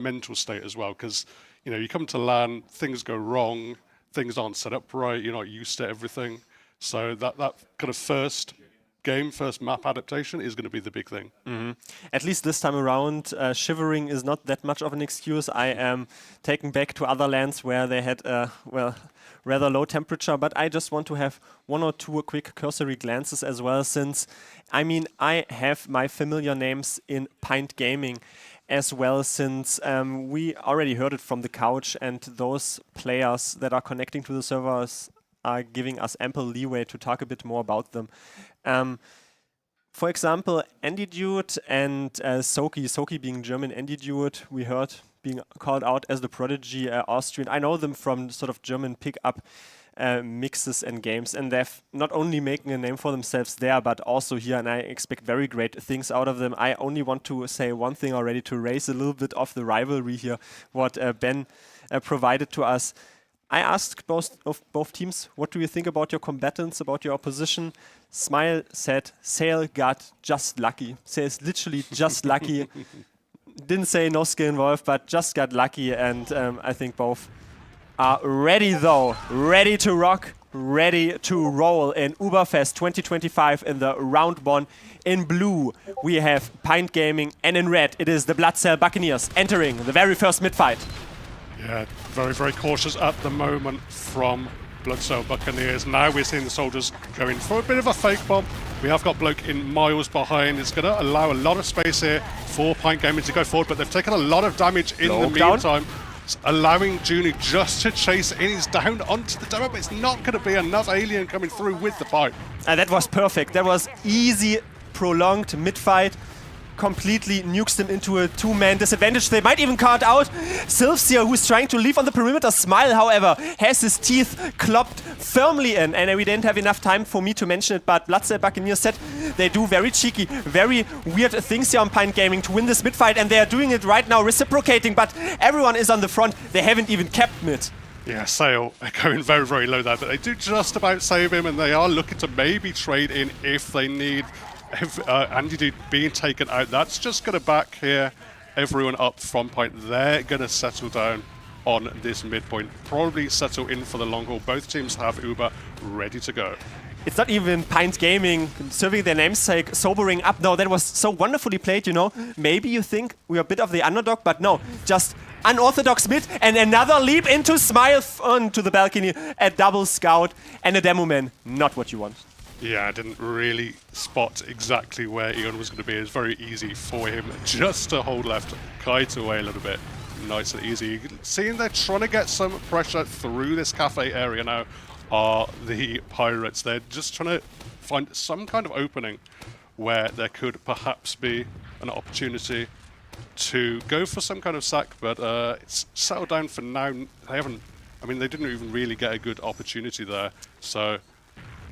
mental state as well, because you know, you come to LAN, things go wrong, things aren't set up right, you're not used to everything. So that kind of first map adaptation is going to be the big thing. At least this time around, shivering is not that much of an excuse. I am taken back to other lands where they had, well, rather low temperature, but I just want to have one or two quick cursory glances as well, since, I mean, I have my familiar names in Pint Gaming as well, since we already heard it from the couch, and those players that are connecting to the servers are giving us ample leeway to talk a bit more about them. For example, Andy Dude and Soki being German, Andy Dude, we heard being called out as the prodigy Austrian. I know them from sort of German pick-up mixes and games, and they're not only making a name for themselves there, but also here, and I expect very great things out of them. I only want to say one thing already to raise a little bit of the rivalry here, what Ben provided to us. I asked both teams, what do you think about your combatants, about your opposition? Smile said, Sale got just lucky. Sale is literally just lucky. Didn't say no skill involved, but just got lucky. And I think both are ready, though. Ready to rock, ready to roll in ÜBERFEST 2025 in the round one. In blue, we have Pint Gaming, and in red, it is the Blood Cell Buccaneers entering the very first mid-fight. Yeah, very, very cautious at the moment from Blood Cell Buccaneers. Now we're seeing the soldiers going for a bit of a fake bomb. We have got Bloke in miles behind. It's going to allow a lot of space here for Pint Gaming to go forward, but they've taken a lot of damage in the meantime. It's allowing Juni just to chase in. He's down onto the demo, but it's not going to be enough alien coming through with the pipe. And that was perfect. That was easy, prolonged mid-fight. Completely nukes them into a two-man disadvantage. They might even card out Sylphs here, who's trying to leave on the perimeter. Smile, however, has his teeth clopped firmly in. And we didn't have enough time for me to mention it, but Blood Cell Buccaneers said they do very cheeky, very weird things here on Pint Gaming to win this mid-fight, and they are doing it right now, reciprocating, but everyone is on the front. They haven't even kept mid. Yeah, Sale going very, very low there, but they do just about save him, and they are looking to maybe trade in if they need. Andy Dude being taken out, that's just going to back here everyone up from Pint. They're going to settle down on this midpoint, probably settle in for the long haul. Both teams have Uber ready to go. It's not even Pint Gaming serving their namesake, sobering up. No, that was so wonderfully played, you know. Maybe you think we're a bit of the underdog, but no, just unorthodox mid and another leap into Smile onto the balcony. A double scout and a demo man. Not what you want. Yeah, I didn't really spot exactly where Eon was going to be. It was very easy for him just to hold left, kite away a little bit. Nice and easy. Seeing they're trying to get some pressure through this cafe area now are the Pirates. They're just trying to find some kind of opening where there could perhaps be an opportunity to go for some kind of sack, but it's settled down for now. They haven't, I mean, they didn't even really get a good opportunity there. So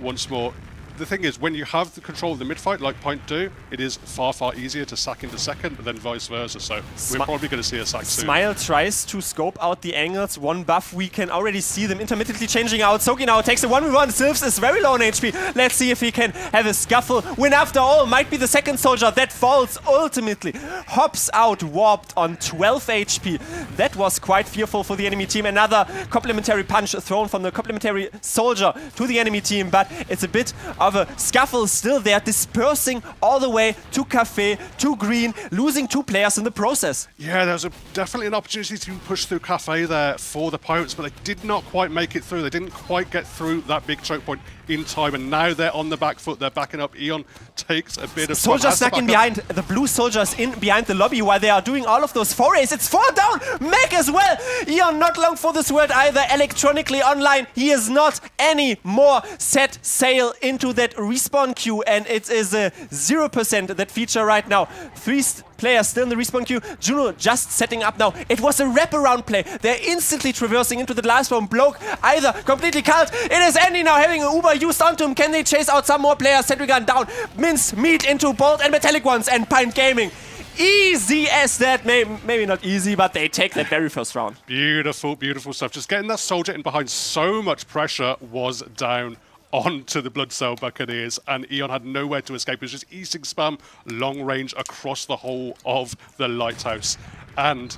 once more, the thing is, when you have the control of the mid-fight, like Pint do, it is far, far easier to sack into second, but then vice versa. So we're probably going to see a sack soon. Smile tries to scope out the angles. One buff, we can already see them intermittently changing out. Soki now takes a 1v1. Sylphs is very low on HP. Let's see if he can have a scuffle. Win after all. Might be the second soldier that falls ultimately. Hops out, warped on 12 HP. That was quite fearful for the enemy team. Another complementary punch thrown from the complementary soldier to the enemy team, but it's a bit of a scuffle still there, dispersing all the way to Cafe, to Green, losing 2 players in the process. Yeah, there was definitely an opportunity to push through Cafe there for the Pirates, but they did not quite make it through. They didn't quite get through that big choke point in time, and now they're on the back foot. They're backing up. Eon takes a bit of... Soldier stuck in behind. The blue soldiers in behind the lobby while they are doing all of those forays. It's 4 down. Meg as well. Eon not long for this world either. Electronically online. He is not anymore set sail into that respawn queue, and it is a 0% that feature right now. 3 players still in the respawn queue. Juno just setting up now. It was a wraparound play. They're instantly traversing into the last one. Bloke either completely cult. It is Andy now having an Uber used onto him. Can they chase out some more players? Sentry gun down. Mince meat into bold and metallic ones, and Pint Gaming. Easy as that. Maybe not easy, but they take that very first round. Beautiful, beautiful stuff. Just getting that soldier in behind so much pressure was down onto the Blood Cell Buccaneers, and Eon had nowhere to escape. It was just easing spam, long range across the whole of the lighthouse. And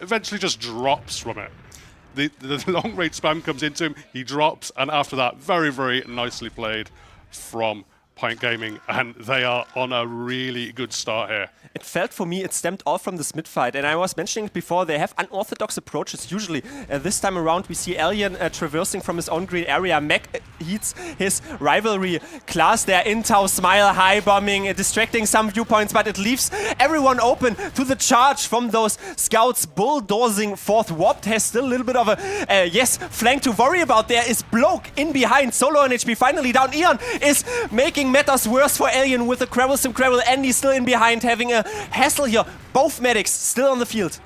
eventually just drops from it. The long range spam comes into him, he drops, and after that, very, very nicely played from Pint Gaming, and they are on a really good start here. It felt for me it stemmed all from this mid-fight, and I was mentioning it before, they have unorthodox approaches usually. This time around we see Alien traversing from his own green area. Mac heats his rivalry class there, Intau, Smile, high bombing, distracting some viewpoints, but it leaves everyone open to the charge from those scouts bulldozing forth. Warped has still a little bit of a, yes, flank to worry about. There is Bloke in behind, solo on HP finally down. Eon is making matters worse for Alien with the Quarrelsome Quarrel. Andy still in behind, having a hassle here. Both medics still on the field.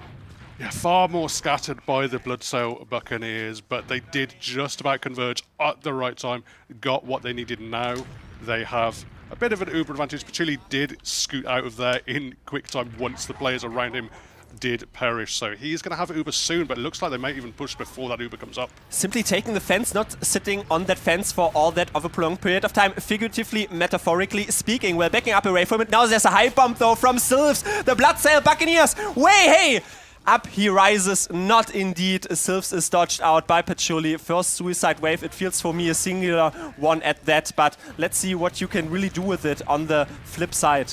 Yeah, far more scattered by the Bloodsail Buccaneers, but they did just about converge at the right time, got what they needed. Now they have a bit of an Uber advantage. Pachuli did scoot out of there in quick time once the players around him did perish, so he's going to have Uber soon, but it looks like they might even push before that Uber comes up. Simply taking the fence, not sitting on that fence for all that of a prolonged period of time, figuratively, metaphorically speaking. Well, backing up away from it. Now there's a high bump though from Sylphs, the Bloodsail Buccaneers. Way, hey! Up he rises, not indeed. Sylphs is dodged out by Patchouli. First suicide wave, it feels for me a singular one at that, but let's see what you can really do with it on the flip side.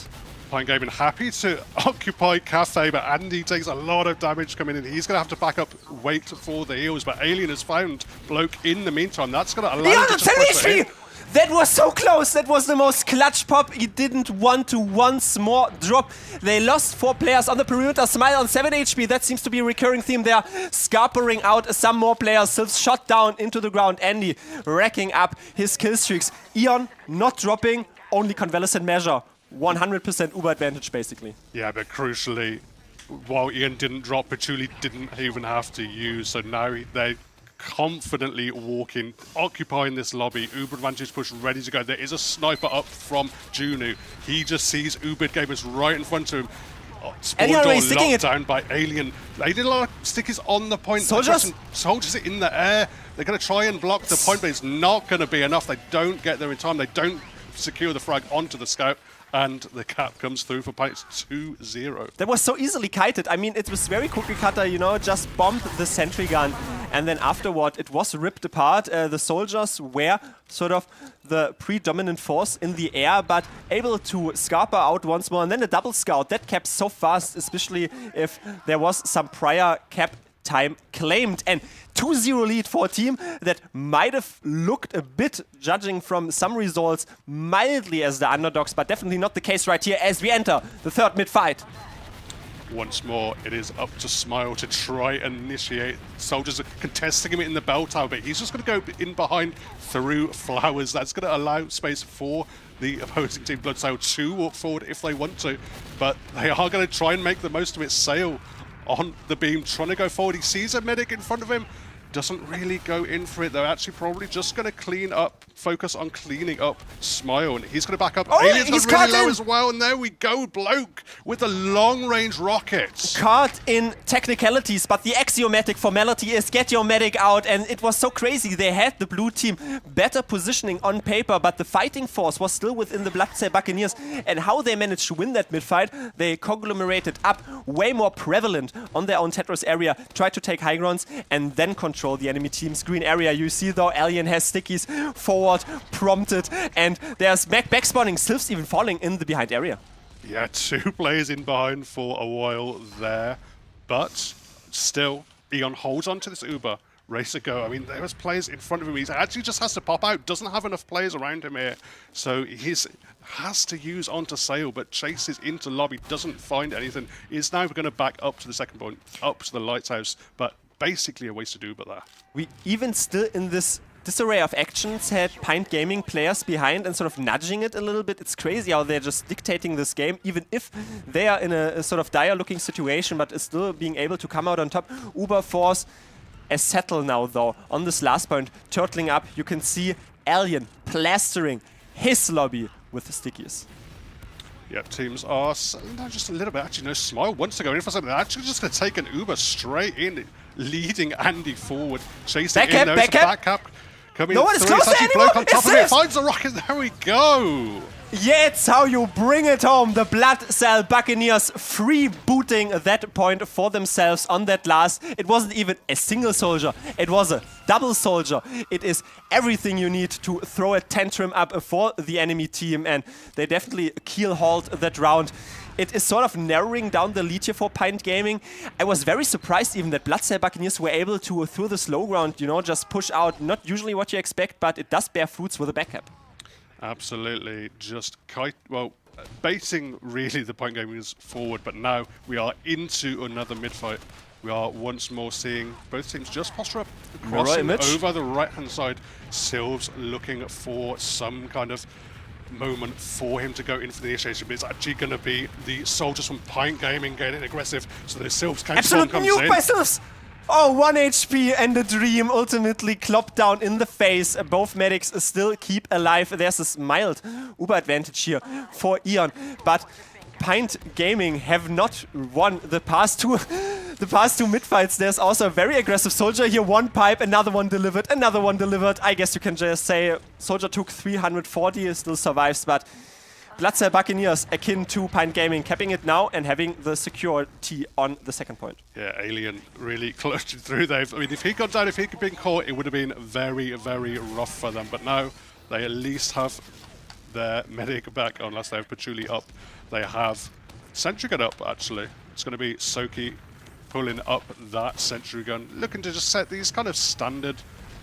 Pint Gaming happy to occupy Cafe, but Andy takes a lot of damage coming in. He's going to have to back up, wait for the heals, but Alien has found Bloke in the meantime. That's going to allow him to just push it in. That was so close. That was the most clutch pop. He didn't want to once more drop. They lost 4 players on the perimeter. Smile on 7 HP. That seems to be a recurring theme there. Scarpering out some more players. Sylphs shot down into the ground. Andy racking up his kill streaks. Eon not dropping. Only convalescent measure. 100% Uber advantage, basically. Yeah, but crucially, while Ian didn't drop, Patchouli didn't even have to use, so now they're confidently walking, occupying this lobby. Uber advantage push ready to go. There is a sniper up from Junu. He just sees Uber gamers right in front of him. Spawn door locked down by Alien. They did a lot of stickies on the point. Soldiers are in the air. They're going to try and block the point, but it's not going to be enough. They don't get there in time. They don't secure the frag onto the scout. And the cap comes through for Pint. It's 2-0. That was so easily kited. I mean, it was very cookie cutter, you know, just bombed the sentry gun. And then afterward, it was ripped apart. The soldiers were sort of the predominant force in the air, but able to scarper out once more. And then a double scout. That kept so fast, especially if there was some prior cap time claimed. And 2-0 lead for a team that might have looked a bit, judging from some results, mildly as the underdogs, but definitely not the case right here as we enter the third mid-fight. Once more, it is up to Smile to try and initiate. Soldiers are contesting him in the bell tower, but he's just going to go in behind through flowers. That's going to allow space for the opposing team Bloodsail to walk forward if they want to, but they are going to try and make the most of it. Sail on the beam, trying to go forward. He sees a medic in front of him. Doesn't really go in for it. They're actually probably just going to clean up, focus on cleaning up Smile, and he's going to back up. Oh, Alien's really low as well, and there we go, Bloke with the long-range rockets. Caught in technicalities, but the axiomatic formality is get your medic out, and it was so crazy. They had the blue team better positioning on paper, but the fighting force was still within the Bloodsail Buccaneers, and how they managed to win that mid-fight, they conglomerated up, way more prevalent on their own Tetris area, tried to take high grounds, and then control the enemy team's green area. You see though, Alien has stickies forward, prompted, and there's back spawning. Sylphs even falling in the behind area. Yeah, 2 players in behind for a while there, but still, Eon holds on to this Uber. Race to go. I mean, there was players in front of him. He actually just has to pop out. Doesn't have enough players around him here. So he has to use onto Sail, but chases into lobby, doesn't find anything. Is now going to back up to the second point, up to the lighthouse, but basically a wasted Uber there. We even still in this disarray of actions had Pint Gaming players behind and sort of nudging it a little bit. It's crazy how they're just dictating this game, even if they are in a sort of dire looking situation, but is still being able to come out on top. Uber Force as settle now though on this last point, turtling up. You can see Alien plastering his lobby with the stickies. Yeah, teams are just a little bit. Actually, no, Smile wants to go in for something. They're actually just going to take an Uber straight in, leading Andy forward, chasing in. There's a back up coming. No one is close to anyone. Bloke on top of it, finds the rocket. There we go. Yeah, it's how you bring it home. The Blood Cell Buccaneers freebooting that point for themselves on that last. It wasn't even a single soldier. It was a double soldier. It is everything you need to throw a tantrum up for the enemy team. And they definitely keel-hauled that round. It is sort of narrowing down the lead here for Pint Gaming. I was very surprised even that Blood Cell Buccaneers were able to, through the slow ground, you know, just push out. Not usually what you expect, but it does bear fruits with a backup. Absolutely, just baiting really the Point Gamers forward, but now we are into another mid-fight. We are once more seeing both teams just posture up, crossing over the right-hand side. Sylvs looking for some kind of moment for him to go in for the initiation, but it's actually going to be the soldiers from Pint Gaming getting aggressive, so the Sylvs comes in. By Sylvs! Oh, 1 HP and the Dream ultimately clopped down in the face. Both medics still keep alive. There's this mild Uber advantage here for Eon, but Pint Gaming have not won the past two mid-fights. There's also a very aggressive soldier here. One pipe, another one delivered, another one delivered. I guess you can just say soldier took 340, still survives, but Blood Cell Buccaneers akin to Pint Gaming, capping it now and having the security on the second point. Yeah, Alien really clutched through there. I mean, if he got down, if he could been caught, it would have been very, very rough for them. But now they at least have their medic back, unless they have Patchouli up. They have Sentry Gun up, actually. It's going to be Soki pulling up that Sentry Gun, looking to just set these kind of standard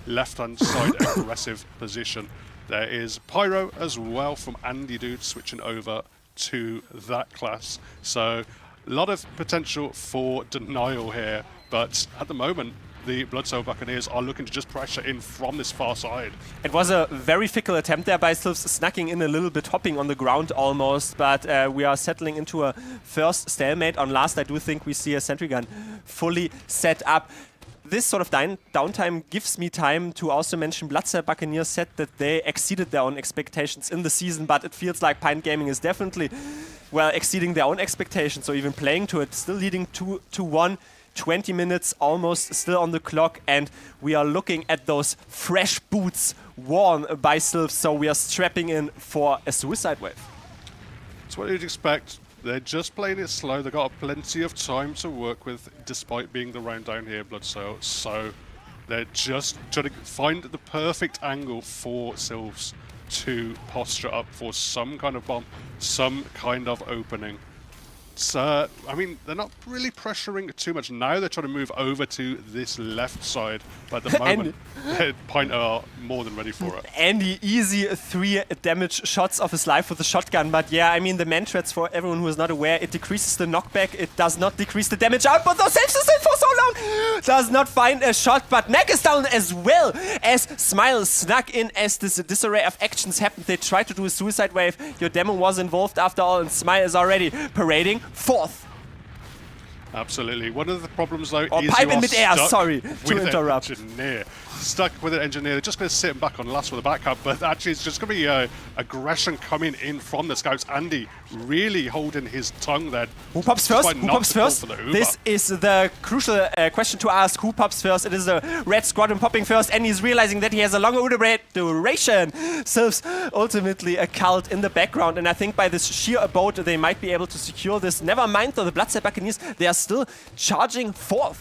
left-hand side aggressive position. There is Pyro as well from Andy Dude switching over to that class. So a lot of potential for denial here, but at the moment the Blood Cell Buccaneers are looking to just pressure in from this far side. It was a very fickle attempt there by Sylvs, snacking in a little bit, hopping on the ground almost, but we are settling into a first stalemate. On last, I do think we see a Sentry Gun fully set up. This sort of downtime gives me time to also mention Blood Cell Buccaneers said that they exceeded their own expectations in the season, but it feels like Pint Gaming is definitely, well, exceeding their own expectations, so even playing to it, still leading 2-1, 20 minutes almost still on the clock, and we are looking at those fresh boots worn by Sylvs, so we are strapping in for a suicide wave. That's what you'd expect. They're just playing it slow. They've got plenty of time to work with, despite being the round down here, Blood Cell. So they're just trying to find the perfect angle for Sylvs to posture up for some kind of bomb, some kind of opening. So, I mean, they're not really pressuring too much now. They're trying to move over to this left side, but at the moment, Pint are more than ready for it. Andy, easy 3 damage shots of his life with the shotgun, but yeah, I mean, the Mantrats, for everyone who is not aware, it decreases the knockback, it does not decrease the damage output, though saves us in for so long! Does not find a shot, but Mac is down as well, as Smile snuck in as this disarray of actions happened. They tried to do a suicide wave, your demo was involved after all, and Smile is already parading 4th. Absolutely. One of the problems, though, is pipe in mid-air, sorry to interrupt. Engineer. Stuck with an engineer. They're just going to sit him back on last with a backup, but actually it's just going to be aggression coming in from the scouts. Andy really holding his tongue there. Who pops first? Who pops first? This is the crucial question to ask. Who pops first? It is the red squadron popping first, and he's realizing that he has a longer duration. Sylvs ultimately a cult in the background, and I think by this sheer abode they might be able to secure this. Never mind though, the Blood Cell Buccaneers, they are still charging 4th.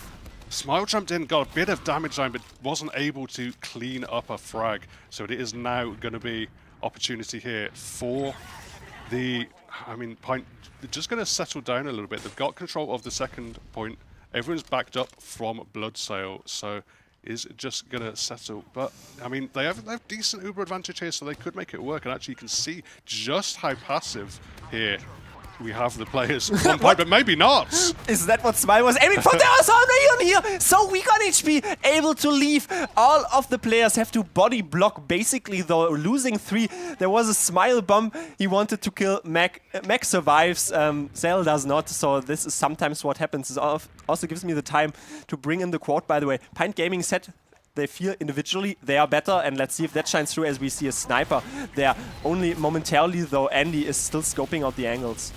Smile jumped in, got a bit of damage down, but wasn't able to clean up a frag. So it is now going to be opportunity here for the, I mean, Pint. They're just going to settle down a little bit. They've got control of the second point. Everyone's backed up from Blood Cell, so is just going to settle. But, I mean, they have decent Uber advantage here, so they could make it work. And actually, you can see just how passive here we have the players. One point, but maybe not. Is that what Smile was aiming for? There was already on here. So weak on HP, able to leave. All of the players have to body block, basically, though, losing 3. There was a Smile bomb. He wanted to kill Mac. Mac survives. Zell does not. So this is sometimes what happens. It also gives me the time to bring in the quote, by the way. Pint Gaming said they feel individually they are better, and let's see if that shines through as we see a sniper there. Only momentarily, though, Andy is still scoping out the angles.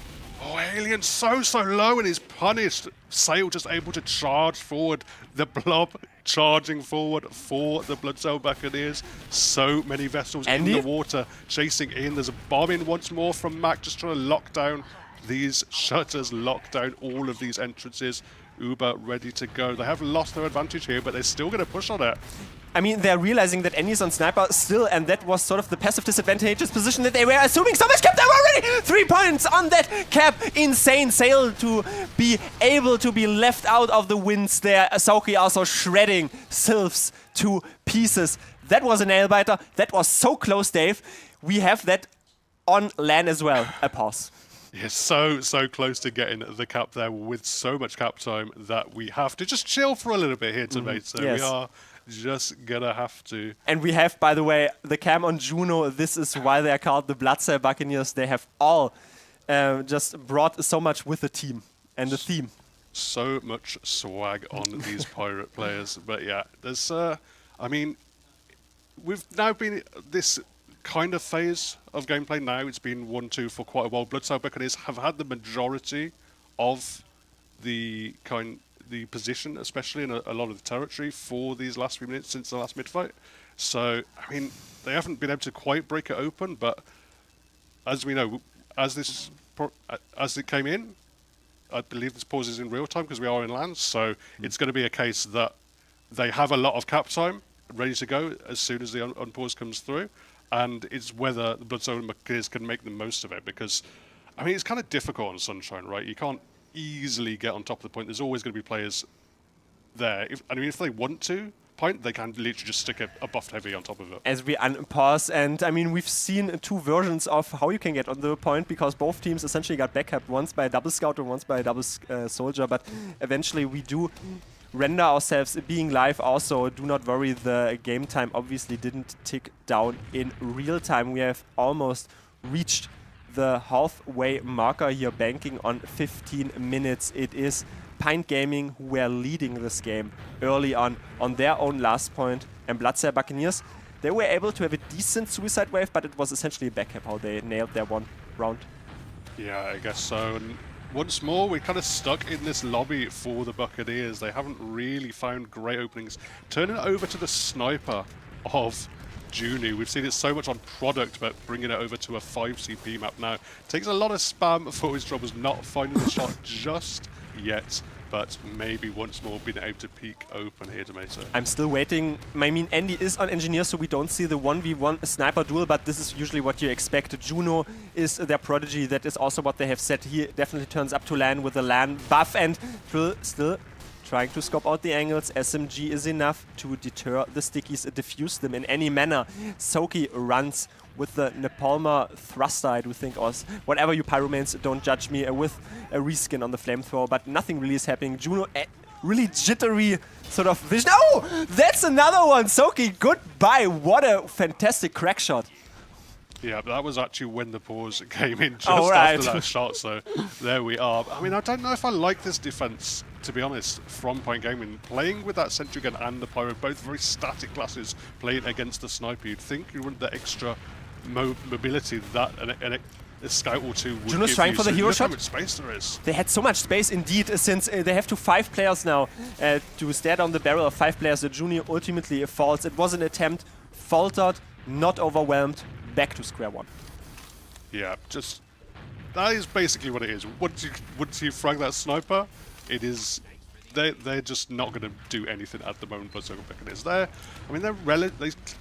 Oh, Alien so low and is punished. Sail just able to charge forward. The blob charging forward for the Bloodsail Buccaneers. So many vessels in the water chasing in. There's a bomb in once more from Mac, just trying to lock down these shutters, lock down all of these entrances. Uber ready to go. They have lost their advantage here, but they're still going to push on it. I mean, they're realizing that Andy's on Sniper still, and that was sort of the passive disadvantageous position that they were assuming. So much cap there already! 3 points on that cap. Insane Sail to be able to be left out of the wins there. Asoki also shredding Sylphs to pieces. That was a nail biter. That was so close, Dave. We have that on LAN as well. A pause. Yeah, so close to getting the cap there with so much cap time that we have to just chill for a little bit here tonight. So yes. we are just gonna have to. And we have, by the way, the cam on Juno. This is why they are called the Bloodsail Buccaneers. They have all just brought so much with the team and the theme. So much swag on these pirate players. But yeah, there's, I mean, we've now been this kind of phase of gameplay now. It's been 1-2 for quite a while. Bloodsail Buccaneers have had the majority of the position, especially in a lot of the territory for these last few minutes since the last mid-fight. So, I mean, they haven't been able to quite break it open, but as we know, as it came in, I believe this pause is in real time because we are in LAN, so it's going to be a case that they have a lot of cap time ready to go as soon as the unpause comes through, and it's whether the Bloodsail Buccaneers can make the most of it, because, I mean, it's kind of difficult on Sunshine, right? You can't easily get on top of the point. There's always going to be players there. If they want to point, they can literally just stick a buffed heavy on top of it. As we unpause, and I mean, we've seen 2 versions of how you can get on the point, because both teams essentially got backcapped, once by a double scout and once by a double soldier, but eventually we do render ourselves being live. Also, do not worry, the game time obviously didn't tick down in real time. We have almost reached the halfway marker here, banking on 15 minutes. It is Pint Gaming who were leading this game early on their own last point, and Bloodsail Buccaneers, they were able to have a decent suicide wave, but it was essentially a backcap how they nailed their one round. Yeah, I guess so. And once more, we're kind of stuck in this lobby for the Buccaneers. They haven't really found great openings. Turning it over to the sniper of Juni. We've seen it so much on product, but bringing it over to a 5 CP map now takes a lot of spam for his troubles, not finding the shot just yet, but maybe once more being able to peek open here, Tomato. I'm still waiting. I mean, Andy is on Engineer, so we don't see the 1v1 sniper duel, but this is usually what you expect. Juno is their prodigy. That is also what they have said. He definitely turns up to LAN with a LAN buff, and still trying to scope out the angles. SMG is enough to deter the stickies, diffuse them in any manner. Soki runs with the Napalmer thruster, I do think, or whatever you pyromanes, don't judge me, with a reskin on the flamethrower, but nothing really is happening. Juno, really jittery sort of vision. Oh, that's another one. Soki, goodbye. What a fantastic crack shot. Yeah, but that was actually when the pause came in just after that shot, so there we are. I mean, I don't know if I like this defense, to be honest, from Point Gaming. Playing with that Sentry Gun and the Pyro, both very static classes, playing against the Sniper, you'd think you want the extra mobility that a scout or two would Juno's give trying you. for the hero shot. How much space there is. They had so much space indeed, since they have to 5 players now to stare down the barrel of 5 players. The Junior ultimately falls. It was an attempt, faltered, not overwhelmed, back to square one. Yeah, just that is basically what it is. Once you frag that sniper, it is. They're just not going to do anything at the moment. Bloodsail Buccaneers there. I mean, they're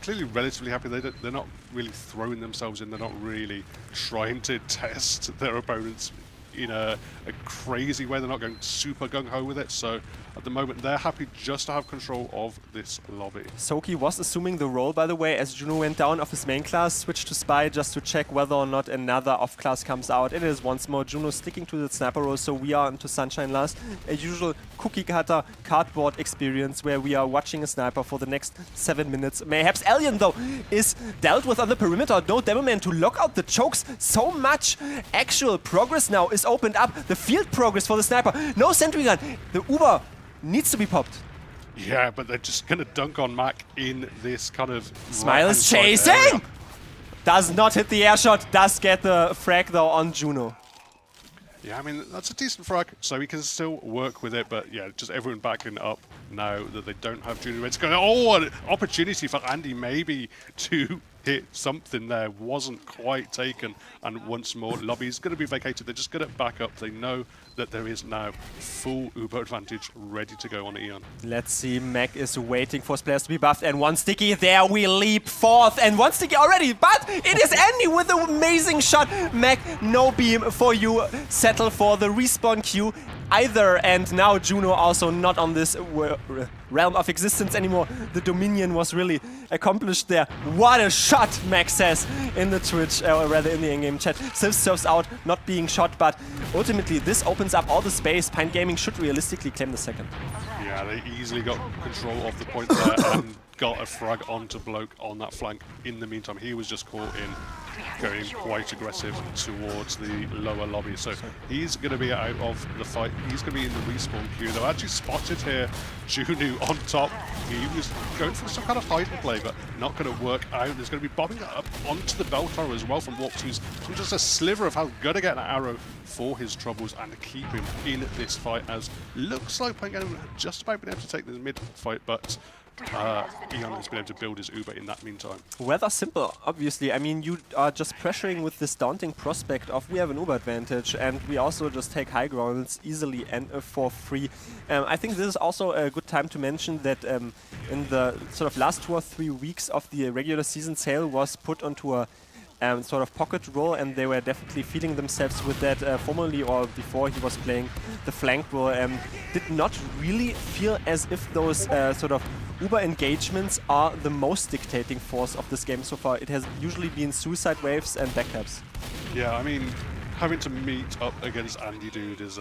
clearly relatively happy. They're not really throwing themselves in. They're not really trying to test their opponents in a crazy way. They're not going super gung-ho with it. So at the moment, they're happy just to have control of this lobby. Soki was assuming the role, by the way, as Juno went down of his main class, switched to Spy just to check whether or not another off-class comes out. It is once more Juno sticking to the sniper role, so we are into Sunshine last. A usual cookie cutter cardboard experience where we are watching a sniper for the next 7 minutes. Mayhaps Alien, though, is dealt with on the perimeter. No Demoman to lock out the chokes. So much actual progress now is opened up. The field progress for the sniper. No sentry gun. The Uber needs to be popped. Yeah, but they're just going to dunk on Mac in this kind of... Smile is chasing! Does not hit the air shot. Does get the frag, though, on Juno. Yeah, I mean, that's a decent frag, so he can still work with it, but yeah, just everyone backing up now that they don't have Junior Reds going. Oh, an opportunity for Andy maybe to hit something there. Wasn't quite taken, and once more, lobby's going to be vacated. They're just going to back up. They know that there is now full Uber advantage ready to go on Eon. Let's see, Mac is waiting for his players to be buffed, and one sticky, there we leap forth, and one sticky already, but it is Andy with an amazing shot. Mac, no beam for you, settle for the respawn queue either, and now Juno also not on this realm of existence anymore. The Dominion was really accomplished there. What a shot, Mac says in the Twitch, or rather in the in-game chat. Civ serves out, not being shot, but ultimately this opens up all the space. Pint Gaming should realistically claim the second. Yeah, they easily got control of the point there and got a frag onto Bloke on that flank. In the meantime, he was just caught in going quite aggressive towards the lower lobby. So he's going to be out of the fight. He's going to be in the respawn queue. They've actually spotted here Junu on top. He was going for some kind of hide play, but not going to work out. There's going to be bombing up onto the bell tower as well from Warp 2's. Just a sliver of how good to get an arrow for his troubles and keep him in this fight, as looks like Pangano just about been able to take this mid fight, but Eon has been able to build his Uber in that meantime. Rather simple, obviously. I mean, you are just pressuring with this daunting prospect of we have an Uber advantage and we also just take high grounds easily and for free. I think this is also a good time to mention that in the sort of last 2 or 3 weeks of the regular season, Sale was put onto a sort of pocket role, and they were definitely feeling themselves with that formerly or before he was playing the flank role. Did not really feel as if those sort of Uber engagements are the most dictating force of this game so far. It has usually been suicide waves and backcaps. Yeah, I mean, having to meet up against Andy Dude is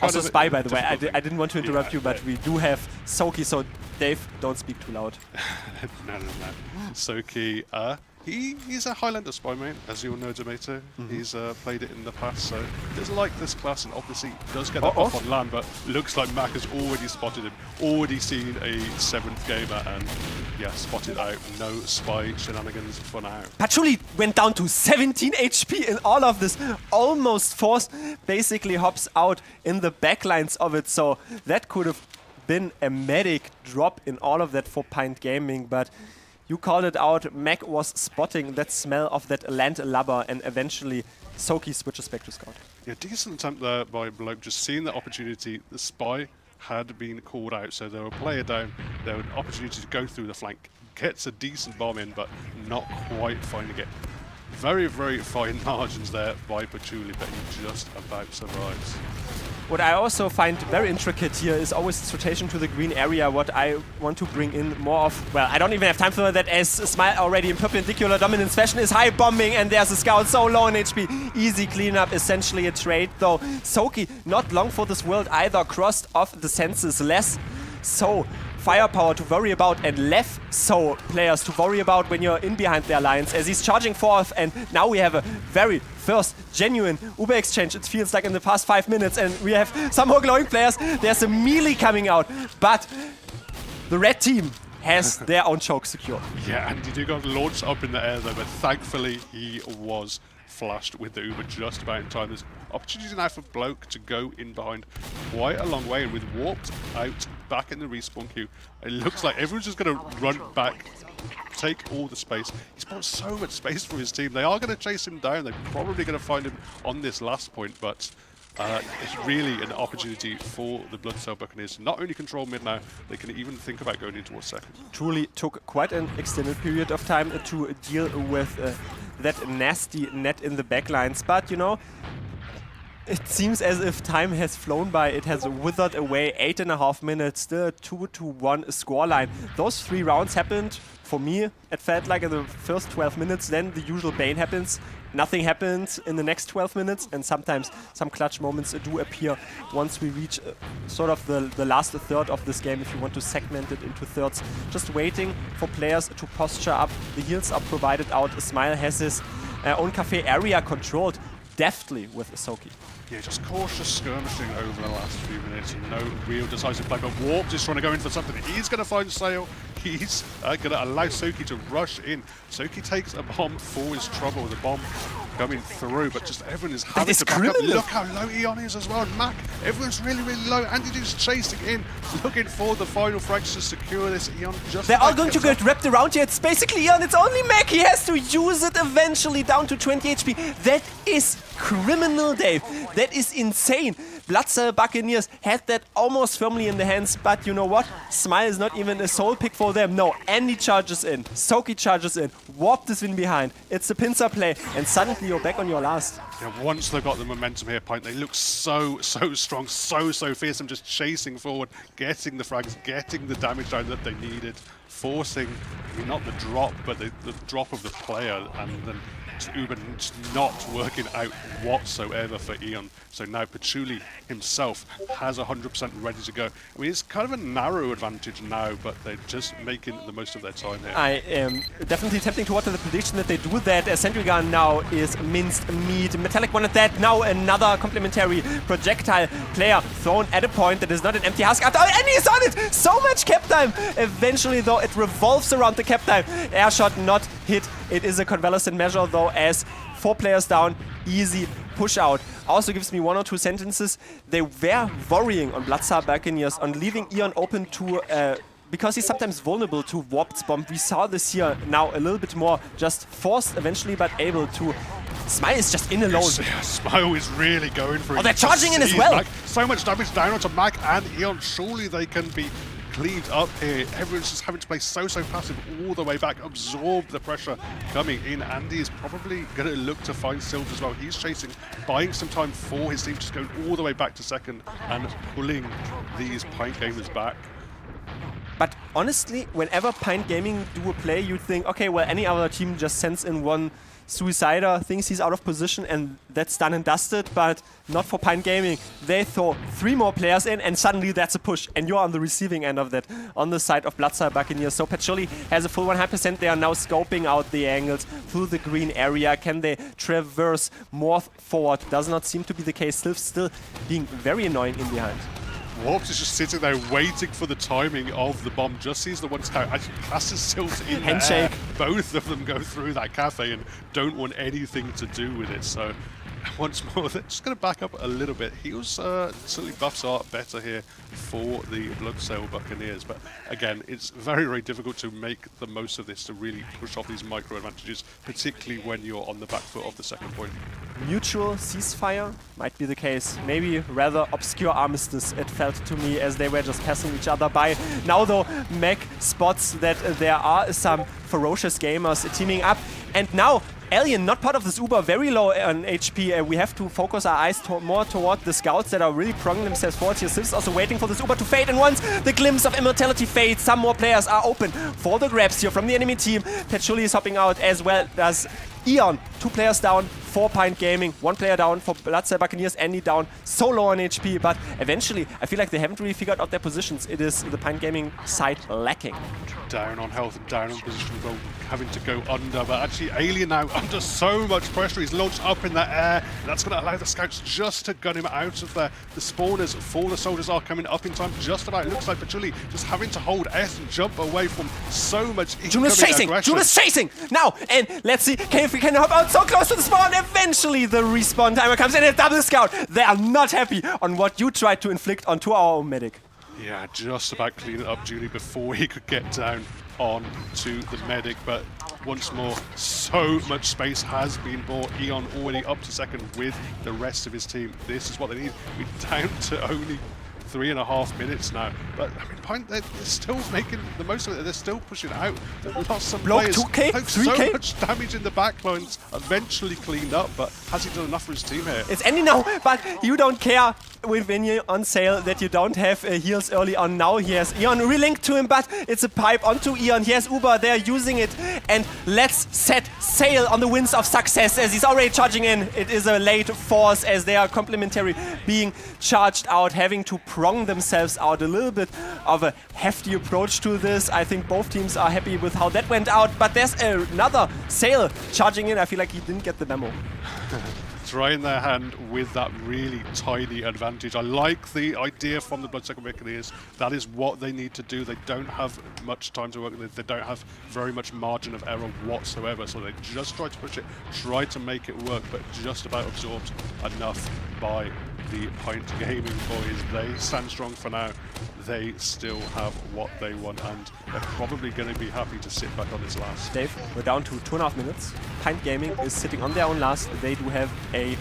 also Spy, by the way. I didn't want to interrupt you, but we do have Soki, so Dave, don't speak too loud. No. Soki, he's a Highlander spy main, as you all know, Demeter. He's played it in the past, so does like this class, and obviously does get that buff on land, but looks like Mac has already spotted him, already seen a 7th gamer, and yeah, spotted out. No spy shenanigans for now. Patchouli went down to 17 HP in all of this. Almost forced, basically hops out in the backlines of it, so that could have been a medic drop in all of that for Pint Gaming, but you called it out. Mac was spotting that smell of that land lubber, and eventually Soki switches back to Scout. Yeah, decent attempt there by Bloke, just seeing the opportunity. The spy had been called out, so there were a player down. There was an opportunity to go through the flank. Gets a decent bomb in, but not quite finding it. Very, very fine margins there by Patchouli, but he just about survives. What I also find very intricate here is always this rotation to the green area. What I want to bring in more of, well, I don't even have time for that, as Smile already in perpendicular dominance fashion is high bombing, and there's a Scout so low in HP. Easy cleanup, essentially a trade though. Soki, not long for this world either, crossed off the senses, less so firepower to worry about and left so players to worry about when you're in behind their lines, as he's charging forth, and now we have a very first genuine Uber exchange, it feels like, in the past 5 minutes, and we have some more glowing players. There's a melee coming out, but the red team has their own choke secure. Yeah, and he did got launched up in the air though, but thankfully he was flashed with the Uber just about in time. There's opportunity now for Bloke to go in behind quite a long way, and with Warped out back in the respawn queue, it looks like everyone's just going to run back, take all the space. He's bought so much space for his team. They are going to chase him down. They're probably going to find him on this last point, but it's really an opportunity for the Blood Cell Buccaneers to not only control mid now, they can even think about going into towards second. Truly took quite an extended period of time to deal with that nasty net in the backlines, but you know, it seems as if time has flown by. It has withered away. 8.5 minutes, still a 2-1 scoreline. Those 3 rounds happened, for me, it felt like in the first 12 minutes. Then the usual Bane happens. Nothing happens in the next 12 minutes. And sometimes some clutch moments do appear once we reach sort of the last third of this game, if you want to segment it into thirds. Just waiting for players to posture up. The heals are provided out. Smile has his own cafe area controlled deftly with Soki. Yeah, just cautious skirmishing over the last few minutes, and no real decisive play, but Warp just trying to go in for something. He's going to find Sale. He's going to allow Soki to rush in. Soki takes a bomb for his trouble. The bomb coming through, but just everyone is having is to back up. criminal. Look how low Eon is as well. And Mac, everyone's really, really low. Andy just chasing in, looking for the final frags to secure this. Eon just... They're all going to get wrapped around here. It's basically Eon. It's only Mac. He has to use it eventually down to 20 HP. That is criminal, Dave. That is insane. Bloodcell Buccaneers had that almost firmly in the hands, but you know what? Smile is not even a soul pick for them. No, Andy charges in, Soki charges in, Warp is in behind. It's a pincer play, and suddenly you're back on your last. Yeah, once they've got the momentum here, Pint, they look so strong, so fearsome, just chasing forward, getting the frags, getting the damage down that they needed, forcing, I mean, not the drop, but the drop of the player, and then Uber just not working out whatsoever for Eon. So now Patchouli himself has 100% ready to go. I mean, it's kind of a narrow advantage now, but they're just making the most of their time here. I am definitely tempting towards the prediction that they do that. Sentry Gun now is minced meat. Metallic wanted that. Now another complementary projectile player thrown at a point that is not an empty husk. And he's on it! So much cap time! Eventually, though, it revolves around the cap time. Air shot not hit. It is a convalescent measure, though, as 4 players down. Easy push out. Also gives me 1 or 2 sentences. They were worrying on Bloodcell Buccaneers on leaving Eon open to... because he's sometimes vulnerable to Warped Bomb. We saw this here now a little bit more, just forced eventually, but able to... Smile is just in alone. Yeah, Smile is really going for it. Oh, they're charging in as well. Mac. So much damage down onto Mac and Eon. Surely they can be cleaved up here. Everyone's just having to play so passive all the way back, absorb the pressure coming in. Andy is probably going to look to find Silver as well. He's chasing, buying some time for his team, just going all the way back to second and pulling these Pint gamers back. But honestly, whenever Pint Gaming do a play, you'd think, okay, well, any other team just sends in one Suicider, thinks he's out of position, and that's done and dusted, but not for Pint Gaming. They throw 3 more players in, and suddenly that's a push, and you're on the receiving end of that, on the side of Bloodcell Buccaneers. So Patchouli has a full 100%. They are now scoping out the angles through the green area. Can they traverse more forward? Does not seem to be the case. Still being very annoying in behind. Warps is just sitting there waiting for the timing of the bomb. Just sees the one scout actually passes Silt in Handshake. the air. Both of them go through that cafe and don't want anything to do with it. So once more, they're just going to back up a little bit. Heals certainly buffs are better here for the Bloodcell Buccaneers. But again, it's very difficult to make the most of this, to really push off these micro advantages, particularly when you're on the back foot of the second point. Mutual ceasefire might be the case. Maybe rather obscure armistice, it felt to me, as they were just passing each other by. Now though, Mac spots that there are some ferocious gamers teaming up, and now Alien, not part of this Uber, very low on HP. We have to focus our eyes more toward the scouts that are really pronging themselves forward here. Siv's also waiting for this Uber to fade, and once the glimpse of immortality fades, some more players are open for the grabs here from the enemy team. Patchouli is hopping out, as well as Eon. 2 players down for Pint Gaming, 1 player down for Bloodcell Buccaneers. Andy down, so low on HP, but eventually I feel like they haven't really figured out their positions. It is the Pint Gaming side lacking. Down on health and down on position, well, having to go under, but actually Alien now under so much pressure. He's launched up in the air. That's going to allow the scouts just to gun him out of there. The spawners for the soldiers are coming up in time just about. It looks like Patchouli just having to hold S and jump away from so much incoming aggression. Juno's chasing! Now, and let's see if we can hop out so close to the spawn. Eventually the respawn timer comes in, and a double scout. They are not happy on what you tried to inflict onto our own medic. Yeah, just about cleaning up Junie before he could get down on to the medic, but once more, so much space has been bought. Eon already up to second with the rest of his team. This is what they need. We're down to only 3.5 minutes now, but I mean, Pint, they're still making the most of it. They're still pushing out. They've lost some Block players. 2K, 3K. So much damage in the backlines. Eventually cleaned up, but has he done enough for his team here? It's Andy now, but you don't care when you're on sale that you don't have heals early on. Now he has Eon relinked to him, but it's a pipe onto Eon. He has Uber, they're using it, and let's set sail on the winds of success as he's already charging in. It is a late force as they are complementary being charged out, having to prong themselves out. A little bit of a hefty approach to this. I think both teams are happy with how that went out, but there's another sail charging in. I feel like he didn't get the memo. trying their hand with that really tiny advantage. I like the idea from the Bloodsucker Buccaneers. That is what they need to do. They don't have much time to work with. They don't have very much margin of error whatsoever. So they just try to push it, try to make it work, but just about absorbed enough by the Pint Gaming boys. They stand strong for now. They still have what they want, and they're probably going to be happy to sit back on this last. Dave, we're down to 2.5 minutes. Pint Gaming is sitting on their own last. They do have a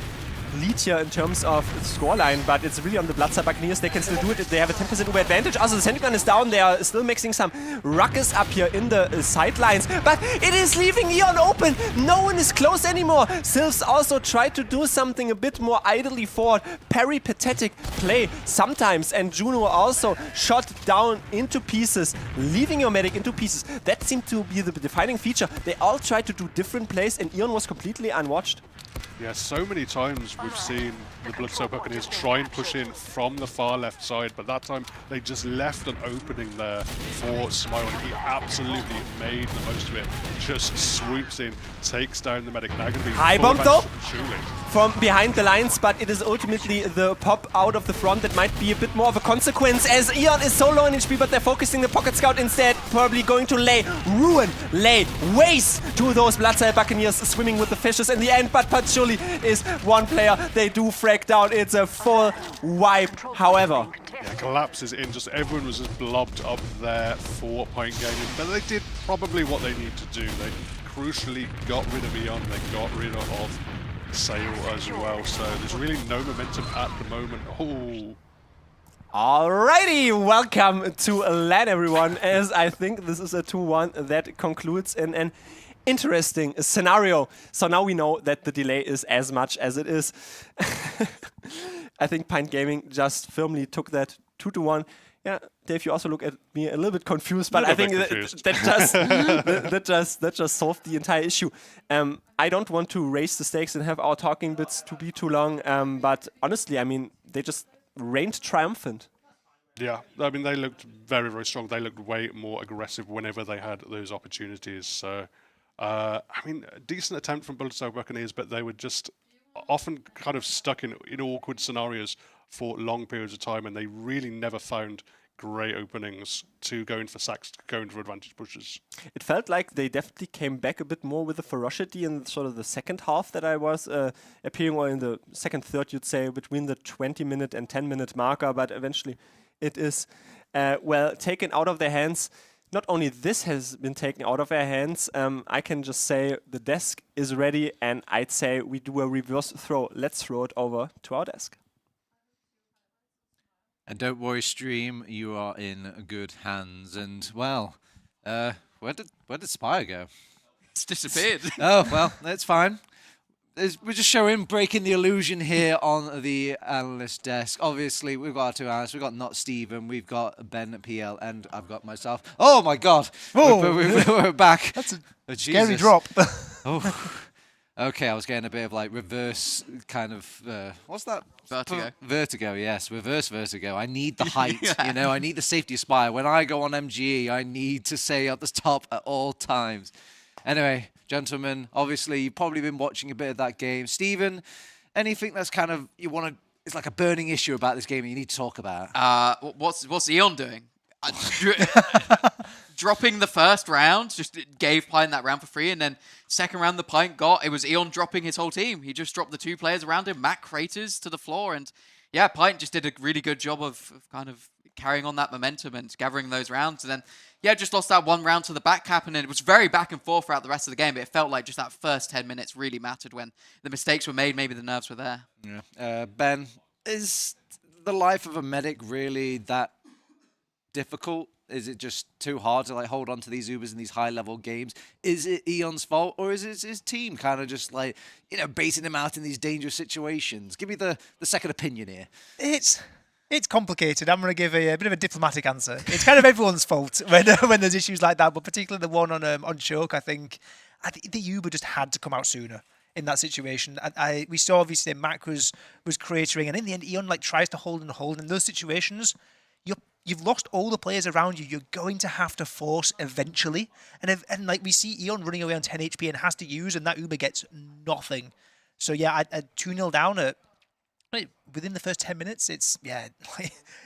lead here in terms of scoreline, but it's really on the Bloodsucker Buccaneers. They can still do it. They have a 10% over advantage. Also, the Sentry Gun is down. They are still mixing some ruckus up here in the sidelines, but it is leaving Eon open. No one is close anymore. Sylphs also tried to do something a bit more idly forward. Peripatetic play sometimes, and Juno also shot down into pieces, leaving your medic into pieces. That seemed to be the defining feature. They all tried to do different plays, and Eon was completely unwatched. Yeah, so many times we've seen the Bloodsucker Buccaneers try and push in from the far left side, but that time they just left an opening there for Smile, and he absolutely made the most of it. Just swoops in, takes down the medic. Now going to be high bomb though surely from behind the lines, but it is ultimately the pop out of the front that might be a bit more of a consequence, as Eon is so low in HP, but they're focusing the Pocket Scout instead, probably going to lay waste to those Bloodsucker Buccaneers swimming with the fishes in the end, but Patchouli is one player they do frag down. It's a full wipe, however. Yeah, collapses in, just everyone was just blobbed up there for Pint Gaming, but they did probably what they need to do. They crucially got rid of Eon, they got rid of Sail as well, so there's really no momentum at the moment. Oh. Alrighty, welcome to LAN everyone, as I think this is a 2-1 that concludes in an interesting scenario. So now we know that the delay is as much as it is. I think Pint Gaming just firmly took that 2-1. Yeah, Dave, you also look at me a little bit confused, but I think that just solved the entire issue. I don't want to raise the stakes and have our talking bits to be too long, but honestly, I mean, they just reigned triumphant. Yeah, I mean, they looked very, very strong. They looked way more aggressive whenever they had those opportunities. So, I mean, a decent attempt from Bloodsucker Buccaneers, but they were just often kind of stuck in awkward scenarios for long periods of time, and they really never found great openings to go in for sacks, to go in for advantage pushes. It felt like they definitely came back a bit more with the ferocity in sort of the second half that I was appearing, or in the second third, you'd say, between the 20-minute and 10-minute marker, but eventually it is, well, taken out of their hands. Not only this has been taken out of their hands, I can just say the desk is ready, and I'd say we do a reverse throw. Let's throw it over to our desk. And don't worry, stream, you are in good hands. And well, where did Spire go? It's disappeared. Oh well, that's fine. We're just showing, breaking the illusion here on the analyst desk. Obviously, we've got our two analysts. We've got Not Steven, we've got Ben at PL, and I've got myself. Oh my God! We're back. That's a scary drop. Oh. Okay, I was getting a bit of like reverse kind of, what's that? Vertigo. Vertigo, yes, reverse vertigo. I need the height, you know, I need the safety spire. When I go on MGE, I need to stay at the top at all times. Anyway, gentlemen, obviously you've probably been watching a bit of that game. Steven, anything that's kind of, you want to, it's like a burning issue about this game you need to talk about? What's Eon doing? Dropping the first round, just gave Pint that round for free, and then second round the Pint got, it was Eon dropping his whole team. He just dropped the two players around him, Matt Craters to the floor, and yeah, Pint just did a really good job of kind of carrying on that momentum and gathering those rounds, and then yeah, just lost that one round to the back cap, and then it was very back and forth throughout the rest of the game, but it felt like just that first 10 minutes really mattered when the mistakes were made, maybe the nerves were there. Yeah. Ben, is the life of a medic really that difficult? Is it just too hard to like hold on to these Ubers in these high-level games? Is it Eon's fault, or is it his team kind of just like, you know, basing him out in these dangerous situations? Give me the second opinion here. It's complicated. I'm going to give a bit of a diplomatic answer. It's kind of everyone's fault when there's issues like that, but particularly the one on Choke, I think the Uber just had to come out sooner in that situation. We saw obviously Mac was cratering, and in the end, Eon like tries to hold. In those situations, you've lost all the players around you. You're going to have to force eventually. And like we see Eon running away on 10 HP and has to use, and that Uber gets nothing. So yeah, a 2-0 down at within the first 10 minutes. It's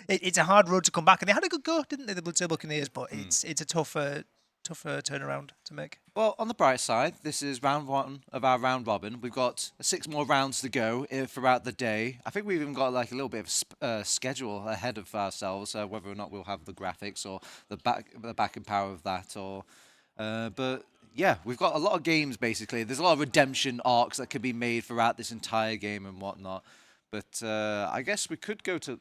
it's a hard road to come back, and they had a good go, didn't they, the Bloodstone Buccaneers? But it's a tougher turnaround to make. Well, on the bright side, this is round 1 of our round robin. We've got 6 more rounds to go throughout the day. I think we've even got like a little bit of schedule ahead of ourselves, whether or not we'll have the graphics or the backing power of that. But yeah, we've got a lot of games basically. There's a lot of redemption arcs that could be made throughout this entire game and whatnot. But I guess we could go to...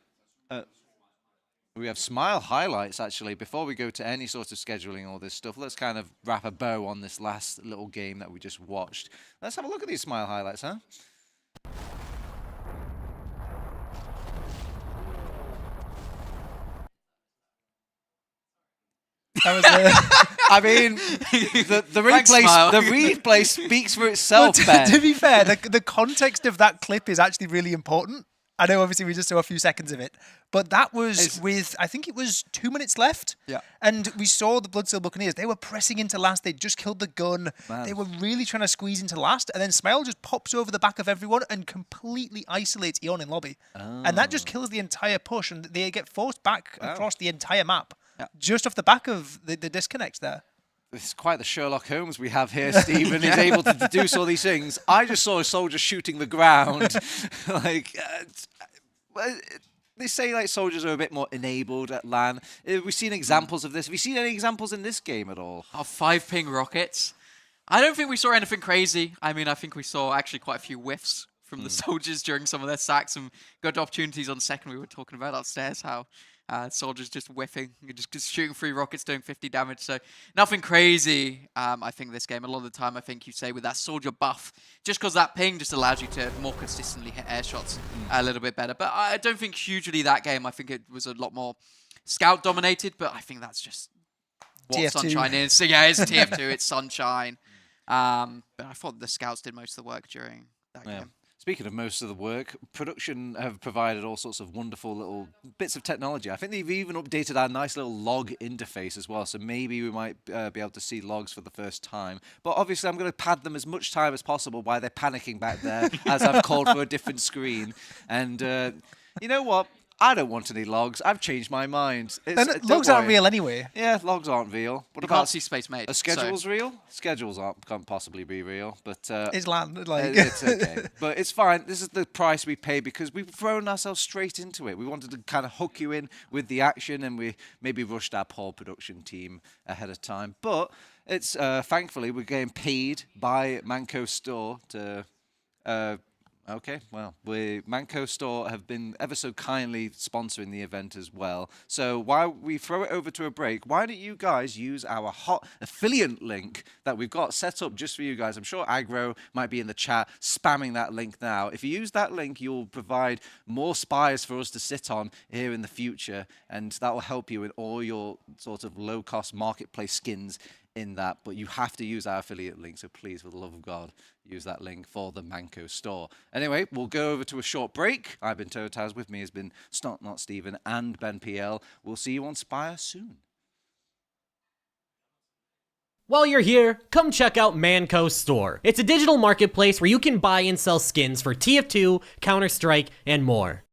we have Smile highlights, actually. Before we go to any sort of scheduling all this stuff, let's kind of wrap a bow on this last little game that we just watched. Let's have a look at these Smile highlights, huh? That was I mean, the replay speaks for itself, Ben. to be fair, the context of that clip is actually really important. I know, obviously, we just saw a few seconds of it, but that was I think it was 2 minutes left. Yeah. And we saw the Bloodstone Buccaneers. They were pressing into last. They just killed the gun. Man. They were really trying to squeeze into last. And then Smile just pops over the back of everyone and completely isolates Eon in lobby. Oh. And that just kills the entire push. And they get forced back across the entire map. Yeah. Just off the back of the disconnects there. It's quite the Sherlock Holmes we have here, Stephen. He's able to deduce all these things. I just saw a soldier shooting the ground. They say like soldiers are a bit more enabled at LAN. Have we seen examples of this? Have you seen any examples in this game at all? 5-ping rockets. I don't think we saw anything crazy. I mean, I think we saw actually quite a few whiffs from the soldiers during some of their sacks. Some good opportunities on second. We were talking about upstairs how soldiers just whiffing, just shooting 3 rockets, doing 50 damage. So nothing crazy. I think this game, a lot of the time, I think you say with that soldier buff, just because that ping just allows you to more consistently hit air shots a little bit better. But I don't think hugely that game. I think it was a lot more scout dominated, but I think that's just what TF2. Sunshine is. So yeah, it's TF2, it's Sunshine. But I thought the scouts did most of the work during that game. Speaking of most of the work, production have provided all sorts of wonderful little bits of technology. I think they've even updated our nice little log interface as well, so maybe we might be able to see logs for the first time. But obviously I'm going to pad them as much time as possible while they're panicking back there as I've called for a different screen. And you know what? I don't want any logs. I've changed my mind. Logs aren't real anyway. Yeah, logs aren't real. What You about can't see space made. Are schedules real? Schedules can't possibly be real, but It's LAN. it's okay. But it's fine. This is the price we pay because we've thrown ourselves straight into it. We wanted to kind of hook you in with the action, and we maybe rushed our poor production team ahead of time. But it's thankfully we're getting paid by Manco Store to. Okay, well, Manco Store have been ever so kindly sponsoring the event as well. So while we throw it over to a break, why don't you guys use our hot affiliate link that we've got set up just for you guys? I'm sure Aggro might be in the chat spamming that link now. If you use that link, you'll provide more spires for us to sit on here in the future, and that will help you in all your sort of low-cost marketplace skins in that, but you have to use our affiliate link, so please, for the love of God, use that link for the Manco Store. Anyway, we'll go over to a short break. I've been Totaz, with me has been Not Stephen and Ben PL. We'll see you on Spire soon. While you're here, come check out Manco Store. It's a digital marketplace where you can buy and sell skins for TF2, Counter-Strike, and more.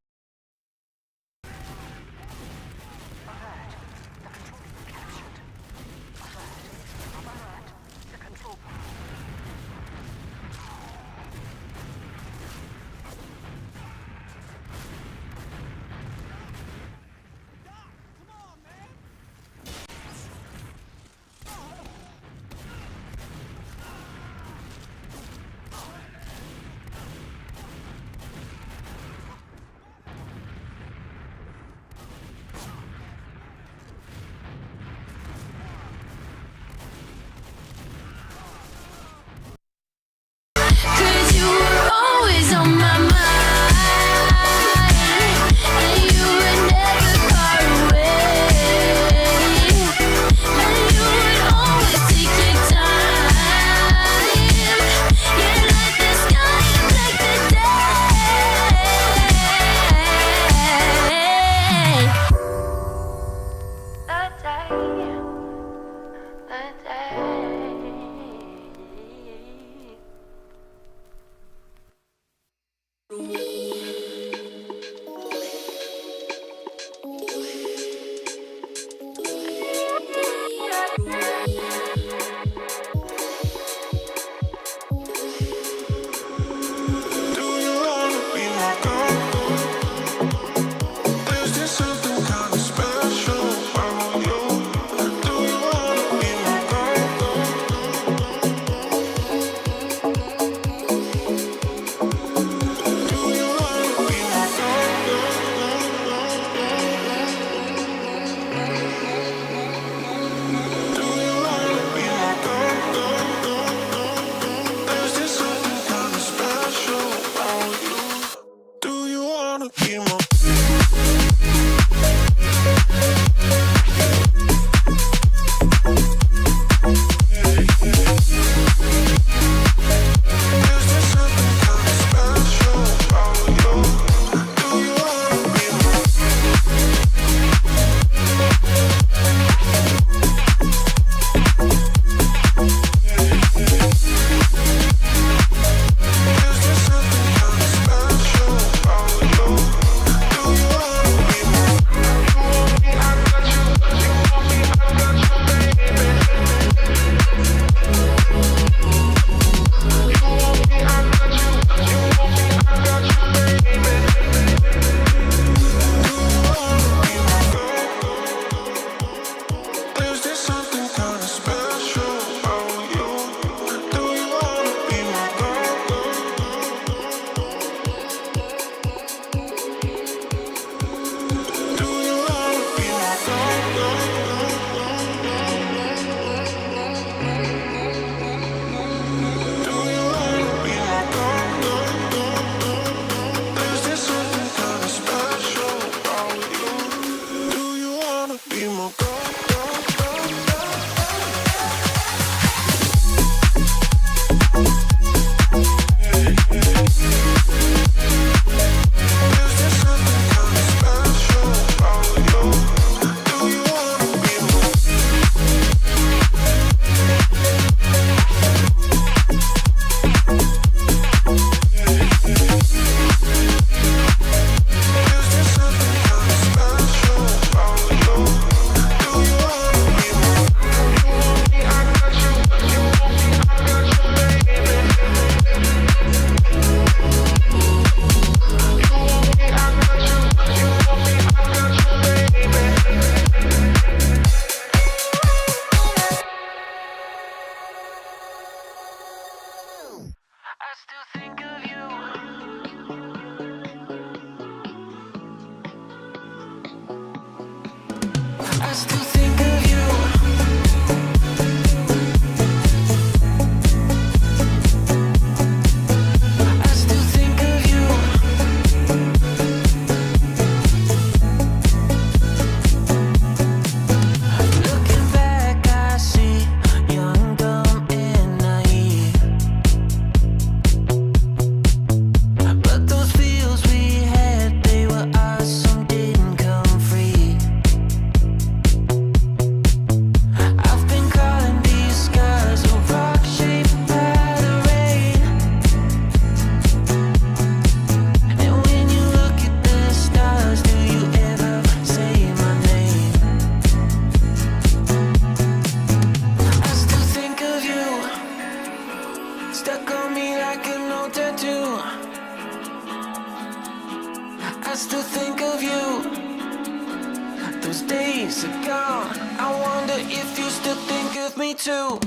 if you still think of me too.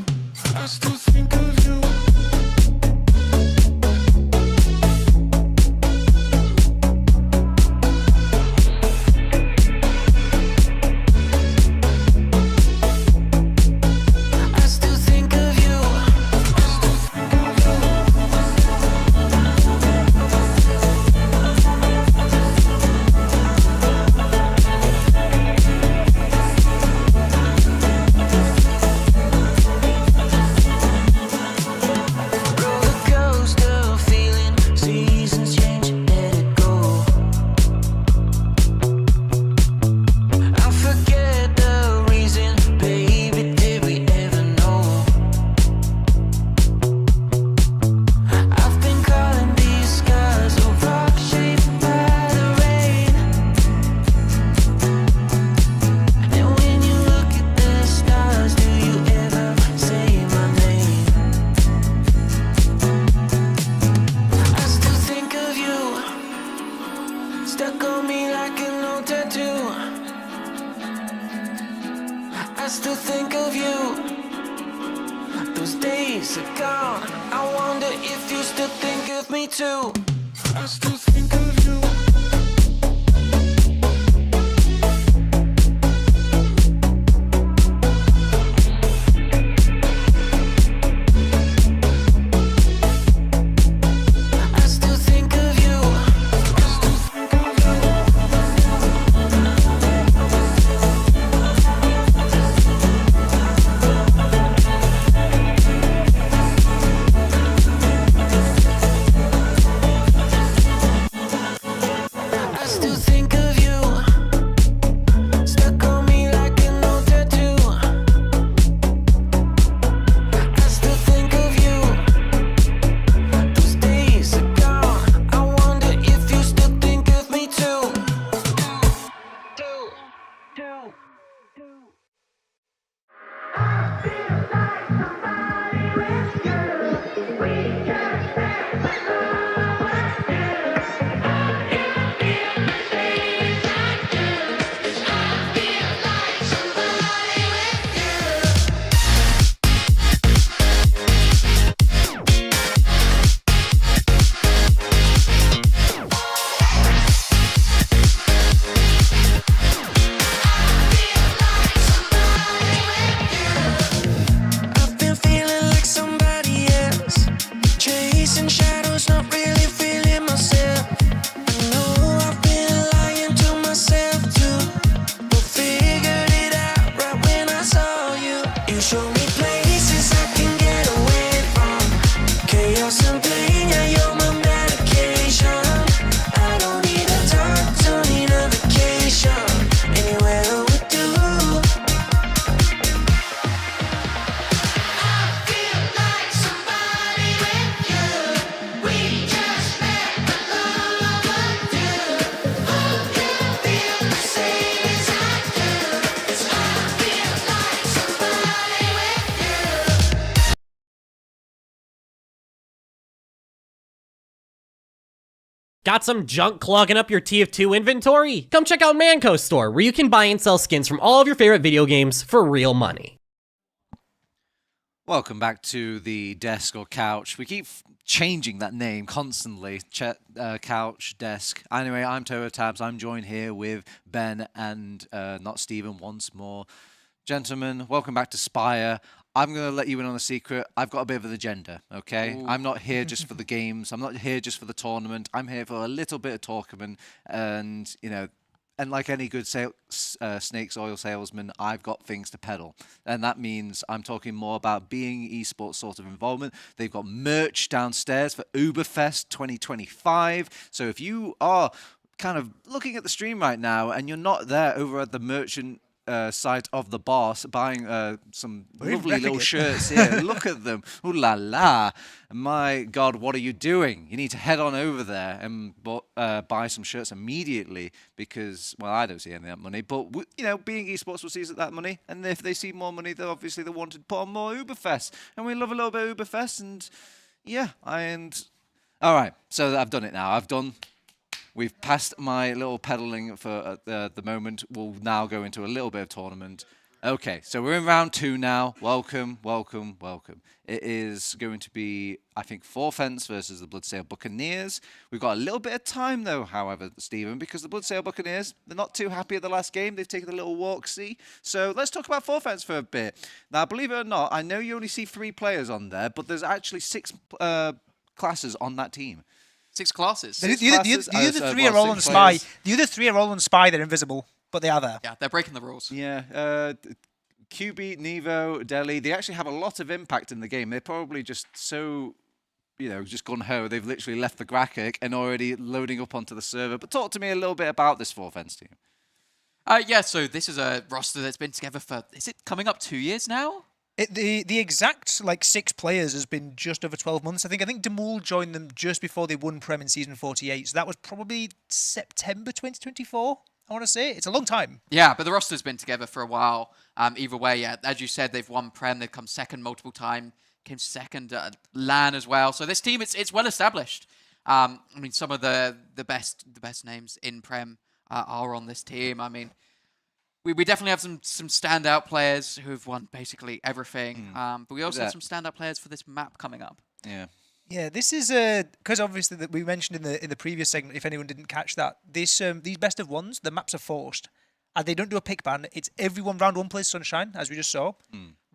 I still think of you. I still think of you. Those days are gone. I wonder if you still think of me too. I still think of you. Got some junk clogging up your TF2 inventory? Come check out Manco Store, where you can buy and sell skins from all of your favorite video games for real money. Welcome back to the desk or couch. We keep changing that name constantly. Couch, desk. Anyway, I'm Toa Tabs. I'm joined here with Ben and not Steven once more. Gentlemen, welcome back to Spire. I'm going to let you in on a secret. I've got a bit of an agenda, okay? Ooh. I'm not here just for the games. I'm not here just for the tournament. I'm here for a little bit of talkment. And, you know, and like any good Snake's oil salesman, I've got things to peddle. And that means I'm talking more about being esports sort of involvement. They've got merch downstairs for ÜBERFEST 2025. So if you are kind of looking at the stream right now and you're not there over at the merchant side of the bar buying some lovely little shirts here. Look at them. Ooh la la. My God, what are you doing? You need to head on over there and buy some shirts immediately because, well, I don't see any of that money. But, you know, being esports will see that money. And if they see more money, they're obviously they want to put on more ÜBERFEST. And we love a little bit of ÜBERFEST. And, yeah, all right. So I've done it now. We've passed my little peddling for the moment. We'll now go into a little bit of tournament. Okay, so we're in round 2 now. Welcome, welcome, welcome. It is going to be, I think, Forfence versus the Bloodsail Buccaneers. We've got a little bit of time, though, however, Stephen, because the Bloodsail Buccaneers, they're not too happy at the last game. They've taken a little walk-see. So let's talk about Forfence for a bit. Now, believe it or not, I know you only see 3 players on there, but there's actually 6 classes on that team. 6 classes. The other 3 are all on Spy. The other 3 are all on Spy. They're invisible, but they are there. Yeah, they're breaking the rules. Yeah, QB, Nevo, Delhi, they actually have a lot of impact in the game. They're probably just so, just gone ho. They've literally left the graphic and already loading up onto the server. But talk to me a little bit about this Forfence team. Yeah, so this is a roster that's been together for, is it coming up 2 years now? The exact 6 players has been just over 12 months. I think Demul joined them just before they won Prem in season 48. So that was probably September 2024. I want to say it's a long time. Yeah, but the roster's been together for a while. Either way, yeah, as you said, they've won Prem. They've come second multiple times. Came second at LAN as well. So this team, it's well established. I mean, some of the best names in Prem are on this team. I mean, we definitely have some standout players who've won basically everything. But we also have some standout players for this map coming up. Yeah. Yeah, this is because obviously that we mentioned in the previous segment. If anyone didn't catch that, these best of ones, the maps are forced, and they don't do a pick ban. It's everyone. Round 1 plays Sunshine, as we just saw.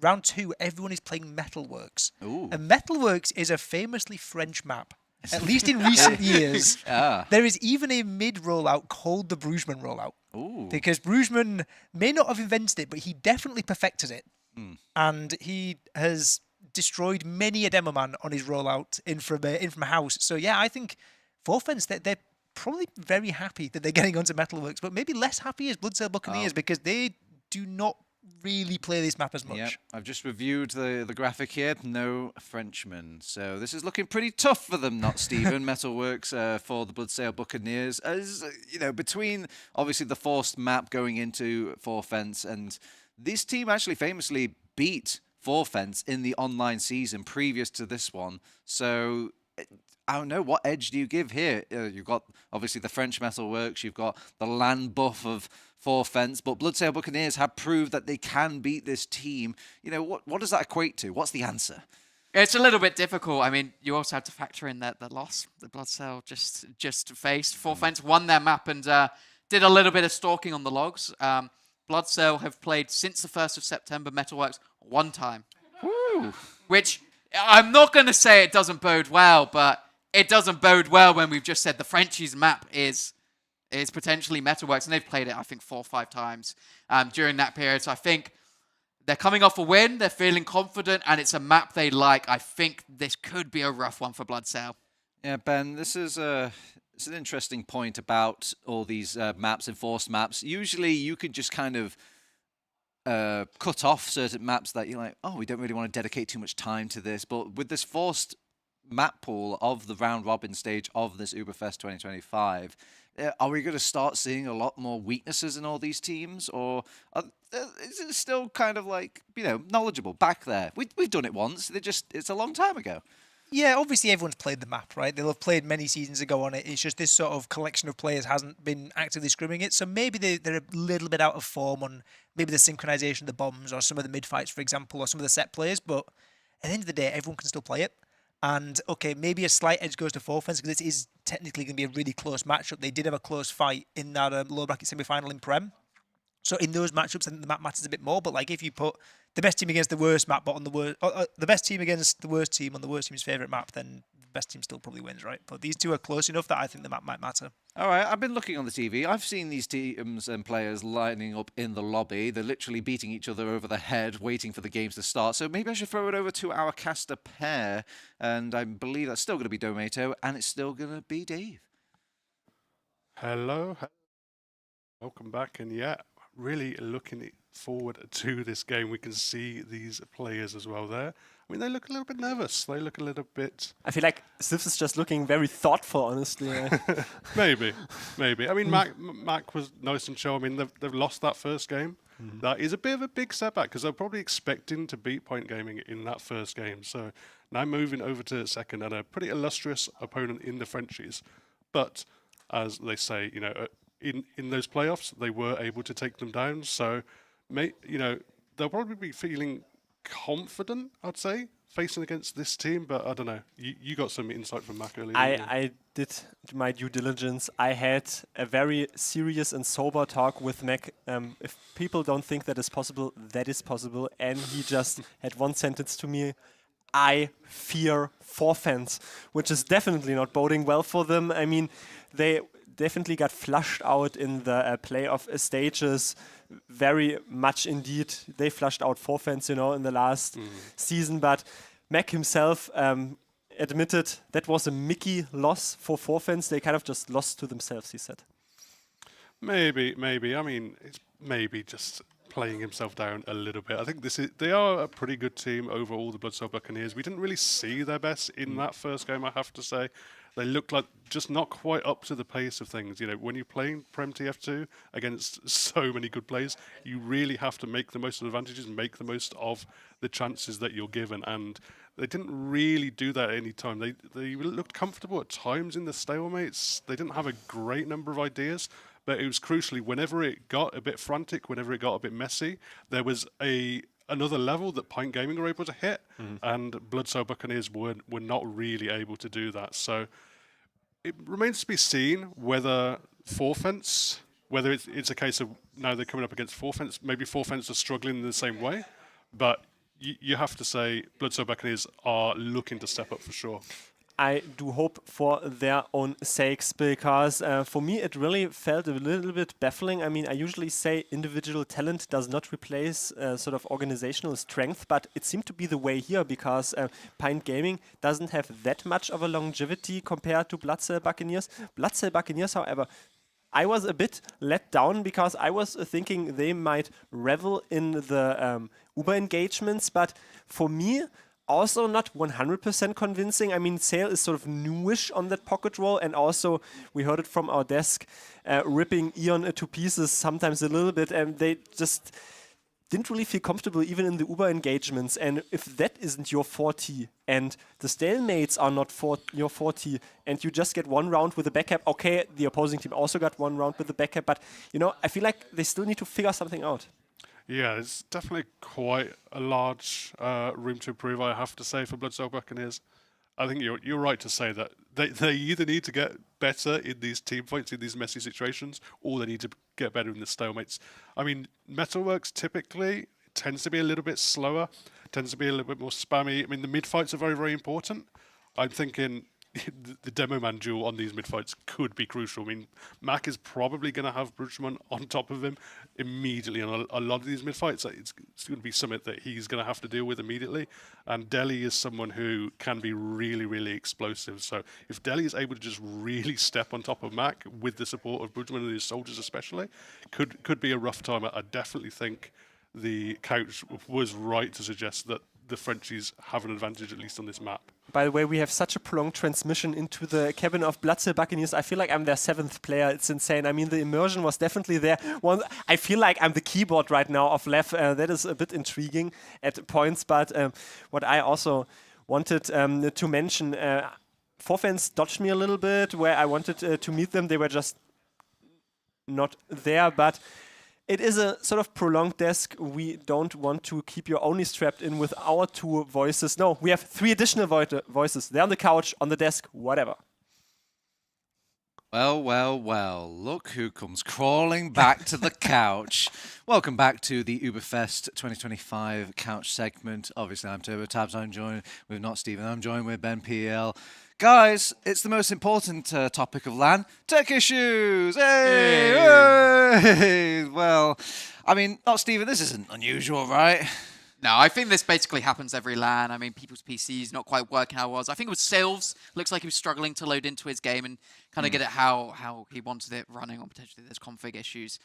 Round 2, everyone is playing Metalworks. Ooh. And Metalworks is a famously French map. At least in recent years, there is even a mid rollout called the Brugesman rollout. Ooh. Because Brugesman may not have invented it, but he definitely perfected it, and he has destroyed many a demo man on his rollout in from house. So yeah, I think Forfence they're probably very happy that they're getting onto Metalworks, but maybe less happy as Bloodsail Buccaneers because they do not really play this map as much. Yep. I've just reviewed the graphic here. No Frenchmen. So this is looking pretty tough for them, not Stephen. Metalworks for the Bloodsail Buccaneers. As between obviously the forced map going into Forfence, and this team actually famously beat Forfence in the online season previous to this one. So I don't know, what edge do you give here? You've got obviously the French Metalworks, you've got the land buff of Forfence, but Bloodsail Buccaneers have proved that they can beat this team. What does that equate to? What's the answer? It's a little bit difficult. I mean, you also have to factor in that the loss the Bloodsail just faced. Forfence won their map and did a little bit of stalking on the logs. Bloodsail have played since the 1st of September Metalworks 1 time. Woo. Which I'm not going to say it doesn't bode well, but it doesn't bode well when we've just said the Frenchies map is potentially Metalworks, and they've played it, I think, 4 or 5 times during that period. So I think they're coming off a win, they're feeling confident, and it's a map they like. I think this could be a rough one for Bloodsail. Yeah, Ben, this is it's an interesting point about all these maps, enforced maps. Usually you could just kind of cut off certain maps that you're like, oh, we don't really want to dedicate too much time to this. But with this forced map pool of the round robin stage of this ÜBERFEST 2025, are we going to start seeing a lot more weaknesses in all these teams, or is it still kind of like knowledgeable back there? We've done it once. It's a long time ago. Yeah, obviously everyone's played the map, right? They'll have played many seasons ago on it. It's just this sort of collection of players hasn't been actively scrimming it. So maybe they're a little bit out of form on maybe the synchronization of the bombs or some of the mid-fights, for example, or some of the set plays. But at the end of the day, everyone can still play it. And, okay, maybe a slight edge goes to Forfence because this is technically going to be a really close matchup. They did have a close fight in that low bracket semi-final in Prem. So in those matchups, I think the map matters a bit more. But if you put the best team against the worst map, but on the best team against the worst team on the worst team's favourite map, then the best team still probably wins, right? But these two are close enough that I think the map might matter. All right, I've been looking on the TV. I've seen these teams and players lining up in the lobby. They're literally beating each other over the head, waiting for the games to start. So maybe I should throw it over to our caster pair. And I believe that's still going to be Domato, and it's still going to be Dave. Hello. Welcome back. And yeah, really looking forward to this game. We can see these players as well there. I mean, they look a little bit nervous. They look a little bit... I feel like Sivs is just looking very thoughtful, honestly. Maybe. I mean, Mac was nice and chill. I mean, they've lost that first game. That is a bit of a big setback because they're probably expecting to beat Point Gaming in that first game. So now moving over to second and a pretty illustrious opponent in the Frenchies. But as they say, in those playoffs, they were able to take them down. So, they'll probably be feeling confident, I'd say, facing against this team. But I don't know. You got some insight from Mac earlier. didn't you? I did my due diligence. I had a very serious and sober talk with Mac. If people don't think that is possible, that is possible. And he just had one sentence to me: I fear forfeits, which is definitely not boding well for them. I mean, they definitely got flushed out in the playoff stages. Very much indeed. They flushed out forfeits, in the last season. But Mac himself admitted that was a Mickey loss for forfeits. They kind of just lost to themselves, he said. Maybe. I mean, it's maybe just playing himself down a little bit. I think they are a pretty good team overall, the Bloodsoul Buccaneers. We didn't really see their best in that first game, I have to say. They looked like just not quite up to the pace of things. When you're playing Prem TF2 against so many good players, you really have to make the most of the advantages and make the most of the chances that you're given. And they didn't really do that at any time. They looked comfortable at times in the stalemates. They didn't have a great number of ideas, but it was crucially whenever it got a bit frantic, whenever it got a bit messy, there was another level that Pint Gaming were able to hit, and Bloodsoul Buccaneers were not really able to do that. So it remains to be seen whether it's a case of now they're coming up against forfeits. Maybe forfeits are struggling in the same way, but you have to say Bloodsoul Buccaneers are looking to step up for sure. I do hope for their own sakes, because for me it really felt a little bit baffling. I mean, I usually say individual talent does not replace sort of organizational strength, but it seemed to be the way here, because Pint Gaming doesn't have that much of a longevity compared to Bloodsoul Buccaneers. Bloodsoul Buccaneers, however, I was a bit let down, because I was thinking they might revel in the Uber engagements, but for me, also not 100% convincing. I mean, Sale is sort of newish on that pocket roll, and also we heard it from our desk, ripping Eon to pieces sometimes a little bit, and they just didn't really feel comfortable even in the Uber engagements. And if that isn't your forte, and the stalemates are not your forte, and you just get one round with a backup, okay, the opposing team also got one round with the backup, but I feel like they still need to figure something out. Yeah, it's definitely quite a large room to improve, I have to say, for Bloodsoul Buccaneers. I think you're right to say that they either need to get better in these team fights, in these messy situations, or they need to get better in the stalemates. I mean, Metalworks typically tends to be a little bit slower, tends to be a little bit more spammy. I mean, the mid-fights are very, very important. I'm thinking the Demo Man duel on these mid-fights could be crucial. I mean, Mac is probably going to have Bruchman on top of him immediately on a lot of these mid-fights. It's going to be something that he's going to have to deal with immediately. And Deli is someone who can be really, really explosive. So if Deli is able to just really step on top of Mac with the support of Bruchman and his soldiers especially, could be a rough time. I definitely think the couch was right to suggest that the Frenchies have an advantage, at least on this map. By the way, we have such a prolonged transmission into the cabin of Bloodsoul Buccaneers. I feel like I'm their 7th player. It's insane. I mean, the immersion was definitely there. I feel like I'm the keyboard right now of Lev. That is a bit intriguing at points. But what I also wanted to mention, forfeits dodged me a little bit. Where I wanted to meet them, they were just not there. But it is a sort of prolonged desk. We don't want to keep you only strapped in with our 2 voices. No, we have 3 additional voices. They're on the couch, on the desk, whatever. Well, look who comes crawling back to the couch. Welcome back to the ÜBERFEST 2025 couch segment. Obviously, I'm TurboTabs. I'm joined with not Stephen. I'm joined with Ben PL. Guys, it's the most important topic of LAN, tech issues. Hey! Hey! Well, I mean, not Stephen, this isn't unusual, right? No, I think this basically happens every LAN. I mean, people's PCs not quite working how it was. I think it was Sylves. Looks like he was struggling to load into his game and kind of get it how he wanted it running, or potentially there's config issues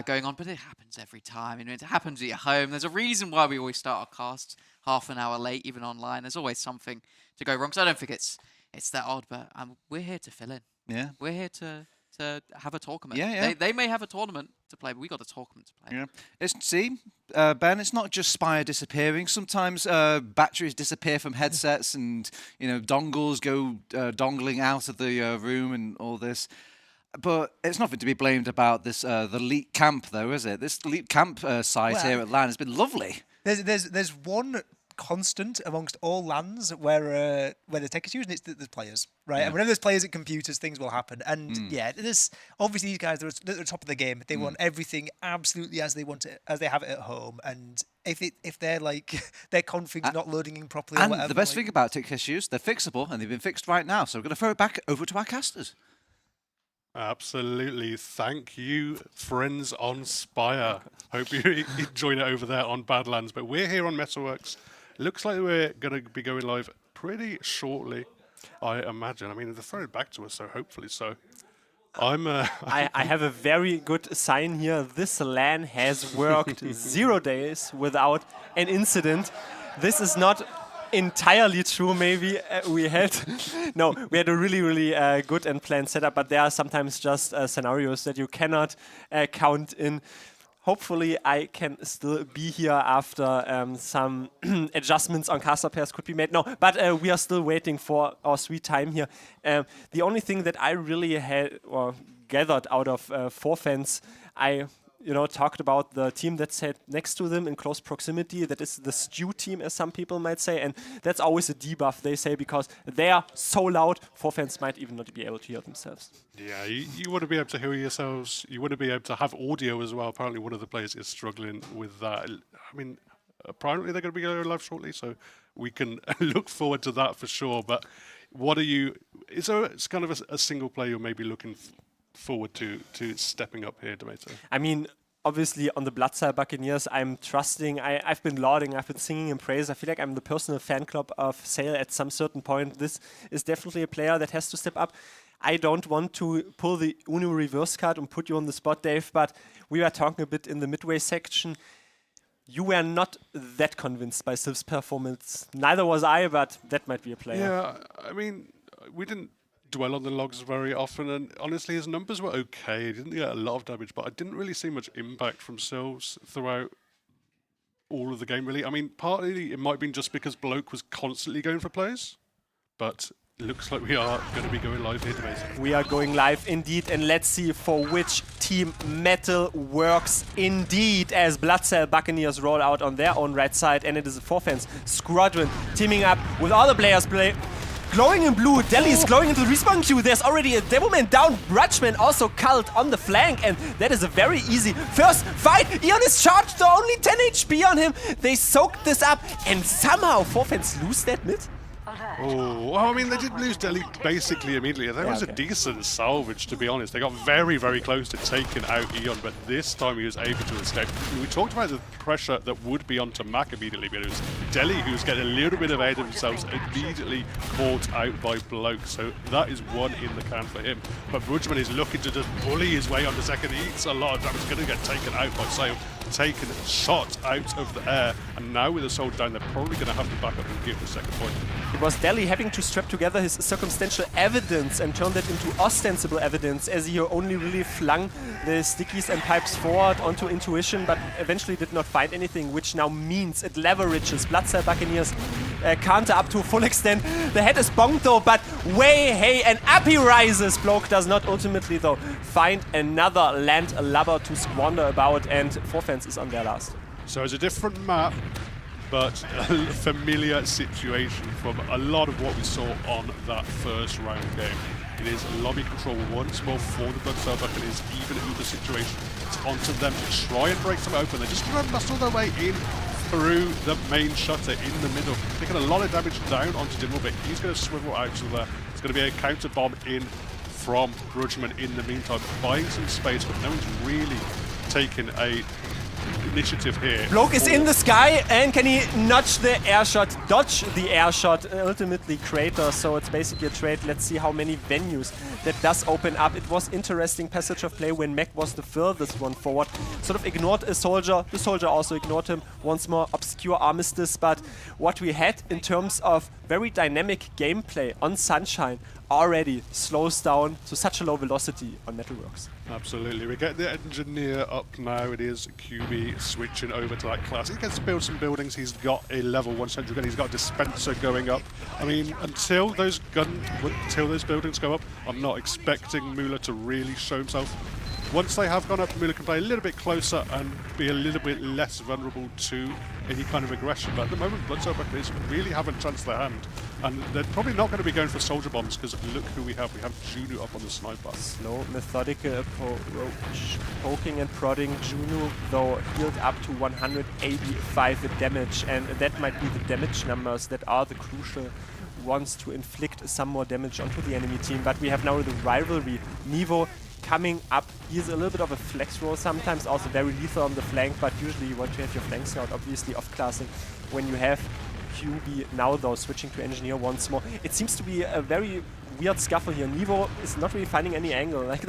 going on. But it happens every time. I mean, it happens at your home. There's a reason why we always start our casts half an hour late, even online. There's always something to go wrong. So I don't think it's that odd, but we're here to fill in. Yeah. We're here to have a tournament. Yeah. They may have a tournament to play, but we got a tournament to play. Yeah. Ben, it's not just Spire disappearing. Sometimes batteries disappear from headsets, and dongles go dongling out of the room, and all this. But it's nothing to be blamed about this the Leap Camp, though, is it? This Leap Camp site here at LAN has been lovely. There's one constant amongst all LANs where the tech is used, and it's the players, right? Yeah. And whenever there's players at computers, things will happen. And yeah, there's obviously these guys, they're at the top of the game. They want everything absolutely as they want it, as they have it at home. And if they're like their config's not loading in properly, or And whatever, the best thing about tech issues, they're fixable, and they've been fixed right now. So we're going to throw it back over to our casters. Absolutely. Thank you, friends on Spire. Hope you're enjoying it over there on Badlands. But we're here on Metalworks. Looks like we're going to be going live pretty shortly, I imagine. I mean, they're throwing it back to us, so hopefully so. I have a very good sign here. This LAN has worked 0 days without an incident. This is not entirely true, maybe. We had a really good and planned setup, but there are sometimes just scenarios that you cannot count in. Hopefully I can still be here after some adjustments on caster pairs could be made. No, but we are still waiting for our sweet time here. The only thing that I really had or gathered out of Forfans, I talked about the team that sat next to them in close proximity. That is the Stew team, as some people might say, and that's always a debuff, they say, because they are so loud, Forfans might even not be able to hear themselves. Yeah, you want to be able to hear yourselves. You want to be able to have audio as well. Apparently one of the players is struggling with that. I mean, apparently they're going to be going live shortly, so we can look forward to that for sure. But is there kind of a single player you're maybe looking forward to stepping up here, Demeter? I mean, obviously on the Bloodstyle Buccaneers, I'm trusting. I've been lauding, I've been singing in praise. I feel like I'm the personal fan club of Sale at some certain point. This is definitely a player that has to step up. I don't want to pull the Uno reverse card and put you on the spot, Dave, but we were talking a bit in the midway section. You were not that convinced by Siv's performance. Neither was I, but that might be a player. Yeah, I mean, we didn't dwell on the logs very often, and honestly his numbers were okay. He didn't get a lot of damage, but I didn't really see much impact from Silves throughout all of the game, really. I mean, partly it might have been just because Bloke was constantly going for plays, but it looks like we are going to be going live here today. We are going live indeed, and let's see for which team Metal works indeed as Bloodstyle Buccaneers roll out on their own right side, and it is a Forfans Squadron teaming up with all the players glowing in blue. Delhi is glowing into the respawn queue. There's already a Devilman down. Brutchman also culled on the flank, and that is a very easy first fight. Eon is charged, though only 10 HP on him. They soaked this up, and somehow Forfans lose that mid. Oh, well, I mean, they did lose Delhi basically immediately. That was a decent salvage, to be honest. They got very, very close to taking out Eon, but this time he was able to escape. We talked about the pressure that would be onto Mac immediately, but it was Delhi who was getting a little bit ahead of themselves, immediately caught out by Bloke. So that is one in the can for him. But Brudgeman is looking to just bully his way on the second. He eats a lot of damage, going to get taken out by Sale. Taken shot out of the air, and now with the soul down, they're probably going to have to back up and give the second point. It was Delhi having to strap together his circumstantial evidence and turn that into ostensible evidence, as he only really flung the stickies and pipes forward onto intuition, but eventually did not find anything, which now means it leverages Bloodstyle Buccaneers counter up to a full extent. The head is bonked though, but hey, and up he rises. Bloke does not ultimately though find another land lubber to squander about, and Forfans is on their last. So it's a different map, but a familiar situation from a lot of what we saw on that first round game. It is lobby control once more for the Bloodstyle Buccaneers, even in the situation. It's onto them to try and break them open. They're just going to muscle their way in through the main shutter in the middle, taking a lot of damage down onto Dimmel, but he's going to swivel out to there. It's going to be a counter bomb in from Grudgeman in the meantime, buying some space, but no one's really taking a initiative here. Bloke is in the sky, and can he nudge the air shot, dodge the air shot, ultimately crater, so it's basically a trade. Let's see how many venues that does open up. It was interesting passage of play when Mac was the furthest one forward. Sort of ignored a soldier, the soldier also ignored him. Once more obscure armistice, but what we had in terms of very dynamic gameplay on Sunshine already slows down to such a low velocity on Metalworks. Absolutely. We get the engineer up now. It is QB switching over to that class. He gets to build some buildings. He's got a level 1 central gun. He's got a dispenser going up. I mean, until those buildings go up, I'm not expecting Mula to really show himself. Once they have gone up, Mula can play a little bit closer and be a little bit less vulnerable to any kind of aggression. But at the moment, Bloodsoul Buccaneers really haven't chanced their hand. And they're probably not going to be going for soldier bombs because look who we have. We have Juno up on the sniper. Slow, methodical approach. Poking and prodding. Juno, though, healed up to 185 damage. And that might be the damage numbers that are the crucial ones to inflict some more damage onto the enemy team. But we have now the rivalry. Nevo coming up. He is a little bit of a flex role, sometimes also very lethal on the flank, but usually you want to have your flank scout obviously off-classing when you have QB now though switching to engineer once more. It seems to be a very weird scuffle here. Nevo is not really finding any angle. Like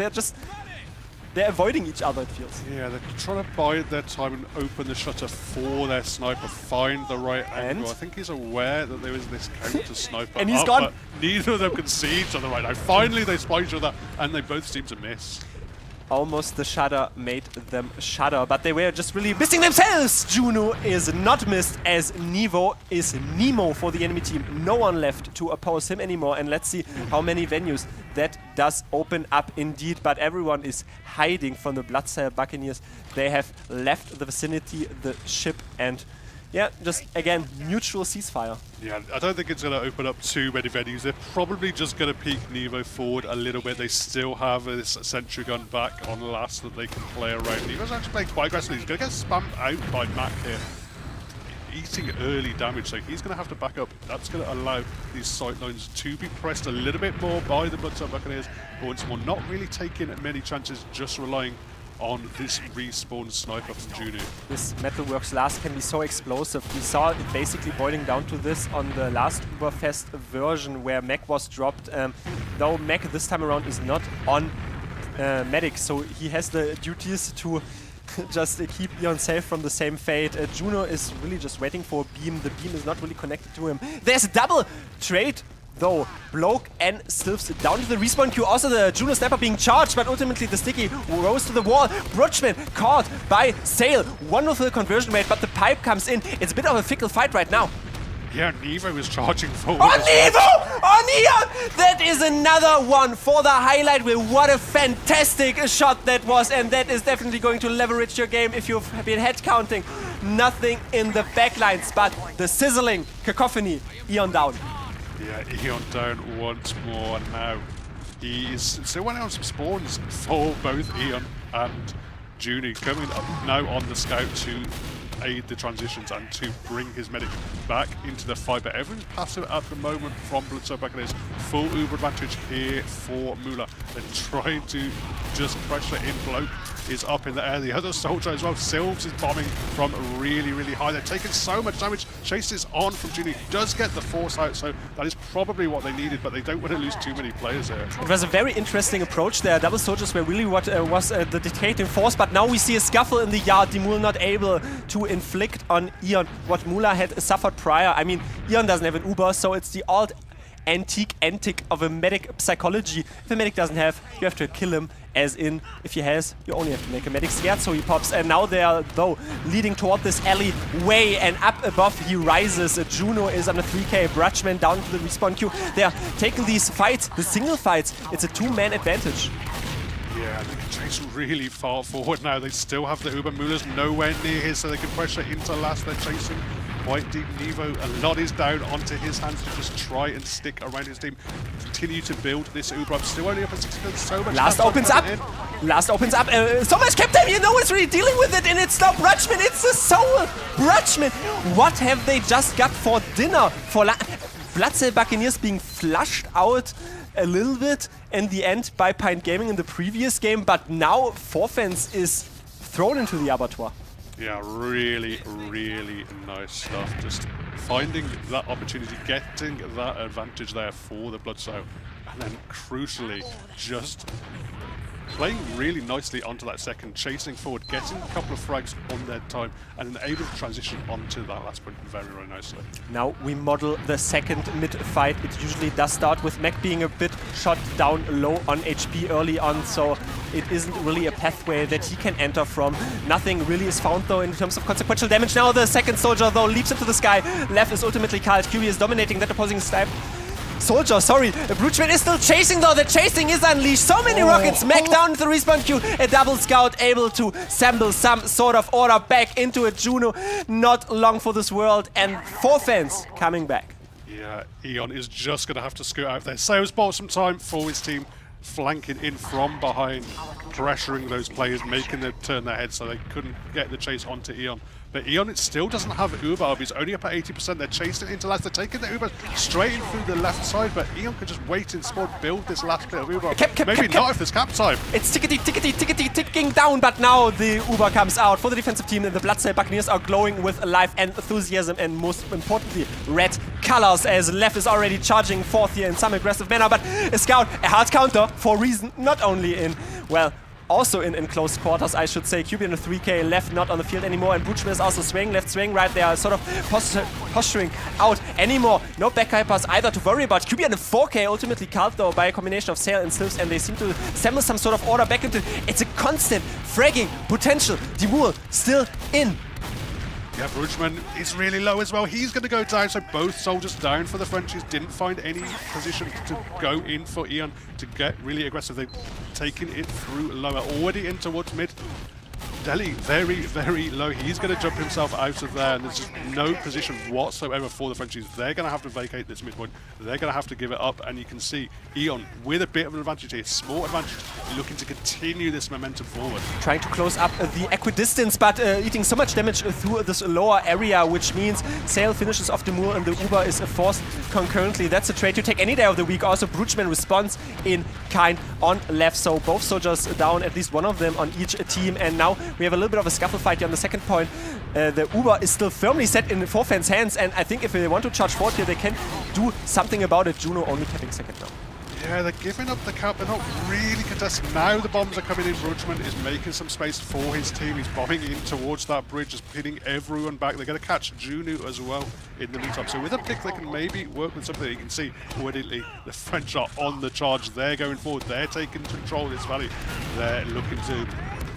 they're avoiding each other, it feels. Yeah, they're trying to bide their time and open the shutter for their sniper, find the right angle. I think he's aware that there is this counter sniper and he's up, gone. but neither of them can see each other right now. Finally, they spot each other, and they both seem to miss. Almost the shudder made them shudder, but they were just really missing themselves! Juno is not missed as Nevo is Nemo for the enemy team. No one left to oppose him anymore, and let's see how many venues that does open up indeed, but everyone is hiding from the Bloodsoul Buccaneers. They have left the vicinity, the ship, and yeah, just again, mutual ceasefire. Yeah, I don't think it's going to open up too many venues. They're probably just going to peek Nevo forward a little bit. They still have this sentry gun back on last that they can play around. Nevo's actually playing quite aggressively. He's going to get spammed out by Mac here. Eating early damage, so he's going to have to back up. That's going to allow these sight lines to be pressed a little bit more by the Bloodsoul Buccaneers. But once more, not really taking many chances, just relying on this respawn sniper from Juno. This Metalworks last can be so explosive. We saw it basically boiling down to this on the last ÜBERFEST version where Mech was dropped. Though Mech this time around is not on Medic, so he has the duties to just keep Eon safe from the same fate. Juno is really just waiting for a beam. The beam is not really connected to him. There's a double trade though. Bloke and Sylphs down to the respawn queue. Also the Juno sniper being charged, but ultimately the Sticky rose to the wall. Brutchman caught by Sail. Wonderful conversion rate, but the pipe comes in. It's a bit of a fickle fight right now. Yeah, Nevo is charging forward. On Nevo! On Eon! That is another one for the highlight reel. What a fantastic shot that was, and that is definitely going to leverage your game if you've been head counting. Nothing in the backlines, but the sizzling cacophony. Eon down. Yeah, Eon down once more now. He is still running out some spawns for both Eon and Junie, coming up now on the scout to aid the transitions and to bring his medic back into the fight. But everyone's passive at the moment from Bloodsoul Buccaneers. Full Uber advantage here for Mula. They're trying to just pressure in. Bloke is up in the air. The other soldier as well. Sylphs is bombing from really, really high. They're taking so much damage. Chases on from Junie. Does get the force out, so that is probably what they needed, but they don't want to lose too many players there. It was a very interesting approach there. Double soldiers were really what was the dictating force, but now we see a scuffle in the yard. Dimul not able to inflict on Eon what Mula had suffered prior. I mean, Eon doesn't have an Uber, so it's the old antique of a medic psychology. If a medic doesn't have, you have to kill him. As in, if he has, you only have to make a medic scared, so he pops. And now they are, though, leading toward this alleyway, and up above he rises. Juno is on a 3k, Brutchman down to the respawn queue. They are taking these fights, the single fights. It's a two-man advantage. Yeah, they can chase really far forward now. They still have the Uber. Mula's nowhere near here, so they can pressure into last. They're chasing quite deep. Nevo, a lot is down onto his hands to just try and stick around his team. Continue to build this Uber. I'm still only up at 60. So much. Last opens up. Last opens up. So much kept him. You know it's really dealing with it, and it's now Brutchman. It's the soul. Brutchman. What have they just got for dinner? For Bloodsoul Buccaneers being flushed out a little bit in the end by Pint Gaming in the previous game, but now Forfence is thrown into the abattoir. Yeah, really, really nice stuff. Just finding that opportunity, getting that advantage there for the Bloodsoul, and then crucially just playing really nicely onto that second, chasing forward, getting a couple of frags on their time, and then able to transition onto that last point very, very nicely. Now we model the second mid fight. It usually does start with Mac being a bit shot down low on HP early on, so it isn't really a pathway that he can enter from. Nothing really is found though in terms of consequential damage. Now the second soldier though leaps into the sky. Left is ultimately called. QB is dominating that opposing snipe. Soldier, sorry, Bruchman is still chasing though, the chasing is unleashed, so many rockets, Mac down into the respawn queue, a double scout able to assemble some sort of order back into a Juno, not long for this world, and 4 fans coming back. Yeah, Eon is just going to have to scoot out there. Sails bought some time for his team, flanking in from behind, pressuring those players, making them turn their heads so they couldn't get the chase onto Eon. But Eon, it still doesn't have Uber. He's only up at 80%. They're chasing into last. They're taking the Uber straight in through the left side, but Eon can just wait in spawn, build this last bit of Uber. Maybe not if there's cap time. It's tickety, ticking down, but now the Uber comes out for the defensive team, and the Bloodsail Buccaneers are glowing with life and enthusiasm, and most importantly, red colors, as Left is already charging forth here in some aggressive manner, but a scout, a hard counter for a reason, not only in, well, also in close quarters, I should say. QB in a 3K, Left not on the field anymore, and Bruchman is also swing, Left swing, right, they are sort of posturing out anymore. No back hypers either to worry about. QB in a 4K, ultimately called though by a combination of Sail and Slips, and they seem to assemble some sort of order back into. It's a constant fragging potential. Dimul still in. Yeah, Bruchman is really low as well. He's going to go down, so both soldiers down for the Frenchies. Didn't find any position to go in for Eon to get really aggressive. They've taken it through lower, already in towards mid. Deli, very, very low. He's going to jump himself out of there, and there's just no position whatsoever for the Frenchies. They're going to have to vacate this midpoint. They're going to have to give it up, and you can see Eon with a bit of an advantage here, small advantage, looking to continue this momentum forward. Trying to close up the equidistance, but eating so much damage through this lower area, which means Sail finishes off the Moor and the Uber is forced concurrently. That's a trade you take any day of the week. Also, Bruchman responds in kind on Left, so both soldiers down, at least one of them on each team, and now we have a little bit of a scuffle fight here on the second point. The Uber is still firmly set in 4 fans' hands, and I think if they want to charge forward here, they can do something about it. Juno only tapping second now. Yeah, they're giving up the cap. They're not really contesting. Now the bombs are coming in. Bruchman is making some space for his team. He's bombing in towards that bridge, just pinning everyone back. They're going to catch Juno as well in the meantime. So with a pick, they can maybe work with something. You can see already the French are on the charge. They're going forward. They're taking control of this valley. They're looking to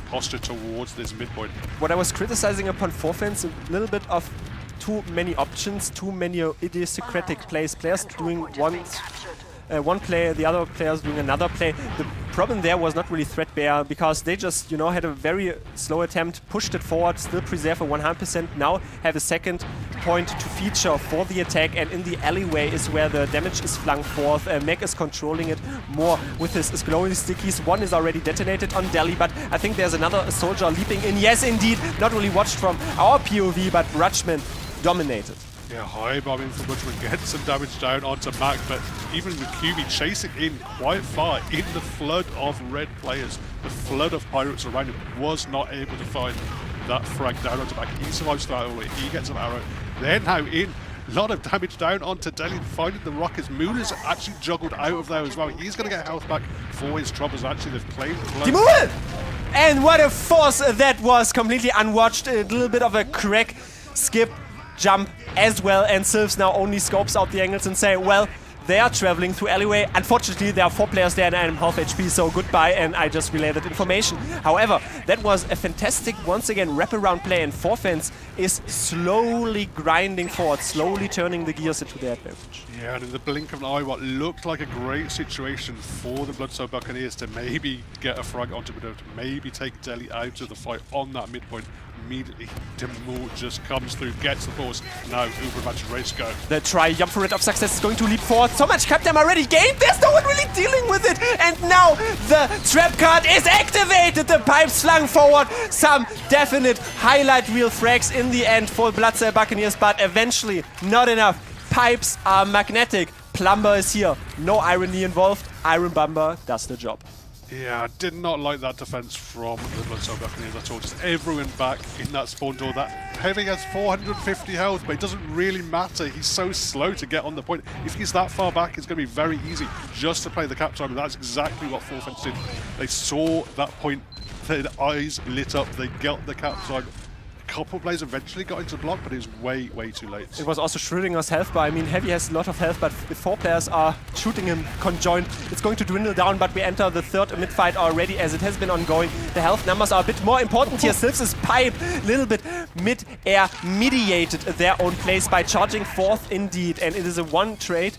posture towards this midpoint. What I was criticizing upon 4 fans, a little bit of too many options, too many idiosyncratic plays. Players doing one play, the other players doing another play. The problem there was not really threadbare, because they just, you know, had a very slow attempt, pushed it forward, still preserve a 100%, now have a second point to feature for the attack, and in the alleyway is where the damage is flung forth. Meg is controlling it more with his glowing stickies. One is already detonated on Delhi, but I think there's another soldier leaping in. Yes, indeed, not really watched from our POV, but Bruchman dominated. Yeah, high bombing from Bruchman gets some damage down onto Mac, but even with QB chasing in quite far in the flood of red players, the flood of pirates around him, was not able to find that frag down onto Mac. He survives that all. He gets an arrow. They're now in. A lot of damage down onto Delhi, finding the rockets. Moon is actually juggled out of there as well. He's going to get health back for his troubles. Actually, they've claimed Dimul! And what a force that was, completely unwatched. A little bit of a crack, skip, jump as well, and Sylphs now only scopes out the angles and say, well, they are traveling through alleyway. Unfortunately, there are 4 players there and I'm half HP, so goodbye, and I just relayed that information. However, that was a fantastic, once again, wraparound play, and 4 fans is slowly grinding forward, slowly turning the gears into their advantage. Yeah, and in the blink of an eye, what looked like a great situation for the Bloodsail Buccaneers to maybe get a frag onto Mido, to maybe take Delhi out of the fight on that midpoint. Immediately, Dimul just comes through, gets the force. Now, Uber advantage ready to go. The triumvirate of success is going to leap forward. So much cap time already gained. There's no one really dealing with it. And now the trap card is activated. The pipes flung forward. Some definite highlight reel frags in the end for Bloodsail Buccaneers, but eventually not enough. Pipes are magnetic. Plumber is here. No irony involved. Iron Bomber does the job. Yeah, I did not like that defense from the Bloodsoul Buccaneers at all. Just everyone back in that spawn door. That Heavy has 450 health, but it doesn't really matter. He's so slow to get on the point. If he's that far back, it's going to be very easy just to play the cap time, and that's exactly what Forfence did. They saw that point, their eyes lit up, they got the cap time. A couple of players eventually got into block, but it was way, way too late. It was also Schrödinger's health bar. I mean, Heavy has a lot of health, but if 4 players are shooting him conjoined, it's going to dwindle down, but we enter the third mid-fight already as it has been ongoing. The health numbers are a bit more important here. Sylphs' pipe, a little bit mid-air mediated their own place by charging 4th indeed, and it is a one trade.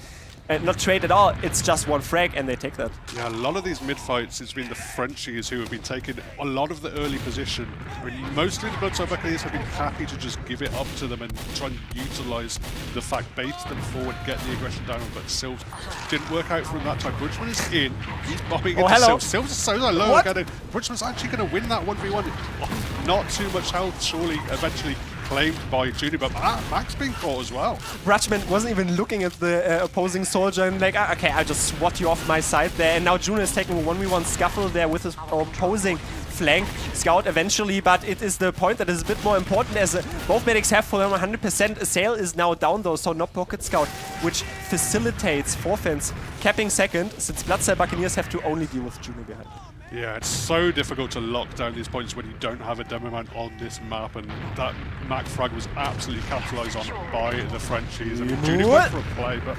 Not trade at all, it's just one frag and they take that. Yeah, a lot of these mid-fights, it's been the Frenchies who have been taking a lot of the early position. I mean, mostly the Bloodsoul Buccaneers have been happy to just give it up to them and try and utilise the fact, bait them forward, get the aggression down, but Sylphs didn't work out for him that time. Bridgman is in, he's bombing into hello. Sylphs. Sylphs is so low, again. Bridgman's actually going to win that 1v1. Not too much health, surely, eventually claimed by Junior, but Max being caught as well. Bridgman wasn't even looking at the opposing soldier and like, okay, I'll just swat you off my side there. And now Junior is taking a 1v1 scuffle there with his opposing flank scout eventually, but it is the point that is a bit more important as both medics have for them 100%. Sail is now down though, so not Pocket Scout, which facilitates Forfence capping second, since Bloodsoul Buccaneers have to only deal with Junior behind. Yeah, it's so difficult to lock down these points when you don't have a demo man on this map, and that Mac frag was absolutely capitalised on by the Frenchies. I mean, Junior went for a play, but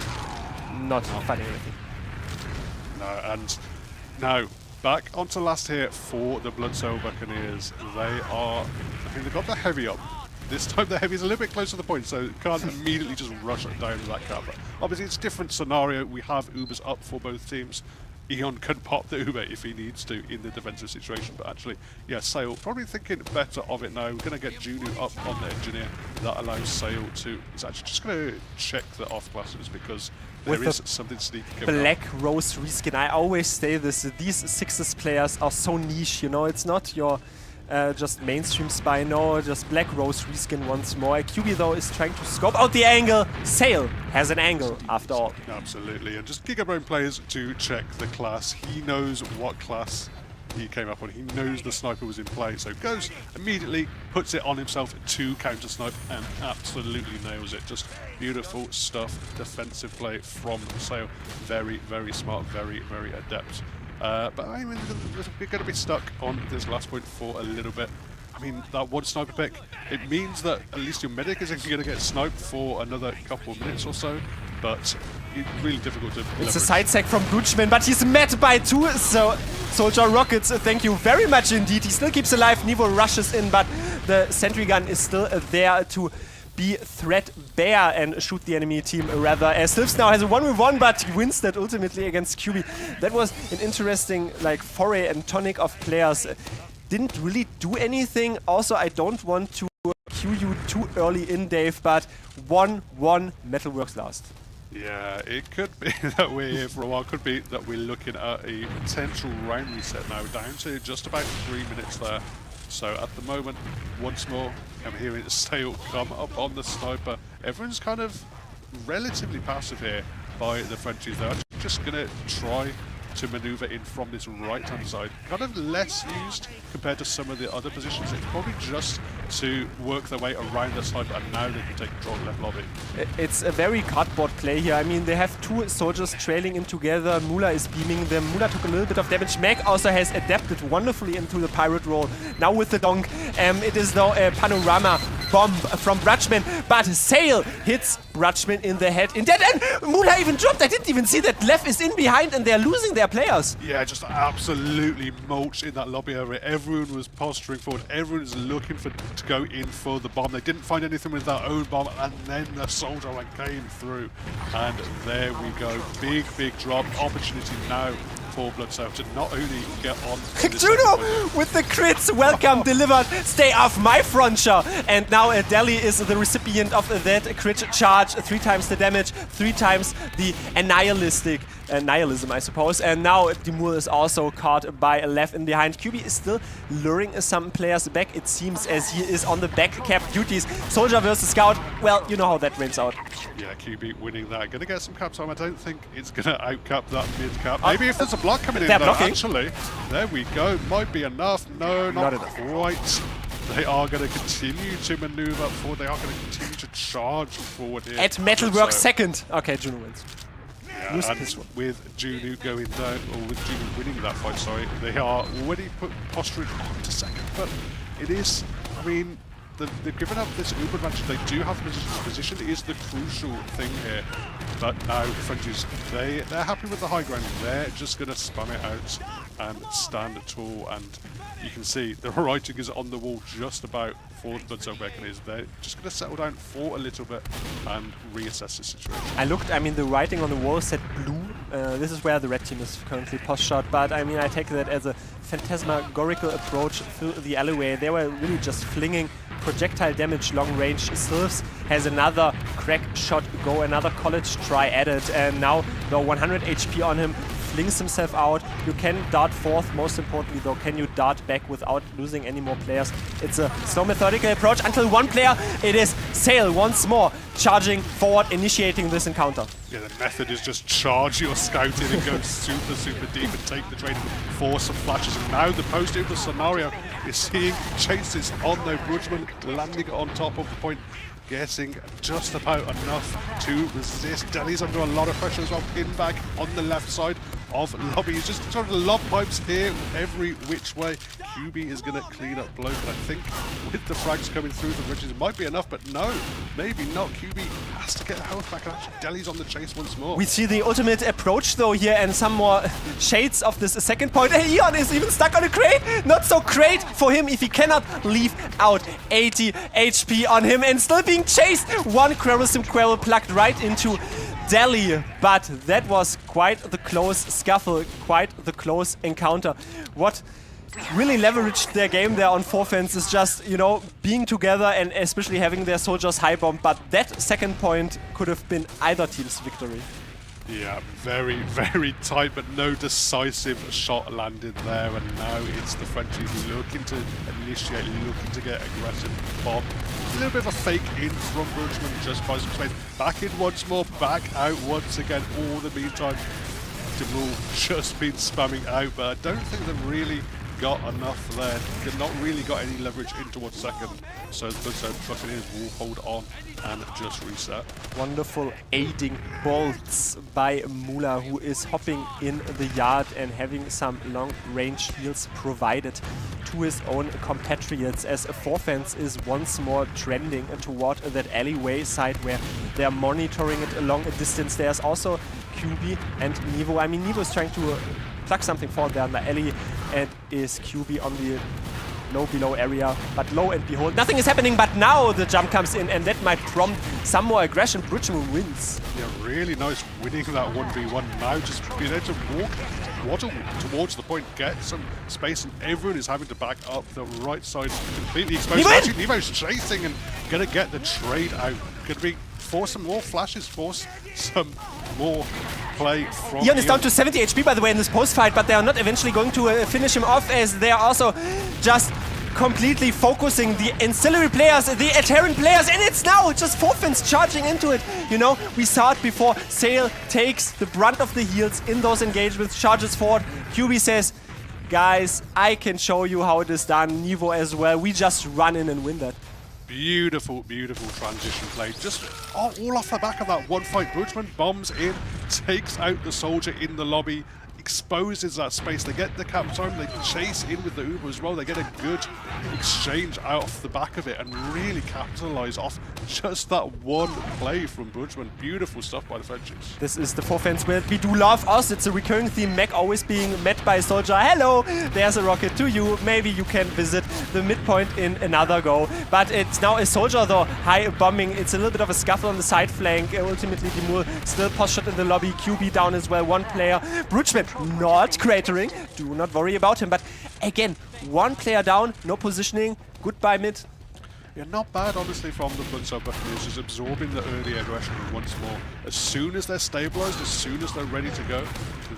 not finding anything. no. And now back onto last here for the Bloodsoul Buccaneers. They are, I think they've got the Heavy up. This time the Heavy's a little bit closer to the point, so can't immediately just rush it down to that cap. But obviously it's a different scenario. We have Ubers up for both teams. Eon can pop the Uber if he needs to in the defensive situation, but actually, yeah, Sail probably thinking better of it now. We're going to get Junior up on the Engineer. That allows Sail to, he's actually just going to check the off classes because there is something sneaky coming Black up. Rose reskin. I always say this, these Sixes players are so niche, you know, it's not your just mainstream spy, no, just Black Rose reskin once more. QB though is trying to scope out the angle. Sail has an angle after all. Absolutely, and just Gigabrain players to check the class. He knows what class he came up on. He knows the sniper was in play, so goes immediately, puts it on himself to counter snipe and absolutely nails it. Just beautiful stuff, defensive play from Sail. Very, very smart, very, very adept. But I mean, we're going to be stuck on this last point for a little bit. I mean, that one sniper pick, it means that at least your medic isn't going to get sniped for another couple of minutes or so, but it's really difficult to It's a side sack from Bridgman, but he's met by 2, so Soldier Rockets, thank you very much indeed. He still keeps alive, Nevo rushes in, but the sentry gun is still there to be threadbare and shoot the enemy team rather, as Sylphs now has a 1v1, but he wins that ultimately against QB. That was an interesting like foray and tonic of players. Didn't really do anything. Also, I don't want to cue you too early in, Dave, but 1-1 Metalworks last. Yeah, it could be that we're here for a while. Could be that we're looking at a potential round reset now, down to just about 3 minutes there. So at the moment, once more, I'm hearing Sail come up on the sniper. Everyone's kind of relatively passive here by the Frenchies. They're just going to try to maneuver in from this right-hand side. Kind of less used compared to some of the other positions. It's probably just to work their way around the sniper, and now they can take control left lobby. It's a very cardboard play here. I mean, they have 2 soldiers trailing in together. Mula is beaming them. Mula took a little bit of damage. Meg also has adapted wonderfully into the pirate role. Now with the donk, it is now a panorama bomb from Bridgman, but Sail hits Bridgman in the head. In that end, Mula even dropped. I didn't even see that. Lev is in behind and they're losing their players. Yeah, just absolutely mulched in that lobby area. Everyone was posturing forward. Everyone was looking to go in for the bomb. They didn't find anything with their own bomb, and then the soldier came through. And there we go. Big, big drop. Opportunity now for Bloodsoul to not only get on Juno with the crits, welcome, delivered, stay off my frontier. And now Delhi is the recipient of that crit charge, 3 times the damage, 3 times the nihilism, I suppose. And now Dimur is also caught by a Lev in behind. QB is still luring some players back, it seems, as he is on the back cap duties. Soldier versus Scout, well, you know how that wins out. Yeah, QB winning that. Gonna get some cap time. I don't think it's gonna outcap that mid cap. Maybe if there's a block coming in They're though, blocking. actually. There we go. Might be enough. No, not enough. quite. They are going to continue to maneuver forward. They are going to continue to charge forward here. At Metalworks So, second. Okay, Juno wins. yeah, lose and this one. with Juno going down, or with Juno winning that fight, sorry, they are already posturing onto second. But it is, I mean, they've given up this uber advantage. They do have position is the crucial thing here. But now the Frenchies, they're happy with the high ground. They're just going to spam it out and stand tall. And you can see the writing is on the wall just about for the Bloodsoakers. They're just going to settle down for a little bit and reassess the situation. I looked, I mean, the writing on the wall said blue. This is where the red team is currently post shot, but I mean, I take that as a phantasmagorical approach through the alleyway. They were really just flinging projectile damage long range. Sylphs has another crack shot go, another college try added, and now the 100 HP on him, flings himself out. You can dart forth, most importantly though, can you dart back without losing any more players? It's a slow methodical approach until one player, it is Sail once more, charging forward, initiating this encounter. Yeah, the method is just charge your scout in and go super deep and take the trade for some flashes. And now the post-Uber scenario is seeing chases on the Brudgeman, landing on top of the point, getting just about enough to resist. Delhi's under a lot of pressure as well, pinned back on the left side of lobby. He's just trying to lob pipes here every which way. QB is going to clean up blow, but I think with the frags coming through the bridges, it might be enough, but no, maybe not. QB has to get health back, and actually Delhi's on the chase once more. We see the ultimate approach though here and some more shades of this second point. Hey, Eon is even stuck on a crate. Not so great for him if he cannot leave out 80 HP on him and still being chased. One Quarrelsome Quarrel plugged right into Delhi, but that was quite the close scuffle, quite the close encounter. What really leveraged their game there on forefence is just, you know, being together and especially having their soldiers high bomb, but that second point could have been either team's victory. Yeah, very tight, but no decisive shot landed there, and now it's the Frenchies looking to initiate, looking to get aggressive. Bomb, a little bit of a fake in from Brudgeman, just by some space. Back in once more, back out once again. All the meantime, Demul just been spamming out, but I don't think they've really got enough there. They've not really got any leverage in towards second. So the Buccaneers will hold on and just reset. Wonderful aiding bolts by Mula, who is hopping in the yard and having some long-range heals provided to his own compatriots, as forefence is once more trending toward that alleyway side where they're monitoring it along a distance. There's also QB and Nevo. I mean, Nevo is trying to plug something forward there in the alley, and is QB on the low below area, but lo and behold, nothing is happening, but now the jump comes in and that might prompt some more aggression. Brudgeman wins. Yeah, really nice winning that 1v1 now, just being able to waddle towards the point, get some space, and everyone is having to back up. The right side completely exposed. Actually, Nevo's chasing and gonna get the trade out. Could be force some more flashes, force some more play from Eon is down to 70 HP, by the way, in this post-fight, but they are not eventually going to finish him off, as they are also just completely focusing the ancillary players, the adherent players, and it's now just forefence charging into it. You know, we saw it before. Sail takes the brunt of the heals in those engagements, charges forward. QB says, guys, I can show you how it is done. Nevo as well. We just run in and win that. Beautiful transition play. Just all off the back of that one fight. Brudgeman bombs in, takes out the soldier in the lobby, exposes that space. They get the cap time, they chase in with the Uber as well. They get a good exchange out off the back of it and really capitalize off just that one play from Brudgeman. Beautiful stuff by the Frenchies. This is the forefence where we do love us. It's a recurring theme. Mac always being met by a soldier. Hello, there's a rocket to you. Maybe you can visit the midpoint in another go. But it's now a soldier though, high bombing. It's a little bit of a scuffle on the side flank. Ultimately, Demul still post shot in the lobby. QB down as well. One player. Brudgeman not cratering. Do not worry about him. But again, one player down, no positioning. Goodbye mid. Yeah, not bad, honestly, from the Bloodsoakers Buccaneers, just absorbing the early aggression once more. As soon as they're stabilized, as soon as they're ready to go,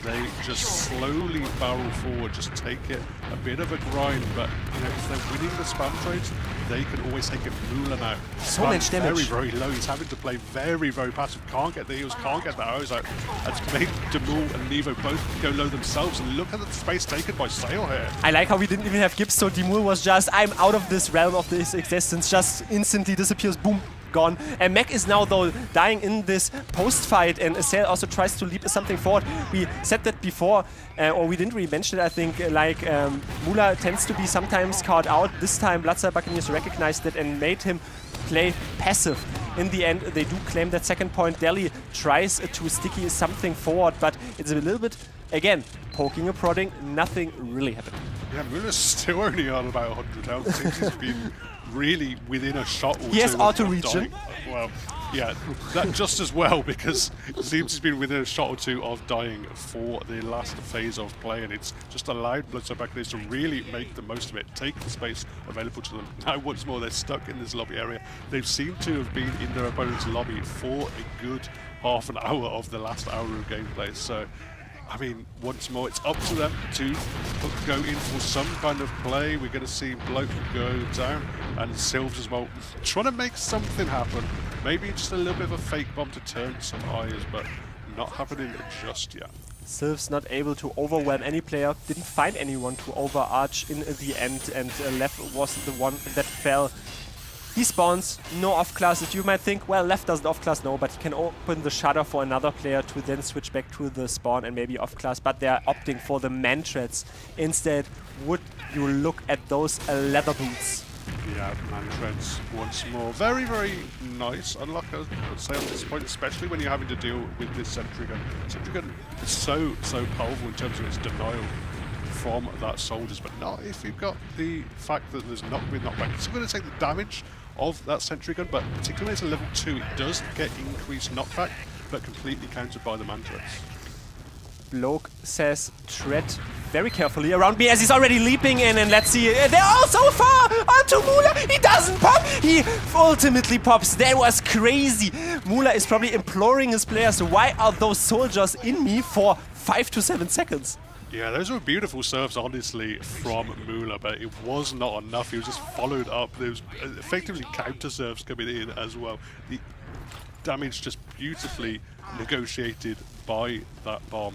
they just slowly barrel forward, just take it a bit of a grind. But you know, if they're winning the spam trades, they can always take it. Mula now. So much damage. Very low. He's having to play very passive. Can't get the heals, can't get the arrows out. That's made Demul and Nevo both go low themselves. And look at the space taken by Sale here. I like how we didn't even have Gibbs, so Demul was just, I'm out of this realm of this existence, just instantly disappears, boom, gone. And Mac is now, though, dying in this post-fight, and Sale also tries to leap something forward. We said that before, or we didn't really mention it, I think, like Mula tends to be sometimes caught out. This time, Bloodstar Buccaneers recognized it and made him play passive. In the end, they do claim that second point. Delhi tries to sticky something forward, but it's a little bit, again, poking and prodding, nothing really happened. Yeah, Mula's still only on about 100 health. It seems he's been really within a shot or two. He has of auto-regen. Well, yeah, that just as well, because it seems he's been within a shot or two of dying for the last phase of play, and it's just allowed Bloodstar Buccaneers to really make the most of it, take the space available to them. Now, once more, they're stuck in this lobby area. They've seemed to have been in their opponent's lobby for a good half an hour of the last hour of gameplay, so I mean, once more, it's up to them to go in for some kind of play. We're going to see Bloke go down, and Sylves as well, trying to make something happen. Maybe just a little bit of a fake bomb to turn some eyes, but not happening just yet. Sylves not able to overwhelm any player, didn't find anyone to overarch in the end, and Lev was the one that fell. He spawns, no off-classes. You might think, well, Left doesn't off-class, no, but he can open the shutter for another player to then switch back to the spawn and maybe off-class, but they're opting for the Mantreds. Instead, would you look at those leather boots? Yeah, Mantreds once more. Very nice unlock, I would say, on this point, especially when you're having to deal with this Sentry Gun. Sentry Gun is so powerful in terms of its denial from that soldiers, but not if you've got the fact that there's not been knockback. It's going to take the damage of that Sentry Gun, but particularly as a level 2, it does get increased knockback, but completely countered by the Mantreds. Bloke says, tread very carefully around me as he's already leaping in, and let's see, they're all so far onto Mula. He doesn't pop, he ultimately pops. That was crazy. Mula is probably imploring his players, why are those soldiers in me for 5 to 7 seconds? Yeah, those were beautiful serves, honestly, from Mula, but it was not enough. He was just followed up. There was effectively counter serves coming in as well. The damage just beautifully negotiated by that bomb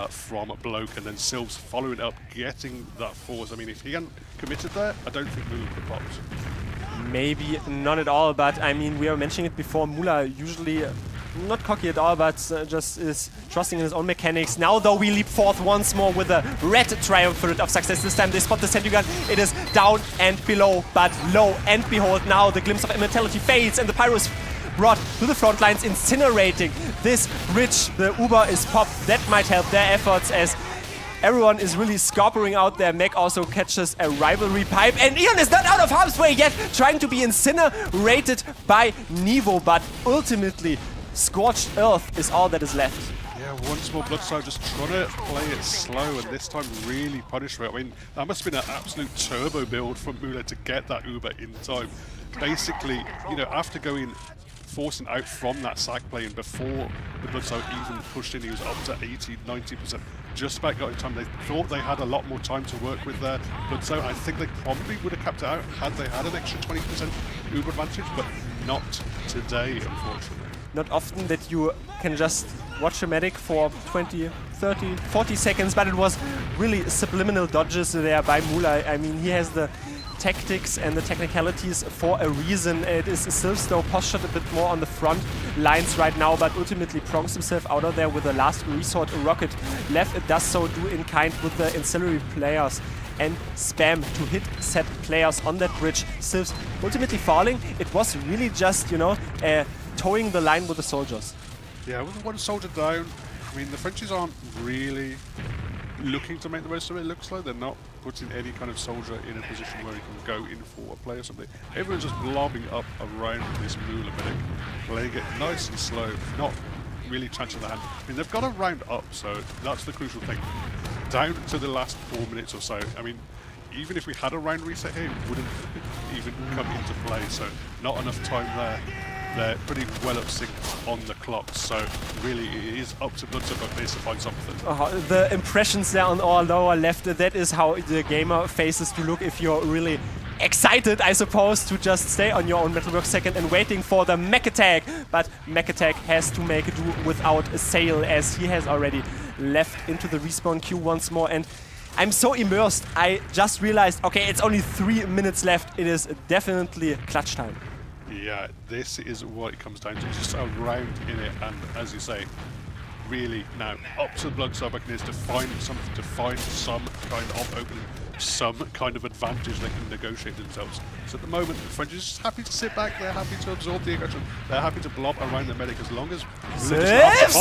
from Bloke, and then Sylves following up, getting that force. I mean, if he hadn't committed there, I don't think Mula would have popped. Maybe not at all, but I mean, we were mentioning it before, Mula usually not cocky at all, but just is trusting in his own mechanics. Now, though, we leap forth once more with a red triumvirate of success. This time they spot the Sentry Gun. It is down and below, but lo and behold, now the glimpse of immortality fades, and the Pyro is brought to the front lines, incinerating this bridge. The Uber is popped. That might help their efforts, as everyone is really scorpering out there. Meg also catches a rivalry pipe, and Eon is not out of harm's way yet, trying to be incinerated by Nevo, but ultimately Scorched Earth is all that is left. Yeah, once more Bloodstar just trying to play it slow, and this time really punish for it. I mean, that must have been an absolute turbo build from Mula to get that Uber in time. Basically, you know, after forcing out from that sack plane before the Bloodstar even pushed in, he was up to 80-90%. Just about got in time. They thought they had a lot more time to work with their Bloodstar. I think they probably would have kept it out had they had an extra 20% Uber advantage, but not today, unfortunately. Not often that you can just watch a medic for 20, 30, 40 seconds, but it was really subliminal dodges there by Mula. I mean, he has the tactics and the technicalities for a reason. It is Sylves, though, postured a bit more on the front lines right now, but ultimately prongs himself out of there with the last resort rocket. Left, it does so do in kind with the ancillary players and spam to hit set players on that bridge. Sylves ultimately falling. It was really just, you know, towing the line with the soldiers. Yeah, with one soldier down, I mean, the Frenchies aren't really looking to make the most of it, it looks like. They're not putting any kind of soldier in a position where he can go in for a play or something. Everyone's just lobbing up around this Mula medic, playing it nice and slow, not really chancing the hand. I mean, they've got a round up, so that's the crucial thing. Down to the last 4 minutes or so, I mean, even if we had a round reset here, it wouldn't even come into play, so not enough time there. They're pretty well up sync on the clock, so really it is up to Bloodstar Buccaneers to find something. The impressions there on our lower left, that is how the gamer faces to look if you're really excited, I suppose, to just stay on your own Metalwork second and waiting for the mech attack. But mech attack has to make do without a sail, as he has already left into the respawn queue once more. And I'm so immersed, I just realized, okay, it's only 3 minutes left. It is definitely clutch time. Yeah, this is what it comes down to, just a round in it, and as you say, really now up to the Bloodstone Buccaneers to find something, to find some kind of opening, some kind of advantage they can negotiate themselves. So at the moment, the French are just happy to sit back, they're happy to absorb the aggression, they're happy to blob around the medic as long as Saves!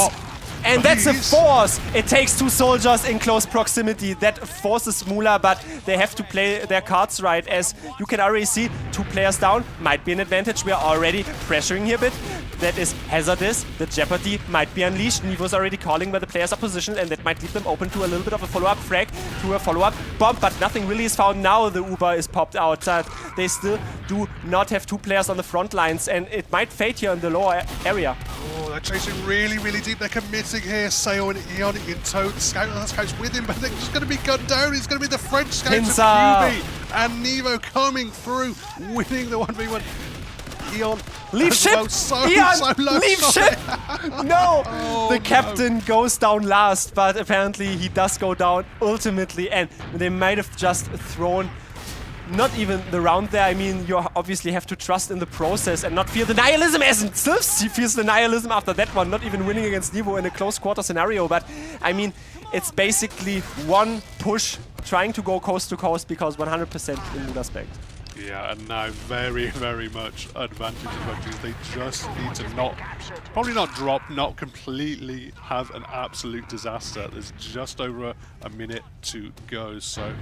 And that's a force! It takes 2 soldiers in close proximity. That forces Mula, but they have to play their cards right. As you can already see, 2 players down might be an advantage. We are already pressuring here a bit. That is hazardous. The Jeopardy might be unleashed. Nevo's already calling where the players are positioned, and that might leave them open to a little bit of a follow-up frag, to a follow-up bomb, but nothing really is found. Now the Uber is popped outside. They still do not have 2 players on the front lines, and it might fade here in the lower area. Oh, they're chasing really, really deep. They're committing here. Sayo and Eon in tow. The scout's with him, but they're just going to be gunned down. It's going to be the French scouts of QB. And Nevo coming through, winning the 1v1. Eon. Leave ship! Well. So low. Leave ship! No! Oh, the captain goes down last, but apparently he does go down ultimately, and they might have just thrown not even the round there. I mean, you obviously have to trust in the process and not fear the nihilism, as it still feels the nihilism after that one, not even winning against Nevo in a close quarter scenario. But I mean, it's basically one push trying to go coast to coast, because 100% in Mula's back. Yeah, and now very, very much advantage of Buccaneers. They just need to probably not drop, not completely have an absolute disaster. There's just over a minute to go, so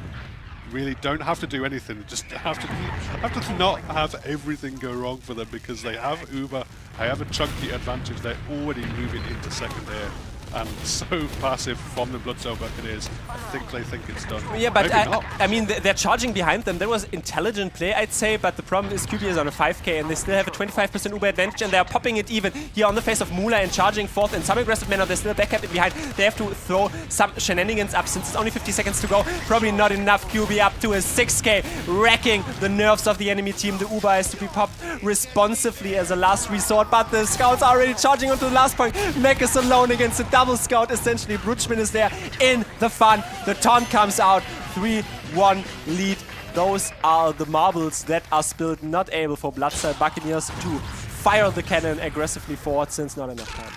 really don't have to do anything. Just have to not have everything go wrong for them, because they have Uber, they have a chunky advantage. They're already moving into second here, and so passive from the Bloodstone Buccaneers. I think they think it's done. Yeah, but maybe not. I mean, they're charging behind them. That was intelligent play, I'd say, but the problem is QB is on a 5k, and they still have a 25% Uber advantage, and they're popping it even here on the face of Mula and charging forth in some aggressive manner. There's still a back cap in behind. They have to throw some shenanigans up since it's only 50 seconds to go. Probably not enough. QB up to a 6k, wrecking the nerves of the enemy team. The Uber has to be popped responsively as a last resort, but the scouts are already charging onto the last point. Mech is alone against a double scout, essentially. Brutschman is there in the fun. The taunt comes out. 3-1 lead. Those are the marbles that are spilled. Not able for Bloodstone Buccaneers to fire the cannon aggressively forward, since not enough time.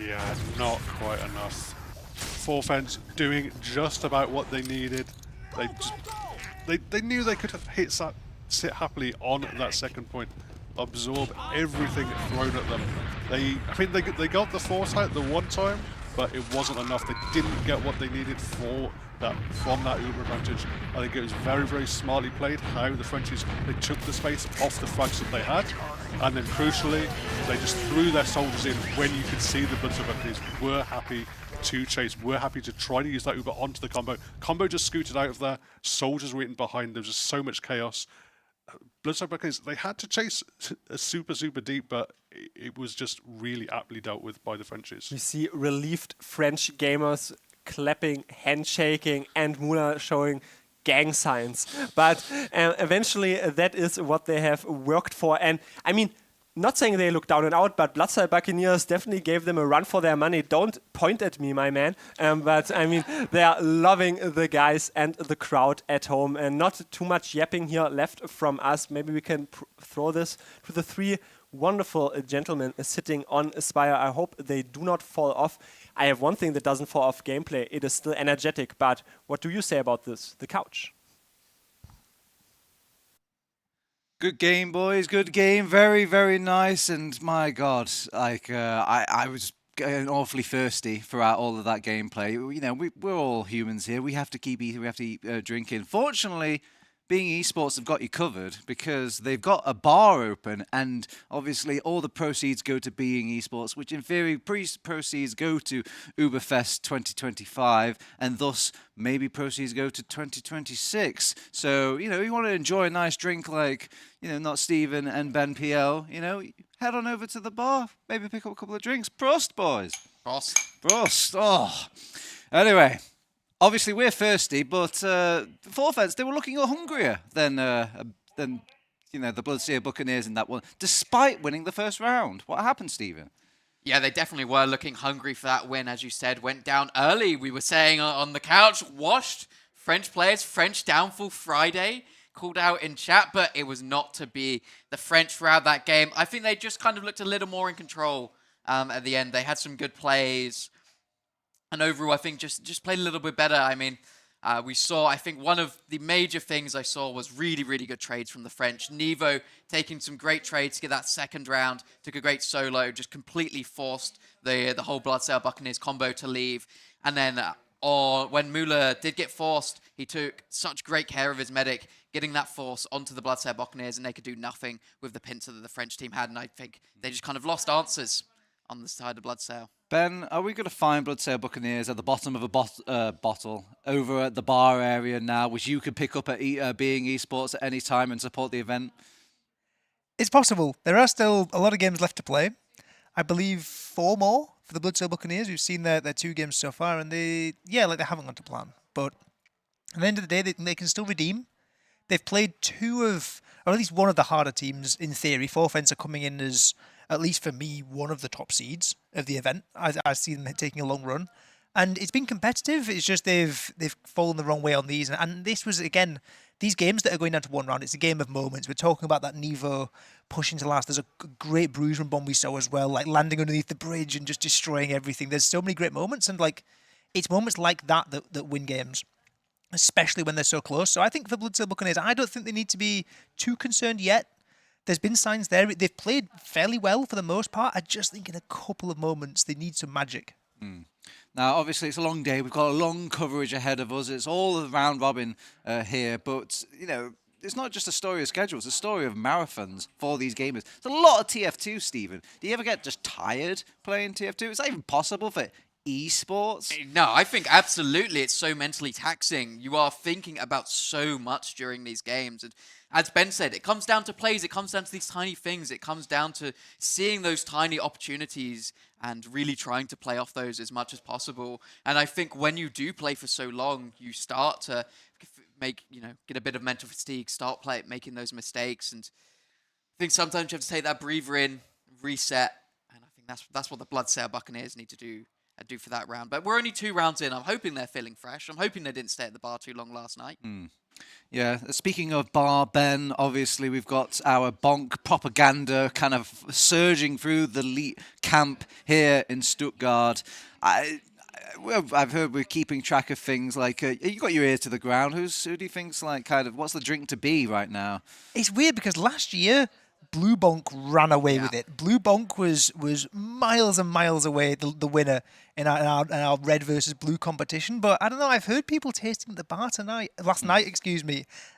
Yeah, not quite enough. Forfence doing just about what they needed. They knew they could have sit happily on that second point, absorb everything thrown at them. They got the force out the one time, but it wasn't enough. They didn't get what they needed from that Uber advantage. I think it was very, very smartly played how the Frenchies, they took the space off the frags that they had, and then crucially, they just threw their soldiers in when you could see the Bloodstone Buccaneers were happy to chase, were happy to try to use that Uber onto the combo. Combo just scooted out of there, soldiers were in behind, there was just so much chaos. Bloodstone Buccaneers, they had to chase super, super deep, but it was just really aptly dealt with by the Frenchies. We see relieved French gamers clapping, handshaking, and Mula showing gang signs. But eventually that is what they have worked for. And I mean, not saying they look down and out, but Bloodstone Buccaneers definitely gave them a run for their money. Don't point at me, my man. But I mean, they are loving the guys and the crowd at home. And not too much yapping here left from us. Maybe we can throw this to the 3 wonderful gentlemen sitting on Aspire. I hope they do not fall off. I have one thing that doesn't fall off gameplay. It is still energetic. But what do you say about this? The couch. Good game, boys. Good game. Very, very nice. And my God, like I was getting awfully thirsty throughout all of that gameplay. You know, we're all humans here. We have to keep eating. We have to keep drinking. Fortunately, Being Esports have got you covered, because they've got a bar open, and obviously all the proceeds go to Being Esports, which in theory proceeds go to ÜBERFEST 2025, and thus maybe proceeds go to 2026. So, you know, you want to enjoy a nice drink like, you know, not Steven and Ben PL, you know, head on over to the bar, maybe pick up a couple of drinks. Prost, boys. Prost. Prost. Oh. Anyway. Obviously, we're thirsty, but Forfence, they were looking hungrier than than the Bloodseer Buccaneers in that one, despite winning the first round. What happened, Stephen? Yeah, they definitely were looking hungry for that win, as you said. Went down early. We were saying on the couch, washed French players, French downfall Friday, called out in chat, but it was not to be. The French throughout that game, I think they just kind of looked a little more in control at the end. They had some good plays, and overall, I think just played a little bit better. I mean, we saw, I think one of the major things I saw was really, really good trades from the French. Nevo taking some great trades to get that second round, took a great solo, just completely forced the whole Bloodsail Buccaneers combo to leave. And then when Müller did get forced, he took such great care of his medic, getting that force onto the Bloodsail Buccaneers, and they could do nothing with the pincer that the French team had. And I think they just kind of lost answers on the side of Bloodsail. Ben, are we going to find Bloodsail Buccaneers at the bottom of a bottle over at the bar area now, which you could pick up at Being Esports at any time and support the event? It's possible. There are still a lot of games left to play. I believe 4 more for the Bloodsail Buccaneers. We've seen their 2 games so far, and they haven't gone to plan. But at the end of the day, they can still redeem. They've played 2 of, or at least one of the harder teams in theory. 4Fence are coming in as, at least for me, one of the top seeds of the event. I see them taking a long run. And it's been competitive. It's just they've fallen the wrong way on these. And this was, again, these games that are going down to 1 round, it's a game of moments. We're talking about that Nevo pushing to last. There's a great Bruisman bomb we saw as well, like landing underneath the bridge and just destroying everything. There's so many great moments. And it's moments like that win games, especially when they're so close. So I think for Bloodsail Buccaneers, I don't think they need to be too concerned yet. There's been signs there. They've played fairly well for the most part. I just think in a couple of moments, they need some magic. Now, obviously, it's a long day. We've got a long coverage ahead of us. It's all the round robin here. But, it's not just a story of schedule. It's a story of marathons for these gamers. It's a lot of TF2, Stephen. Do you ever get just tired playing TF2? Is that even possible for esports? No, I think absolutely it's so mentally taxing. You are thinking about so much during these games. And as Ben said, it comes down to plays. It comes down to these tiny things. It comes down to seeing those tiny opportunities and really trying to play off those as much as possible. And I think when you do play for so long, you start to get a bit of mental fatigue, start making those mistakes. And I think sometimes you have to take that breather in, reset. And I think that's what the Bloodsail Buccaneers need to do for that round. But we're only 2 rounds in. I'm hoping they're feeling fresh. I'm hoping they didn't stay at the bar too long last night. Yeah, speaking of bar, Ben, obviously we've got our bonk propaganda kind of surging through the elite camp here in Stuttgart. I've heard we're keeping track of things like, you got your ear to the ground. Who do you think's what's the drink to be right now? It's weird because last year, Blue Bonk ran away with it. Blue Bonk was miles and miles away, the winner in our red versus blue competition. But I don't know, I've heard people tasting at the bar last night,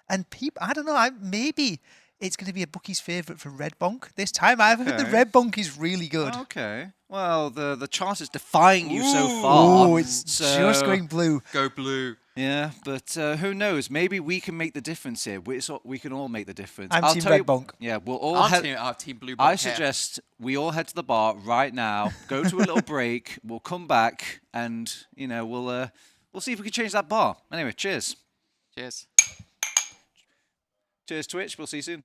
and I don't know, maybe it's going to be a bookie's favourite for Red Bonk this time. I've heard the Red Bonk is really good. Okay. Well, the chart is defying you so far. Oh, it's just going blue. Go blue. Yeah, but who knows? Maybe we can make the difference here. We can all make the difference. I'm Team Red Bonk. Yeah, we'll all Our team Blue Bonk. I suggest we all head to the bar right now, go to a little break, we'll come back, and we'll see if we can change that bar. Anyway, cheers. Cheers. Cheers, Twitch. We'll see you soon.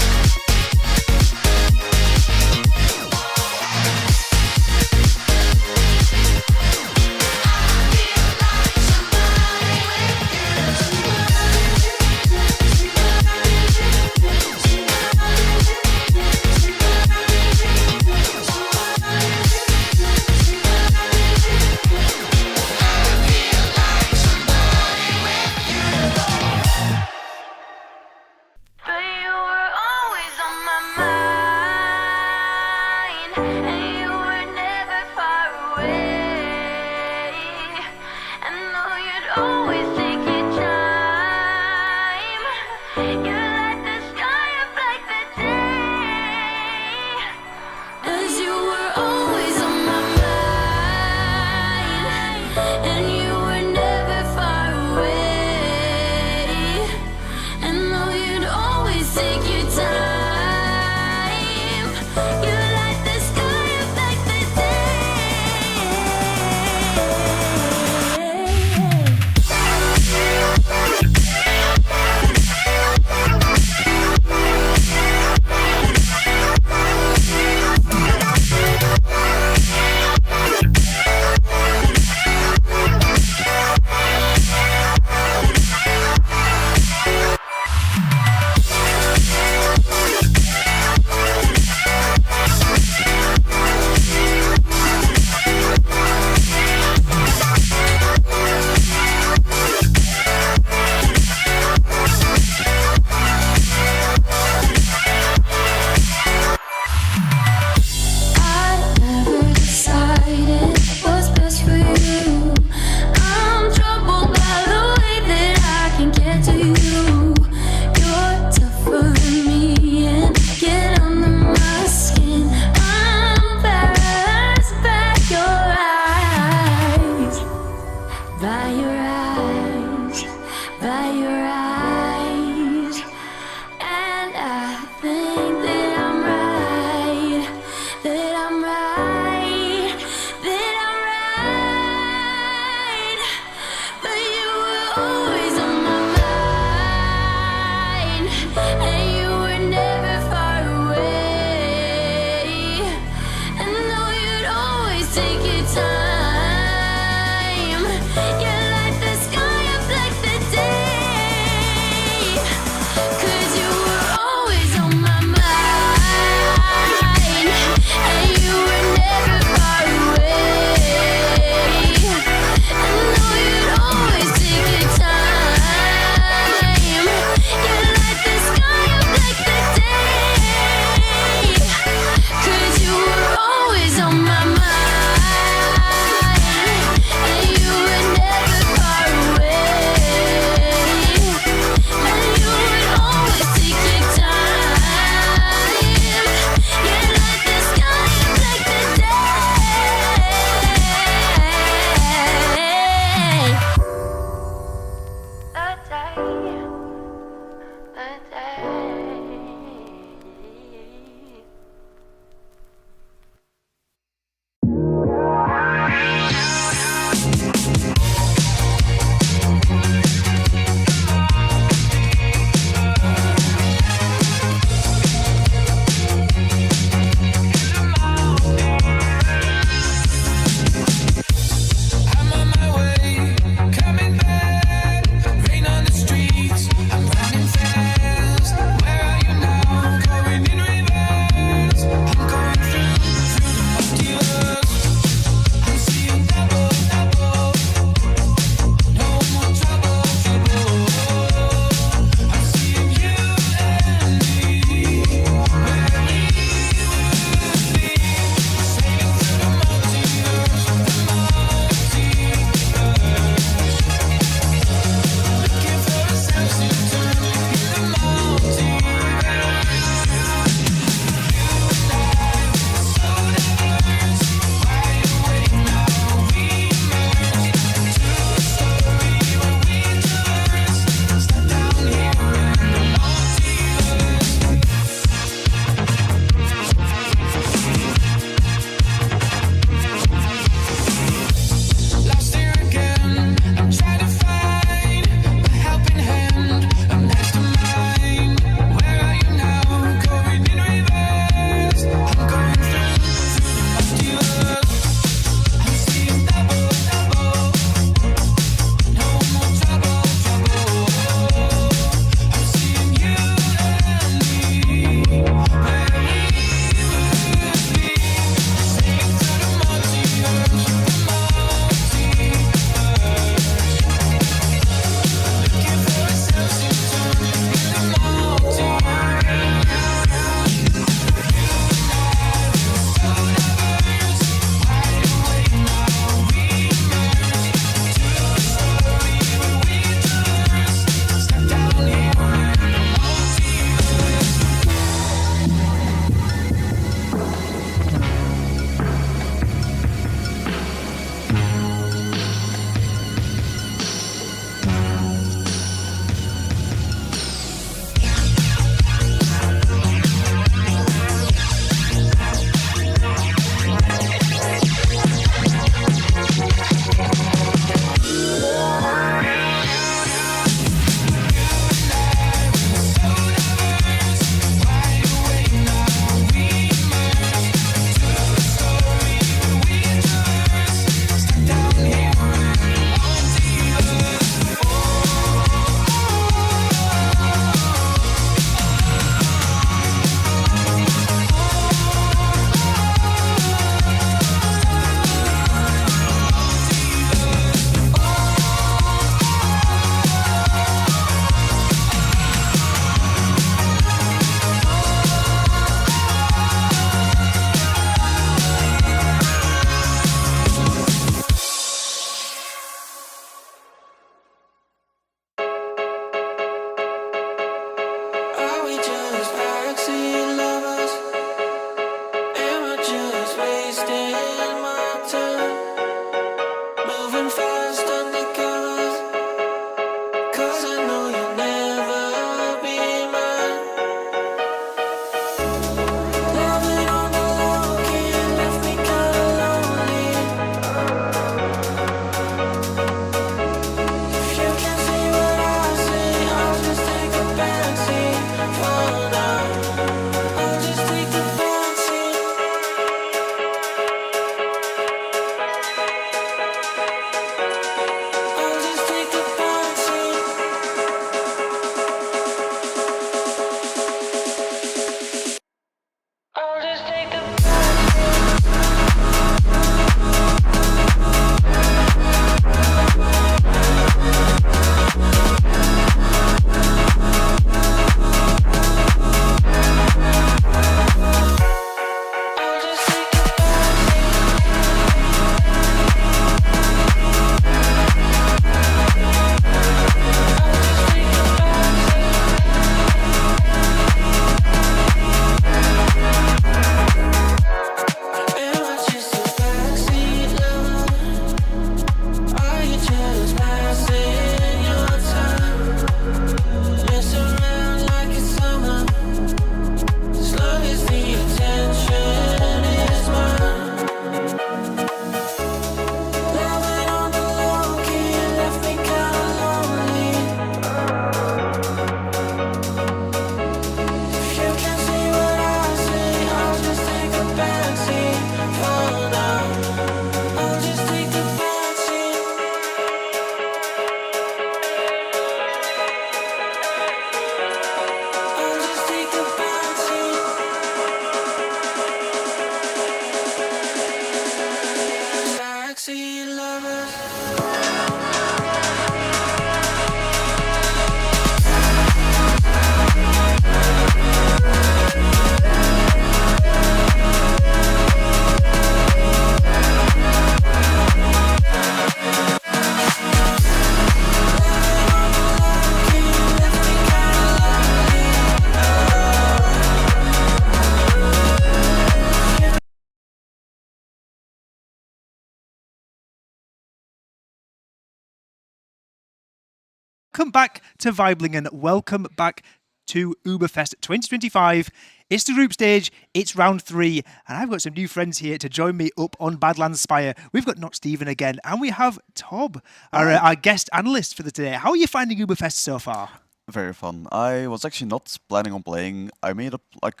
Welcome back to Vibelingen. Welcome back to ÜBERFEST 2025. It's the group stage, it's round 3, and I've got some new friends here to join me up on Badlands Spire. We've got Not Steven again, and we have Tob, our guest analyst for the today. How are you finding ÜBERFEST so far? Very fun. I was actually not planning on playing. I made up like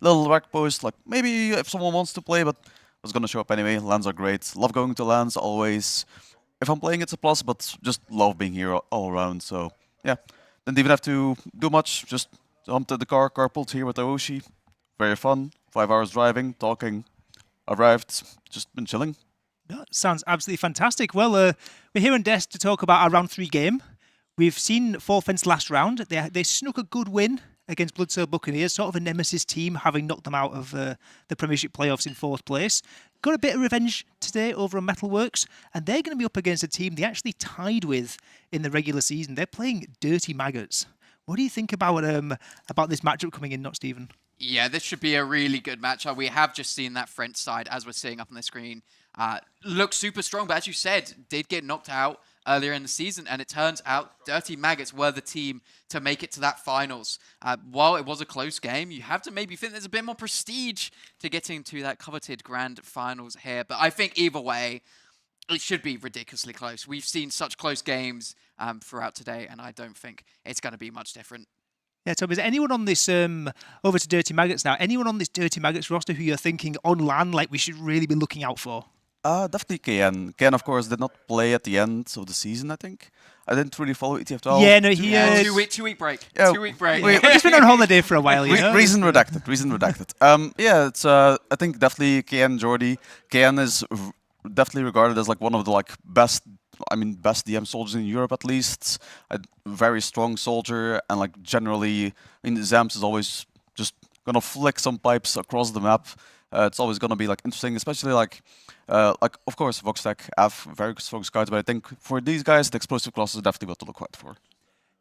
little rec post, like maybe if someone wants to play, but I was gonna show up anyway. LANs are great. Love going to LANs always. If I'm playing, it's a plus, but just love being here all around. So yeah, didn't even have to do much. Just jumped in the car, carpooled here with Aoshi. Very fun. 5 hours driving, talking. Arrived, just been chilling. That sounds absolutely fantastic. Well, we're here on Desk to talk about our round 3 game. We've seen Forfence last round. They snuck a good win against Bloodsail Buccaneers, sort of a nemesis team, having knocked them out of the Premiership playoffs in 4th place. Got a bit of revenge today over on Metalworks, and they're going to be up against a team they actually tied with in the regular season. They're playing Dirty Maggots. What do you think about this matchup coming in, Not Steven? Yeah, this should be a really good matchup. We have just seen that French side, as we're seeing up on the screen, look super strong, but as you said, did get knocked out earlier in the season, and it turns out Dirty Maggots were the team to make it to that finals. While it was a close game, you have to maybe think there's a bit more prestige to getting to that coveted grand finals here. But I think either way, it should be ridiculously close. We've seen such close games throughout today, and I don't think it's going to be much different. Yeah, Tom, is there anyone on this, over to Dirty Maggots now, anyone on this Dirty Maggots roster who you're thinking on LAN, like we should really be looking out for? Definitely KN. KN, of course, did not play at the end of the season, I think. I didn't really follow ETF12. Yeah, no, he... Yeah, two-week break. Yeah, 2 week break. We've just been on holiday for a while, you know? Reason redacted. Reason redacted. Yeah, it's. I think definitely KN Jordy. KN is definitely regarded as like one of the best DM soldiers in Europe at least. A very strong soldier, and like generally, Zams is always just gonna flick some pipes across the map. It's always gonna be like interesting, especially like of course Voxtech have very strong scouts, but I think for these guys the explosive class is definitely what to look out for.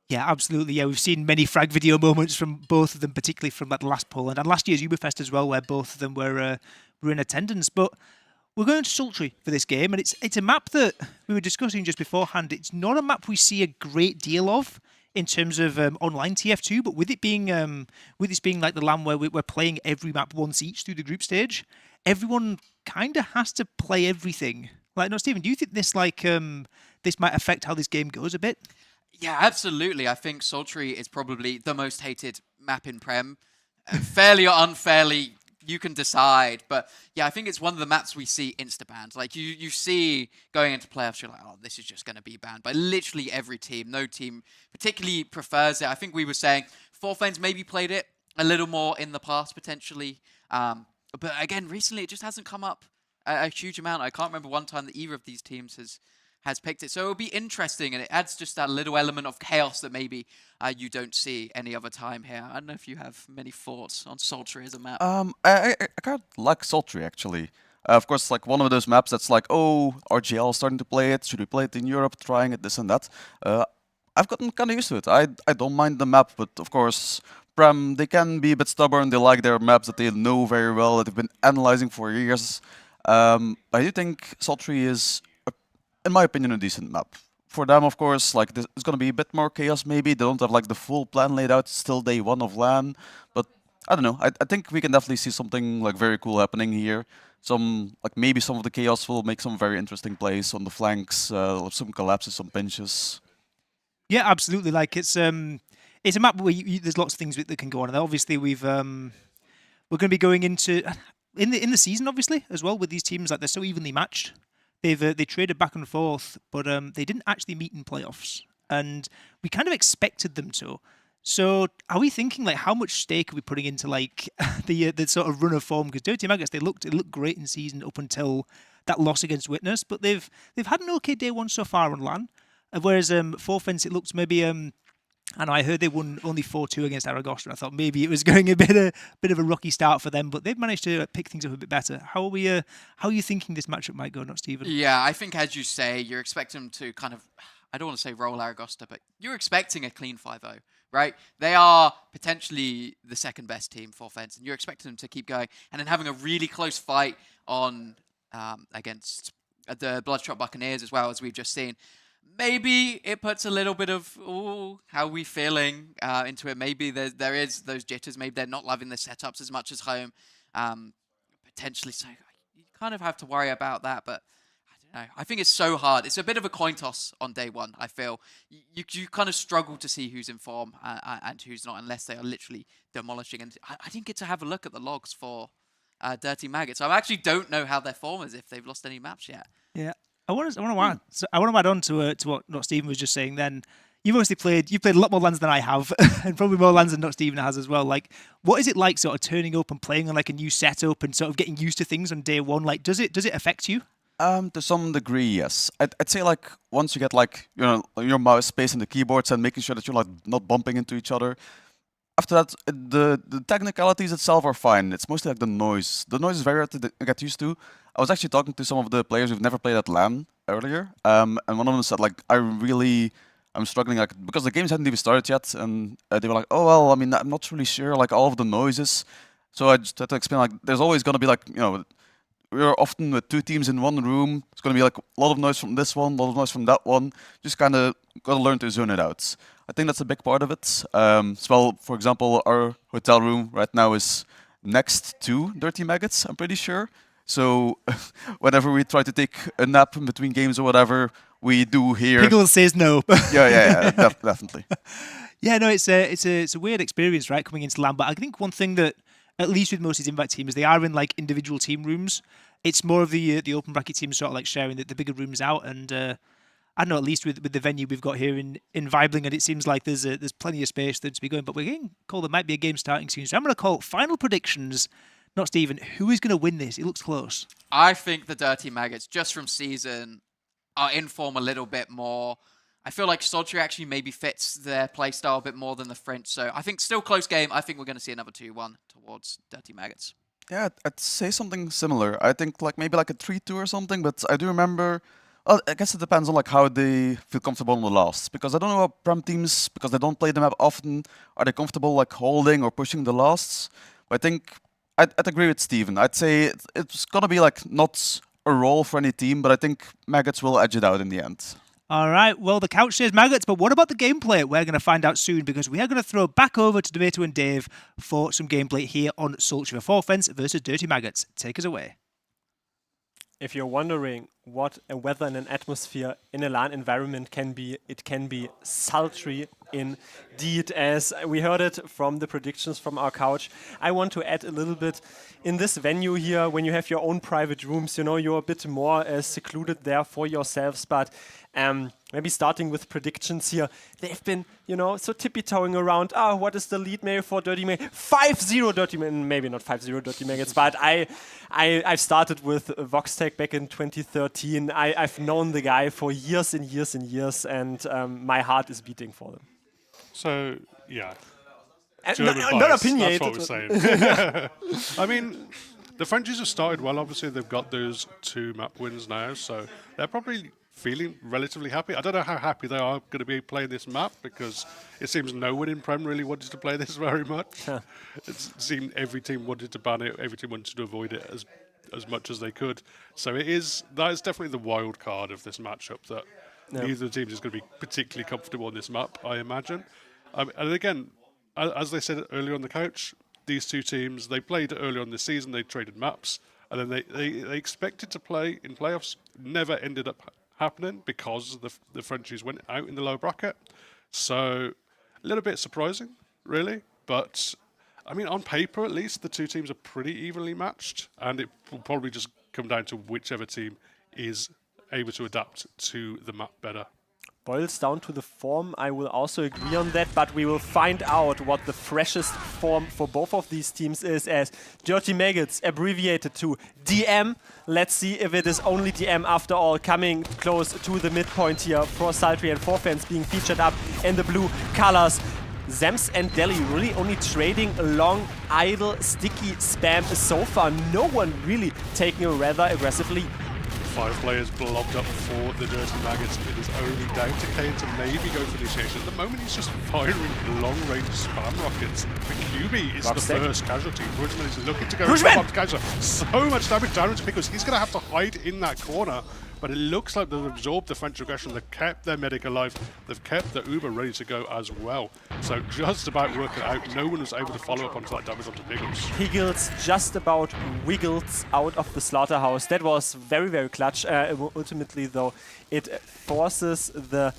Yeah, absolutely. Yeah, we've seen many frag video moments from both of them, particularly from that last Poland and last year's ÜBERFEST as well, where both of them were in attendance. But we're going to Sultry for this game, and it's a map that we were discussing just beforehand. It's not a map we see a great deal of in terms of online TF2, but with it being like the LAN where we're playing every map once each through the group stage, everyone kind of has to play everything. Like, no, Steven, do you think this this might affect how this game goes a bit? Yeah, absolutely. I think Sultry is probably the most hated map in Prem. Fairly or unfairly, you can decide. But yeah, I think it's one of the maps we see insta-banned. Like you see going into playoffs, you're like, oh, this is just going to be banned by literally every team. No team particularly prefers it. I think we were saying Forflanes maybe played it a little more in the past potentially. But again, recently it just hasn't come up a huge amount. I can't remember one time that either of these teams has picked it. So it'll be interesting, and it adds just that little element of chaos that maybe you don't see any other time here. I don't know if you have many thoughts on Sultry as a map. I kind of like Sultry, actually. Of course, like one of those maps that's like, oh, RGL is starting to play it. Should we play it in Europe, trying it, this and that? I've gotten kind of used to it. I don't mind the map, but of course, Prem, they can be a bit stubborn. They like their maps that they know very well, that they've been analyzing for years. I do think Sultry is, in my opinion, a decent map. For them, of course, like it's going to be a bit more chaos maybe. They don't have like the full plan laid out. It's still day one of LAN. But I don't know. I think we can definitely see something like very cool happening here. Maybe some of the chaos will make some very interesting plays on the flanks, some collapses, some pinches. Yeah, absolutely. Like it's a map where there's lots of things that can go on. And obviously we're going to be going into in the season obviously as well with these teams. Like they're so evenly matched. They traded back and forth, but they didn't actually meet in playoffs, and we kind of expected them to. So, are we thinking like how much stake are we putting into like the sort of run of form? Because Dirty Maggots, it looked great in season up until that loss against Witness, but they've had an okay day one so far on LAN. Whereas Forfence, it looked maybe I know I heard they won only 4-2 against Aragosta. I thought maybe it was going a bit of a rocky start for them, but they've managed to pick things up a bit better. How are you thinking this matchup might go, not Stephen? Yeah, I think as you say, you're expecting them to kind of, I don't want to say roll Aragosta, but you're expecting a clean 5-0, right? They are potentially the second best team for Fence, and you're expecting them to keep going, and then having a really close fight on against the Bloodshot Buccaneers as well, as we've just seen. Maybe it puts a little bit of, ooh, how are we feeling into it. Maybe there is those jitters. Maybe they're not loving the setups as much as home. Potentially, so you kind of have to worry about that. But I don't know. I think it's so hard. It's a bit of a coin toss on day one, I feel. You kind of struggle to see who's in form and who's not unless they are literally demolishing. And I didn't get to have a look at the logs for Dirty Maggots. I actually don't know how their form is if they've lost any maps yet. Yeah. I want to add on to what Stephen was just saying. Then you've played a lot more LANs than I have, and probably more LANs than not Stephen has as well. Like, what is it like, sort of turning up and playing on like a new setup and sort of getting used to things on day one? Like, does it affect you? To some degree, yes. I'd say like once you get like your mouse space and the keyboards and making sure that you're like not bumping into each other. After that, the technicalities itself are fine. It's mostly like the noise. The noise is very hard to get used to. I was actually talking to some of the players who've never played at LAN earlier, and one of them said like, I'm struggling like because the games hadn't even started yet, and they were like, oh well, I mean, I'm not really sure like all of the noises. So I just had to explain like, there's always gonna be like, we're often with two teams in one room. It's gonna be like a lot of noise from this one, a lot of noise from that one. Just kind of gotta learn to zone it out. I think that's a big part of it. As well, for example, our hotel room right now is next to Dirty Maggots, I'm pretty sure. So whenever we try to take a nap in between games or whatever, we do hear. Pickles says no. yeah, definitely. Yeah, no, it's a weird experience, right, coming into LAN. But I think one thing that, at least with most of these invite teams, they are in like individual team rooms. It's more of the open bracket teams sort of like sharing the bigger rooms out. And I don't know, at least with the venue we've got here in Vibling, and it seems like there's plenty of space there to be going. But we're getting called there might be a game starting soon. So I'm going to call final predictions. Not Stephen. Who is going to win this? It looks close. I think the Dirty Maggots, just from season, are in form a little bit more. I feel like Sultry actually maybe fits their playstyle a bit more than the French. So I think still close game. I think we're going to see another 2-1 towards Dirty Maggots. Yeah, I'd say something similar. I think like maybe like a 3-2 or something. But I do remember. Well, I guess it depends on like how they feel comfortable on the lasts. Because I don't know about Prem teams, because they don't play the map often. Are they comfortable like holding or pushing the lasts? But I think I'd agree with Steven. I'd say it's going to be like not a roll for any team, but I think Maggots will edge it out in the end. All right, well, the couch says Maggots, but what about the gameplay? We're going to find out soon, because we are going to throw back over to Debato and Dave for some gameplay here on Sultry for Fence versus Dirty Maggots. Take us away. If you're wondering what a weather and an atmosphere in a LAN environment can be, it can be sultry indeed, as we heard it from the predictions from our couch. I want to add a little bit in this venue here, when you have your own private rooms, you're a bit more secluded there for yourselves, but maybe starting with predictions here. They've been, so tippy-toeing around, what is the lead maybe for Dirty Maggots? 5-0 Dirty Maggots, maybe not 5-0 Dirty Maggots, but I've started with Voxtech back in 2013. I've known the guy for years and years and years, and my heart is beating for them. So, yeah. Not opinionated. That's what we're saying. I mean, the Frenchies have started well. Obviously, they've got those 2 map wins now, so they're probably feeling relatively happy. I don't know how happy they are going to be playing this map, because it seems no one in Prem really wanted to play this very much. It seemed every team wanted to ban it, every team wanted to avoid it as much as they could. So that is definitely the wild card of this matchup, that neither of the teams is going to be particularly comfortable on this map, I imagine. And again, as they said earlier on the couch, these two teams, they played earlier on this season, they traded maps, and then they expected to play in playoffs, never ended up happening because the Frenchies went out in the lower bracket. So a little bit surprising, really. But, I mean, on paper at least, the two teams are pretty evenly matched, and it will probably just come down to whichever team is able to adapt to the map better. boils down to the form, I will also agree on that, but we will find out what the freshest form for both of these teams is, as Dirty Maggots, abbreviated to DM. Let's see if it is only DM after all, coming close to the midpoint here for Sultry and Forfans being featured up in the blue colors. Zems and Delhi really only trading along idle, sticky spam so far. No one really taking a rather aggressively. 5 players blobbed up for the Dirty Maggots. It is only down to Kane to maybe go for initiation. At the moment, he's just firing long-range spam rockets. The QB is the first casualty. Brugman is looking to go to Kaiser. So much damage down to because he's going to have to hide in that corner. But it looks like they've absorbed the French aggression. They've kept their medic alive. They've kept the Uber ready to go as well. So just about working out. No one was able to follow up onto that damage onto Piggles. Piggles just about wiggled out of the slaughterhouse. That was very, very clutch. Ultimately, though, it forces the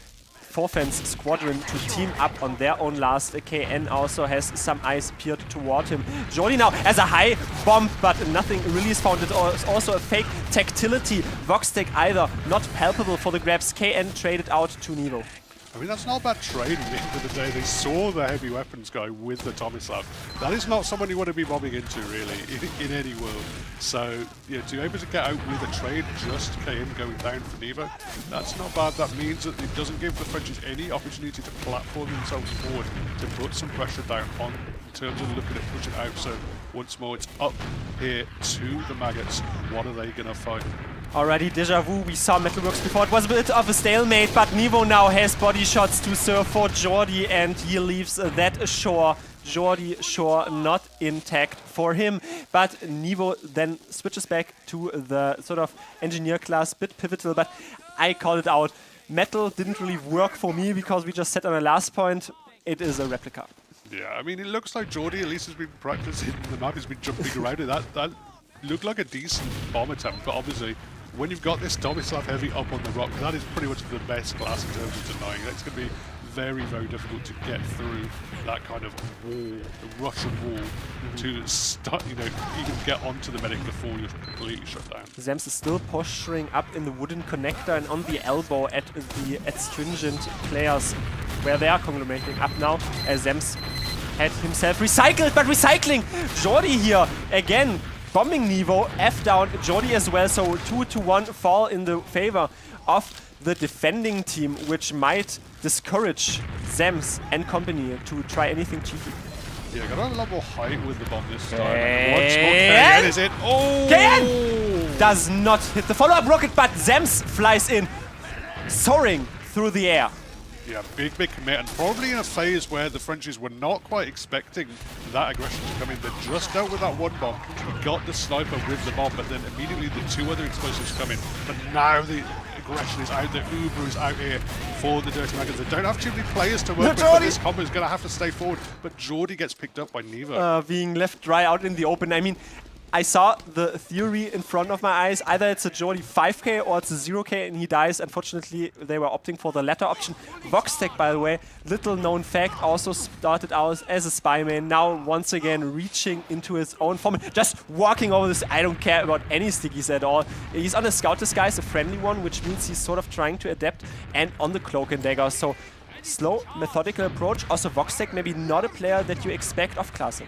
Forfans squadron to team up on their own last. KN also has some eyes peered toward him. Jordi now has a high bomb, but nothing really is found. It is also a fake tactility. Voxtec either not palpable for the grabs. KN traded out to Nevo. I mean, that's not a bad trade at the end of the day. They saw the heavy weapons guy with the Tomislav. That is not someone you want to be bombing into, really, in any world. So, yeah, to be able to get out with a trade, just KN going down for Nevo, that's not bad. That means that it doesn't give the Frenchies any opportunity to platform themselves forward, to put some pressure down on in terms of looking at pushing out. So, once more, it's up here to the Maggots. What are they going to fight? Already deja vu, we saw Metalworks before. It was a bit of a stalemate, but Nevo now has body shots to serve for Jordi, and he leaves that ashore. Jordi shore not intact for him, but Nevo then switches back to the sort of engineer class, bit pivotal, but I called it out. Metal didn't really work for me because we just set on a last point. It is a replica. Yeah, I mean, it looks like Jordi at least has been practicing the map. He's been jumping around it. That looked like a decent bomb attempt, but obviously when you've got this Tomislav heavy up on the rock, that is pretty much the best class in terms of denying. It's going to be very, very difficult to get through that kind of wall, the Russian wall, to start, you know, even get onto the medic before you're completely shut down. Zems is still posturing up in the wooden connector and on the elbow at the Astringent players, where they are conglomerating up now, as Zems had himself recycled, but recycling Jordi here again. Bombing Nevo, F down, Jordi as well, so 2-1 fall in the favor of the defending team, which might discourage Zems and company to try anything cheeky. Yeah, got a lot more height with the bomb this time. And once more, KN is in. Oh! KN does not hit the follow-up rocket, but Zems flies in, soaring through the air. Yeah, big commit, and probably in a phase where the Frenchies were not quite expecting that aggression to come in. They just dealt with that one bomb. He got the sniper with the bomb, but then immediately the 2 other explosives come in. But now the aggression is out, the Uber is out here for the Dirty Maggots. They don't have too many players to work with, but this combo is going to have to stay forward. But Jordi gets picked up by Nevo. Being left dry out in the open. I mean, I saw the theory in front of my eyes. Either it's a Jordi 5k or it's a 0k and he dies. Unfortunately, they were opting for the latter option. Voxtec, by the way, little known fact, also started out as a spy main. Now, once again, reaching into his own form. Just walking over this. I don't care about any stickies at all. He's on a scout disguise, a friendly one, which means he's sort of trying to adapt. And on the cloak and dagger. So, slow, methodical approach. Also, Voxtec, maybe not a player that you expect of classing.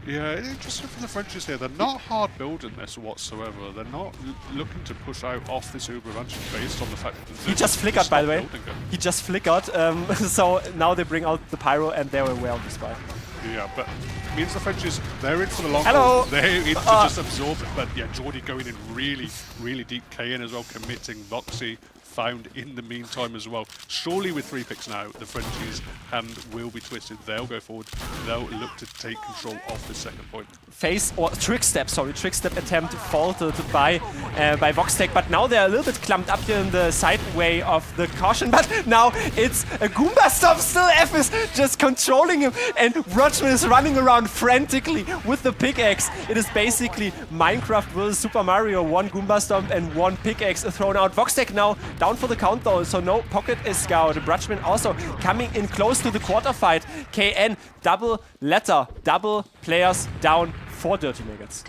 Yeah, interesting for the Frenchies here. They're not hard building this whatsoever. They're not looking to push out off this Uber advantage based on the fact that he just flickered, by the way. He just flickered. So now they bring out the pyro and they're aware of the spy. Yeah, but it means the Frenchies, they're in for the long haul. They're in to just absorb it. But yeah, Jordi going in really, really deep. KN as well, committing. Voxy found in the meantime as well. Surely with 3 picks now, the Frenchies' hand will be twisted. They'll go forward. They'll look to take control of the second point. Trick step attempt faulted by Voxtec, but now they're a little bit clumped up here in the sideway of the caution, but now it's a Goomba Stomp. Still F is just controlling him, and Brugman is running around frantically with the pickaxe. It is basically Minecraft versus Super Mario. 1 Goomba Stomp and 1 pickaxe thrown out. Voxtec now down for the count though, so no pocket is scout. Brugman also coming in close to the quarter fight. KN, double players down for Dirty Maggots.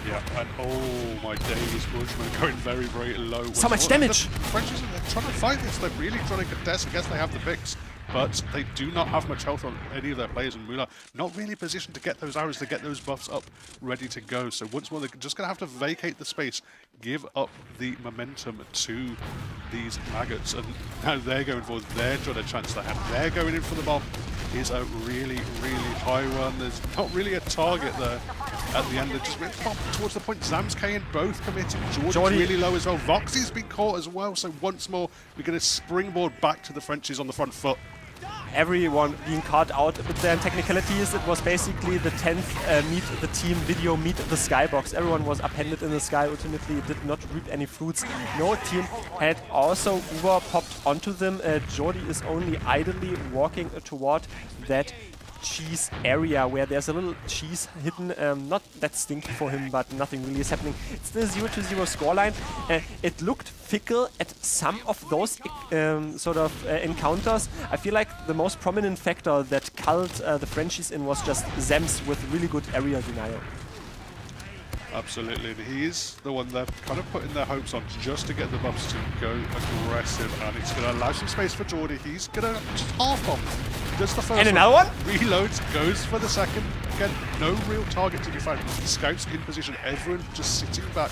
Yeah, and oh my days, Bushman going very, very low. So much damage! The Frenchies are trying to fight this, they're really trying to contest. I guess they have the picks, but they do not have much health on any of their players, and Mula not really positioned to get those arrows, to get those buffs up, ready to go. So once more, they're just going to have to vacate the space, give up the momentum to these maggots, and now they're going for their dreaded chance they have. They're going in for the bomb. Is a really, really high run. There's not really a target there at the end. They're just towards the point. Zamsk and both committing. Jordy's really low as well. Voxy's been caught as well. So once more, we're going to springboard back to the Frenchies on the front foot. Everyone being caught out with their technicalities. It was basically the 10th meet the team video, meet the skybox. Everyone was appended in the sky. Ultimately, did not reap any fruits. No team had also Uber popped onto them. Jordy is only idly walking toward that cheese area where there's a little cheese hidden. Not that stinky for him, but nothing really is happening. It's the 0-0 scoreline. It looked fickle at some of those encounters. I feel like the most prominent factor that culled the Frenchies in was just Zems with really good area denial. Absolutely, and he's the one they're kind of putting their hopes on just to get the buffs to go aggressive, and it's going to allow some space for Jordy. He's going to just half-bomb. Does the first and another one? Reloads, goes for the second. Again, no real target to be found. Scouts in position, everyone just sitting back,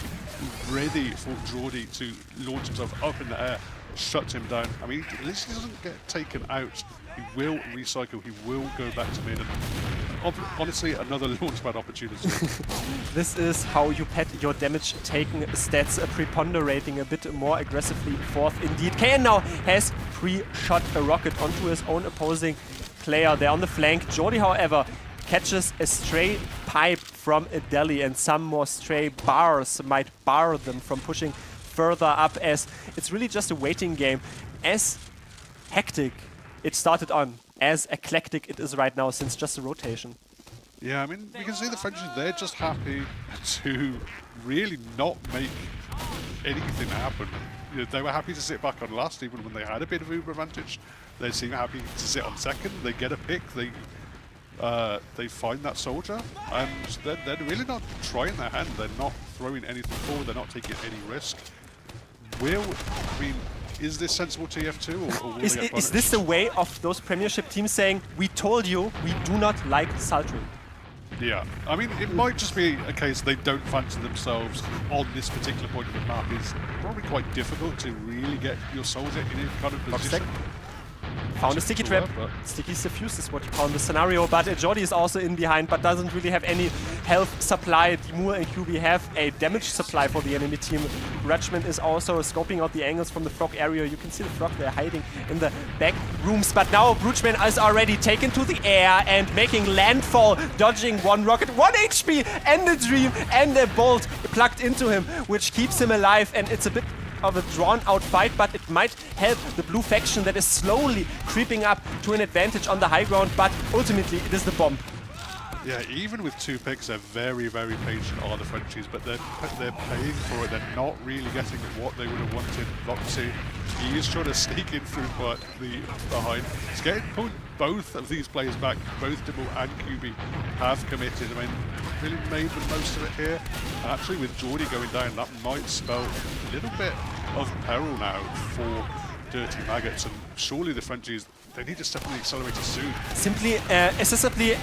ready for Jordy to launch himself up in the air, shut him down. I mean, at least he doesn't get taken out. He will recycle, he will go back to mid, and honestly, another launchpad opportunity. This is how you pad your damage taken stats, preponderating a bit more aggressively forth indeed. KN now has pre-shot a rocket onto his own opposing player there on the flank. Jordy, however, catches a stray pipe from a deli, and some more stray bars might bar them from pushing further up, as it's really just a waiting game. As hectic it started on, as eclectic it is right now since just a rotation. Yeah, I mean, we can see the Frenchies, they're just happy to really not make anything happen. You know, they were happy to sit back on last, even when they had a bit of Uber advantage. They seem happy to sit on second, they get a pick, they find that soldier, and they're really not trying their hand, they're not throwing anything forward, they're not taking any risk. Is this sensible TF2, or will they get is this the way of those Premiership teams saying, we told you we do not like sultry? Yeah, I mean, it might just be a case they don't fancy themselves on this particular point of the map. It's probably quite difficult to really get your soldier in a kind of position. Found a sticky trap. Sticky suffuse is what you call in this scenario, but Jordy is also in behind, but doesn't really have any health supply. Dimur and QB have a damage supply for the enemy team. Rutschman is also scoping out the angles from the frog area. You can see the frog there hiding in the back rooms, but now Rutschman is already taken to the air and making landfall, dodging one rocket, 1 HP, and a dream, and a bolt plugged into him, which keeps him alive, and it's a bit of a drawn-out fight, but it might help the blue faction that is slowly creeping up to an advantage on the high ground, but ultimately it is the bomb. Yeah, even with 2 picks, they're very, very patient, are the Frenchies, but they're paying for it. They're not really getting what they would have wanted. Voxy, he is trying to sneak in through the behind. He's getting both of these players back. Both Dimmu and QB have committed. I mean, really made the most of it here. And actually, with Jordy going down, that might spell a little bit of peril now for Dirty Maggots, and surely the Frenchies, they need to step on the accelerator soon. Simply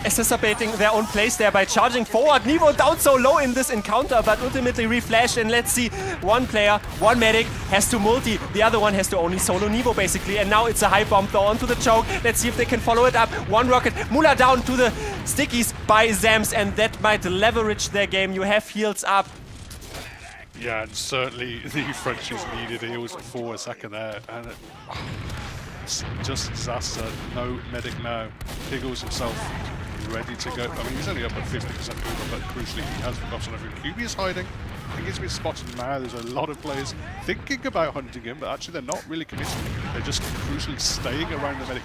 exacerbating their own place there by charging forward. Nivo down so low in this encounter, but ultimately reflashed, and let's see, one player, one medic has to multi, the other one has to only solo Nivo basically, and now it's a high bomb though onto the choke. Let's see if they can follow it up. One rocket, Mula down to the stickies by Zams, and that might leverage their game. You have heals up. Yeah, and certainly the Frenchies needed heals for a second there, and it's just disaster. No medic now. Piggles himself ready to go. I mean, he's only up at 50% Uber, but crucially he has buffs on everything. QB is hiding. I think he's been spotted now. There's a lot of players thinking about hunting him, but actually they're not really committing. They're just crucially staying around the medic,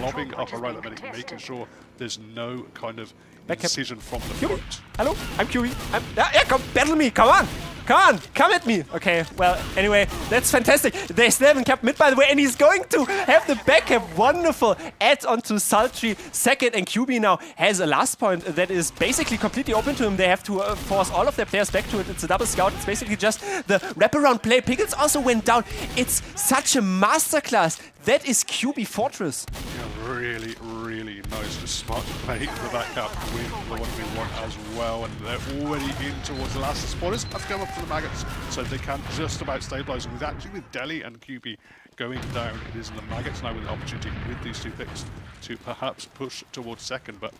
lobbing up around the medic, making sure there's no kind of incision from the front. Hello, I'm QB. Yeah, come, battle me, come on! Come on, come at me. Okay, well, anyway, that's fantastic. They still haven't kept mid, by the way, and he's going to have the backhand. Wonderful add onto Sultry. Second, and QB now has a last point that is basically completely open to him. They have to force all of their players back to it. It's a double scout. It's basically just the wraparound play. Pickles also went down. It's such a masterclass. That is QB Fortress. Yeah, really, really nice. Just smart play for that cap to win the 1v1 as well. And they're already in towards the last. The spoilers have come up for the Maggots, so they can just about stabilize. And with Deli and QB going down, it is the Maggots now with an opportunity with these two picks to perhaps push towards second. But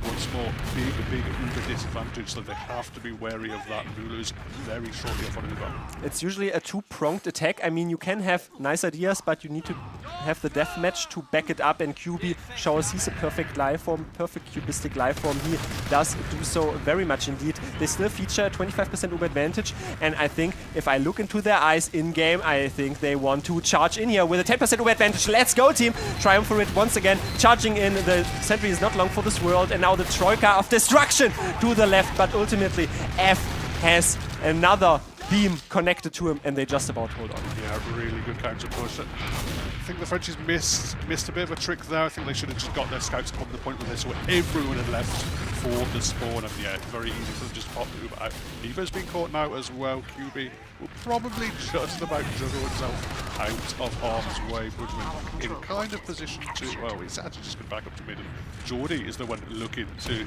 once more, big Uber disadvantage, so they have to be wary of that. Lulu's very shortly off on Uber. It's usually a two-pronged attack. I mean, you can have nice ideas, but you need to have the deathmatch to back it up, and QB shows he's a perfect life form, perfect cubistic life form. He does do so very much indeed. They still feature a 25% Uber advantage, and I think if I look into their eyes in-game, I think they want to charge in here with a 10% Uber advantage. Let's go, team! Triumph for it once again. Charging in, the sentry is not long for this world, and now the Troika of destruction to the left, but ultimately F has another beam connected to him, and they just about hold on. Yeah, really good counter push. I think the Frenchies missed a bit of a trick there. I think they should have just got their scouts on the point where they saw everyone had left for the spawn, and yeah, very easy for them just pop the Uber out. Evo's been caught now as well. QB will probably just about juggle himself out of harm's way. Bridgman in kind of position to, well, he's actually just been back up to mid, and Geordie is the one looking to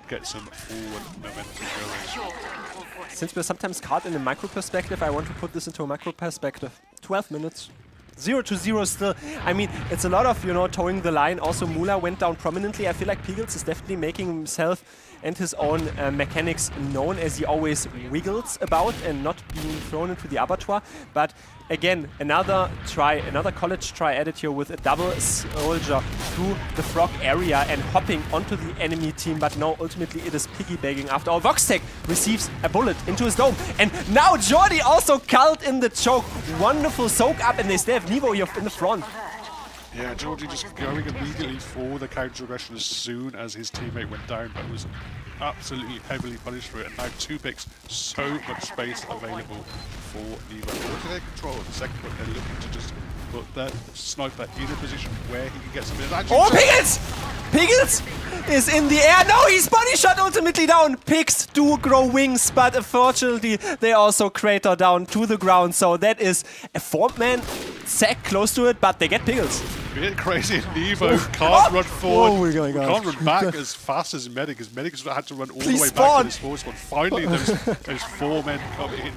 get some forward momentum going. Since we're sometimes caught in a micro perspective, I want to put this into a macro perspective. 12 minutes. 0-0 still. I mean, it's a lot of, you know, towing the line. Also, Mula went down prominently. I feel like Piggles is definitely making himself and his own mechanics known, as he always wiggles about and not being thrown into the abattoir. But again, another college try added here with a double soldier through the frog area and hopping onto the enemy team. But no, ultimately it is piggybacking after all. Voxtech receives a bullet into his dome. And now Jordi also caught in the choke. Wonderful soak up, and they still have Nevo here in the front. Yeah, Georgie just going immediately for the counter aggression as soon as his teammate went down, but was absolutely heavily punished for it. And now two picks, so much space available for Nevo. Look at their control of the second point. They're looking to just put that sniper in a position where he can get some. Oh, Piggles! Piggles is in the air. No, he's body shot ultimately down. Pigs do grow wings, but unfortunately they also crater down to the ground. So that is a four-man sack close to it, but they get Piggles. Bit crazy. Nevo can't run forward. Oh my God. Can't run back as fast as Medic. As Medic's had to run all Please the way spawn. back to the spawn spot. Finally, those four men come in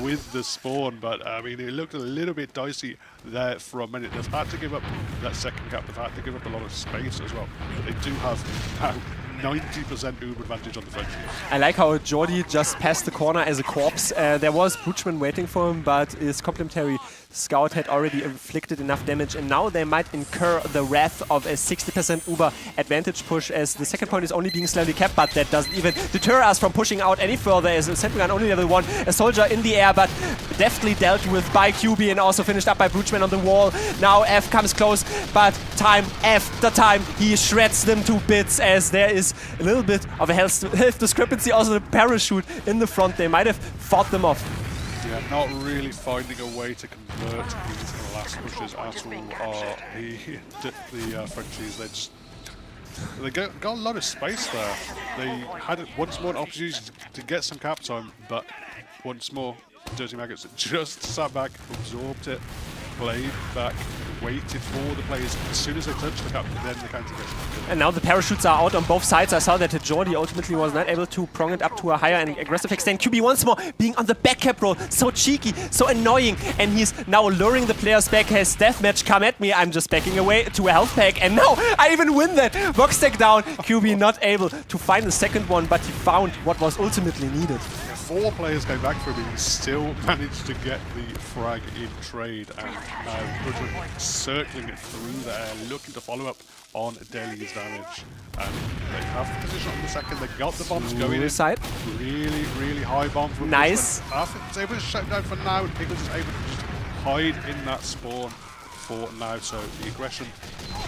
with the spawn, but I mean, it looked a little bit dicey there for a minute. They've had to give up that second cap. They've had to give up a lot of space as well. But they do have now 90% Uber advantage on the Frenchies. I like how Jordi just passed the corner as a corpse. There was Butchman waiting for him, but his complementary scout had already inflicted enough damage, and now they might incur the wrath of a 60% Uber advantage push, as the second point is only being slowly kept, but that doesn't even deter us from pushing out any further, as a sentry gun only level 1, a soldier in the air, but deftly dealt with by QB and also finished up by Butchman on the wall. Now F comes close, but time after time he shreds them to bits, as there is a little bit of a health discrepancy. Also the parachute in the front, they might have fought them off. Yeah, not really finding a way to convert these last pushes at all are the Frenchies. They got a lot of space there. They had once more an opportunity to get some cap time, but once more, Dirty Maggots just sat back, absorbed it, played back, waited for the players. As soon as they touched the cap, then the counter gets. And now the parachutes are out on both sides. I saw that Jordi ultimately was not able to prong it up to a higher and aggressive extent. QB once more being on the back cap roll. So cheeky, so annoying. And he's now luring the players back. Has deathmatch come at me. I'm just backing away to a health pack. And now I even win that. Voxtech down. QB not able to find the second one, but he found what was ultimately needed. 4 players came back for him, he still managed to get the frag in trade, and now Bridgman circling it through there, looking to follow up on Deli's damage. And they have the position on the second, they got the bombs going in. Side. Really, really high bomb from Nice. Bridgman. After it's able to shut down for now, and Pickles is able to just hide in that spawn. for now, so the aggression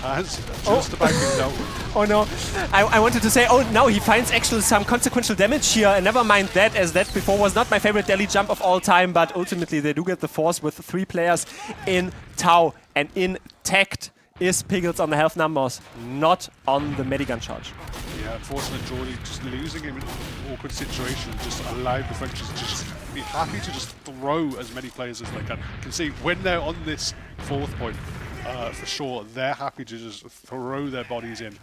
has just about been dealt with. Oh no, I wanted to say, oh no, he finds actually some consequential damage here, and never mind that, as that before was not my favorite Delhi jump of all time, but ultimately they do get the force with 3 players in Tau, and intact is Pickles on the health numbers, not on the Medigun charge. Yeah, unfortunately, Jordy just losing him in an awkward situation just allowed the Frenchies to just be happy to just throw as many players as they can. You can see when they're on this 4th point, for sure, they're happy to just throw their bodies in.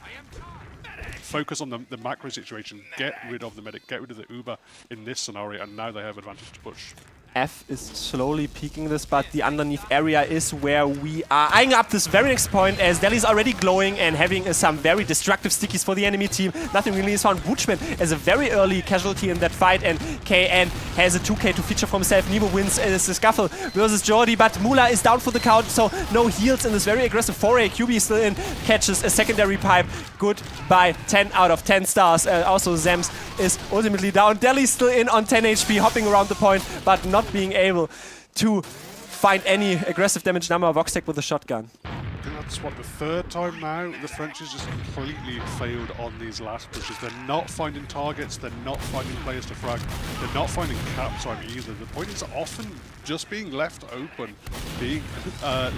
Focus on the macro situation, get rid of the medic, get rid of the Uber in this scenario, and now they have advantage to push. F is slowly peeking this, but the underneath area is where we are eyeing up this very next point, as Delhi's already glowing and having some very destructive stickies for the enemy team. Nothing really is found. Buchman as a very early casualty in that fight, and KN has a 2k to feature for himself. Nevo wins as a scuffle versus Jordy, but Mula is down for the count, so no heals in this very aggressive foray. QB is still in, catches a secondary pipe. Goodbye, 10 out of 10 stars. Also, Zems is ultimately down. Delhi's still in on 10 HP, hopping around the point, but not being able to find any aggressive damage number. Voxtec with a shotgun. I think that's what, the 3rd time now the Frenchies just completely failed on these last pushes. They're not finding targets, they're not finding players to frag, they're not finding cap time either. The point is often just being left open, being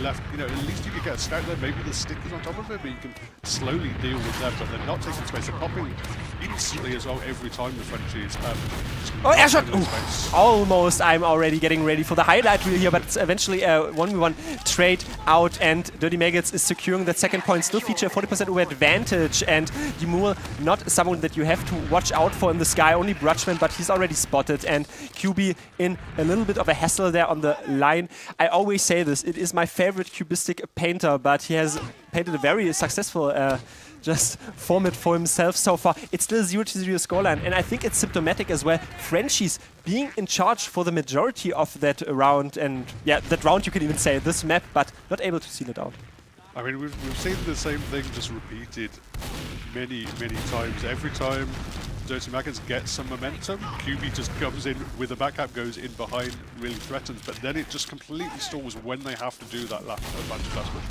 left, you know, at least you could get a scout there, maybe the stickers on top of it, but you can slowly deal with them, but they're not taking space. They're popping instantly as well every time the Frenchies. Oh, air shot! Almost. I'm already getting ready for the highlight reel here, but it's eventually a 1v1 trade out, and Dirty Maggots is securing that 2nd point. Still feature 40% over advantage, and Dimur not someone that you have to watch out for in the sky, only Brutchman, but he's already spotted, and QB in a little bit of a hassle there on the line. I always say this, it is my favorite cubistic painter, but he has painted a very successful just format for himself so far. It's still 0-0 scoreline, and I think it's symptomatic as well. Frenchies being in charge for the majority of that round, and yeah, that round you can even say, this map, but not able to seal it out. I mean, we've seen the same thing just repeated many times. Every time Dirty Maggots get some momentum, QB just comes in with a backup, goes in behind, really threatens, but then it just completely stalls when they have to do that advantage last push.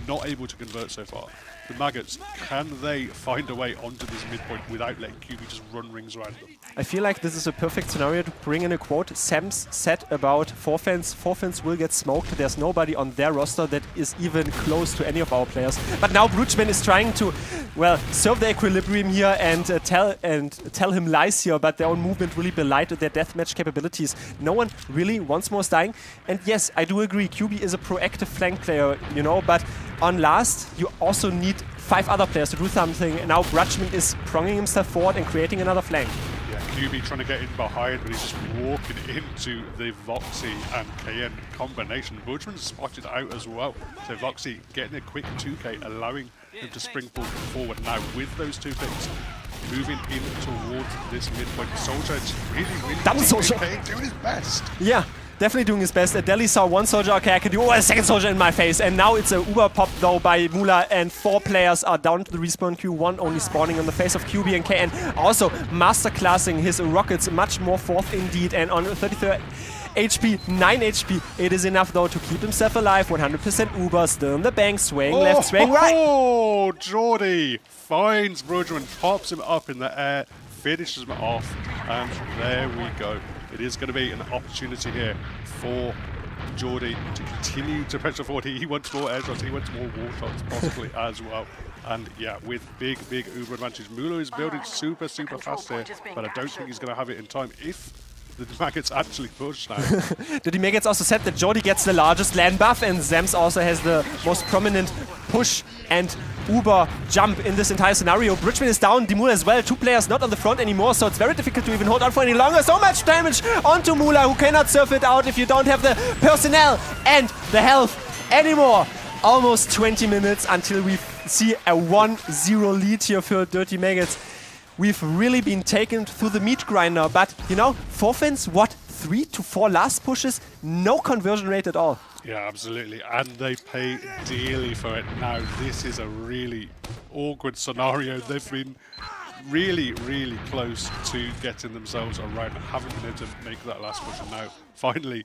Not able to convert so far. The Maggots, can they find a way onto this midpoint without letting QB just run rings around them? I feel like this is a perfect scenario to bring in a quote. Sam's said about Forfans. Forfans will get smoked. There's nobody on their roster that is even close to any of our players. But now Brutchman is trying to, well, serve the equilibrium here and tell him lies here, but their own movement really belied their deathmatch capabilities. No one really wants more dying. And yes, I do agree, QB is a proactive flank player, you know, but on last, you also need 5 other players to do something, and now Brutchman is pronging himself forward and creating another flank. Yeah, QB trying to get in behind, but he's just walking into the Voxy and KN combination. Brutchman's spotted out as well, so Voxy getting a quick 2k, allowing him to spring forward now with those 2 picks. Moving in towards this midpoint. Soldier is really Double Soldier doing his best. Yeah. Definitely doing his best. Delhi saw 1 soldier, okay, I can do a 2nd soldier in my face. And now it's a Uber pop though by Mula, and 4 players are down to the respawn queue, 1 only spawning on the face of QB and KN. Also masterclassing his rockets much more forth indeed, and on 33 HP, 9 HP. It is enough though to keep himself alive. 100% Uber, still in the bank, swaying left, swaying right. Oh, Jordy finds Brutchman, pops him up in the air, finishes him off, and there we go. It is going to be an opportunity here for Jordy to continue to pressure forward. He wants more air shots, he wants more wall shots possibly as well. And yeah, with big Uber advantage. Mula is building super fast here, but I don't think he's going to have it in time if the Maggots actually push now. The Maggots also said that Jordy gets the largest land buff, and Zems also has the most prominent push and Uber jump in this entire scenario. Brutchman is down, Dimur as well. 2 players not on the front anymore, so it's very difficult to even hold on for any longer. So much damage onto Mula, who cannot surf it out if you don't have the personnel and the health anymore. Almost 20 minutes until we see a 1-0 lead here for Dirty Maggots. We've really been taken through the meat grinder, but you know, Forfans, what, 3 to 4 last pushes? No conversion rate at all. Yeah, absolutely, and they pay dearly for it now. This is a really awkward scenario. They've been really, really close to getting themselves around, haven't been able to make that last push, and now finally,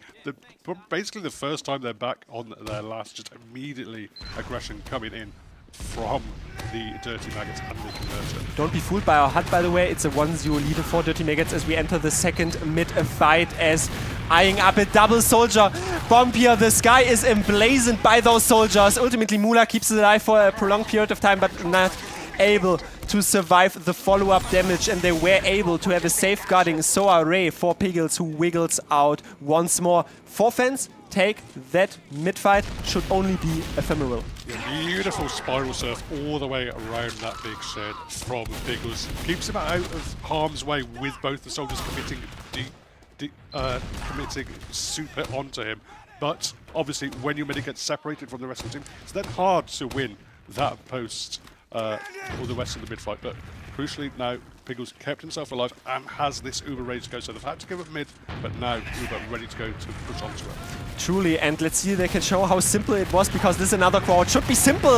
basically the first time they're back on their last, just immediately aggression coming in from the Dirty Maggots and the Converter. Don't be fooled by our HUD, by the way. It's a 1-0 lead for Dirty Maggots as we enter the second mid-fight, as eyeing up a double soldier bomb here. The sky is emblazoned by those soldiers. Ultimately, Mula keeps it alive for a prolonged period of time, but not able to survive the follow-up damage, and they were able to have a safeguarding Soa Ray for Piggles, who wiggles out once more. For fans, take that mid-fight, should only be ephemeral. Yeah, beautiful spiral surf all the way around that big shed from Piggles. Keeps him out of harm's way with both the soldiers committing super onto him. But obviously, when your mid gets separated from the rest of the team, it's then hard to win that post or the rest of the mid fight. But crucially, now Piggles kept himself alive and has this Uber ready to go. So they've had to give up mid, but now Uber ready to go to push onto it. Truly, and let's see if they can show how simple it was, because this is another crowd. Should be simple,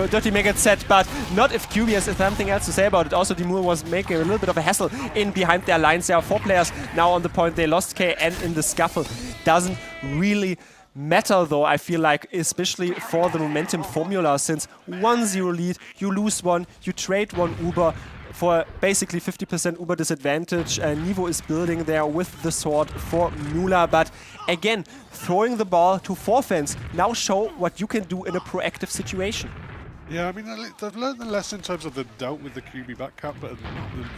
Dirty Maggot said, but not if QB has something else to say about it. Also, Dimur was making a little bit of a hassle in behind their lines. There are 4 players now on the point. They lost KN in the scuffle. Doesn't really matter though, I feel like, especially for the momentum formula, since 1-0 lead, you lose one, you trade one Uber for basically 50% Uber disadvantage. Nivo is building there with the sword for Mula, but again, throwing the ball to 4 fans now show what you can do in a proactive situation. Yeah, I mean, they've learned the lesson in terms of they've dealt with the QB back cap, but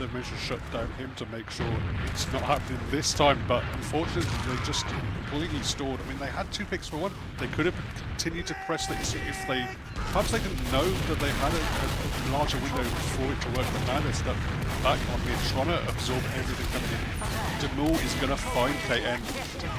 they've managed to shut down him to make sure it's not happening this time. But unfortunately, they just completely stalled. I mean, they had 2 picks for 1. They could have continued to press the issue if they... Perhaps they didn't know that they had a larger window for it to work, but now they're stuck back on me, trying to absorb everything coming in. Demul is going to find KN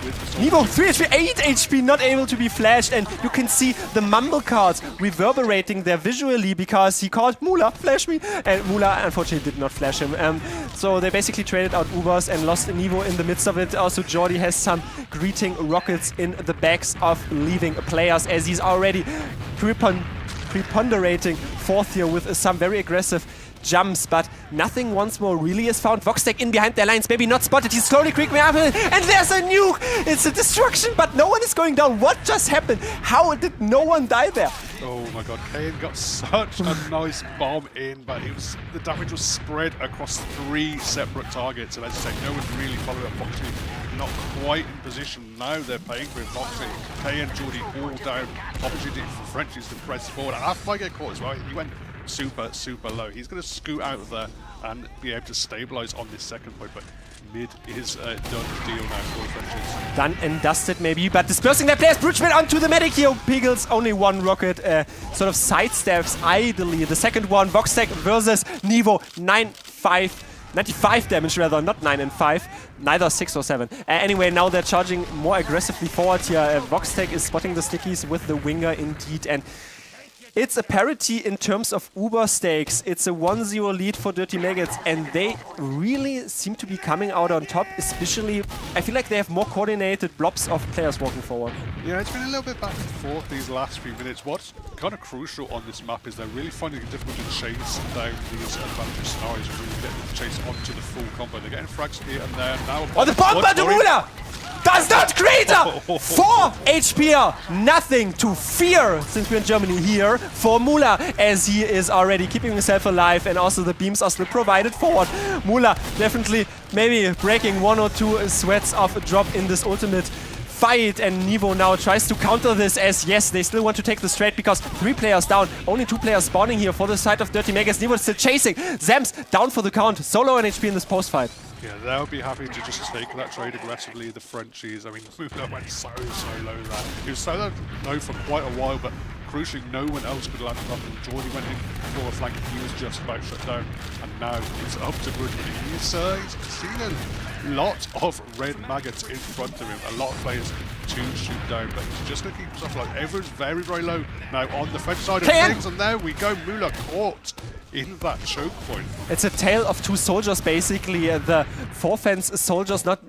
with the Nivo, 3 HP, 8 HP, not able to be flashed, and you can see the mumble cards reverberating there visually because he called Mula, flash me, and Mula unfortunately did not flash him. So they basically traded out Ubers and lost Nivo in the midst of it. Also, Jordi has some greeting rockets in the backs of leaving players, as he's already preponderating 4th here with some very aggressive jumps, but nothing once more really is found. Voxtec in behind their lines, maybe not spotted. He's slowly creeping up, and there's a nuke! It's a destruction, but no one is going down. What just happened? How did no one die there? Oh my god, Kane got such a nice bomb in, but the damage was spread across 3 separate targets, and as I say, no one really followed up. Foxy not quite in position. Now they're paying for it. Foxy, Kane and Jordi all down. Opportunity for Frenchies to press forward. After I get caught as well, he went super, super low. He's going to scoot out of there and be able to stabilize on this second point, but mid is a done deal now for the Frenchies. Done and dusted maybe, but dispersing their players. Bridgman onto the medic here. Piggles, only 1 rocket, sort of sidesteps idly. The second one, Voxtec versus Nivo, 95 damage rather, not 9 and 5, neither 6 or 7. Anyway, now they're charging more aggressively forward here. Voxtec is spotting the stickies with the winger indeed, and it's a parity in terms of Uber stakes. It's a 1-0 lead for Dirty Maggots, and they really seem to be coming out on top, especially, I feel like they have more coordinated blobs of players walking forward. Yeah, it's been a little bit back and forth these last few minutes. What's kind of crucial on this map is they're really finding it difficult to chase down these advantage scenarios and really get the chase onto the full combo. They're getting frags here and there. Now the bomb by the Mula! Does not crater! 4 HP, nothing to fear, since we're in Germany here, for Mula, as he is already keeping himself alive, and also the beams are still provided forward. Mula definitely maybe breaking 1 or 2 sweats of a drop in this ultimate fight, and Nivo now tries to counter this, as yes, they still want to take the straight because 3 players down, only 2 players spawning here for the side of Dirty Maggots. Nivo is still chasing. Zams down for the count, so low on HP in this post fight. Yeah, they'll be happy to just take that trade aggressively, the Frenchies. I mean, Mula went so low there. He was so low for quite a while, but crucially, no one else could land up, and Jordi went in for a flank, and he was just about shut down. And now it's up to Bridgman. He's seen Lots of red maggots in front of him. A lot of players to shoot down, but he's just going to keep himself alive. Everyone's very, very low now on the French side of things, and there we go. Müller caught in that choke point. It's a tale of two soldiers, basically. The Forfence soldiers not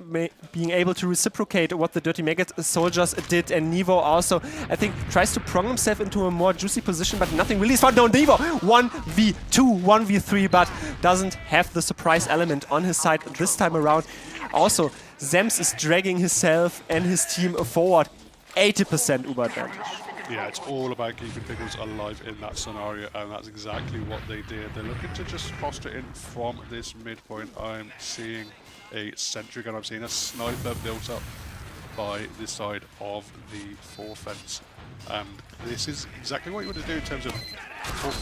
being able to reciprocate what the Dirty Maggot soldiers did, and Nevo also, I think, tries to prong himself into a more juicy position, but nothing really is found. No, Nevo, 1v2, 1v3, but doesn't have the surprise element on his side this time around. Also, Zems is dragging himself and his team forward. 80% Uber advantage. Yeah, it's all about keeping Pickles alive in that scenario, and that's exactly what they did. They're looking to just foster in from this midpoint. I'm seeing a sentry gun, I'm seeing a sniper built up by this side of the Forfence. And this is exactly what you want to do in terms of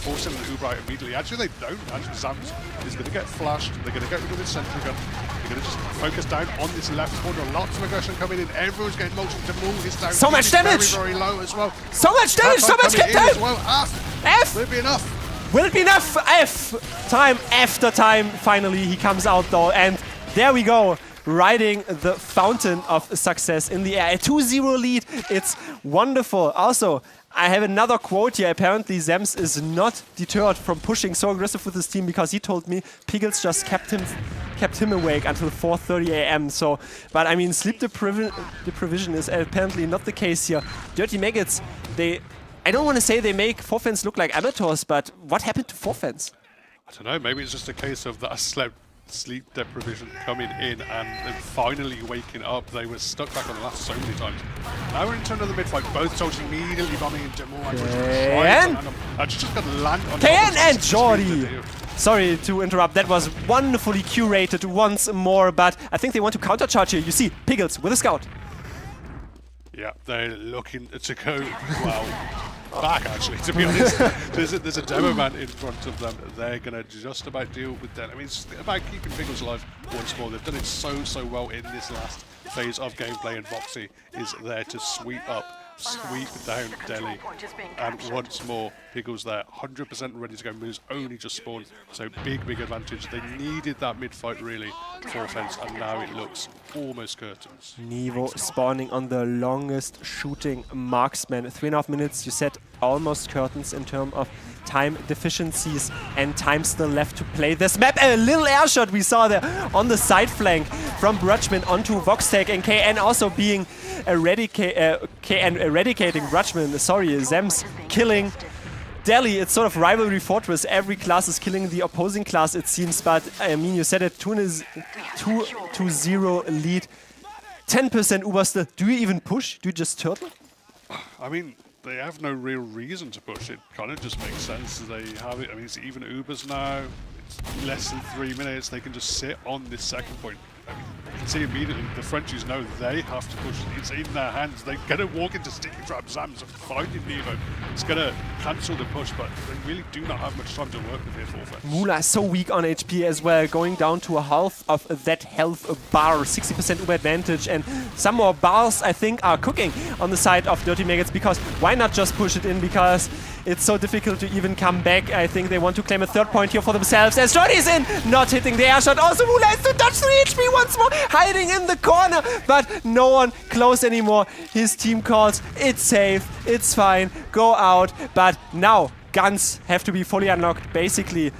forcing an Uber out immediately. Actually, they don't. Actually, Zams is going to get flashed. They're going to get rid of this sentry gun. They're going to just focus down on this left corner. Lots of aggression coming in. Everyone's getting motion to move. He's down. So much damage! Very, very low as well. So much damage! So much hit time! Well. F! Will it be enough? Will it be enough? F! Time after time. Finally, he comes out though, and there we go. Riding the fountain of success in the air. A 2-0 lead. It's wonderful. Also, I have another quote here. Apparently, Zems is not deterred from pushing so aggressive with his team because he told me Pickles just kept him awake until 4:30 a.m. So, but I mean, sleep deprivation is apparently not the case here. Dirty Maggots, I don't want to say they make Forfence look like amateurs, but what happened to Forfence? I don't know. Maybe it's just a case of that sleep deprivation coming in and then finally waking up. They were stuck back on the last so many times. Now we're into another mid-fight. Both soldiers immediately bombing into more. I just got to land on KN and Jordi! Sorry to interrupt, that was wonderfully curated once more, but I think they want to countercharge here. You see, Pickles with a scout. Yeah, they're looking to go, well, back actually, to be honest. There's a demo man in front of them. They're going to just about deal with that. I mean, it's about keeping Pickles alive once more. They've done it so well in this last phase of gameplay, and Voxy is there to sweep down Delhi. And once more, Pickles there, 100% ready to go. Moves only just spawned, so big advantage. They needed that mid-fight really for offense, and now it looks almost curtains. Nevo spawning on the longest shooting marksman. 3.5 minutes, you said almost curtains in terms of time deficiencies, and time still left to play this map. A little air shot we saw there on the side flank from Brutchman onto Voxtech, and KN also being eradicating Brutchman. Sorry, Zems killing Delhi. It's sort of rivalry fortress. Every class is killing the opposing class, it seems, but I mean, you said it, 2-0 lead. 10% Uber still. Do you even push? Do you just turtle? I mean, they have no real reason to push. It kind of just makes sense. They have it. I mean, it's even Ubers now. It's less than 3 minutes. They can just sit on this second point. I mean, you can see immediately the Frenchies know they have to push. It's in their hands. They're going to walk into sticky trap. Zams are finding Nevo. It's going to cancel the push, but they really do not have much time to work with here for offense. Mula is so weak on HP as well, going down to a half of that health bar, 60% Uber advantage, and some more bars, I think, are cooking on the side of Dirty Maggots, because why not just push it in, because it's so difficult to even come back. I think they want to claim a third point here for themselves, as Jordi is in, not hitting the air shot. Also, Mula is to touch 3 HP once more, hiding in the corner, but no one close anymore. His team calls, it's safe, it's fine, go out, but now guns have to be fully unlocked. Basically,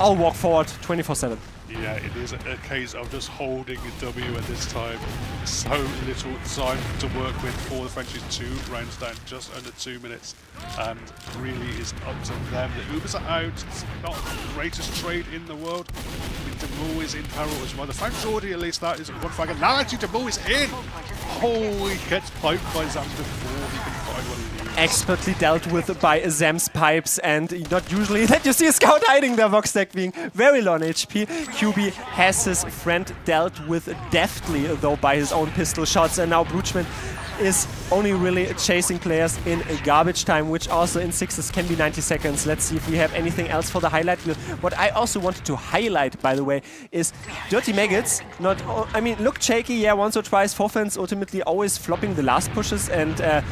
I'll walk forward 24/7. Yeah, it is a case of just holding a W at this time. So little time to work with for the Frenchies. 2 rounds down, just under 2 minutes. And really is up to them. The Ubers are out. It's not the greatest trade in the world. Demul is in peril as well. The found Jordi, at least that is one frag. And now actually Demul is in. Oh, he gets piped by Zams before he can find what he needs. Expertly dealt with by Zam's pipes, and not usually that you see a scout hiding there. Voxtech being very low on HP. QB has his friend dealt with deftly, though, by his own pistol shots, and now Brutchman is only really chasing players in garbage time, which also in 6s can be 90 seconds. Let's see if we have anything else for the highlight reel. What I also wanted to highlight, by the way, is Dirty Maggots. I mean, looked shaky, yeah, once or twice. Forfence ultimately always flopping the last pushes, and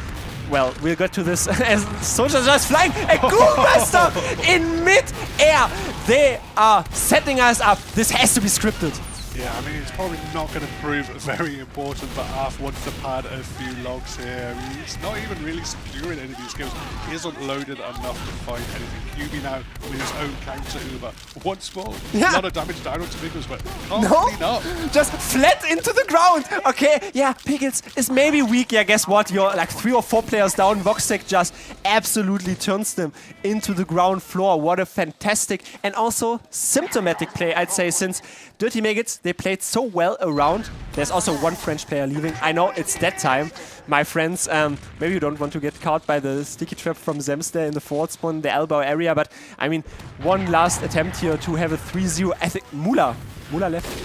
well, we'll get to this as soldiers just flying. A Goonbuster in mid-air. They are setting us up. This has to be scripted. Yeah, I mean, it's probably not going to prove very important, but Arf wants to pad a few logs here. I mean, he's not even really securing any of these kills. He isn't loaded enough to find anything. QB now with his own counter Uber. Once more, a lot of damage down onto Pickles, but can't clean up. Just flat into the ground. Okay, yeah, Pickles is maybe weak. Yeah, guess what? You're like 3 or 4 players down. Voxtec just absolutely turns them into the ground floor. What a fantastic and also symptomatic play, I'd say, since Dirty Maggots, they played so well around. There's also one French player leaving. I know it's that time, my friends. Maybe you don't want to get caught by the sticky trap from Zems there in the forward spawn, the elbow area. But I mean, one last attempt here to have a 3-0. I think Mula left.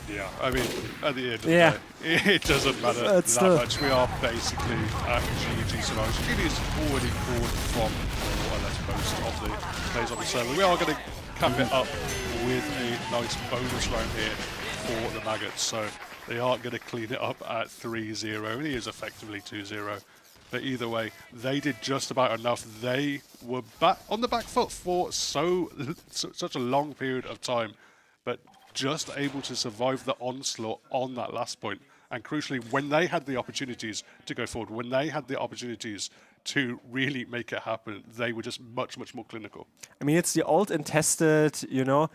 Yeah, I mean, at the end of the day, it doesn't matter that much. We are basically at GG scenarios. GG is already called from more or less most of the players on the server. We are going to cap it up with a nice bonus round here for the Maggots. So they aren't going to clean it up at 3-0. And he is effectively 2-0. But either way, they did just about enough. They were back on the back foot for such a long period of time, but just able to survive the onslaught on that last point. And crucially, when they had the opportunities to go forward, when they had the opportunities to really make it happen, they were just much, much more clinical. I mean, it's the old and tested, you know,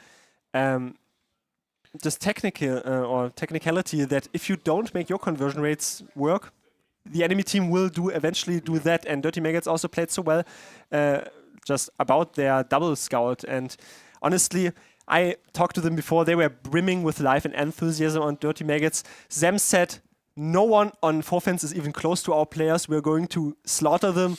just technical or technicality that if you don't make your conversion rates work, the enemy team will eventually do that. And Dirty Maggots also played so well just about their double scout. And honestly, I talked to them before. They were brimming with life and enthusiasm on Dirty Maggots. Zem said, no one on 4Fence is even close to our players. We're going to slaughter them.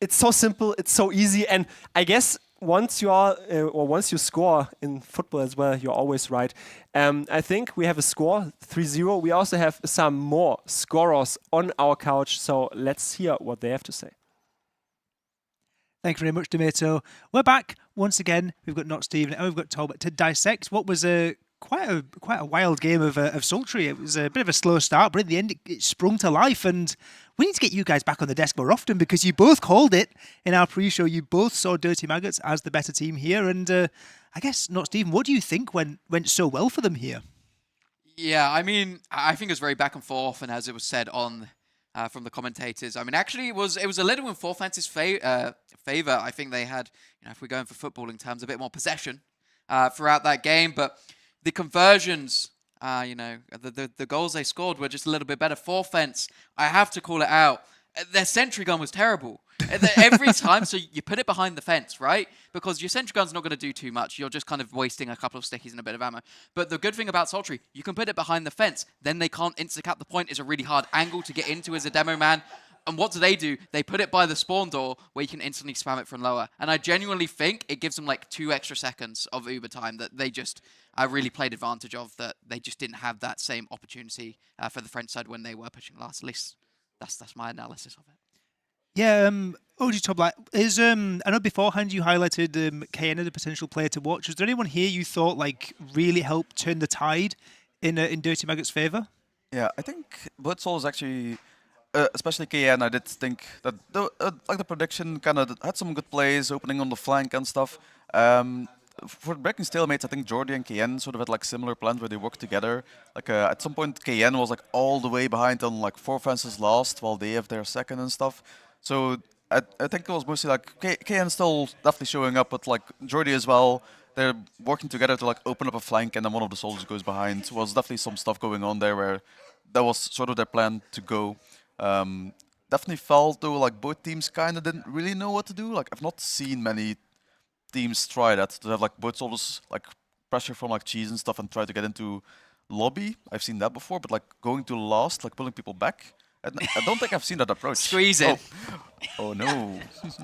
It's so simple. It's so easy. And I guess once you are, or once you score in football as well, you're always right. I think we have a score, 3-0. We also have some more scorers on our couch. So let's hear what they have to say. Thank you very much, Tomato. We're back once again. We've got Not Steve and we've got Talbot to dissect what was quite a wild game of Sultry. It was a bit of a slow start, but in the end it sprung to life. And we need to get you guys back on the desk more often because you both called it in our pre-show. You both saw Dirty Maggots as the better team here. And I guess, Not Stephen, what do you think went so well for them here? Yeah, I mean, I think it was very back and forth, and as it was said on from the commentators, I mean, actually, it was a little in 4Fence's favor. I think they had, if we're going for footballing terms, a bit more possession throughout that game, but the conversions, the goals they scored were just a little bit better. 4Fence, I have to call it out. Their sentry gun was terrible. Every time, so you put it behind the fence, right? Because your sentry gun's not going to do too much. You're just kind of wasting a couple of stickies and a bit of ammo. But the good thing about Sultry, you can put it behind the fence. Then they can't insta-cap the point. It's a really hard angle to get into as a demo man. And what do? They put it by the spawn door where you can instantly spam it from lower. And I genuinely think it gives them like 2 extra seconds of Uber time that they just really played advantage of, that they just didn't have that same opportunity for the French side when they were pushing last. At least that's my analysis of it. Yeah, OG Top, I know beforehand you highlighted KN as a potential player to watch. Was there anyone here you thought really helped turn the tide in Dirty Maggots' favour? Yeah, I think Blitzol is actually, especially KN, I did think that the prediction kind of had some good plays, opening on the flank and stuff. For breaking stalemates, I think Jordi and KN sort of had similar plans where they worked together. At some point, KN was all the way behind on 4Fence's last, while they have their second and stuff. So I think it was mostly KN still definitely showing up, but Jordi as well. They're working together to open up a flank, and then one of the soldiers goes behind. So was definitely some stuff going on there where that was sort of their plan to go. Definitely felt though both teams kind of didn't really know what to do. I've not seen many teams try that, to have both soldiers pressure from Cheese and stuff and try to get into lobby. I've seen that before, but going to last, pulling people back. I don't think I've seen that approach. Squeeze it. Oh no.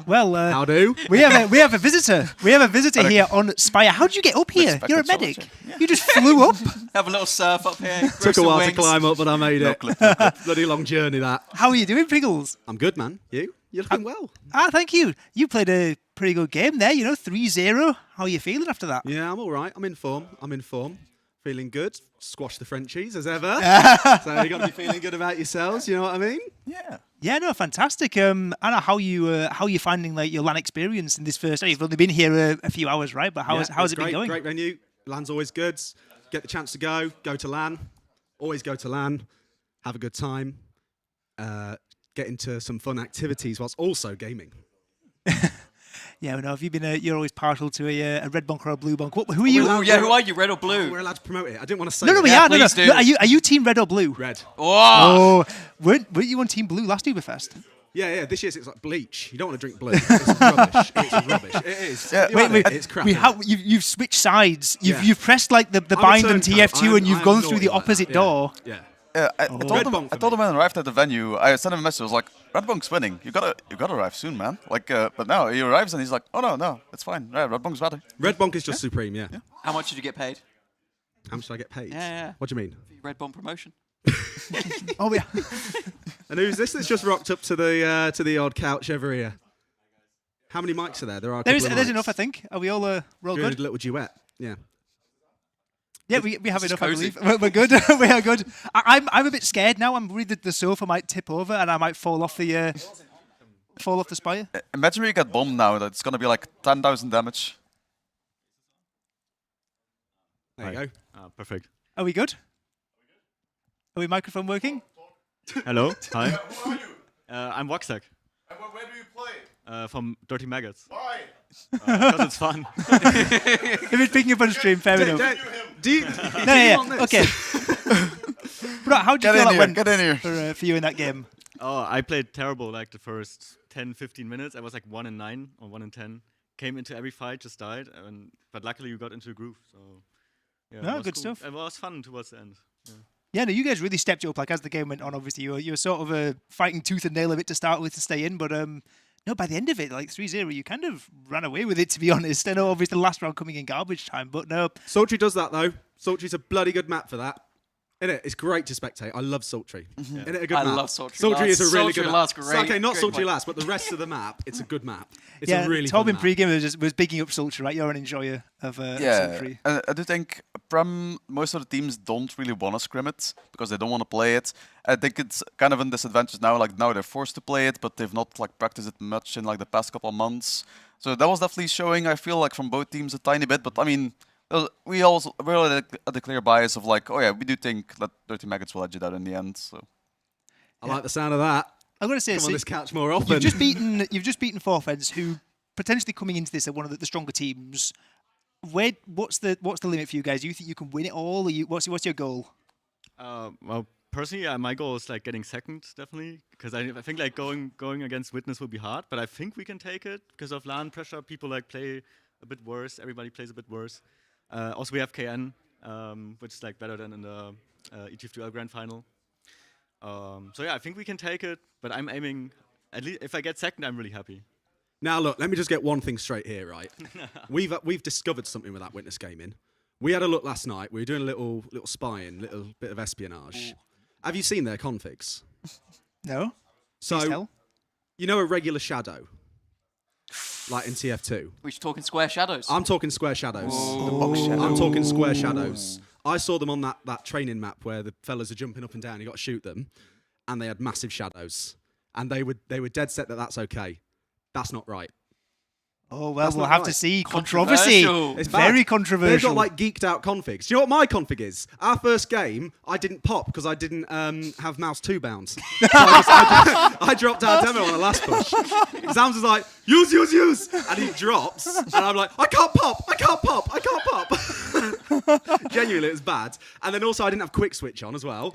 Well, how do? We have a visitor. We have a visitor here on Spire. How did you get up here? You're a medic. Yeah. You just flew up. Have a little surf up here. Took a while to climb up, but I made it. No clip. Bloody long journey that. How are you doing, Piggles? I'm good, man. You? You're looking well. Thank you. You played a pretty good game there. 3-0. How are you feeling after that? Yeah, I'm all right. I'm in form. Feeling good. Squash the Frenchies as ever. So you got to be feeling good about yourselves. You know what I mean? Yeah. Yeah, no, fantastic. Anna, how you finding your LAN experience in this first? You've only been here a few hours, right? But how's it been going? Great venue. LAN's always good. get the chance to go to LAN. Always go to LAN, have a good time, get into some fun activities whilst also gaming. Yeah, no. Have you been? You're always partial to a red bunk or a blue bunk. Who are you? Oh, yeah, who are you, red or blue? We're allowed to promote it. I didn't want to say. No, we Yeah, are. No. please do. Are you team red or blue? Red. Oh, Oh, weren't you on team blue last ÜBERFEST? Yeah. This year's it's like bleach. You don't want to drink blue. It's rubbish. It's rubbish. It is. Yeah, Wait. It's crap. You've switched sides. Yeah. You've pressed like the I'm a bind and turncoat. TF2, and you've I'm gone through naughty the like opposite that. door. Yeah. I Red told him. bunk I for told me. him when I arrived at the venue. I sent him a message. I was like, "Red Bunk's winning. You gotta arrive soon, man." Like, but now he arrives and he's like, "Oh no, it's fine. Yeah, Red Bunk's better." Red Bunk is just supreme. Yeah. How much did you get paid? How much did I get paid? Yeah. What do you mean? For your Red Bomb promotion. Oh yeah. And who's this that's just rocked up to the odd couch over here? How many mics are there? There are. There's enough, I think. Are we all we're all Doing good? a little duet. Yeah. Yeah, we have enough, cozy. I believe. We're good. We are good. I'm a bit scared now. I'm worried that the sofa might tip over and I might fall off the spire. Imagine we get bombed now. That's gonna be like 10,000 damage. There you go. Perfect. Are we good? Are we microphone working? Hello. Hi. I'm Voxac And where do you play? from Dirty Maggots. Why? Because it's fun. If it's picking up on stream, fair enough. Do you want this? Okay. Bro, how do you feel that went Get in here. for you in that game? Oh, I played terrible like the first 10-15 minutes. I was like 1-9 or 1-10. Came into every fight, just died. But luckily you got into a groove. So yeah, No, it was good cool. stuff. It was fun towards the end. Yeah. Yeah, no, you guys really stepped up. Like as the game went on, obviously you were sort of fighting tooth and nail a bit to start with to stay in, but no, by the end of it, like 3-0, you kind of ran away with it. To be honest, I know obviously the last round coming in garbage time, but no. Sultry does that though. Sultry's a bloody good map for that. Innit? It's great to spectate. I love Sultry. Isn't it a good I map? love Sultry Sultry is a Last. really Sultry good Last, map. great, Okay, not great Sultry map. Last, but the rest of the map, it's a good map. It's Yeah, a really Tom fun in map. pre-game was bigging up Sultry, right? You're an enjoyer of Sultry. I do think most of the teams don't really want to scrim it because they don't want to play it. I think it's kind of a disadvantage now. Like now they're forced to play it, but they've not like practiced it much in like the past couple of months. So that was definitely showing. I feel like from both teams a tiny bit, but I mean. We're at the clear bias of like, oh yeah, we do think that Dirty Maggots will edge it out in the end. So I like the sound of that. I'm going to say, Come so on this couch more often. you've just beaten Forfeds, who potentially coming into this are one of the stronger teams. What's the limit for you guys? Do you think you can win it all? Or what's your goal? Well, personally, my goal is like getting second, definitely, because I think like going against Witness will be hard, but I think we can take it because of LAN pressure. People like play a bit worse. Everybody plays a bit worse. Also, we have KN, which is like better than in the ETF2L Grand Final. So yeah, I think we can take it, but I'm aiming. At least if I get second, I'm really happy. Now look, let me just get one thing straight here, right? We've discovered something with that Witness gaming. We had a look last night. We were doing a little spying, little bit of espionage. Ooh. Have you seen their configs? No. So, Please tell. You know a regular shadow, like in TF2. We're talking square shadows. I'm talking square shadows. shadow. I'm talking square shadows. I saw them on that training map where the fellas are jumping up and down. You got to shoot them, and they had massive shadows, and they were dead set that that's okay. That's not right. Oh well, That's we'll not have right. to see. Controversy. Controversial. It's Very bad. controversial. They've got like geeked out configs. Do you know what my config is? Our first game, I didn't pop because I didn't have mouse 2 bounds. So I dropped our demo on the last push. Zams was like, use, and he drops, and I'm like, I can't pop. Genuinely, it was bad. And then also I didn't have quick switch on as well.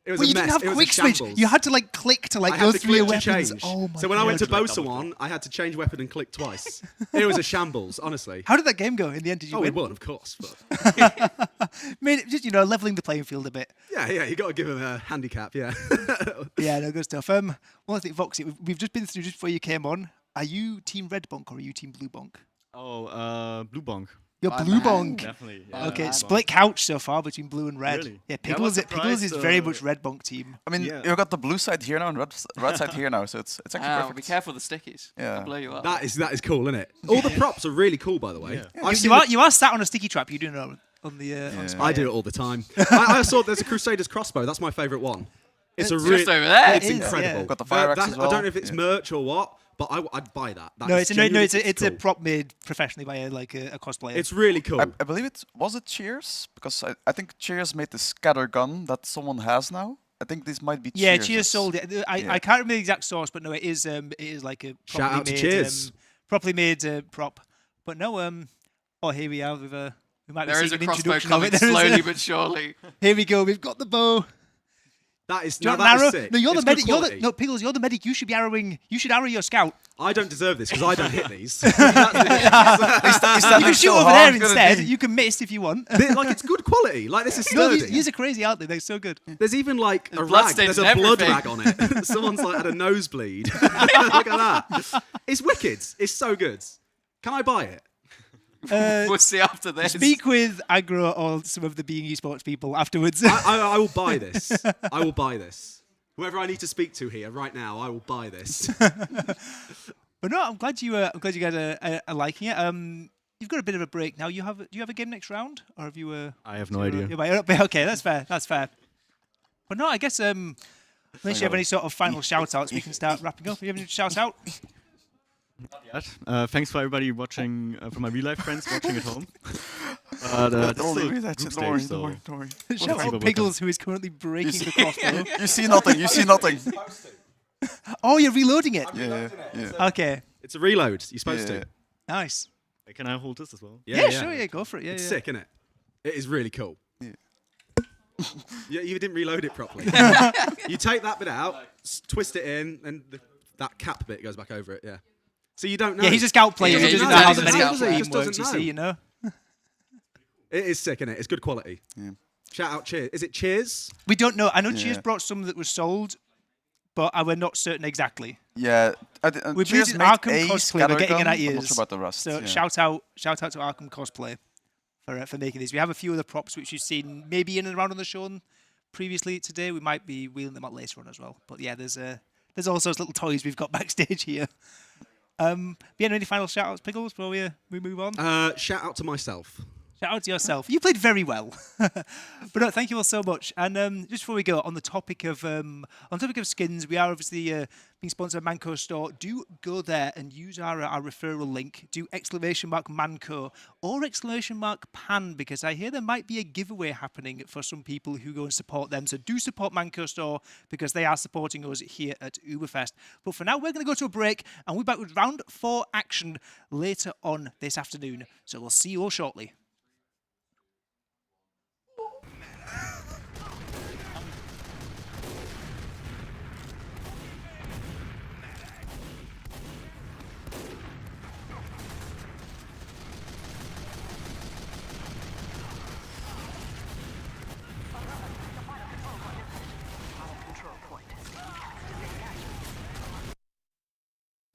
It was Well, a you mess. didn't have It was quick a switch. shambles. You had to like click to like I go had to through your click to weapons. change. Oh my So when I went to God. Bosa one, I had to change weapon and click twice. It was a shambles, honestly. How did that game go in the end? Did you Oh, we win? won, of course. But Made it, just leveling the playing field a bit. yeah, you got to give him a handicap, yeah. Yeah, no, good stuff. One thing, Voxy, we've just been through just before you came on. Are you team red bunk or are you team blue bunk? Oh, Blue Bonk. You're My blue man. bunk. Definitely. Yeah, Okay, Blue split couch so far between blue and red. Really? Yeah, Yeah, I was Pickles is surprised, very much red bunk team. I mean, Yeah. you've got the blue side here now and red side here now, so it's actually Ow, perfect. be careful of the stickies. Yeah. They'll blow you up. That is cool, isn't it? All the props are really cool, by the way. Yeah. You are sat on a sticky trap. You do know on the. On Spire. I do it all the time. I saw there's a Crusader's crossbow. That's my favourite one. It's a It's really, just over there. It's It is, incredible. yeah. Got the fire axe That- as well. I don't know if it's Yeah. merch or what, but I'd buy that. That No, is it's a genuinely- it's a cool. prop made professionally by a cosplayer. It's really cool. I believe it was it Cheers, because I think Cheers made the scatter gun that someone has now. I think this might be yeah, Cheers. Cheers sold it. Yeah. I can't remember the exact source, but no, it is like a Shout out to made, Cheers. properly made prop. But no, oh here we are with we might be There seeing is a an crossbow introduction of coming it. There is slowly a- but surely. Here we go. We've got the bow. That is, Do you now want that an is arrow? sick. No, you're It's the good medic. You're the, quality. no, Pickles, you're the medic. You should be arrowing. You should arrow your scout. I don't deserve this because I don't hit these. He's You standing can shoot so over hard, there gonna instead. be- You can miss if you want. Like it's good quality. Like this is No, sturdy. these are crazy, aren't they? They're so good. There's even like a rag. bloodstains There's a and blood everything. rag on it. Someone's like had a nosebleed. Look at that. It's wicked. It's so good. Can I buy it? We'll see after this. Speak with Agro or some of the Being Esports people afterwards. I will buy this. I will buy this. Whoever I need to speak to here right now, I will buy this. But no, I'm glad you guys are liking it. You've got a bit of a break now. Do you have a game next round, or have you? I have no idea. Okay, that's fair. That's fair. But no, I guess unless you have any sort of final shout outs, we can start wrapping up. You have any shout out? Thanks for everybody watching, for my real life friends watching at home. Don't Still worry, that's group it. Don't worry, stage, don't worry, so- don't worry. Shout see what out we Pickles, who is currently breaking the crossbow. You see nothing. You see nothing. Oh, you're reloading it. Yeah. Okay, It's a reload. You're supposed Yeah. to. nice. Hey, can I hold this as well? Yeah, sure. Yeah, go for it. Yeah, It's yeah. sick, isn't it? It is really cool. Yeah. Yeah, you didn't reload it properly. You take that bit out, twist it in, and that cap bit goes back over it. Yeah. So you don't know. Yeah, he's a scout player. Yeah, he doesn't he's know how a the scout medical player. team Just doesn't works. You know. see, you know. It is sick, isn't it? It's good quality. Yeah. Shout out Cheers. Is it Cheers? We don't know. I know Cheers Yeah. brought some that was sold, but we're not certain exactly. Yeah. We've Cheers used made Arkham a Cosplay. scatter We're getting gun. in our I'm not ears. sure about the rest. So yeah. shout out to Arkham Cosplay for making these. We have a few other props which you've seen maybe in and around on the show previously today. We might be wheeling them out later on as well. But yeah, there's all sorts of little toys we've got backstage here. Yeah, any final shout outs, Pickles, before we move on? Shout out to myself. Shout out to yourself. You played very well. But no, thank you all so much. And just before we go, on the topic of skins, we are obviously being sponsored by Manco Store. Do go there and use our referral link. Do !Manco or !Pan, because I hear there might be a giveaway happening for some people who go and support them. So do support Manco Store because they are supporting us here at ÜBERFEST. But for now, we're going to go to a break and we'll be back with round 4 action later on this afternoon. So we'll see you all shortly.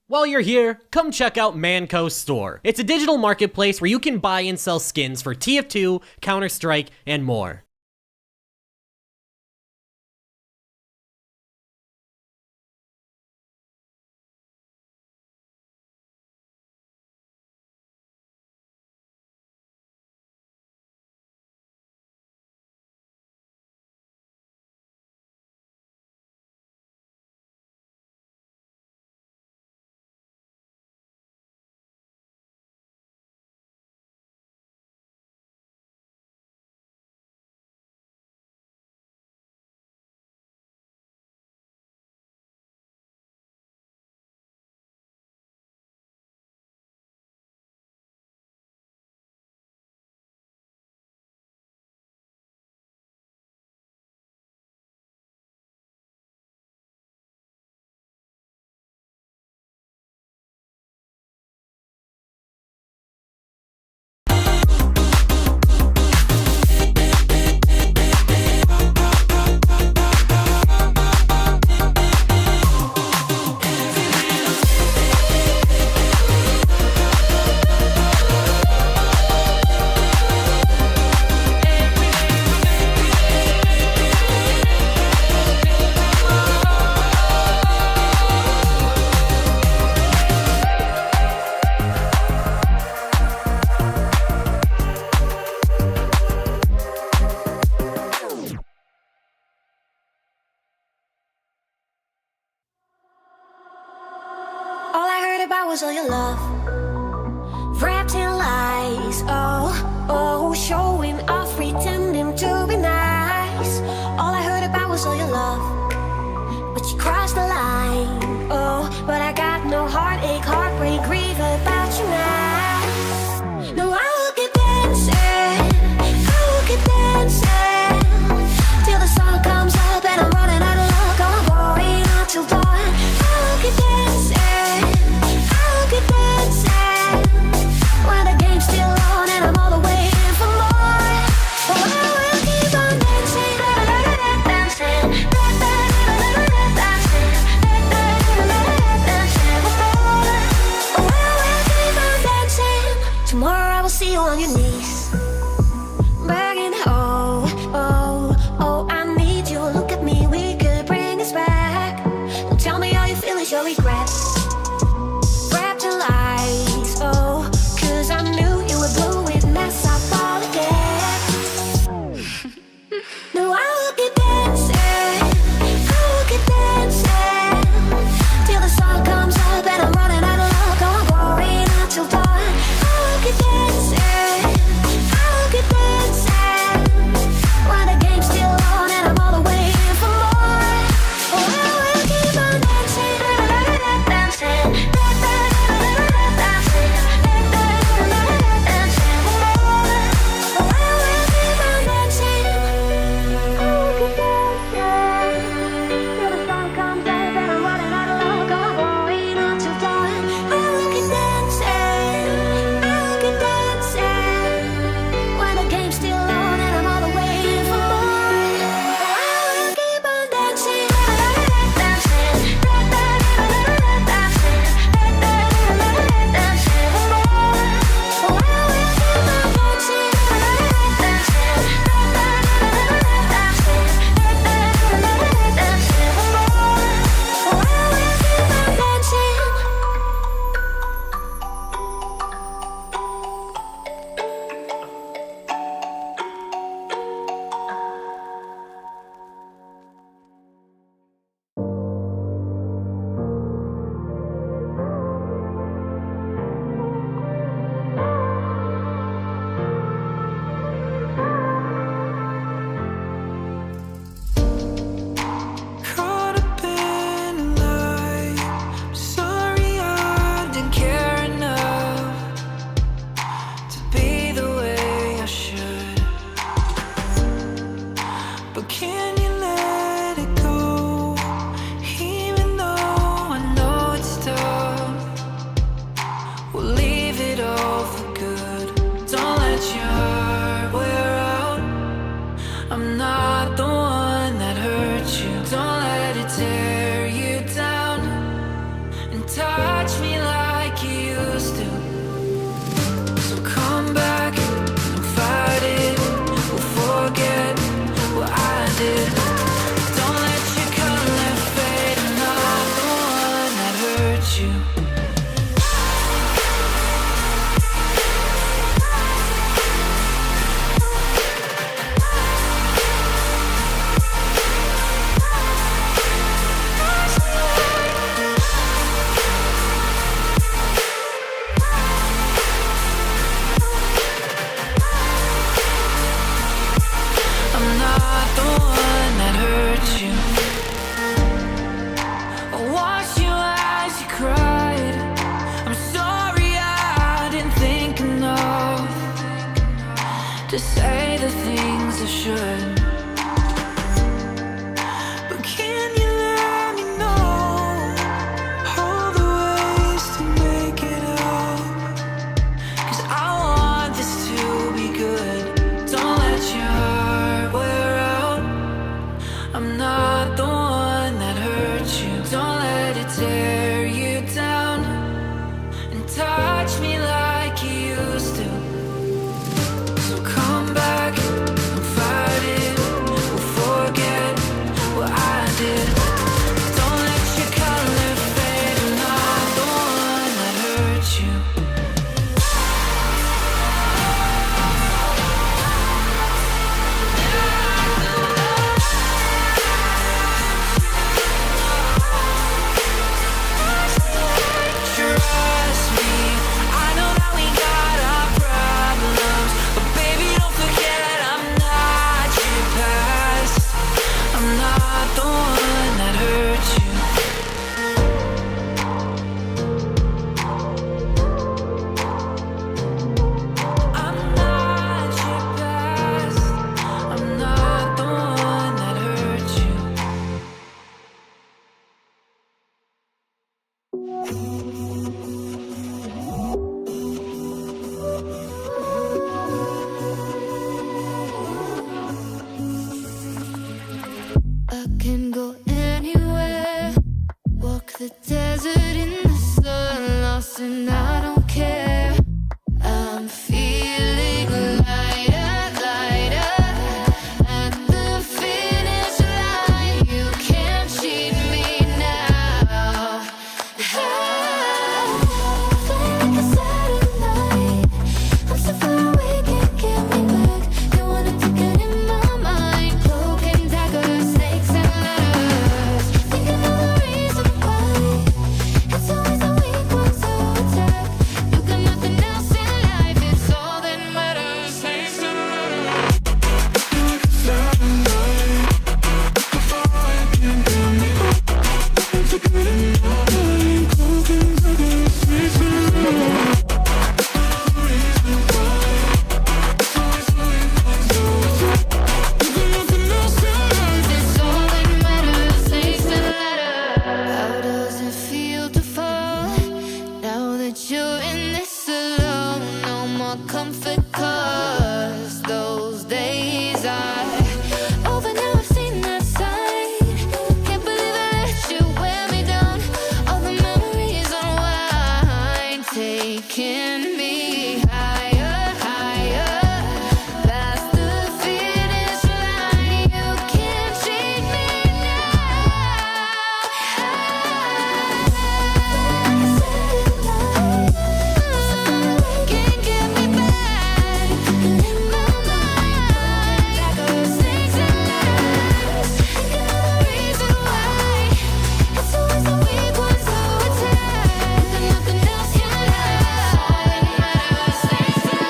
While you're here, come check out Manco Store. It's a digital marketplace where you can buy and sell skins for TF2, Counter-Strike, and more. about was all your love, wrapped in lies. Oh, oh, showing off, pretending to be nice. All I heard about was all your love, but you crossed the line. Oh, but I got no heartache, heartbreak, grief about you now. No, I will keep dancing, I will keep dancing till the sun comes up and I'm running out of luck. I'm going on till dawn. I will keep dancing, I will keep dancing when the game's still on and I'm all the way in for more. Oh, I will keep on dancing, dancing, tomorrow I will see you on your knees, begging, oh, oh, oh, I need you, look at me, we could bring us back. Don't tell me how you feel is your regret, wrapped in lies, oh, cause I knew you would blow it, mess up all again. No, I will keep dancing, I will keep dancing till the sun comes up and I'm running out of luck. I'm going on till dawn. Keep dancing, I'll keep dancing when the game's still on and I'm all the way in for more. Oh, I will keep on dancing, dancing, dancing, dancing for more. Oh, I will keep on dancing, I will keep dancing till the sun comes up and I'm running out of luck. I'm going on till dawn. I will keep dancing. When the game's still on and I'm all the way in for more. I will keep on dancing, dancing, dancing, dancing for more. I will keep on dancing, dancing, dancing for more. I will keep on dancing. Caught up in a lie. Sorry I didn't care enough to be the way I should. But can you let it go? Even though I know it's tough, we'll leave it all for good. Don't let your heart wear out. I'm not the one that hurt you. Don't let it tear you down and touch me like you used to. So come back and fight it. We'll forget what I did. Don't let your color fade. I'm not the one that hurt you. I'm not the one that hurt you. I watched you as you cried. I'm sorry I didn't think enough to say the things I should. But can you let me know all the ways to make it up? 'Cause I want this to be good. Don't let your heart wear out. I'm not the one that hurt you. Don't let it tear you down and touch me like you used to. So come back and fight it. We'll forget what I did. Don't let your color fade. I'm not the one that hurt you. You're right. comfort, 'cause those days are over now. I've seen that side. Can't believe I let you wear me down. All the memories unwind, taking me higher, higher, past the finish line. You can't cheat me can't get me back in my mind. Like a snakes and ladders, thinking of the reason why. It's always the weak ones who attack, and nothing else can last. Snakes and nothing else can last. It's all that matters. Snakes and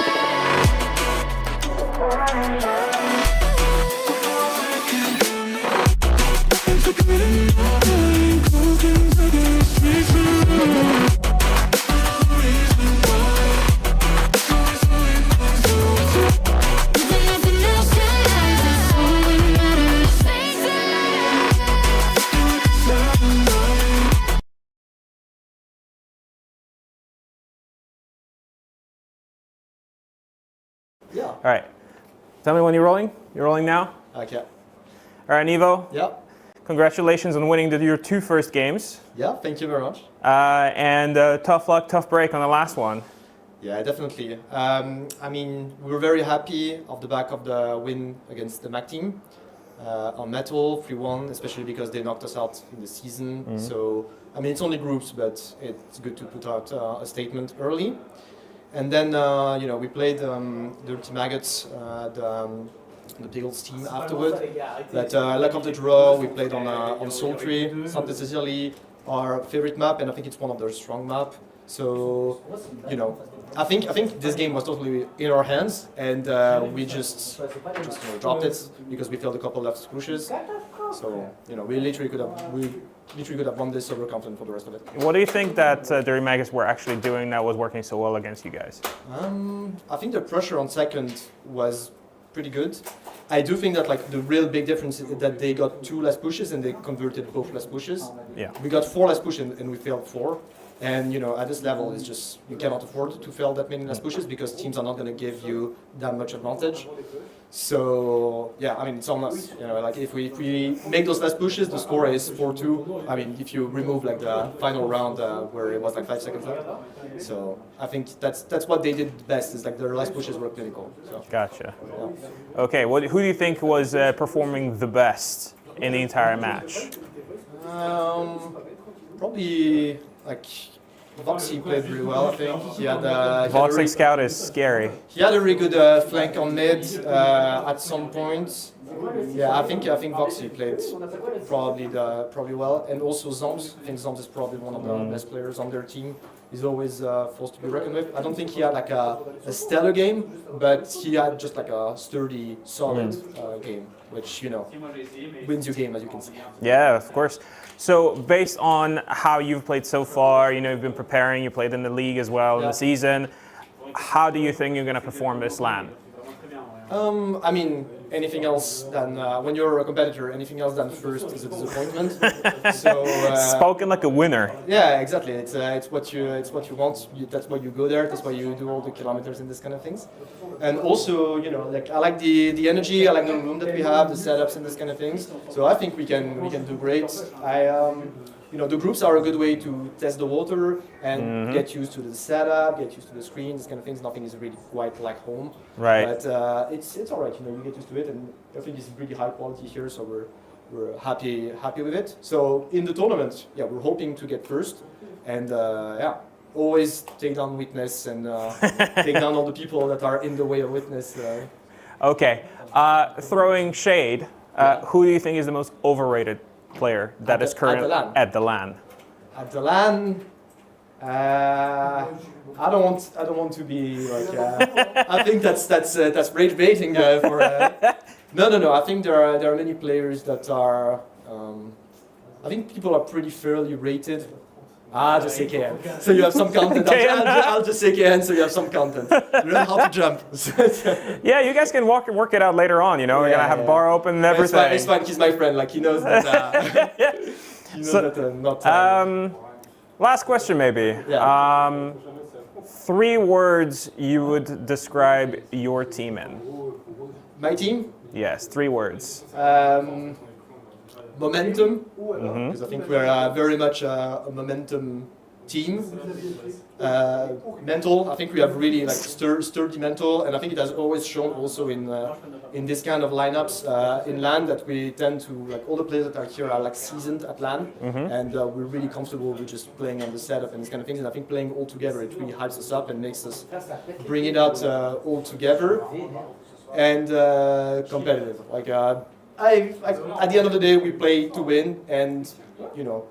All right. Tell me when you're rolling. You're rolling now? Okay. All right, Nevo. Yeah. Congratulations on winning your 2 first games. Yeah. Thank you very much. And tough luck, tough break on the last one. Yeah, definitely. I mean, we were very happy off the back of the win against the MAC team on Metal 3-1, especially because they knocked us out in the season. So, I mean, it's only groups, but it's good to put out a statement early. And then, you know, we played Dirty Maggots, the Pickles team afterward. But luck of the draw, we played on Sultry, Santa Cecilia, our favorite map, and I think it's one of their strong map. So, you know, I think this game was totally in our hands, and we just dropped it because we failed a couple left pushes. So, you know, we literally could have won this overconfident for the rest of it. What do you think that Dirty Maggots were actually doing that was working so well against you guys? I think the pressure on second was pretty good. I do think that like the real big difference is that they got 2 less pushes and they converted both less pushes. Yeah. We got 4 less pushes and we failed 4. And you know, at this level, it's just you cannot afford to fail that many less pushes because teams are not going to give you that much advantage. So yeah, I mean, it's on us. You know, like if we make those less pushes, the score is 4-2. I mean, if you remove like the final round where it was like 5 seconds left. So I think that's what they did best. Is like their less pushes were clinical. So. Gotcha. Yeah. Okay, who do you think was performing the best in the entire match? Probably like Voxy played really well. I think he had Voxy Scout is scary. He had a really good flank on mid at some point. Yeah, I think Voxy played probably well, and also Zombs. I think Zombs is probably one of the best players on their team. He's always forced to be reckoned with. I don't think he had like a stellar game, but he had just like a sturdy, solid game, which you know wins your game, as you can see. Yeah, of course. So based on how you've played so far, you know, you've been preparing, you played in the league as well in the season. How do you think you're going to perform this LAN? I mean, anything else than when you're a competitor, anything else than first is a disappointment. So spoken like a winner. Yeah, exactly. It's what you want. That's why you go there. That's why you do all the kilometers and this kind of things. And also, you know, like I like the energy. I like the room that we have, the setups and this kind of things. So I think we can do great. You know, the groups are a good way to test the water and get used to the setup, get used to the screen, this kind of things. Nothing is really quite like home. Right. But it's all right. You know, you get used to it, and I think it's really high quality here. So we're happy with it. So in the tournament, yeah, we're hoping to get first, and yeah, always take down Witness and take down all the people that are in the way of Witness. Okay, throwing shade. Who do you think is the most overrated player that is currently at the LAN? At the LAN, I don't want to be like. I think that's rage baiting for. No. I think there are many players that are. I think people are pretty fairly rated. Just say KN. So you have some content. I'll just say KN. So you have some content. You know how to jump. Yeah, you guys can work it out later on. You know, we're gonna have a bar open and everything. It's fine. He's my friend. Like he knows that. He knows that not. Last question, maybe. Yeah. 3 words you would describe your team in. My team? Yes, 3 words. Momentum, because I think we're very much a momentum team. Mental, I think we have really like sturdy mental, and I think it has always shown also in this kind of lineups in LAN that we tend to, like, all the players that are here are like seasoned at LAN, and we're really comfortable with just playing on the setup and these kind of things. And I think playing all together, it really hypes us up and makes us bring it out all together and competitive. Like at the end of the day, we play to win, and you know,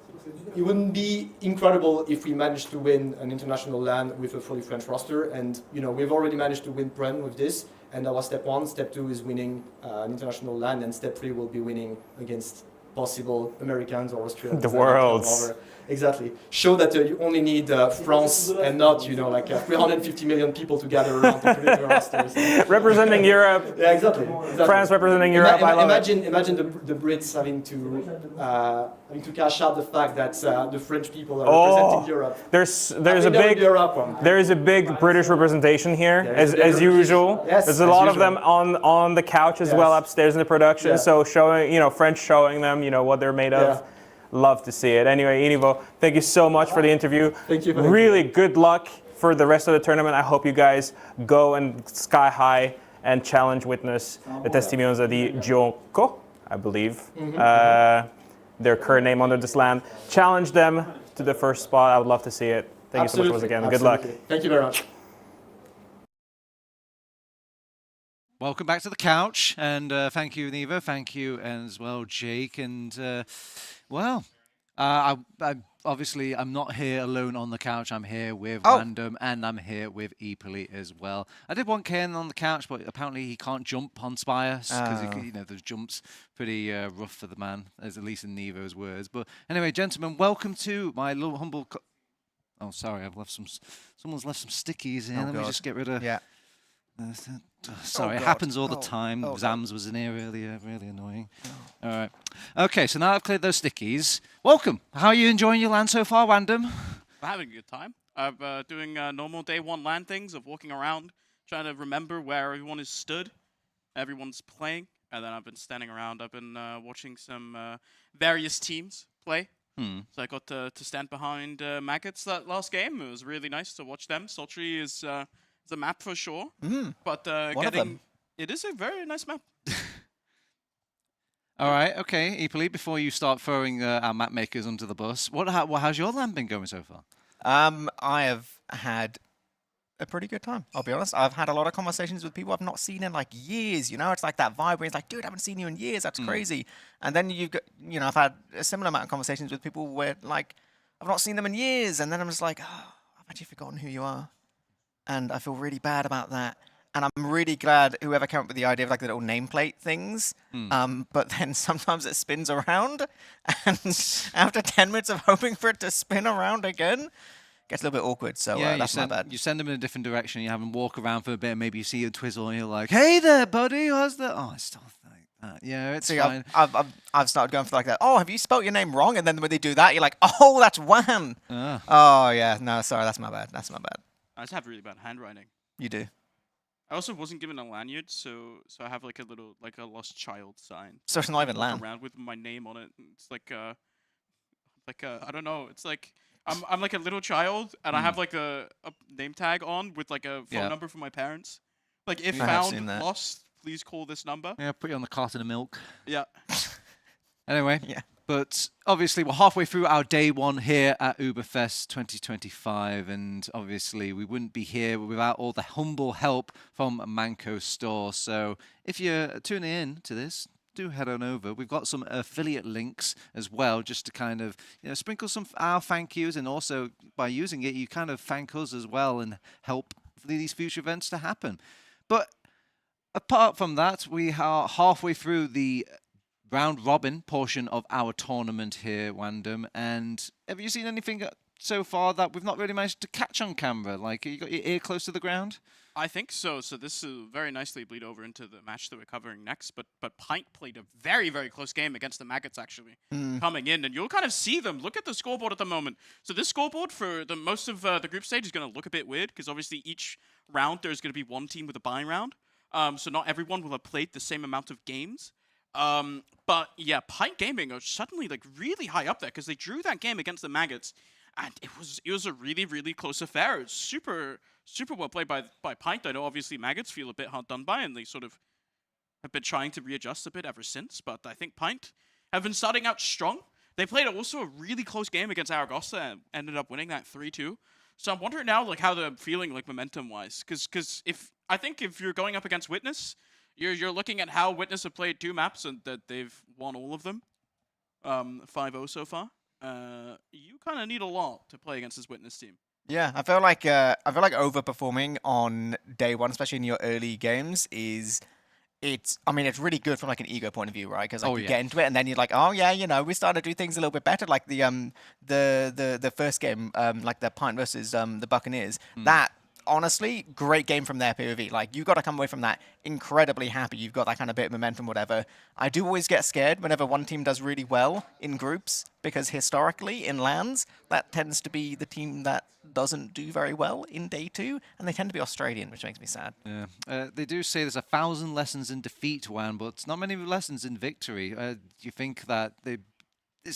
it wouldn't be incredible if we managed to win an international LAN with a fully French roster. And you know, we've already managed to win Prem with this, and that was step 1. Step 2 is winning an international LAN, and step 3 will be winning against possible Americans or Australians. The worlds. Exactly. Show that you only need France and not, you know, like 350 million people to gather around to create a roster. Representing Europe. Yeah, exactly. France representing Europe. I love imagine the Brits having to cash out the fact that the French people are representing Europe. There's a big British representation here, as usual. Yes, there's a lot of them on the couch as well upstairs in the production. So showing, you know, French showing them, you know, what they're made of. Love to see it. Anyway, Inivo, thank you so much for the interview. Thank you. Really good luck for the rest of the tournament. I hope you guys go and sky high and challenge Witness, the Testimonials di Gioco, I believe. Their current name under this LAN. Challenge them to the first spot. I would love to see it. Thank you so much once again. Good luck. Thank you very much. Welcome back to the couch, and thank you, Neva. Thank you as well, Jake. And obviously I'm not here alone on the couch. I'm here with Random, and I'm here with Epoli as well. I did want Ken on the couch, but apparently he can't jump on Spires because you know, those jumps pretty rough for the man, as at least in Nevo's words. But anyway, gentlemen, welcome to my little humble. Oh, sorry, I've left some. Someone's left some stickies here. Let me just get rid of. Yeah. Sorry, it happens all the time. Zams was in here earlier, really annoying. All right. Okay, so now I've cleared those stickies. Welcome. How are you enjoying your LAN so far, Random? I'm having a good time. I'm doing normal day 1 LAN things of walking around, trying to remember where everyone is stood, everyone's playing, and then I've been standing around. I've been watching some various teams play. So I got to stand behind Maggots that last game. It was really nice to watch them. Sultry is the map for sure, but it is a very nice map. All right, okay, Epoli, before you start throwing our map makers under the bus, how's your LAN been going so far? I have had a pretty good time, I'll be honest. I've had a lot of conversations with people I've not seen in like years, you know? It's like that vibe where it's like, dude, I haven't seen you in years, that's crazy. And then you've got, you know, I've had a similar amount of conversations with people where like, I've not seen them in years, and then I'm just like, oh, I've actually forgotten who you are. And I feel really bad about that. And I'm really glad whoever came up with the idea of like the little nameplate things. But then sometimes it spins around, and after 10 minutes of hoping for it to spin around again, gets a little bit awkward. So that's my bad. You send them in a different direction, you have them walk around for a bit, and maybe you see a twizzle, and you're like, hey there, buddy, how's that? Oh, it's still like that. Yeah, it's fine. I've started going for like that. Oh, have you spelt your name wrong? And then when they do that, you're like, oh, that's Wan. Oh, yeah. No, sorry, that's my bad. That's my bad. I just have really bad handwriting. You do. I also wasn't given a lanyard, so I have like a little a lost child sign. So it's not even LAN. Around with my name on it. It's like I don't know. It's like I'm like a little child, and I have like a name tag on with like a phone number for my parents. Like if found lost, please call this number. Yeah, put you on the carton of milk. Yeah. Anyway. Yeah. But obviously, we're halfway through our day 1 here at ÜBERFEST 2025, and obviously, we wouldn't be here without all the humble help from Manco Store. So if you're tuning in to this, do head on over. We've got some affiliate links as well, just to kind of sprinkle some our thank yous, and also by using it, you kind of thank us as well and help these future events to happen. But apart from that, we are halfway through the round robin portion of our tournament here, Wandom. And have you seen anything so far that we've not really managed to catch on camera? Like, you got your ear close to the ground? I think so. So this will very nicely bleed over into the match that we're covering next. But Pint played a very, very close game against the Maggots, actually, coming in. And you'll kind of see them. Look at the scoreboard at the moment. So this scoreboard for the most of the group stage is going to look a bit weird because obviously each round there's going to be one team with a bye round. So not everyone will have played the same amount of games. But yeah, Pint Gaming are suddenly like really high up there because they drew that game against the Maggots. And it was a really, really close affair. It's super well played by Pint. I know obviously Maggots feel a bit hard done by, and they sort of have been trying to readjust a bit ever since. But I think Pint have been starting out strong. They played also a really close game against Aragosta and ended up winning that 3-2. So I'm wondering now like how they're feeling like momentum-wise. Because if you're going up against Witness, you're looking at how Witness have played 2 maps and that they've won all of them. 5-0 so far. You kind of need a lot to play against this Witness team. Yeah, I feel like overperforming on day one, especially in your early games, it's really good from like an ego point of view, right? Because you get into it and then you're like, oh yeah, we're starting to do things a little bit better. Like the first game, like the Pint versus the Buccaneers, that. Honestly, great game from their POV. Like, you got to come away from that incredibly happy. You've got that kind of bit of momentum, whatever. I do always get scared whenever one team does really well in groups, because historically, in LANs, that tends to be the team that doesn't do very well in day 2, and they tend to be Australian, which makes me sad. Yeah. They do say there's 1,000 lessons in defeat, Juan, but it's not many lessons in victory. Do you think that there's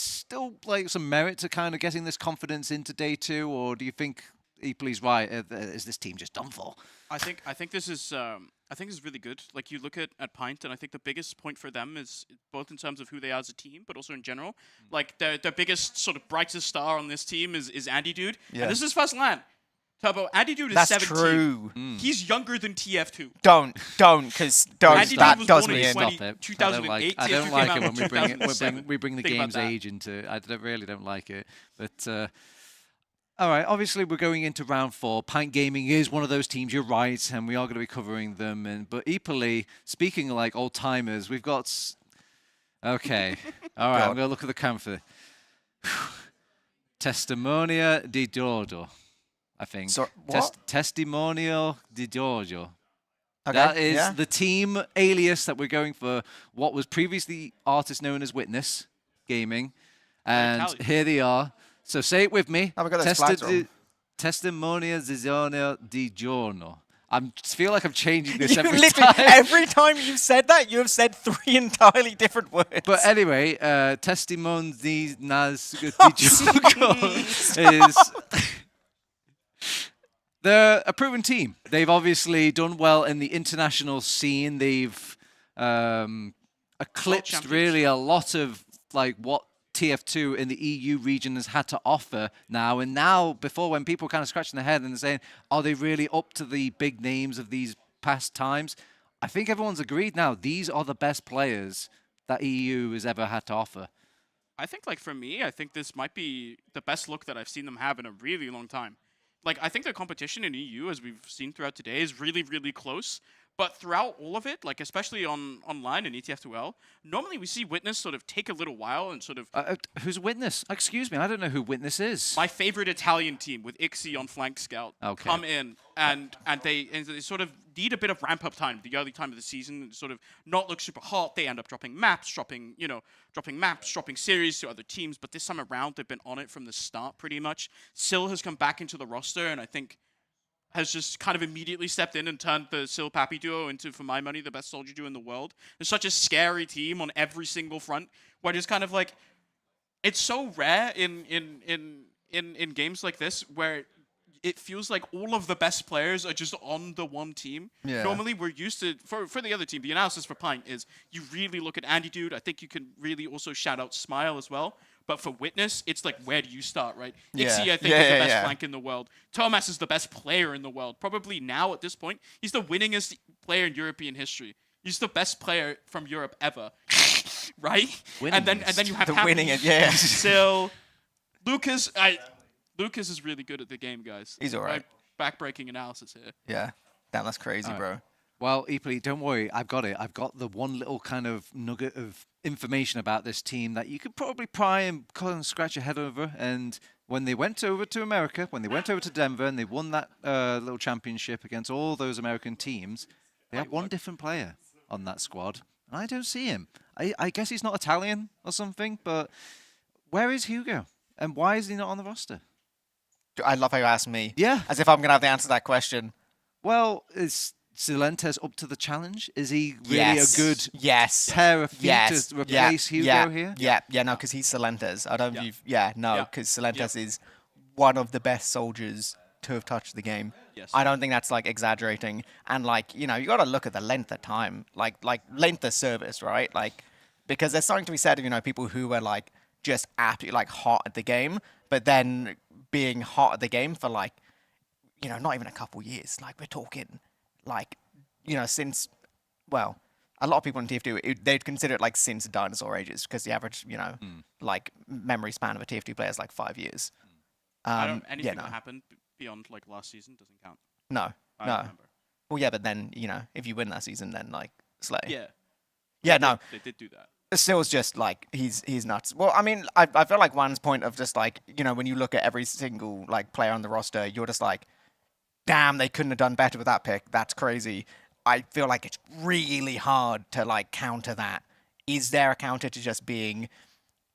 still like some merit to kind of getting this confidence into day 2, or do you think Eeple's right? Is this team just done for? I think this is really good. Like you look at Pint, and I think the biggest point for them is both in terms of who they are as a team, but also in general. Like their biggest sort of brightest star on this team is Andy Dude. Yeah. And this is first LAN. Turbo, Andy Dude is 17. That's true. He's younger than TF2. Don't, because that does me in. 2008. I don't like it when we bring the game's age into. I really don't like it, but. All right, obviously we're going into round 4. Pint Gaming is one of those teams, you're right, and we are going to be covering them. But equally, speaking of like old-timers, we've got... Okay, all right, I'm going to look at the camera. Testimonia di Giorgio, I think. So, what? Testimonio di Giorgio. Okay, that is the team alias that we're going for, what was previously artist known as Witness Gaming. And here they are. So say it with me. Oh my God, that's flags wrong. Testimonia di giorno. I feel like I'm changing this every time. Every time you've said that, you have said 3 entirely different words. But anyway, Testimon di giorno is... They're a proven team. They've obviously done well in the international scene. They've eclipsed really a lot of like what TF2 in the EU region has had to offer now. And now, before, when people kind of scratching their head and saying, are they really up to the big names of these past times? I think everyone's agreed now. These are the best players that EU has ever had to offer. I think, like, for me, I think this might be the best look that I've seen them have in a really long time. Like, I think the competition in EU, as we've seen throughout today, is really, really close. But throughout all of it, like especially online in ETF2L, normally we see Witness sort of take a little while and sort of... who's Witness? Excuse me, I don't know who Witness is. My favorite Italian team with Ixie on flank scout come in and they sort of need a bit of ramp up time, the early time of the season, and sort of not look super hot. They end up dropping maps, dropping series to other teams. But this time around, they've been on it from the start pretty much. Sil has come back into the roster, and I think has just kind of immediately stepped in and turned the Sil Pappy duo into, for my money, the best soldier duo in the world. There's such a scary team on every single front, where it's kind of like, it's so rare in games like this where it feels like all of the best players are just on the one team. Yeah. Normally, we're used to, for the other team, the analysis for Pint is you really look at Andy Dude. I think you can really also shout out Smile as well. But for Witness, it's like, where do you start, right? Yeah. Ixie, I think, is the best flank in the world. Thomas is the best player in the world. Probably now, at this point, he's the winningest player in European history. He's the best player from Europe ever, right? And then you have Sil, Lucas. Lucas is really good at the game, guys. He's all right. Back-breaking analysis here. Yeah. Damn, that's crazy, bro. Well, Eeply, don't worry. I've got it. I've got the one little kind of nugget of information about this team that you could probably pry and scratch your head over. And when they went over to America, when they went over to Denver and they won that little championship against all those American teams, they had one different player on that squad. And I don't see him. I guess he's not Italian or something, but where is Hugo? And why is he not on the roster? I love how you asked me. Yeah. As if I'm going to have the answer to that question. Well, is Silentes up to the challenge? Is he really a good pair of feet to replace Hugo here? Yeah, no, because he's Silentes. I don't view... Yeah, no, because Silentes is one of the best soldiers to have touched the game. Yes. I don't think that's, like, exaggerating. And, like, you know, you got to look at the length of time. Like length of service, right? Like, because there's something to be said of, you know, people who were, like, just absolutely, like, hot at the game, but then being hot at the game for, like, you know, not even a couple years. Like, we're talking... like, you know, since, well, a lot of people in TF2, they'd consider it like since dinosaur ages because the average, you know, like memory span of a TF2 player is like 5 years. Anything that happened beyond like last season doesn't count. No, I no. remember. Well, yeah, but then, you know, if you win that season, then like, slay. Yeah. Yeah, no. They did do that. Still's just like, he's nuts. Well, I mean, I feel like Juan's point of just like, you know, when you look at every single like player on the roster, you're just like, damn, they couldn't have done better with that pick. That's crazy. I feel like it's really hard to like counter that. Is there a counter to just being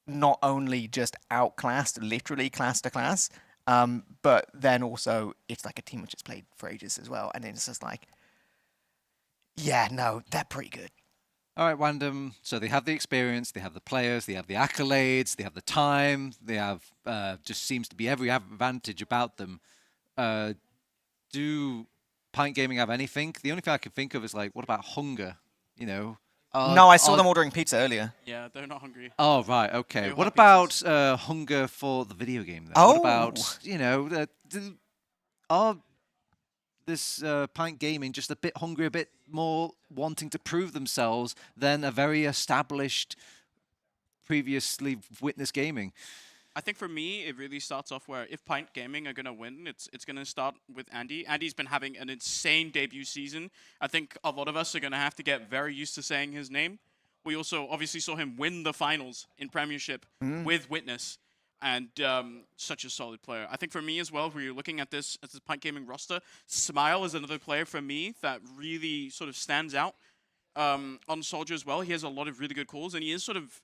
not only just outclassed, literally class to class, but then also it's like a team which has played for ages as well, and it's just like, yeah, no, they're pretty good. All right, Wandem. So they have the experience, they have the players, they have the accolades, they have the time, they have just seems to be every advantage about them. Do Pint Gaming have anything? The only thing I can think of is like, what about hunger? You know? No, I saw them ordering pizza earlier. Yeah, they're not hungry. Oh, right, okay. They What have about hunger for the video game, then? Oh! What about, you know, are this Pint Gaming just a bit hungry, a bit more wanting to prove themselves than a very established, previously witnessed gaming? I think for me, it really starts off where if Pint Gaming are going to win, it's going to start with Andy. Andy's been having an insane debut season. I think a lot of us are going to have to get very used to saying his name. We also obviously saw him win the finals in Premiership with Witness, and such a solid player. I think for me as well, if we're looking at this as the Pint Gaming roster, Smile is another player for me that really sort of stands out on Soldier as well. He has a lot of really good calls, and he is sort of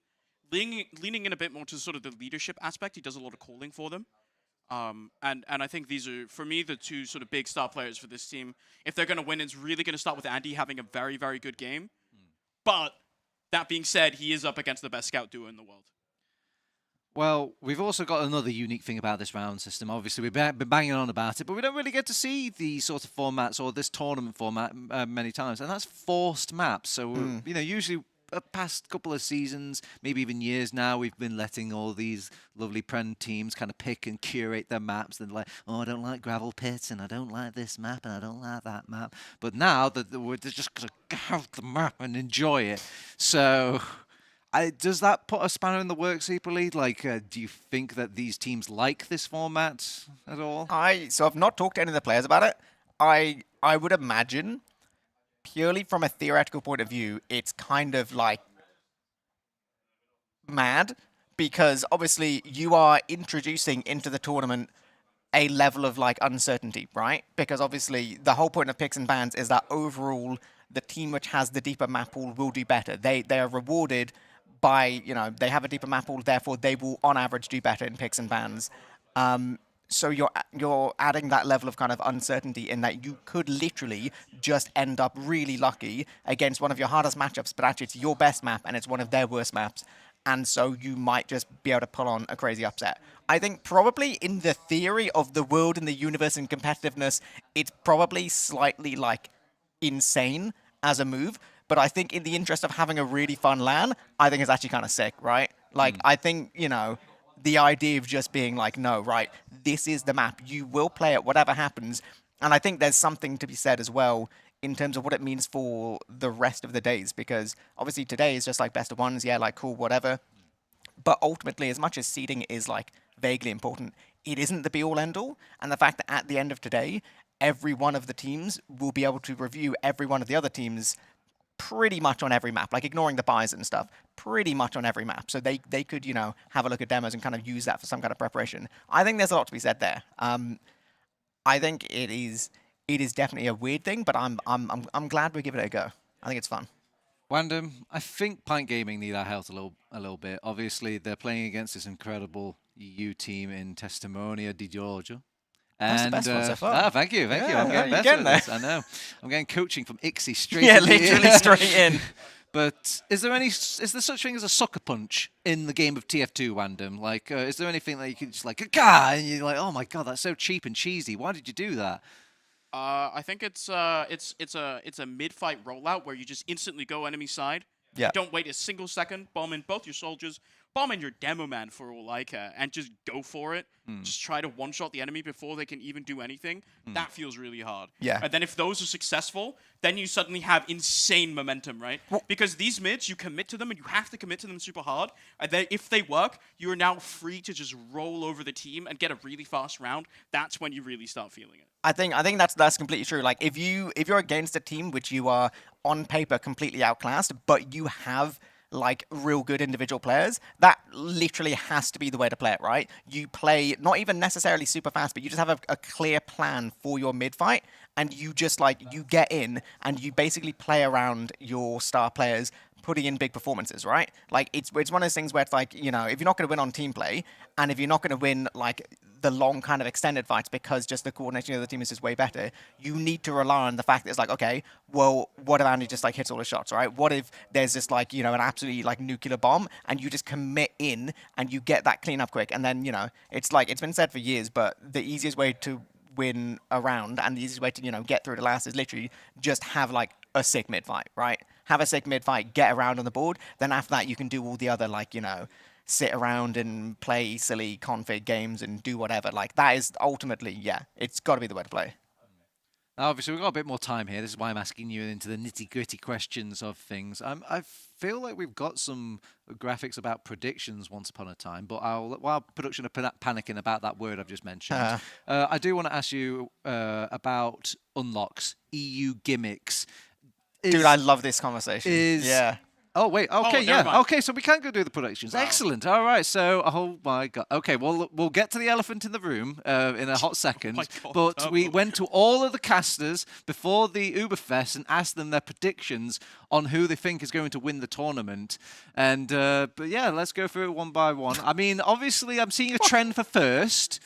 leaning in a bit more to sort of the leadership aspect. He does a lot of calling for them. And I think these are, for me, the two sort of big star players for this team. If they're going to win, it's really going to start with Andy having a very, very good game. But that being said, he is up against the best scout duo in the world. Well, we've also got another unique thing about this round system. Obviously, we've been banging on about it, but we don't really get to see these sort of formats or this tournament format many times. And that's forced maps. So, you know, usually past couple of seasons, maybe even years now, we've been letting all these lovely Prem teams kind of pick and curate their maps. And like, oh, I don't like gravel pits, and I don't like this map, and I don't like that map. But now that we're just going to have the map and enjoy it. So, does that put a spanner in the works, equally? Like, do you think that these teams like this format at all? So I've not talked to any of the players about it. I would imagine, purely from a theoretical point of view, it's kind of like mad, because obviously you are introducing into the tournament a level of like uncertainty, right? Because obviously the whole point of picks and bans is that overall the team which has the deeper map pool will do better. They are rewarded by, you know, they have a deeper map pool, therefore they will on average do better in picks and bans. So you're adding that level of kind of uncertainty in that you could literally just end up really lucky against one of your hardest matchups, but actually it's your best map and it's one of their worst maps. And so you might just be able to pull on a crazy upset. I think probably in the theory of the world and the universe and competitiveness, it's probably slightly like insane as a move. But I think in the interest of having a really fun LAN, I think it's actually kind of sick, right? Like, I think, you know, the idea of just being like, no, right, this is the map. You will play it, whatever happens. And I think there's something to be said as well in terms of what it means for the rest of the days, because obviously today is just like best of ones, yeah, like cool, whatever. But ultimately, as much as seeding is like vaguely important, it isn't the be-all end-all. And the fact that at the end of today, every one of the teams will be able to review every one of the other teams pretty much on every map, like ignoring the buys and stuff, pretty much on every map. So they could, you know, have a look at demos and kind of use that for some kind of preparation. I think there's a lot to be said there. I think it is definitely a weird thing, but I'm glad we give it a go. I think it's fun. Wandem, I think Pint Gaming need our help a little bit. Obviously, they're playing against this incredible EU team in Testimonia di Giorgio. That's the best one so far. Thank you. Yeah, I'm getting you're better getting at this. I know. I'm getting coaching from Ixie straight Yeah, in the literally ear. straight in. But is there such thing as a sucker punch in the game of TF2, Wandem? Like, is there anything that you can just like, "Gah!" and you're like, oh my god, that's so cheap and cheesy. Why did you do that? I think it's a mid-fight rollout where you just instantly go enemy side. Yeah. Don't wait a single second. Bomb in both your soldiers. Bomb in your demo man for all I care, and just go for it. Just try to one-shot the enemy before they can even do anything. That feels really hard. Yeah. And then if those are successful, then you suddenly have insane momentum, right? Because these mids, you commit to them, and you have to commit to them super hard. And then if they work, you are now free to just roll over the team and get a really fast round. That's when you really start feeling it. I think that's completely true. Like if you're against a team which you are on paper completely outclassed, but you have like real good individual players, that literally has to be the way to play it, right? You play not even necessarily super fast, but you just have a clear plan for your mid fight, and you just like you get in and you basically play around your star players, putting in big performances, right? Like it's one of those things where it's like, you know, if you're not going to win on team play, and if you're not going to win like the long kind of extended fights because just the coordination of the team is just way better, you need to rely on the fact that it's like, okay, well, what if Andy just like hits all his shots, right? What if there's just like, you know, an absolutely like nuclear bomb and you just commit in and you get that clean up quick, and then, you know, it's like, it's been said for years, but the easiest way to win a round and the easiest way to, you know, get through the last is literally just have like a sick mid fight, right? Have a sick mid fight, get around on the board, then after that you can do all the other, like, you know, sit around and play silly config games and do whatever. Like that is ultimately, yeah, it's got to be the way to play. Now, obviously, we've got a bit more time here. This is why I'm asking you into the nitty-gritty questions of things. I feel like we've got some graphics about predictions once upon a time, but while production are panicking about that word I've just mentioned, I do want to ask you about unlocks, EU gimmicks. Dude, I love this conversation. Yeah. Oh, wait. Okay, never mind. Okay, so we can go do the predictions. Wow. Excellent. All right. So, oh my God. Okay, well, we'll get to the elephant in the room in a hot second. But we went to all of the casters before the ÜBERFEST and asked them their predictions on who they think is going to win the tournament. And, but yeah, let's go through it one by one. I mean, obviously, I'm seeing a trend for first.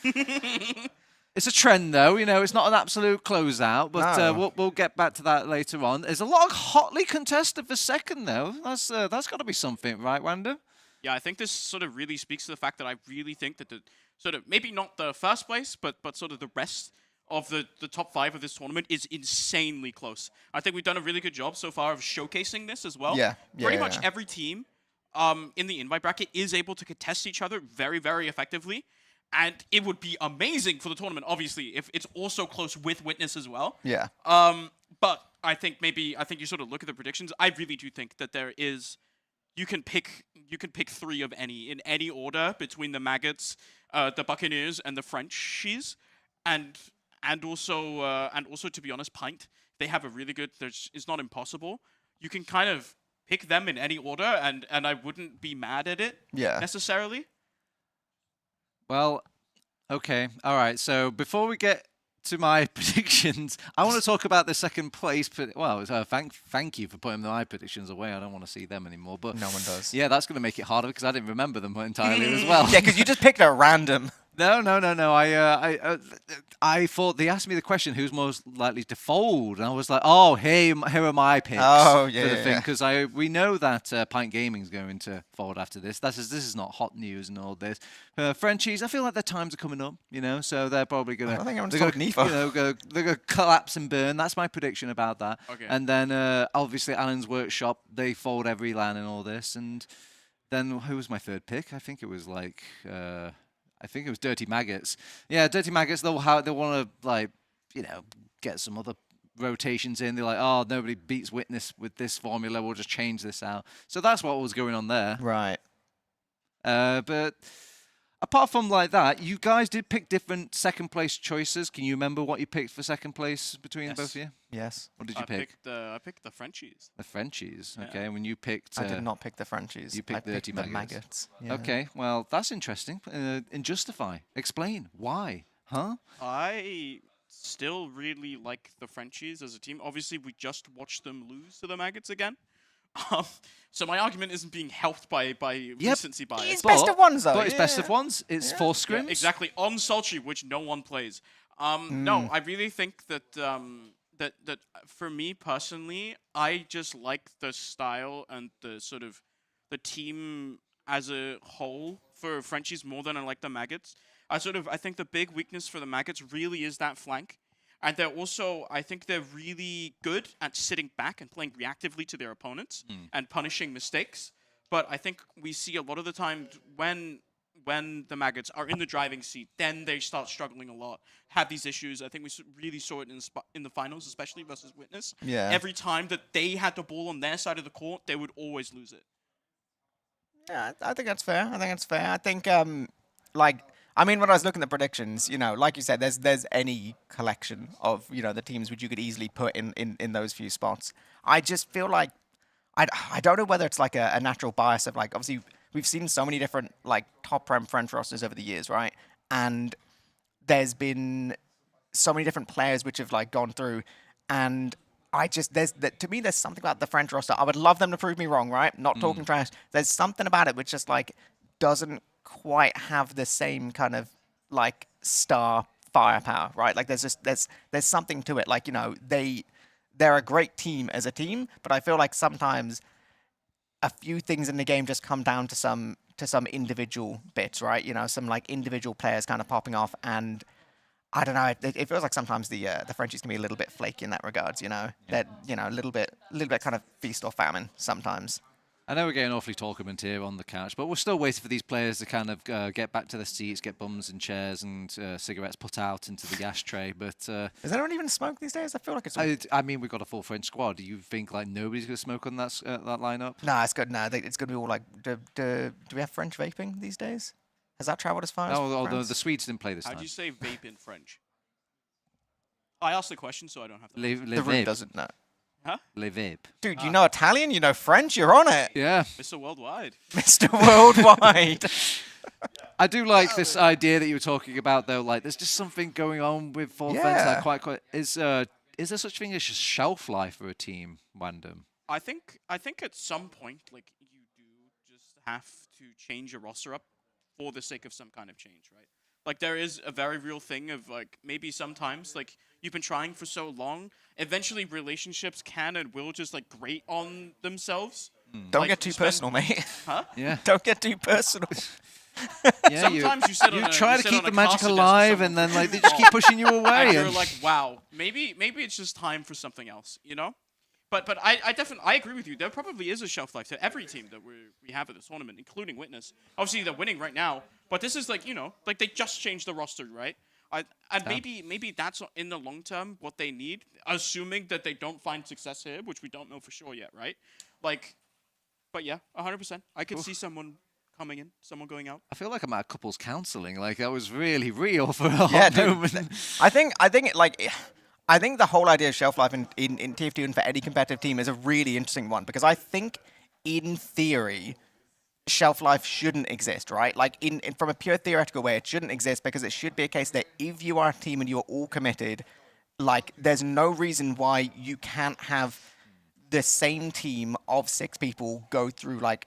It's a trend, though. You know, it's not an absolute closeout, but No. we'll get back to that later on. There's a lot of hotly contested for second, though. That's got to be something, right, Wanda? Yeah, I think this sort of really speaks to the fact that I really think that the sort of, maybe not the first place, but sort of the rest of the top 5 of this tournament is insanely close. I think we've done a really good job so far of showcasing this as well. Yeah. Pretty much every team in the invite bracket is able to contest each other very, very effectively. And it would be amazing for the tournament, obviously, if it's also close with Witness as well. Yeah. But I think you sort of look at the predictions. I really do think that there is, you can pick 3 of any in any order between the Maggots, the Buccaneers, and the Frenchies, and also to be honest, Pint. They have a really good. It's not impossible. You can kind of pick them in any order, and I wouldn't be mad at it. Yeah. Necessarily. Well, okay, all right. So before we get to my predictions, I want to talk about the second place. Well, thank you for putting my predictions away. I don't want to see them anymore. But no one does. Yeah, that's going to make it harder because I didn't remember them entirely as well. Yeah, because you just picked a random. No. I thought they asked me the question, who's most likely to fold? And I was like, oh, hey, here are my picks for the thing. Because we know that Pint Gaming is going to fold after this. This is not hot news and all this. Frenchies, I feel like their times are coming up, you know, so they're probably going to... I think I'm told Nifo. They're going to collapse and burn. That's my prediction about that. Okay. And then, obviously, Alan's Workshop, they fold every LAN and all this. And then, who was my third pick? I think it was like... I think it was Dirty Maggots. Yeah, Dirty Maggots, they want to, like, you know, get some other rotations in. They're like, oh, nobody beats Witness with this formula. We'll just change this out. So that's what was going on there. Right. But apart from like that, you guys did pick different second place choices. Can you remember what you picked for second place between both of you? Yes. What did you pick? I picked the Frenchies. The Frenchies. Yeah. Okay. When you picked, I did not pick the Frenchies. You picked I Dirty picked the Maggots. maggots. Yeah. Okay. Well, that's interesting. And justify. Explain why. Huh? I still really like the Frenchies as a team. Obviously, we just watched them lose to the Maggots again. So my argument isn't being helped by recency bias. It's best of ones, though. But it's best of ones. It's 4 scrims. Yeah, exactly. On Sultry, which no one plays. No, I really think that that for me personally, I just like the style and the sort of the team as a whole for Frenchies more than I like the Maggots. I think the big weakness for the Maggots really is that flank. And they're also, I think they're really good at sitting back and playing reactively to their opponents and punishing mistakes. But I think we see a lot of the time when the Maggots are in the driving seat, then they start struggling a lot, have these issues. I think we really saw it in the finals, especially versus Witness. Yeah. Every time that they had the ball on their side of the court, they would always lose it. Yeah, I think that's fair. I think, when I was looking at the predictions, like you said, there's any collection of, the teams which you could easily put in those few spots. I just feel like, I don't know whether it's like a natural bias of like, obviously, we've seen so many different like top-prem French rosters over the years, right? And there's been so many different players which have like gone through, and to me, there's something about the French roster. I would love them to prove me wrong, right? Not talking trash. There's something about it which just like doesn't quite have the same kind of like star firepower, right? Like there's something to it. Like, they're a great team as a team, but I feel like sometimes a few things in the game just come down to some individual bits, right? Some like individual players kind of popping off, and I don't know. It feels like sometimes the Frenchies can be a little bit flaky in that regards. That a little bit kind of feast or famine sometimes. I know we're getting awfully talkament here on the couch, but we're still waiting for these players to kind of get back to their seats, get bums in chairs and cigarettes put out into the ashtray. But does anyone even smoke these days? I feel like it's. I mean, we've got a full French squad. Do you think like nobody's gonna smoke on that lineup? No, it's good. No, it's gonna be all like. Do we have French vaping these days? Has that travelled as far as? No, although the Swedes didn't play this time. How do you say vape in French? I asked the question, so I don't have to. The room doesn't know. Huh? Le vape. Dude, you know Italian, you know French, you're on it. Yeah. Mr. Worldwide. Mr. Worldwide. I do like this idea that you were talking about, though. Like, there's just something going on with Four Fence that quite is there such thing as just shelf life for a team, Wandom? I think at some point, like, you do just have to change your roster up for the sake of some kind of change, right? Like, there is a very real thing of, like, maybe sometimes, like, you've been trying for so long, eventually relationships can and will just, like, grate on themselves. Don't get too personal, mate. Huh? Yeah. Don't get too personal. Yeah, sometimes you sit on you a, try you to sit keep on the a magic castle desk with alive, someone and then for like they too just keep long. pushing you away. And you're like, wow, maybe it's just time for something else, But I definitely agree with you. There probably is a shelf life to every team that we have at this tournament, including Witness. Obviously, they're winning right now, but this is like like they just changed the roster, right? Maybe that's in the long term what they need, assuming that they don't find success here, which we don't know for sure yet, right? Like, but yeah, 100%. I could see someone coming in, someone going out. I feel like I'm at couples counselling. Like that was really real for a hot moment. I think the whole idea of shelf life in TF2 and for any competitive team is a really interesting one, because I think in theory shelf life shouldn't exist, right? Like from a pure theoretical way, it shouldn't exist, because it should be a case that if you are a team and you're all committed, like there's no reason why you can't have the same team of 6 people go through like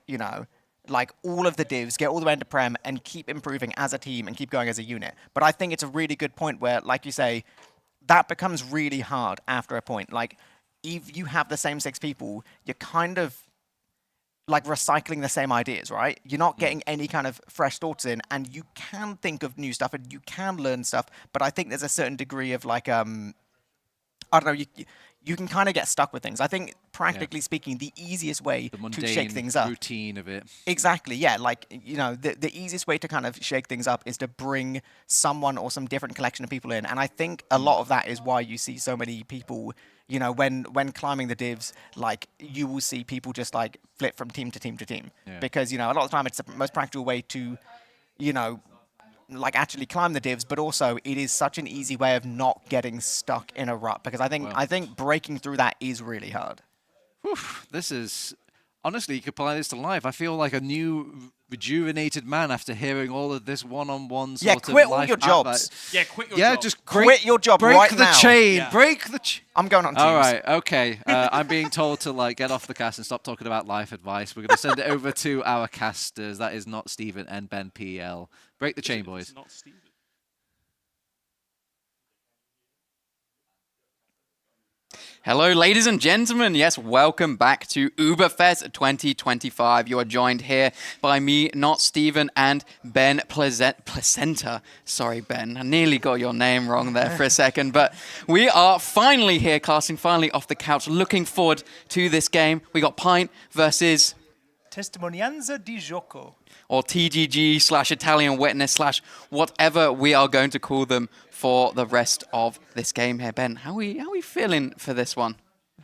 all of the divs, get all the way into Prem, and keep improving as a team and keep going as a unit. But I think it's a really good point where, like you say, that becomes really hard after a point. Like, if you have the same 6 people, you're kind of like recycling the same ideas, right? You're not getting any kind of fresh thoughts in, and you can think of new stuff and you can learn stuff, but I think there's a certain degree of like, I don't know, you can kind of get stuck with things. I think, practically speaking, the easiest way to shake things up. Routine of it. Exactly, yeah. Like, the easiest way to kind of shake things up is to bring someone or some different collection of people in. And I think a lot of that is why you see so many people, when climbing the divs, like, you will see people just, like, flip from team to team to team. Yeah. Because, a lot of the time it's the most practical way to, like actually climb the divs, but also it is such an easy way of not getting stuck in a rut, because I think breaking through that is really hard. Whew, this is honestly, you could apply this to life. I feel like a new rejuvenated man after hearing all of this one-on-one sort of quit all life your jobs. Yeah, quit your job. just Quit your job break right the now. chain. Yeah. Break the chain. I'm going on Teams. All right, okay. I'm being told to like get off the cast and stop talking about life advice. We're going to send it over to our casters. That is not Stephen and Ben PL. Break the chain, boys. It's not Steven. Hello, ladies and gentlemen. Yes, welcome back to ÜBERFEST 2025. You are joined here by me, not Stephen, and Ben Placenta. Sorry, Ben. I nearly got your name wrong there for a second. But we are finally here, casting finally off the couch, looking forward to this game. We got Pint versus Testimonianza di Gioco. or TGG/Italian Witness/whatever we are going to call them for the rest of this game here. Ben, how are we feeling for this one?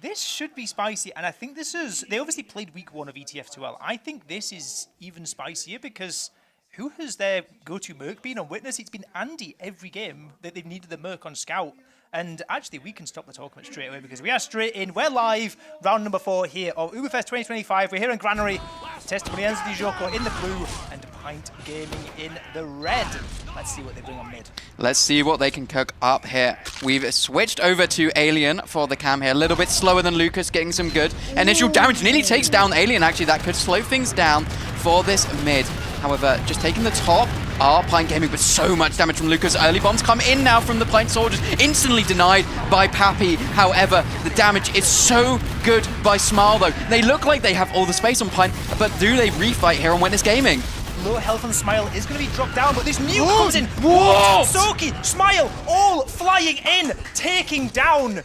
This should be spicy, and I think this is... They obviously played week 1 of ETF2L. I think this is even spicier because who has their go-to Merc been on Witness? It's been Andy every game that they've needed the Merc on Scout. And actually, we can stop the talk straight away because we are straight in. We're live, round number 4 here of ÜBERFEST 2025. We're here in Granary. Testimonianza di Gioco in the blue and Pint Gaming in the red. Let's see what they bring on mid. Let's see what they can cook up here. We've switched over to Alien for the cam here. A little bit slower than Lucas, getting some good initial damage. Nearly takes down Alien, actually. That could slow things down for this mid. However, just taking the top are Pint Gaming, but so much damage from Lucas. Early bombs come in now from the Pint Soldiers, instantly denied by Pappy. However, the damage is so good by Smile, though. They look like they have all the space on Pint, but do they refight here on Witness Gaming? Low health on Smile is going to be dropped down, but this nuke comes in. What? Soki, Smile, all flying in, taking down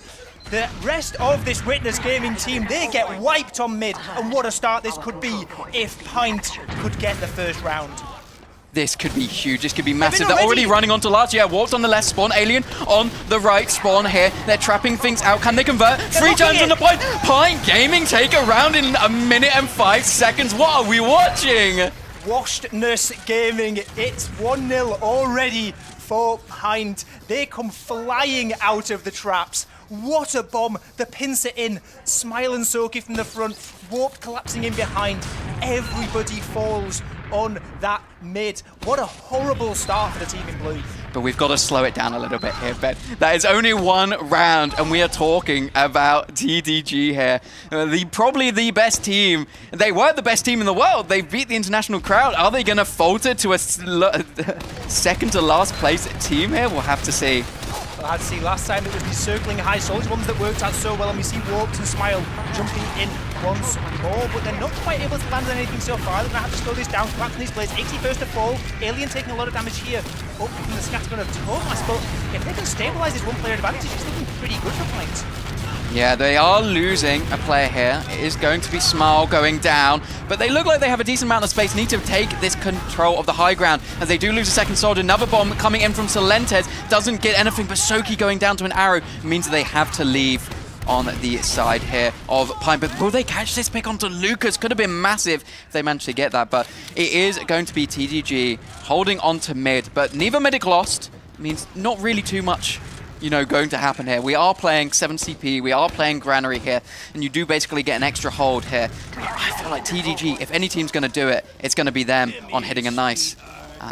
the rest of this Witness Gaming team. They get wiped on mid, and what a start this could be if Pint could get the first round. This could be huge. This could be massive. They're already running onto large. Yeah, walked on the left spawn. Alien on the right spawn here. They're trapping things out. Can they convert? 3 times on the point. Pint Gaming take a round in 1 minute and 5 seconds. What are we watching? Washedness Gaming. It's 1-0 already for Pint. They come flying out of the traps. What a bomb. The pincer in. Smile and Soki from the front. Warp collapsing in behind. Everybody falls on that mid. What a horrible start for the team in blue. But we've got to slow it down a little bit here, Ben. That is only 1 round, and we are talking about TDG here. Probably the best team. They were the best team in the world. They beat the international crowd. Are they going to falter to a second to last place team here? We'll have to see. We'll have to see. Last time it was these circling high soldier bombs that worked out so well, and we see Warped and Smile jumping in once more, but they're not quite able to land on anything so far. They're going to have to slow this down. Collapsing these blades. 81st to fall. Alien taking a lot of damage here. Up from the scattergun of Thomas, but if they can stabilize this one-player advantage, it's looking pretty good for Pint. Yeah, they are losing a player here. It is going to be Smile going down, but they look like they have a decent amount of space. Need to take this control of the high ground as they do lose a second soldier. Another bomb coming in from Solentes. Doesn't get anything, but Soki going down to an arrow means they have to leave on the side here of Pint. But will they catch this pick onto Lucas? Could have been massive if they managed to get that, but it is going to be TGG holding on to mid, but neither medic lost means not really too much, you know, going to happen here. We are playing 7 CP, we are playing Granary here, and you do basically get an extra hold here. I feel like TDG, if any team's going to do it, it's going to be them on hitting a nice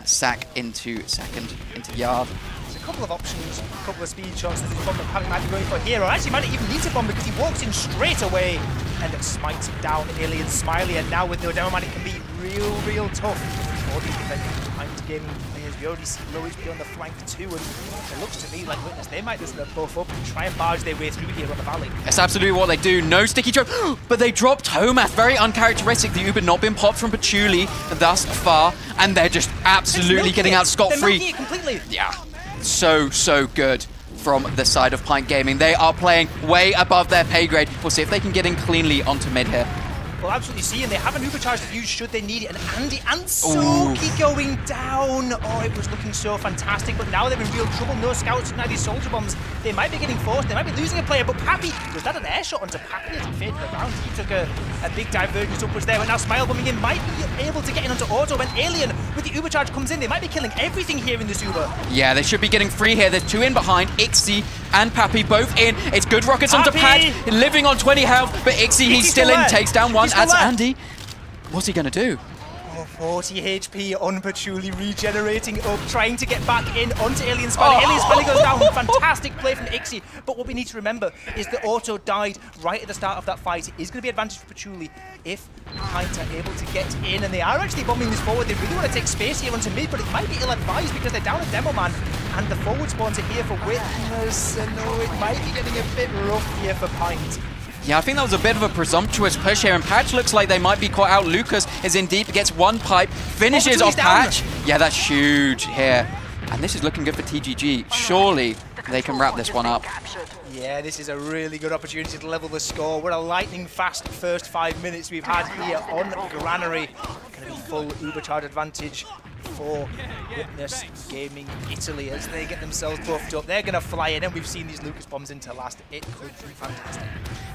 sack into second, into yard. There's a couple of options, a couple of speed shots that this bomb that Pappy might be going for here, or actually might even need to bomb because he walks in straight away and smites down Alien Smiley, and now with no demo man it can be real tough for these defending Pint Gaming players. We already see Lois be on the flank too, and it looks to me like Witness, they might just buff up and try and barge their way through here on the valley. That's absolutely what they do. No sticky drop, but they drop Tomath. Very uncharacteristic. The Uber not been popped from Patchouli thus far, and they're just absolutely getting out scot-free. They're milking it completely. Yeah, so good from the side of Pint Gaming. They are playing way above their pay grade. We'll see if they can get in cleanly onto mid here. Well, absolutely see, and they have an Uber charge to use should they need it. And Andy and Soki going down. Oh, it was looking so fantastic, but now they're in real trouble. No scouts, now these soldier bombs. They might be getting forced, they might be losing a player, but Pappy, was that an air shot onto Pappy as he faded around? He took a big divergence upwards there, but now Smile bombing in might be able to get in onto Auto, and Alien with the Uber charge comes in, they might be killing everything here in this Uber. Yeah, they should be getting free here. There's 2 in behind. Ixie and Pappy both in. It's good rockets onto Pat, living on 20 health, but Ixie, he's still in, takes down one. That's Andy. What's he going to do? Oh, 40 HP on Patchouli, regenerating up, trying to get back in onto Alien Spelling. Alien Spelling goes down. Fantastic play from Ixie. But what we need to remember is that Auto died right at the start of that fight. It is going to be advantage for Patchouli if Pint are able to get in. And they are actually bombing this forward. They really want to take space here onto mid, but it might be ill-advised because they're down a Demo Man. And the forward spawns are here for Witness. And no, it might be getting a bit rough here for Pint. Yeah, I think that was a bit of a presumptuous push here, and Patch looks like they might be caught out. Lucas is in deep, gets one pipe, finishes off Patch. Yeah, that's huge here. And this is looking good for TGG. Surely they can wrap this one up. Yeah, this is a really good opportunity to level the score. What a lightning fast first 5 minutes we've had here on Granary. Going to be full Uber charge advantage for Witness Gaming Italy as they get themselves buffed up. They're going to fly in, and we've seen these Lucas bombs into last. It could be fantastic.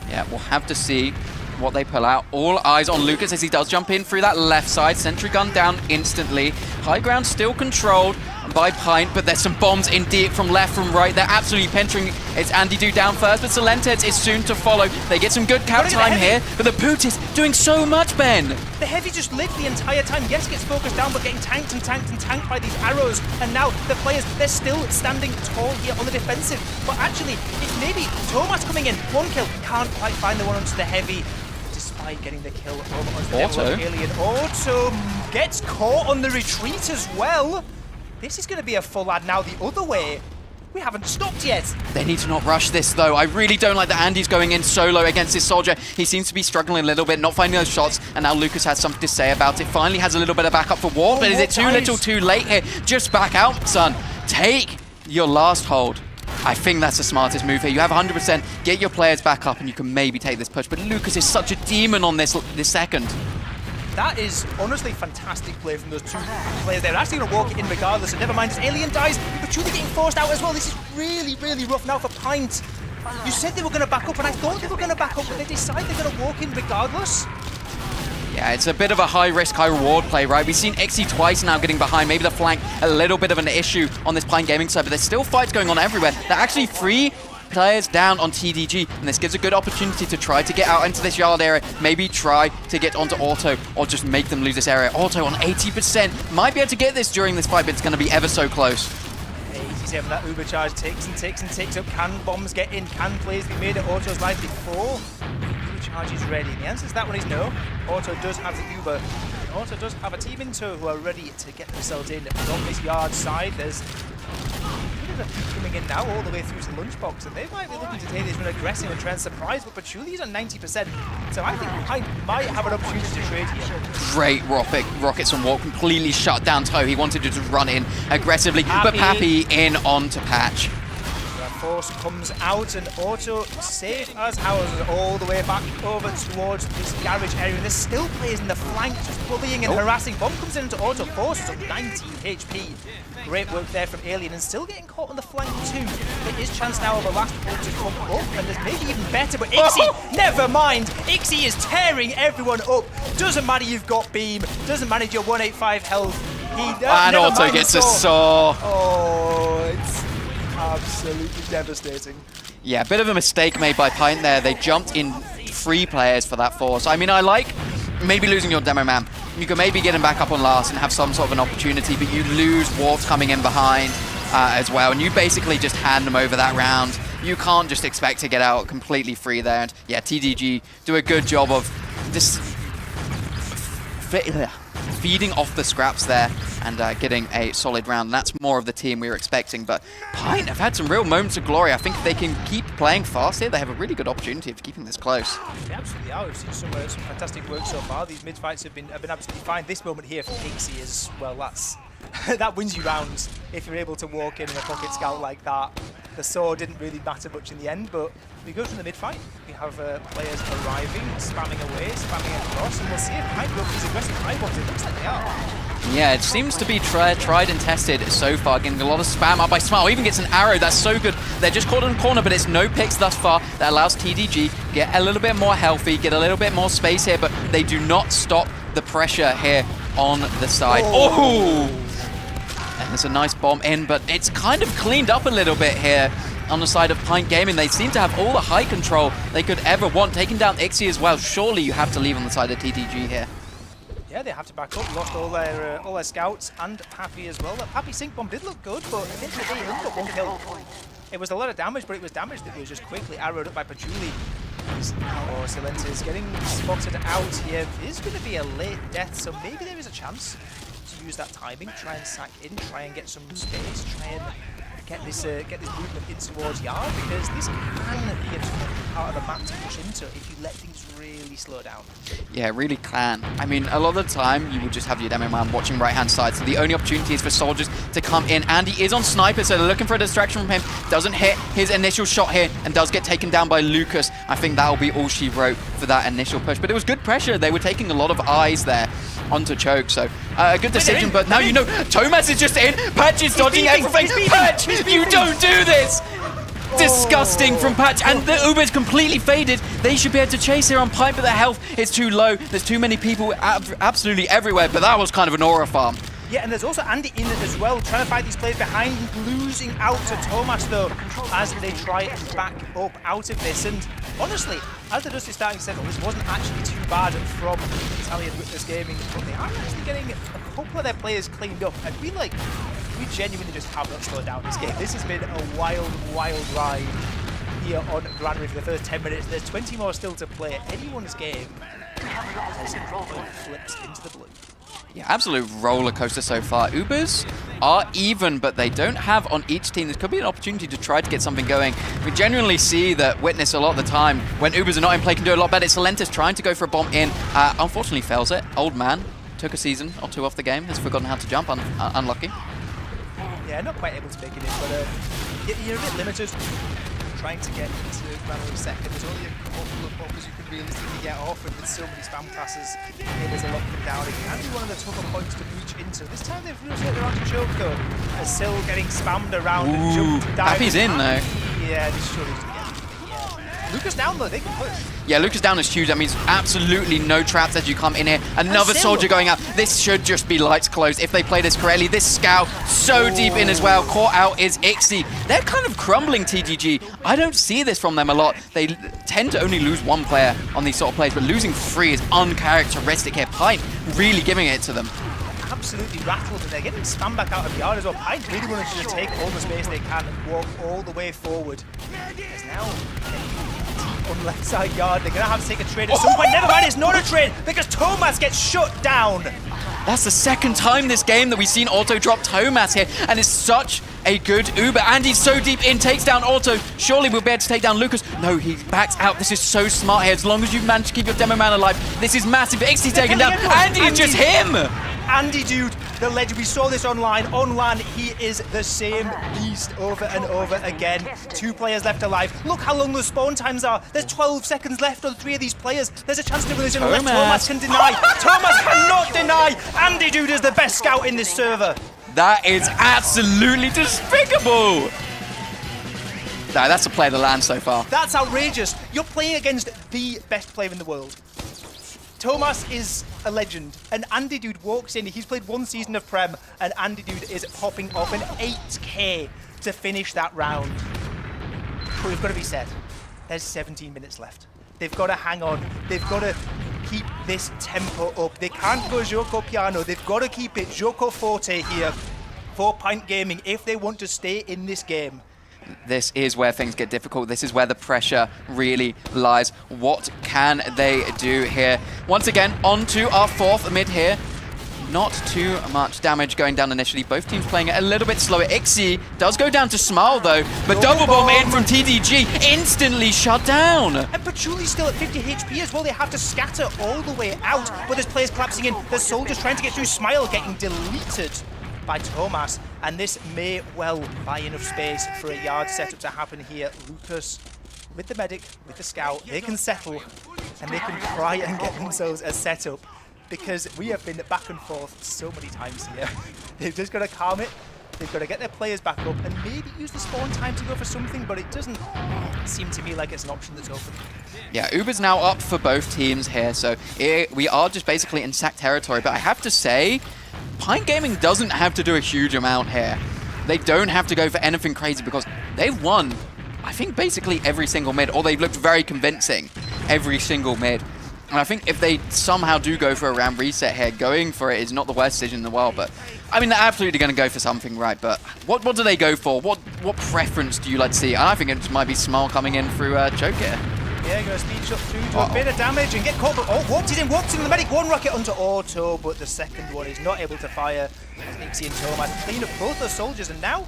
Yeah, we'll have to see what they pull out. All eyes on Lucas as he does jump in through that left side. Sentry gun down instantly. High ground still controlled by Pint, but there's some bombs in deep from left, from right. They're absolutely penetrating. It's Andy Do down first, but Solentez is soon to follow. They get some good cap time here, but the boot is doing so much, Ben. The Heavy just lived the entire time. Yes, gets focused down, but getting tanked and tanked and tanked by these arrows. And now the players, they're still standing tall here on the defensive. But actually, it's maybe Thomas coming in. One kill, can't quite find the one onto the Heavy. Despite getting the kill over onto the Auto. Alien. Auto gets caught on the retreat as well. This is going to be a full ad now the other way. We haven't stopped yet. They need to not rush this, though. I really don't like that Andy's going in solo against this soldier. He seems to be struggling a little bit, not finding those shots, and now Lucas has something to say about it. Finally has a little bit of backup for Ward, but is it too little too late here? Just back out, son. Take your last hold. I think that's the smartest move here. You have 100%, get your players back up, and you can maybe take this push. But Lucas is such a demon on this second. That is honestly fantastic play from those two players. They're actually going to walk it in regardless, and never mind, as Alien dies, Patchouli getting forced out as well. This is really, really rough now for Pint. You said they were going to back up, and I thought they were going to back up, but they decide they're going to walk in regardless. Yeah, it's a bit of a high-risk, high-reward play, right? We've seen Ixie twice now getting behind. Maybe the flank, a little bit of an issue on this Pint Gaming side, but there's still fights going on everywhere. They're actually 3 players down on TDG, and this gives a good opportunity to try to get out into this yard area, maybe try to get onto Auto, or just make them lose this area. Auto on 80%, might be able to get this during this fight, but it's going to be ever so close. 87, that Uber charge takes and takes and takes up. Can bombs get in? Can plays be made at Auto's life before Uber charge is ready? And the answer to that one is no. Auto does have the Uber. And Auto does have a team in tow who are ready to get themselves in. But on this yard side, there's coming in now all the way through to Lunchbox, and they might be looking to take this one aggressive and try and surprise, but Patchouli's on 90%, so I think I might have an opportunity to trade here. Great rockets from Walt, completely shut down Toe. He wanted to just run in aggressively, but Pappy in onto Patch. Force comes out, and Auto, safe as houses, all the way back over towards this garage area. And there's still players in the flank just bullying and harassing. Bomb comes into Auto, forces up 19 HP. Great work there from Alien, and still getting caught on the flank too. There is chance now of a last pull to come up, and there's maybe even better, but Ixie, never mind! Ixie is tearing everyone up. Doesn't matter you've got beam, doesn't manage your 185 health. And Auto gets a saw. Oh, it's absolutely devastating. Yeah, a bit of a mistake made by Pint there. They jumped in 3 players for that force. I mean, I like maybe losing your demo man. You can maybe get him back up on last and have some sort of an opportunity, but you lose Wolf coming in behind as well, and you basically just hand them over that round. You can't just expect to get out completely free there. And yeah, TDG do a good job of just feeding off the scraps there and getting a solid round. And that's more of the team we were expecting, but Pint have had some real moments of glory. I think if they can keep playing fast here, they have a really good opportunity of keeping this close. They absolutely are. We've seen some fantastic work so far. These mid-fights have been absolutely fine. This moment here for Pixie is, well, that wins you rounds if you're able to walk in a pocket scout like that. The sword didn't really matter much in the end, but we go from the mid-fight. We have players arriving, spamming away, spamming across, and we'll see if Pint go for these aggressive high bombs. It looks like they are. Yeah, it seems to be tried and tested so far, getting a lot of spam up by Smile. Even gets an arrow, that's so good. They're just caught in the corner, but it's no picks thus far. That allows TDG get a little bit more healthy, get a little bit more space here, but they do not stop the pressure here on the side. Oh! And there's a nice bomb in, but it's kind of cleaned up a little bit here on the side of Pint Gaming. They seem to have all the high control they could ever want. Taking down Ixie as well. Surely you have to leave on the side of TTG here. Yeah, they have to back up. Lost all their scouts and Pappy as well. That Pappy sync bomb did look good, but at the end of the day, he only got 1 kill. It was a lot of damage, but it was damage that was just quickly arrowed up by Patchouli. Or Silentes getting spotted out here. This is going to be a late death, so maybe there is a chance to use that timing, try and sack in, try and get some space, try and get this movement in towards Yard, because this can be a part of the map to push into if you let things really slow down. Yeah, it really can. I mean, a lot of the time, you would just have your demo man watching right-hand side, so the only opportunity is for soldiers to come in. Andy is on sniper, so they're looking for a distraction from him. Doesn't hit his initial shot here, and does get taken down by Lucas. I think that'll be all she wrote for that initial push, but it was good pressure. They were taking a lot of eyes there onto Choke, so a good decision, but now you know Thomas is just in. Patch is dodging everything. Patch, you don't do this! Disgusting from Patch, and the Uber's completely faded. They should be able to chase here on Pipe, but their health is too low. There's too many people absolutely everywhere, but that was kind of an aura farm. Yeah, and there's also Andy in it as well, trying to fight these players behind, losing out to Thomas though, as they try and back up out of this. And honestly, as the dust is starting to settle, this wasn't actually too bad from Italian Witness Gaming, but they are actually getting a couple of their players cleaned up. I feel like we genuinely just have not slowed down this game. This has been a wild, wild ride here on Granary for the first 10 minutes. There's 20 more still to play. Anyone's game as it flips into the blue. Yeah, absolute roller coaster so far. Ubers are even, but they don't have on each team. This could be an opportunity to try to get something going. We genuinely see that Witness a lot of the time, when Ubers are not in play, can do a lot better. Silentes trying to go for a bomb in. Unfortunately fails it. Old man took a season or two off the game, has forgotten how to jump, unlucky. Yeah, not quite able to make it in, but you're a bit limited trying to get into Granary second. There's only a couple of bombers you can realistically get off, and with so many spam classes, there's a lot coming down. It can be one of the tougher points to reach into. This time they've really set around to Choke though. As Sil getting spammed around and jumped down. Happy's in though. Yeah, this surely doesn't get it. Lucas down though, they can push. Yeah, Lucas down is huge. That means absolutely no traps as you come in here. Another soldier going out. This should just be lights closed if they play this correctly. This scout so deep in as well. Caught out is Ixie. They're kind of crumbling TTG. I don't see this from them a lot. They tend to only lose one player on these sort of plays, but losing 3 is uncharacteristic here. Pint really giving it to them. Absolutely rattled, and they're getting spammed back out of the yard as well. Pint really wanted to just take all the space they can and walk all the way forward. There's now on left side yard, they're going to have to take a trade at some point. Never mind, it's not a trade because Thomas gets shut down. That's the second time this game that we've seen Auto drop Thomas here, and it's such a good Uber. Andy's so deep in, takes down Auto. Surely we'll be able to take down Lucas. No, he backs out. This is so smart here. As long as you manage to keep your demo man alive, this is massive. Ixie taken down. Andy is just him. Andy Dude, the legend. We saw this online. On LAN, he is the same beast over and over again. 2 players left alive. Look how long those spawn times are. There's 12 seconds left on 3 of these players. There's a chance to win this unless Thomas can deny. Thomas cannot deny. Andy Dude is the best scout in this server. That is absolutely despicable. No, that's the play of the LAN so far. That's outrageous. You're playing against the best player in the world. Thomas is a legend, and Andy Dude walks in. He's played 1 season of Prem, and Andy Dude is popping off an 8k to finish that round. But we've got to be said, there's 17 minutes left. They've got to hang on. They've got to keep this tempo up. They can't go Joko Piano. They've got to keep it Joko Forte here for Pint Gaming if they want to stay in this game. This is where things get difficult. This is where the pressure really lies. What can they do here? Once again, on to our 4th mid here. Not too much damage going down initially. Both teams playing it a little bit slower. Ixie does go down to Smile though, but double bomb in from TDG, instantly shut down. And Patchouli's still at 50 HP as well. They have to scatter all the way out, but there's players collapsing in. There's soldiers trying to get through. Smile getting deleted by Thomas, and this may well buy enough space for a yard setup to happen here. Lucas with the medic, with the scout, they can settle and they can try and get themselves a setup, because we have been back and forth so many times here. They've just got to calm it. They've got to get their players back up and maybe use the spawn time to go for something, but it doesn't seem to me like it's an option that's open. Yeah, Uber's now up for both teams here, so we are just basically in sack territory. But I have to say, Pine Gaming doesn't have to do a huge amount here. They don't have to go for anything crazy because they've won, I think, basically every single mid, or they've looked very convincing every single mid. And I think if they somehow do go for a round reset here, going for it is not the worst decision in the world. But I mean, they're absolutely going to go for something, right? But what do they go for? What preference do you like to see? And I think it just might be Small coming in through choke here. Yeah, going to speed shot through, do a bit of damage and get caught. But warped in the medic. One rocket onto Auto, but the second one is not able to fire. Nixie and Thomas clean up both those soldiers, and now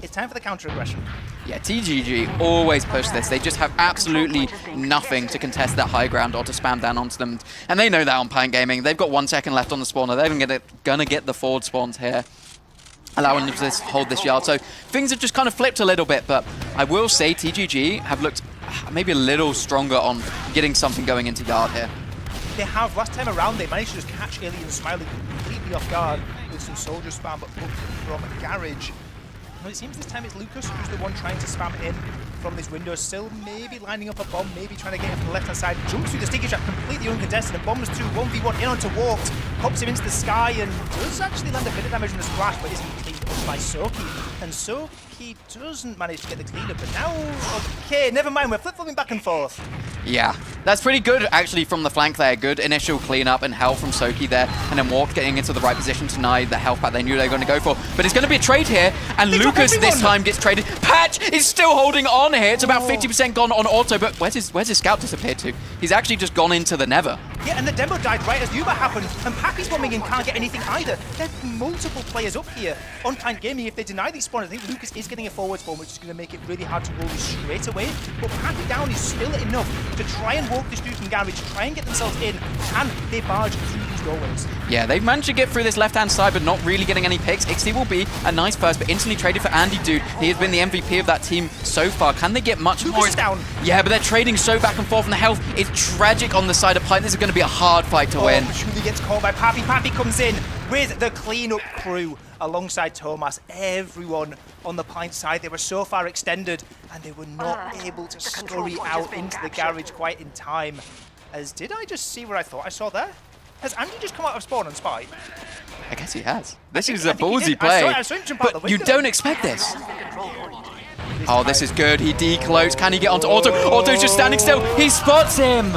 it's time for the counter-aggression. Yeah, TGG always push this. They just have absolutely nothing to contest that high ground or to spam down onto them. And they know that on Pine Gaming. They've got 1 second left on the spawner. They're gonna get the forward spawns here, allowing them to hold this yard. So things have just kind of flipped a little bit, but I will say TGG have looked maybe a little stronger on getting something going into yard here. They have. Last time around, they managed to just catch Alien Smiley completely off guard with some soldier spam, but from Garage. No, it seems this time it's Lucas who's the one trying to spam in from this window, still maybe lining up a bomb, maybe trying to get him from the left-hand side, jumps through the sticky trap completely uncontested, and bombs 2, 1v1 in onto Warped, pops him into the sky, and does actually land a bit of damage on the splash, but isn't cleaned up by Soki. And Soki doesn't manage to get the cleanup, but now, okay, never mind, we're flip-flopping back and forth. Yeah, that's pretty good actually from the flank there. Good initial cleanup and health from Soki there, and then Warped getting into the right position to deny the health back they knew they were going to go for. But it's going to be a trade here, and Lucas this time gets traded. Patch is still holding on here. It's about 50% gone on Auto, but where's his scout disappeared to? He's actually just gone into the Nether. Yeah, and the demo died right as Uber happened, and Pappy's bombing in can't get anything either. There are multiple players up here on Pine Gaming. If they deny these spawners, I think Lucas is getting a forward spawn, which is going to make it really hard to roll this straight away. But Pappy down is still enough to try and walk this dude from Garage, try and get themselves in. Can they barge through these doorways? Yeah, they've managed to get through this left-hand side, but not really getting any picks. XT will be a nice first, but instantly traded for Andy Dude. He has been the MVP of that team so far. Can they get much more? Down. Yeah, but they're trading so back and forth, and the health is tragic on the side of Pine. This is going to be a hard fight to win. Julie gets caught by Pappy. Pappy comes in with the cleanup crew alongside Thomas. Everyone on the Pine side, they were so far extended, and they were not able to scurry out into the Garage quite in time. As did I just see where I thought I saw there? Has Andy just come out of spawn and spy? I guess he has. This is a ballsy play, I saw him jump out the but you window. don't expect this. Oh, this is good. He decloaks. Can he get onto Auto? Auto's just standing still. He spots him.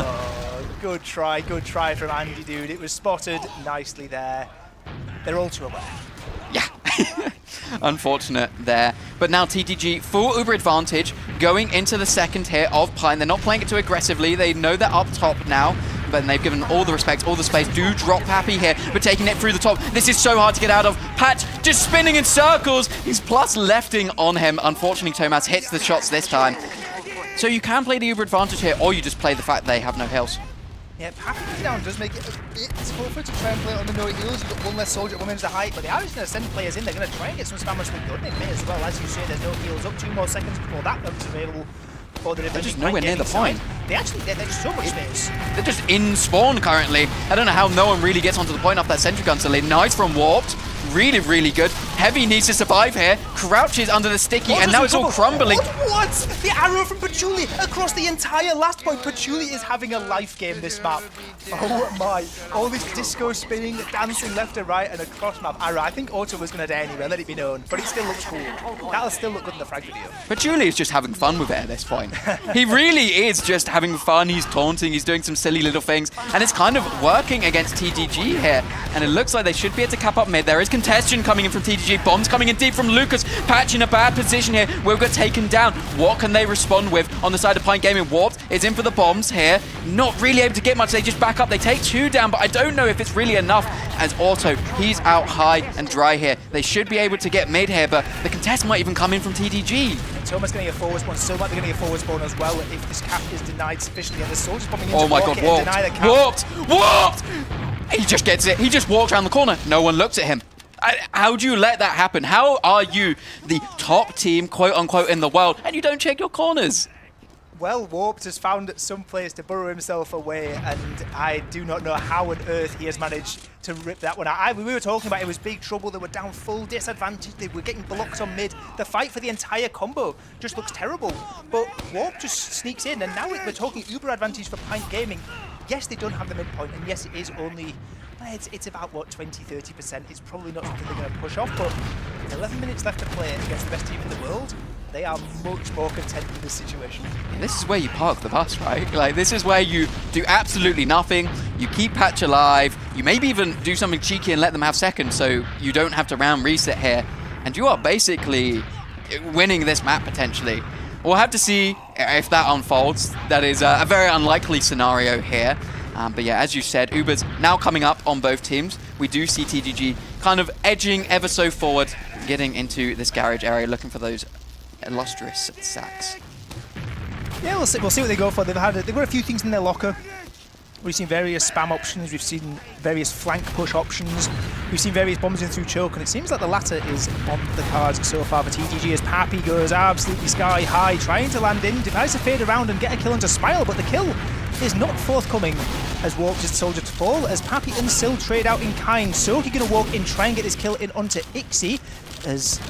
Good try from Andy Dude. It was spotted nicely there. They're all too aware. Yeah. Unfortunate there. But now TTG, full Uber advantage, going into the second here of Pine. They're not playing it too aggressively. They know they're up top now, but they've given all the respect, all the space. Do drop Pappy here, but taking it through the top. This is so hard to get out of. Patch just spinning in circles. He's plus lefting on him. Unfortunately, Thomas hits the shots this time. So you can play the Uber advantage here, or you just play the fact they have no heals. Yeah, Pappy down does make it a bit tougher to try and play it on the no heals. You've got one less soldier at 1 minute of height, but they are just going to send players in. They're going to try and get some spammers with gun in mid as well. As you say, there's no heals up. 2 more seconds before that becomes available for the They're just nowhere near the point. There's so much space. They're just in spawn currently. I don't know how no one really gets onto the point off that sentry gun. So nice from Warped. Really, really good. Heavy needs to survive here. Crouches under the sticky, and now it's all crumbling. What? The arrow from Patchouli across the entire last point. Patchouli is having a life game this map. Oh my. All this disco spinning, dancing left and right, and across map. Arrow. I think Auto was going to die anyway, let it be known. But it still looks cool. That'll still look good in the frag video. Patchouli is just having fun with it at this point. He really is just having fun. He's taunting, he's doing some silly little things, and it's kind of working against TGG here. And it looks like they should be able to cap up mid. There is contention coming in from TGG. Bombs coming in deep from Lucas. Patch in a bad position here. Will get taken down. What can they respond with on the side of Pine Gaming? Warped is in for the bombs here. Not really able to get much. They just back up. They take 2 down, but I don't know if it's really enough as Auto, he's out high and dry here. They should be able to get mid here, but the contest might even come in from TDG. Thomas going to get a forward spawn. Still might be going to get a forward spawn as well if this cap is denied sufficiently. And the soldiers bombing into oh my god, Warped! Warped! He just gets it. He just walks around the corner. No one looks at him. How do you let that happen? How are you the top team, quote unquote, in the world, and you don't check your corners? Well, Warped has found some place to burrow himself away, and I do not know how on earth he has managed to rip that one out. We were talking about it was big trouble. They were down full disadvantage. They were getting blocked on mid. The fight for the entire combo just looks terrible. But Warp just sneaks in, and now we're talking uber advantage for Pint Gaming. Yes, they don't have the midpoint, and yes, it is only... It's about, what, 20-30%. It's probably not something they're going to push off, but 11 minutes left to play against the best team in the world. They are much more content in this situation. This is where you park the bus, right? Like, this is where you do absolutely nothing. You keep Patch alive. You maybe even do something cheeky and let them have second, so you don't have to round reset here. And you are basically winning this map, potentially. We'll have to see if that unfolds. That is a very unlikely scenario here. But yeah, as you said, Uber's now coming up on both teams. We do see TGG kind of edging ever so forward, getting into this garage area, looking for those illustrious sacks. Yeah, we'll see what they go for. They've got a few things in their locker. We've seen various spam options. We've seen various flank push options. We've seen various bombs in through choke, and it seems like the latter is on the cards so far for TGG as Pappy goes absolutely sky high, trying to land in, decides to fade around and get a kill onto Smile, but the kill is not forthcoming as Warp just Soldier to fall, as Pappy and Sil trade out in kind. Soki going to walk in, try and get this kill in onto Ixie, as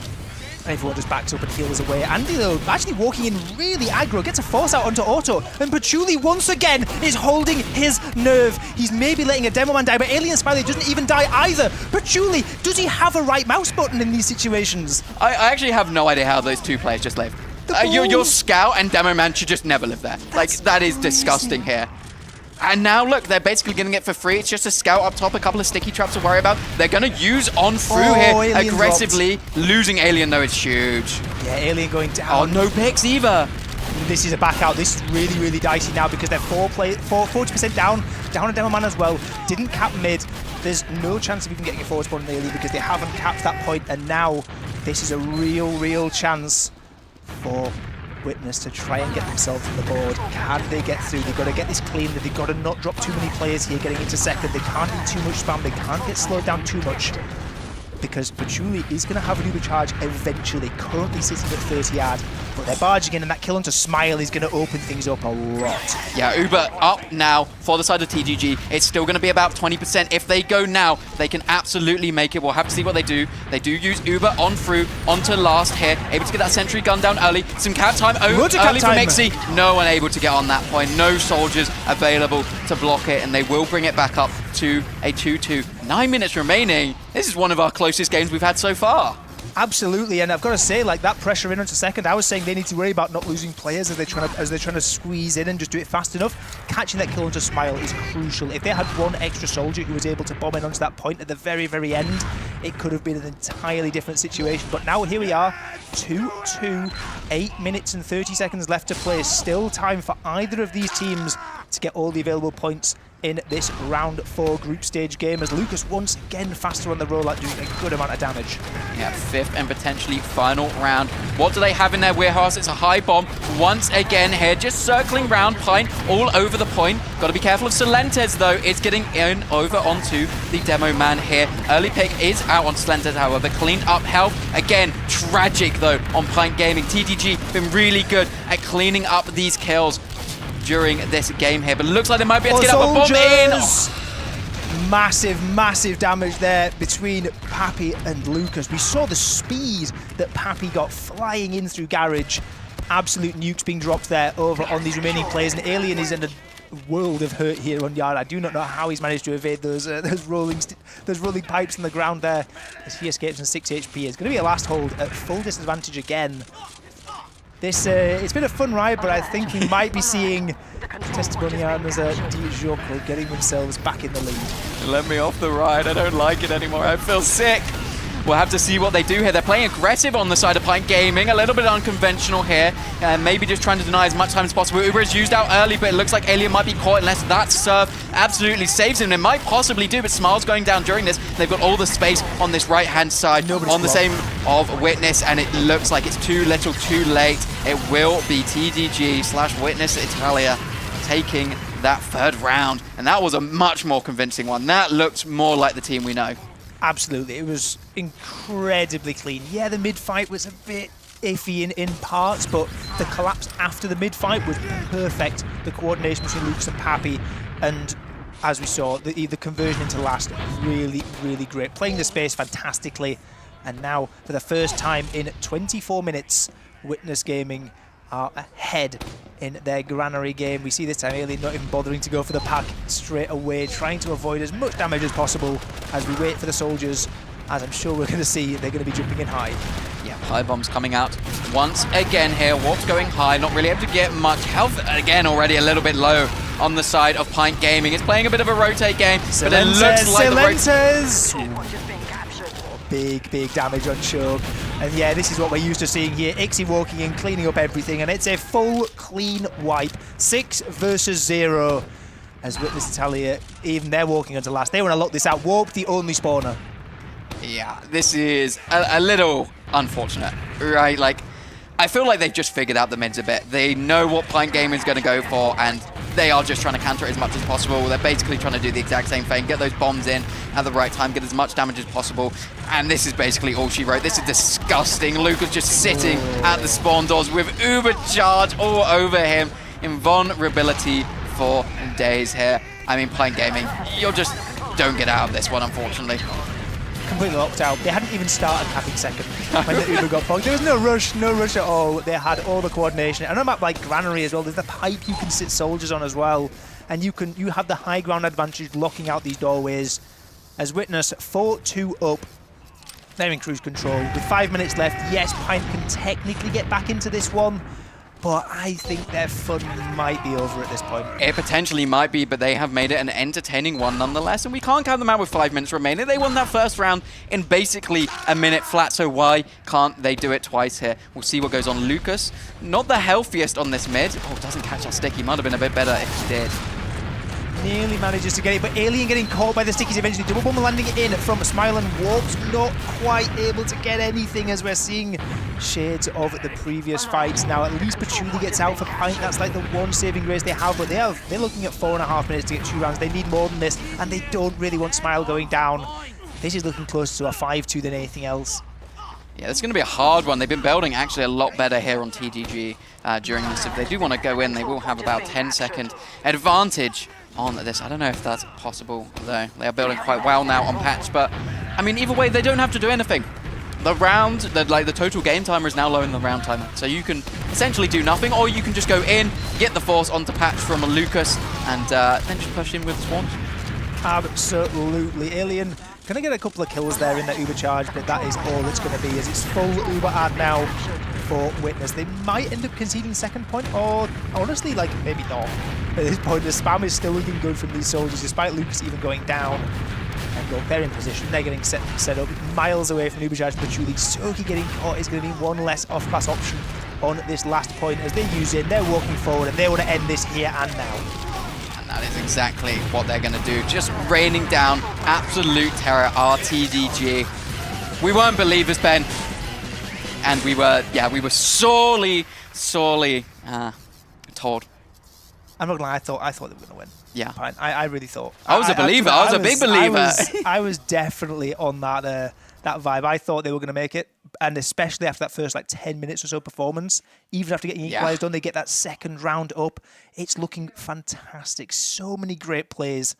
everyone just backs up and heals away. Andy, though, actually walking in really aggro, gets a force out onto Auto, and Patchouli once again is holding his nerve. He's maybe letting a demo man die, but Alien Smiley doesn't even die either. Patchouli, does he have a right mouse button in these situations? I actually have no idea how those two players just live. Your Scout and Demo Man should just never live there. Like, that is disgusting here. And now, look, they're basically getting it for free. It's just a Scout up top, a couple of sticky traps to worry about. They're going to use on through here aggressively. Dropped. Losing Alien, though, is huge. Yeah, Alien going down. Oh, no picks either. This is a back out. This is really, really dicey now because they're 40% down a Demo Man as well. Didn't cap mid. There's no chance of even getting a forward spawn in Alien because they haven't capped that point, and now this is a real chance for Witness to try and get themselves on the board. Can they get through? They've got to get this clean. They've got to not drop too many players here getting into second. They can't do too much spam. They can't get slowed down too much because Patchouli is going to have an Uber charge eventually. Currently sitting at 30 yard, but they're barging in, and that kill onto Smile is going to open things up a lot. Yeah, Uber up now for the side of TGG. It's still going to be about 20%. If they go now, they can absolutely make it. We'll have to see what they do. They do use Uber on through onto last here, able to get that sentry gun down early. Some cap time early from Ixie. No one able to get on that point. No soldiers available to block it, and they will bring it back up to a 2-2. 9 minutes remaining. This is one of our closest games we've had so far. Absolutely, and I've got to say, like, that pressure in onto second, I was saying they need to worry about not losing players as they're trying to squeeze in and just do it fast enough. Catching that kill onto Smile is crucial. If they had one extra soldier who was able to bomb in onto that point at the very end, it could have been an entirely different situation. But now here we are, 2-2, 8 minutes and 30 seconds left to play. Still time for either of these teams to get all the available points in this round 4 group stage game, as Lucas once again faster on the rollout, doing a good amount of damage. Yeah, 5th and potentially final round. What do they have in their warehouse? It's a high bomb once again here, just circling round. Pine all over the point. Got to be careful of Silentes though. It's getting in over onto the Demo Man here. Early pick is out on Silentes, however. Cleaned up health. Again, tragic though on Pint Gaming. TTG been really good at cleaning up these kills during this game here, but it looks like they might be able to get up a bomb in. Massive damage there between Pappy and Lucas. We saw the speed that Pappy got flying in through garage. Absolute nukes being dropped there over on these remaining players, and Alien is in a world of hurt here on yard. I do not know how he's managed to evade those rolling pipes on the ground there as he escapes on 6 HP. It's going to be a last hold at full disadvantage again. This it's been a fun ride, but I think we might be seeing Testimonianos Dijoco getting themselves back in the lead. Let me off the ride. I don't like it anymore. I feel sick. We'll have to see what they do here. They're playing aggressive on the side of Pint Gaming, a little bit unconventional here, maybe just trying to deny as much time as possible. Uber is used out early, but it looks like Alien might be caught unless that serve absolutely saves him. It might possibly do, but Smile's going down during this. They've got all the space on this right-hand side on the same of Witness, and it looks like it's too little, too late. It will be TDG/Witness Italia taking that 3rd round, and that was a much more convincing one. That looked more like the team we know. Absolutely, it was incredibly clean. Yeah, the mid-fight was a bit iffy in parts, but the collapse after the mid-fight was perfect. The coordination between Lucas and Pappy, and as we saw, the conversion into last, really, really great. Playing the space fantastically, and now for the first time in 24 minutes, Witness Gaming are ahead in their granary game. We see this time Alien not even bothering to go for the pack straight away, trying to avoid as much damage as possible as we wait for the soldiers, as I'm sure we're going to see they're going to be jumping in high. Yeah, high bombs coming out once again here. Warp's going high, not really able to get much health. Again, already a little bit low on the side of Pint Gaming. It's playing a bit of a rotate game, but it looks like big damage on Choke. And yeah, this is what we're used to seeing here. Ixie walking in, cleaning up everything, and it's a full clean wipe. 6 versus 0. As Witness Italia, even they're walking onto last. They want to lock this out. Warp, the only spawner. Yeah, this is a little unfortunate, right? Like, I feel like they've just figured out the mids a bit. They know what Pint Gaming is going to go for, and they are just trying to counter it as much as possible. They're basically trying to do the exact same thing, get those bombs in at the right time, get as much damage as possible, and this is basically all she wrote. This is disgusting. Lucas just sitting at the spawn doors with Uber charge all over him. Invulnerability for days here. I mean, Pint Gaming, you just don't get out of this one, unfortunately. Completely locked out. They hadn't even started capping second when the Uber got fogged. There was no rush at all. They had all the coordination. And on a map like Granary as well, there's the pipe you can sit soldiers on as well. And you have the high ground advantage locking out these doorways. As Witness 4-2 up. They're in cruise control. With 5 minutes left, yes, Pint can technically get back into this one, but I think their fun might be over at this point. It potentially might be, but they have made it an entertaining one nonetheless, and we can't count them out with 5 minutes remaining. They won that first round in basically a minute flat, so why can't they do it twice here? We'll see what goes on. Lucas, not the healthiest on this mid. Oh, doesn't catch that stick. He might have been a bit better if he did. Nearly manages to get it, but Alien getting caught by the stickies eventually. Double bomb landing it in from Smile, and Warp's not quite able to get anything, as we're seeing shades of the previous fights. Now at least Patchouli gets out for Pint. That's like the one saving grace they have, but they're looking at 4.5 minutes to get 2 rounds. They need more than this, and they don't really want Smile going down. This is looking closer to a 5-2 than anything else. Yeah, it's going to be a hard one. They've been building actually a lot better here on TGG during this. If they do want to go in, they will have about 10-second advantage on this. I don't know if that's possible, though. They are building quite well now on patch, but I mean, either way, they don't have to do anything. The round, the total game timer is now low in the round timer, so you can essentially do nothing, or you can just go in, get the force onto patch from Lucas, and then just push in with Swans. Absolutely. Alien gonna get a couple of kills there in that Uber charge, but that is all it's gonna be, as it's full Uber ad now for Witness. They might end up conceding second point, or honestly, like, maybe not. At this point, the spam is still looking good from these soldiers, despite Lucas even going down. And look, they're in position. They're getting set up miles away from Uber charge. Patchouli. Soki getting caught is going to be one less off-class option on this last point as they use it. They're walking forward, and they want to end this here and now. And that is exactly what they're going to do. Just raining down absolute terror, RTDG. We weren't believers, Ben. And we were sorely told. I'm not gonna lie, I thought they were gonna win. Yeah, I really thought. I was a believer. I was a big believer. I was definitely on that vibe. I thought they were gonna make it, and especially after that first like 10 minutes or so performance, even after getting equalized done, they get that second round up. It's looking fantastic. So many great plays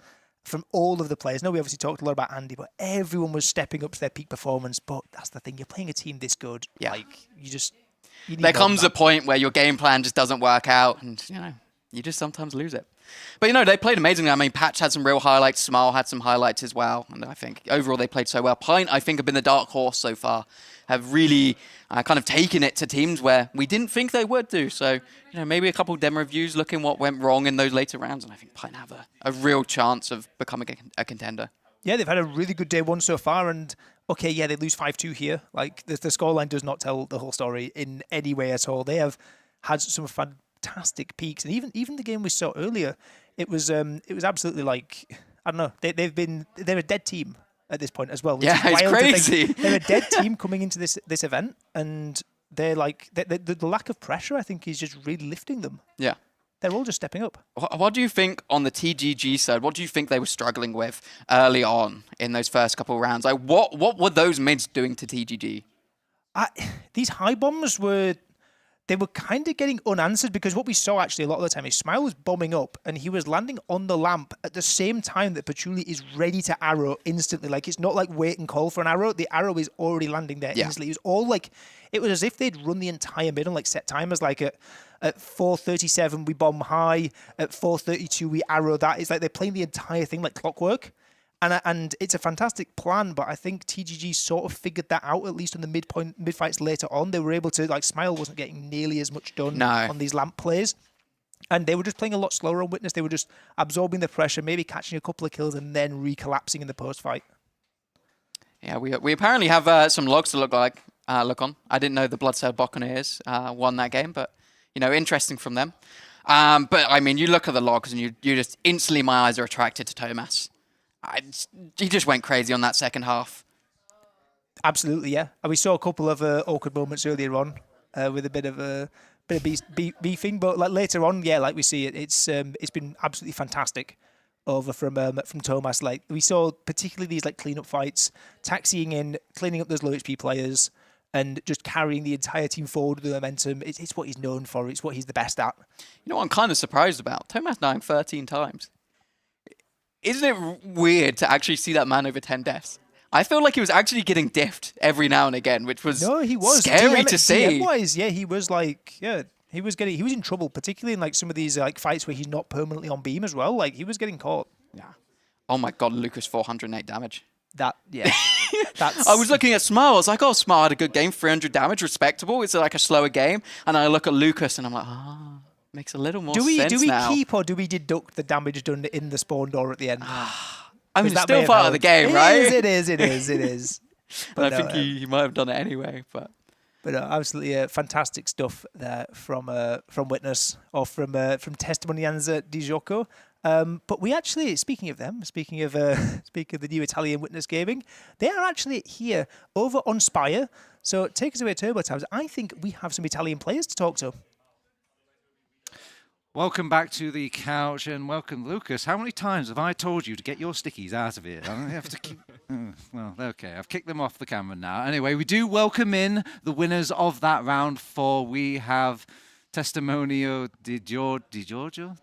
from all of the players. No, we obviously talked a lot about Andy, but everyone was stepping up to their peak performance. But that's the thing, you're playing a team this good. Yeah, like you need there comes a point where your game plan just doesn't work out, and you just sometimes lose it. But they played amazingly. I mean, Patch had some real highlights. Smile had some highlights as well. And I think overall they played so well. Pint, I think, have been the dark horse so far. Have really kind of taken it to teams where we didn't think they would do. So, maybe a couple of demo reviews looking what went wrong in those later rounds. And I think Pint have a real chance of becoming a contender. Yeah, they've had a really good day one so far. And okay, yeah, they lose 5-2 here. Like the scoreline does not tell the whole story in any way at all. They have had some fantastic peaks, and even the game we saw earlier, it was absolutely like, I don't know, they're a dead team at this point as well. Yeah, it's crazy. They're a dead team coming into this event, and they're like the lack of pressure, I think, is just really lifting them. Yeah, they're all just stepping up. What do you think on the TGG side? What do you think they were struggling with early on in those first couple of rounds? Like what were those mids doing to TGG? these high bombs were kind of getting unanswered, because what we saw actually a lot of the time is Smile was bombing up and he was landing on the lamp at the same time that Patchouli is ready to arrow instantly. Like, it's not like wait and call for an arrow. The arrow is already landing there instantly. It was all like, it was as if they'd run the entire mid on like set timers. Like at 4:37 we bomb high, at 4:32 we arrow that. It's like they're playing the entire thing like clockwork. And it's a fantastic plan, but I think TGG sort of figured that out, at least on the mid fights later on. They were able to, like, Smile wasn't getting nearly as much done on these lamp plays. And they were just playing a lot slower on Witness. They were just absorbing the pressure, maybe catching a couple of kills and then recollapsing in the post-fight. Yeah, we apparently have some logs to look on. I didn't know the Bloodsail Buccaneers won that game, but, you know, interesting from them. But, I mean, you look at the logs and you just instantly, my eyes are attracted to Thomas. He just went crazy on that second half. Absolutely, yeah. And we saw a couple of awkward moments earlier on with a bit of beefing, but like later on, yeah, like we see it, it's been absolutely fantastic over from Thomas. Like we saw particularly these like cleanup fights, taxiing in, cleaning up those low HP players, and just carrying the entire team forward with the momentum. It's what he's known for. It's what he's the best at. You know what I'm kind of surprised about? Thomas dying 13 times. Isn't it weird to actually see that man over 10 deaths? I feel like he was actually getting diffed every now and again, which was scary to see. DM-wise, yeah, he was like, he was in trouble, particularly in like some of these like fights where he's not permanently on beam as well. Like he was getting caught. Yeah. Oh my God, Lucas, 408 damage. That's. I was looking at Smile. I was like, oh, Smile had a good game, 300 damage, respectable. It's like a slower game. And I look at Lucas and I'm like, makes a little more sense now. Do we keep or do we deduct the damage done in the spawn door at the end? I mean, it's still part of the game, right? It is. But I think he might have done it anyway. But absolutely fantastic stuff there from Witness or from Testimonianza di Gioco. But we actually, speaking of them, speaking of the new Italian Witness Gaming, they are actually here over on Spire. So take us away, Turbo Tabs. I think we have some Italian players to talk to. Welcome back to the couch and welcome, Lucas. How many times have I told you to get your stickies out of here? I don't have to keep... well, okay, I've kicked them off the camera now. Anyway, we do welcome in the winners of that round 4. We have Testimonio di Giorgio?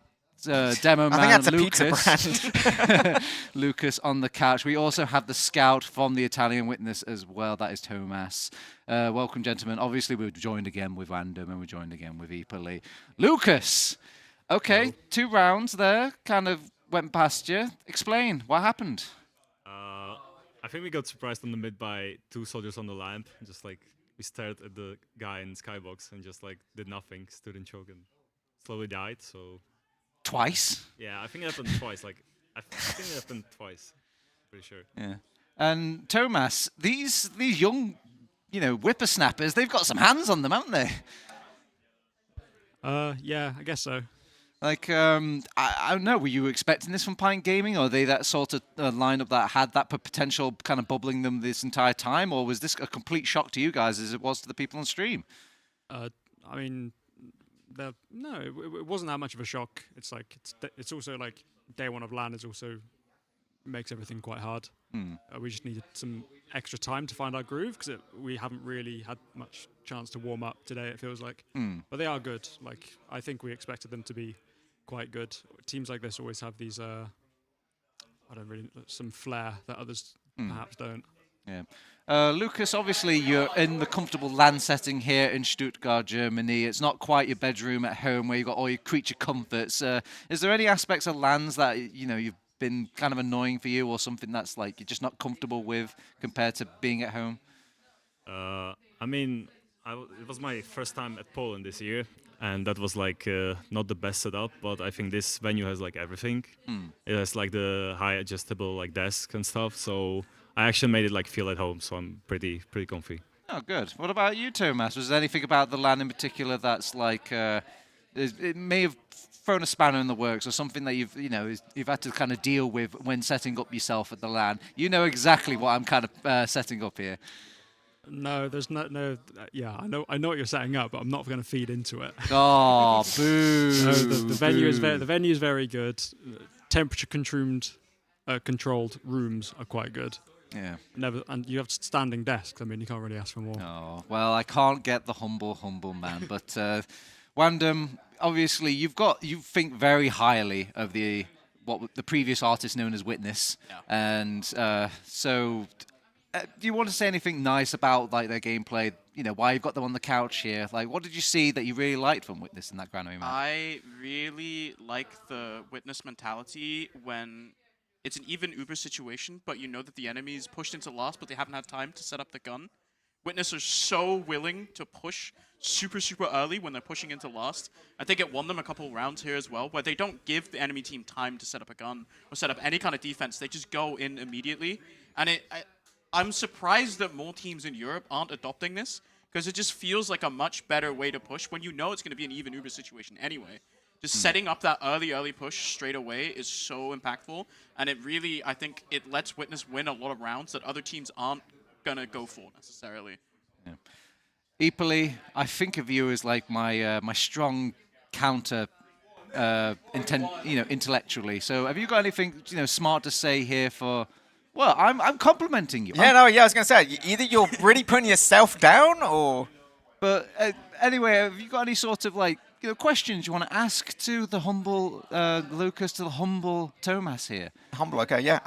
Demo man I think that's a Lucas. pizza brand. Lucas on the couch. We also have the scout from the Italian Witness as well. That is Thomas. Welcome, gentlemen. Obviously, we're joined again with Random and we're joined again with Epoli. Lucas! Okay, hello. 2 rounds there. Kind of went past you. Explain, what happened? I think we got surprised on the mid by 2 soldiers on the lamp. Just like, we stared at the guy in Skybox and just like did nothing, stood in choke and slowly died, so... Twice? Yeah, I think it happened twice. Like, I think it happened twice. Pretty sure. Yeah. And Thomas, these young, whippersnappers, they've got some hands on them, haven't they? Yeah, I guess so. Like, I don't know, were you expecting this from Pint Gaming, or are they that sort of lineup that had that potential kind of bubbling them this entire time, or was this a complete shock to you guys as it was to the people on stream? I mean, no, it wasn't that much of a shock. It's like it's also like day 1 of LAN is also makes everything quite hard. We just needed some extra time to find our groove because we haven't really had much chance to warm up today. It feels like, but they are good. Like I think we expected them to be quite good. Teams like this always have these some flair that others perhaps don't. Yeah. Lucas, obviously you're in the comfortable LAN setting here in Stuttgart, Germany. It's not quite your bedroom at home where you've got all your creature comforts. Is there any aspects of LANs that you've been kind of annoying for you, or something that's like you're just not comfortable with compared to being at home? I mean, it was my first time at Poland this year, and that was like not the best setup, but I think this venue has like everything. It has like the high adjustable like desk and stuff, so I actually made it like feel at home, so I'm pretty comfy. Oh, good. What about you, Thomas? Was there anything about the LAN in particular that's like it may have thrown a spanner in the works, or something that you've had to kind of deal with when setting up yourself at the LAN? You know exactly what I'm kind of setting up here. No, there's no. Yeah, I know what you're setting up, but I'm not going to feed into it. Oh, boo! No, the venue is very good. Temperature controlled rooms are quite good. Yeah. Never, and you have standing desks. I mean, you can't really ask for more. Oh, well, I can't get the humble man. But Wandem, obviously, you think very highly of the previous artist known as Witness, and so. Do you want to say anything nice about like their gameplay? You know, why you've got them on the couch here? Like, what did you see that you really liked from Witness in that Grand Prix match? I really like the Witness mentality when it's an even Uber situation, but you know that the enemy is pushed into last, but they haven't had time to set up the gun. Witness are so willing to push super early when they're pushing into last. I think it won them a couple rounds here as well, where they don't give the enemy team time to set up a gun or set up any kind of defense. They just go in immediately, and I'm surprised that more teams in Europe aren't adopting this, because it just feels like a much better way to push when you know it's going to be an even Uber situation anyway. Just setting up that early push straight away is so impactful, and it really, I think, it lets Witness win a lot of rounds that other teams aren't going to go for necessarily. Yeah. Equally, I think of you as like my my strong counter intellectually. So have you got anything smart to say here for... Well, I'm complimenting you. Yeah, I was going to say, either you're really putting yourself down or... But anyway, have you got any sort of like questions you want to ask to the humble Lucas, to the humble Thomas here? Humble, okay, yeah.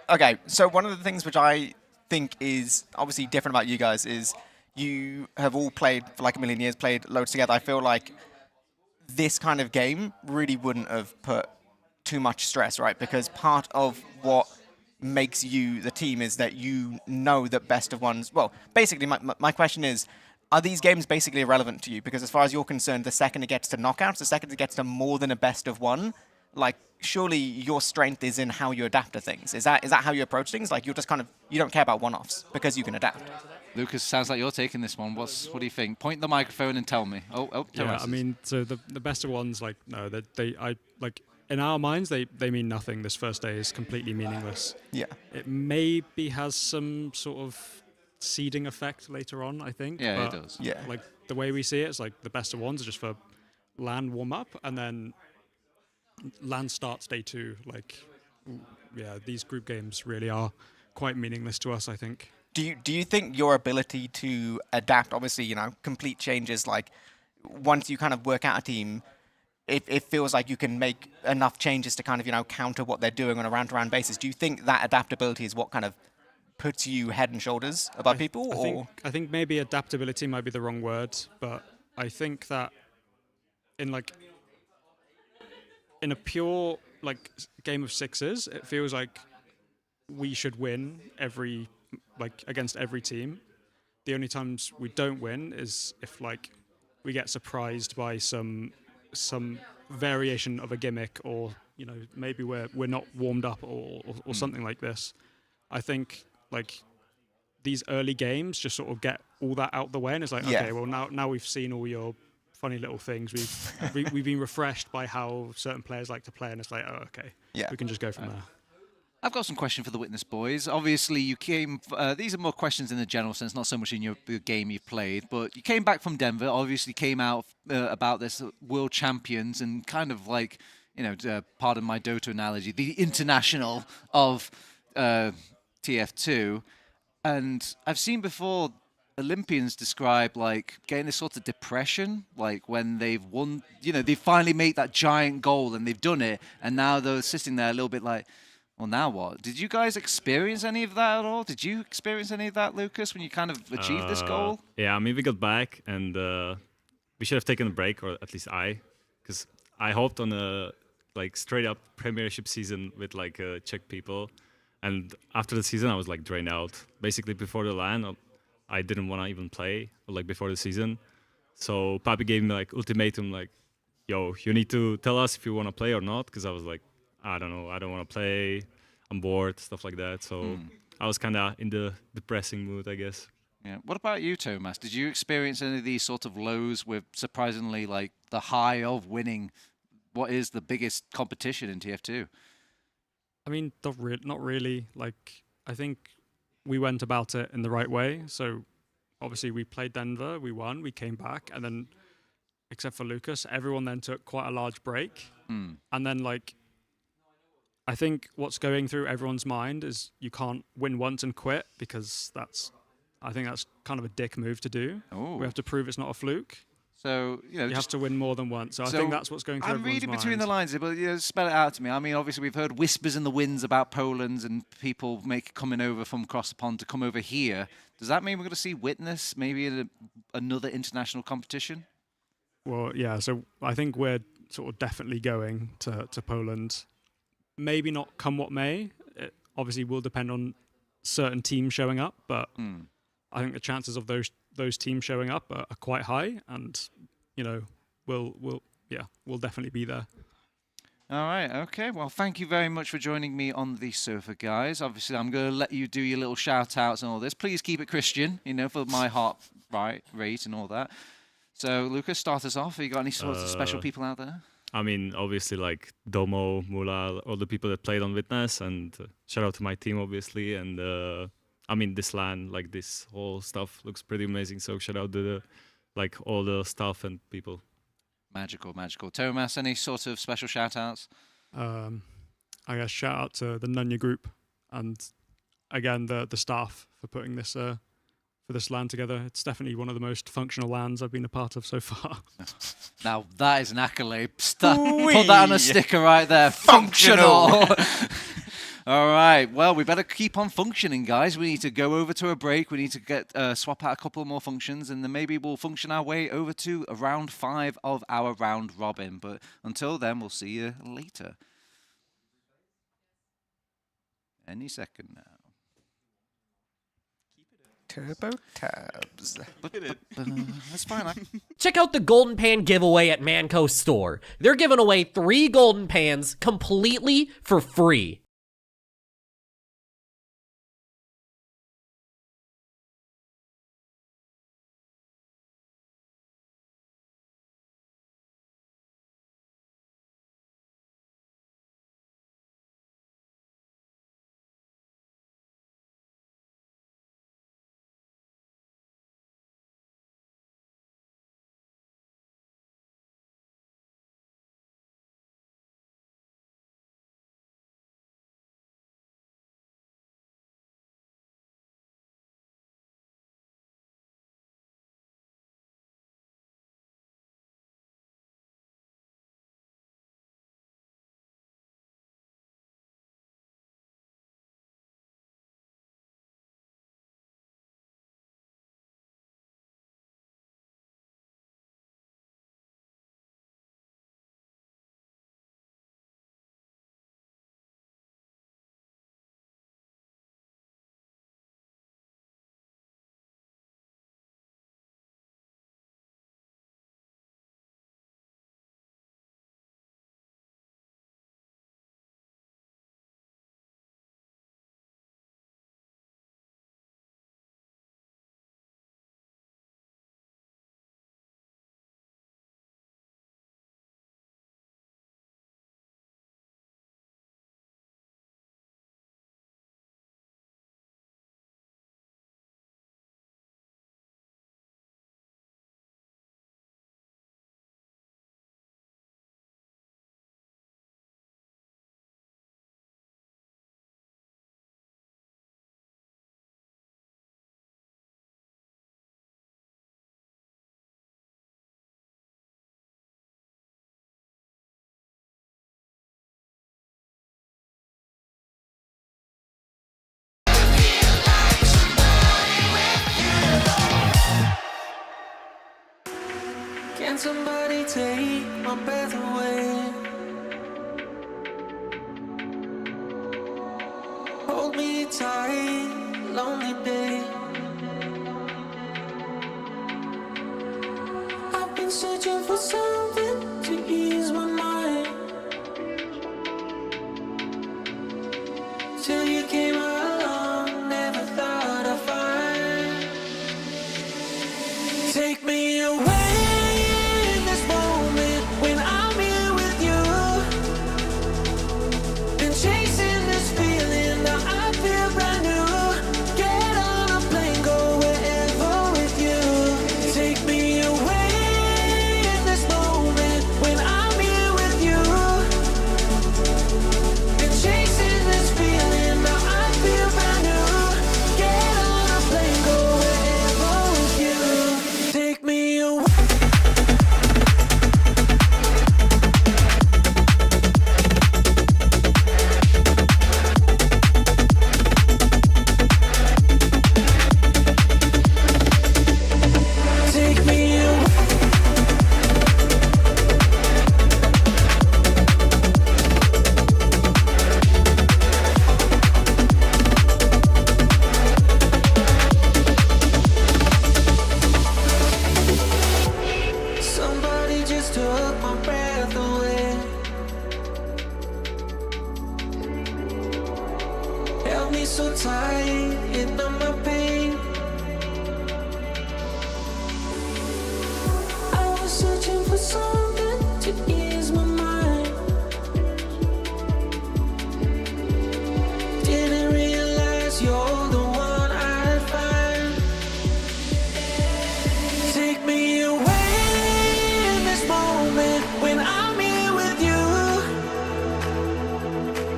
Okay, so one of the things which I think is obviously different about you guys is you have all played for like a million years, played loads together. I feel like this kind of game really wouldn't have put too much stress, right? Because part of what makes you the team is that you know that best of ones... Well, basically, my question is, are these games basically irrelevant to you? Because as far as you're concerned, the second it gets to knockouts, the second it gets to more than a best of one, like, surely your strength is in how you adapt to things. Is that how you approach things? Like, you're just kind of... You don't care about one-offs because you can adapt. Lucas, sounds like you're taking this one. What do you think? Point the microphone and tell me. Yeah, I mean, so the best of ones, like, no, in our minds, they mean nothing. This first day is completely meaningless. Yeah. It maybe has some sort of seeding effect later on, I think. Yeah, but it does. Yeah. Like, the way we see it, it's like the best of ones are just for LAN warm-up, and then LAN starts day 2. Like, yeah, these group games really are quite meaningless to us, I think. Do you think your ability to adapt, obviously, complete changes, like, once you kind of work out a team... It feels like you can make enough changes to kind of, counter what they're doing on a round-to-round basis. Do you think that adaptability is what kind of puts you head and shoulders above people? I think maybe adaptability might be the wrong word, but I think that in a pure game of sixes, it feels like we should win against every team. The only times we don't win is if we get surprised by some variation of a gimmick, or maybe we're not warmed up or something like this. I think these early games just sort of get all that out the way, and it's like, okay, well now we've seen all your funny little things. We've been refreshed by how certain players like to play, and it's like, oh, okay, we can just go from there. I've got some questions for the Witness boys. Obviously, you came... these are more questions in the general sense, not so much in the game you've played, but you came back from Denver, obviously came out about this world champions and kind of like, pardon my Dota analogy, the international of TF2. And I've seen before Olympians describe getting this sort of depression, when they've won, they finally made that giant goal and they've done it, and now they're sitting there a little bit like, well, now what? Did you guys experience any of that at all? Did you experience any of that, Lucas, when you kind of achieved this goal? Yeah, I mean, we got back, and we should have taken a break, or at least because I hoped on a straight up Premiership season with Czech people, and after the season I was drained out. Basically, before the LAN, I didn't want to even play, before the season. So Papi gave me ultimatum, yo, you need to tell us if you want to play or not, because I was like, I don't know, I don't want to play, I'm bored, stuff like that. So I was kind of in the depressing mood, I guess. Yeah. What about you, Thomas? Did you experience any of these sort of lows with surprisingly the high of winning what is the biggest competition in TF2? I mean, not really. I think we went about it in the right way. So obviously we played Denver, we won, we came back, and then, except for Lucas, everyone then took quite a large break. And then I think what's going through everyone's mind is you can't win once and quit, because I think that's kind of a dick move to do. Ooh. We have to prove it's not a fluke. So, you know, you have to win more than once. So I think that's what's going through everyone's mind. I'm reading between the lines here, but spell it out to me. I mean, obviously we've heard whispers in the winds about Poland and people coming over from across the pond to come over here. Does that mean we're going to see Witness maybe in another international competition? Well, yeah. So I think we're sort of definitely going to Poland. Maybe not come what may. It obviously will depend on certain teams showing up, but I think the chances of those teams showing up are quite high, and you know, we'll definitely be there. All right, okay. Well, thank you very much for joining me on the sofa, guys. Obviously, I'm going to let you do your little shout-outs and all this. Please keep it Christian, you know, for my heart rate and all that. So, Lucas, start us off. Have you got any sorts of special people out there? I mean, obviously, like Domo, Mula, all the people that played on Witness, and shout out to my team, obviously. And I mean, this LAN, like this whole stuff looks pretty amazing. So shout out to all the staff and people. Magical, magical. Thomas, any sort of special shout-outs? I guess shout out to the Nunya group and again the staff for putting this for this LAN together. It's definitely one of the most functional LANs I've been a part of so far. Now that is an accolade. Put that on a sticker right there. Functional. All right. Well, we better keep on functioning, guys. We need to go over to a break. We need to get swap out a couple more functions, and then maybe we'll function our way over to round 5 of our round robin. But until then, we'll see you later. Any second now. Turbo tabs. That's fine. Check out the Golden Pan giveaway at Manco Store. They're giving away 3 Golden Pans completely for free. Can somebody take my breath away? Hold me tight, lonely day. I've been searching for something to ease my mind, till you came along, never thought I'd find. Take me away. Chasing this feeling, now I feel brand new. Get on so tight, and on my pain. I was searching for something to ease my mind. Didn't realize you're the one I'd find. Take me away in this moment when I'm here with you.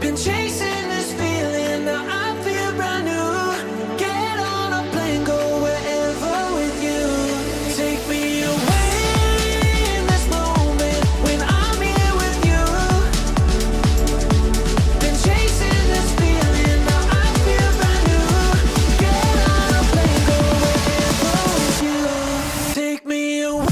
Been chasing this feeling, now I feel brand new. Get on a plane, go wherever with you. Take me away in this moment when I'm here with you. Been chasing this feeling, now I feel brand new. Get on a plane, go wherever with you. Take me away.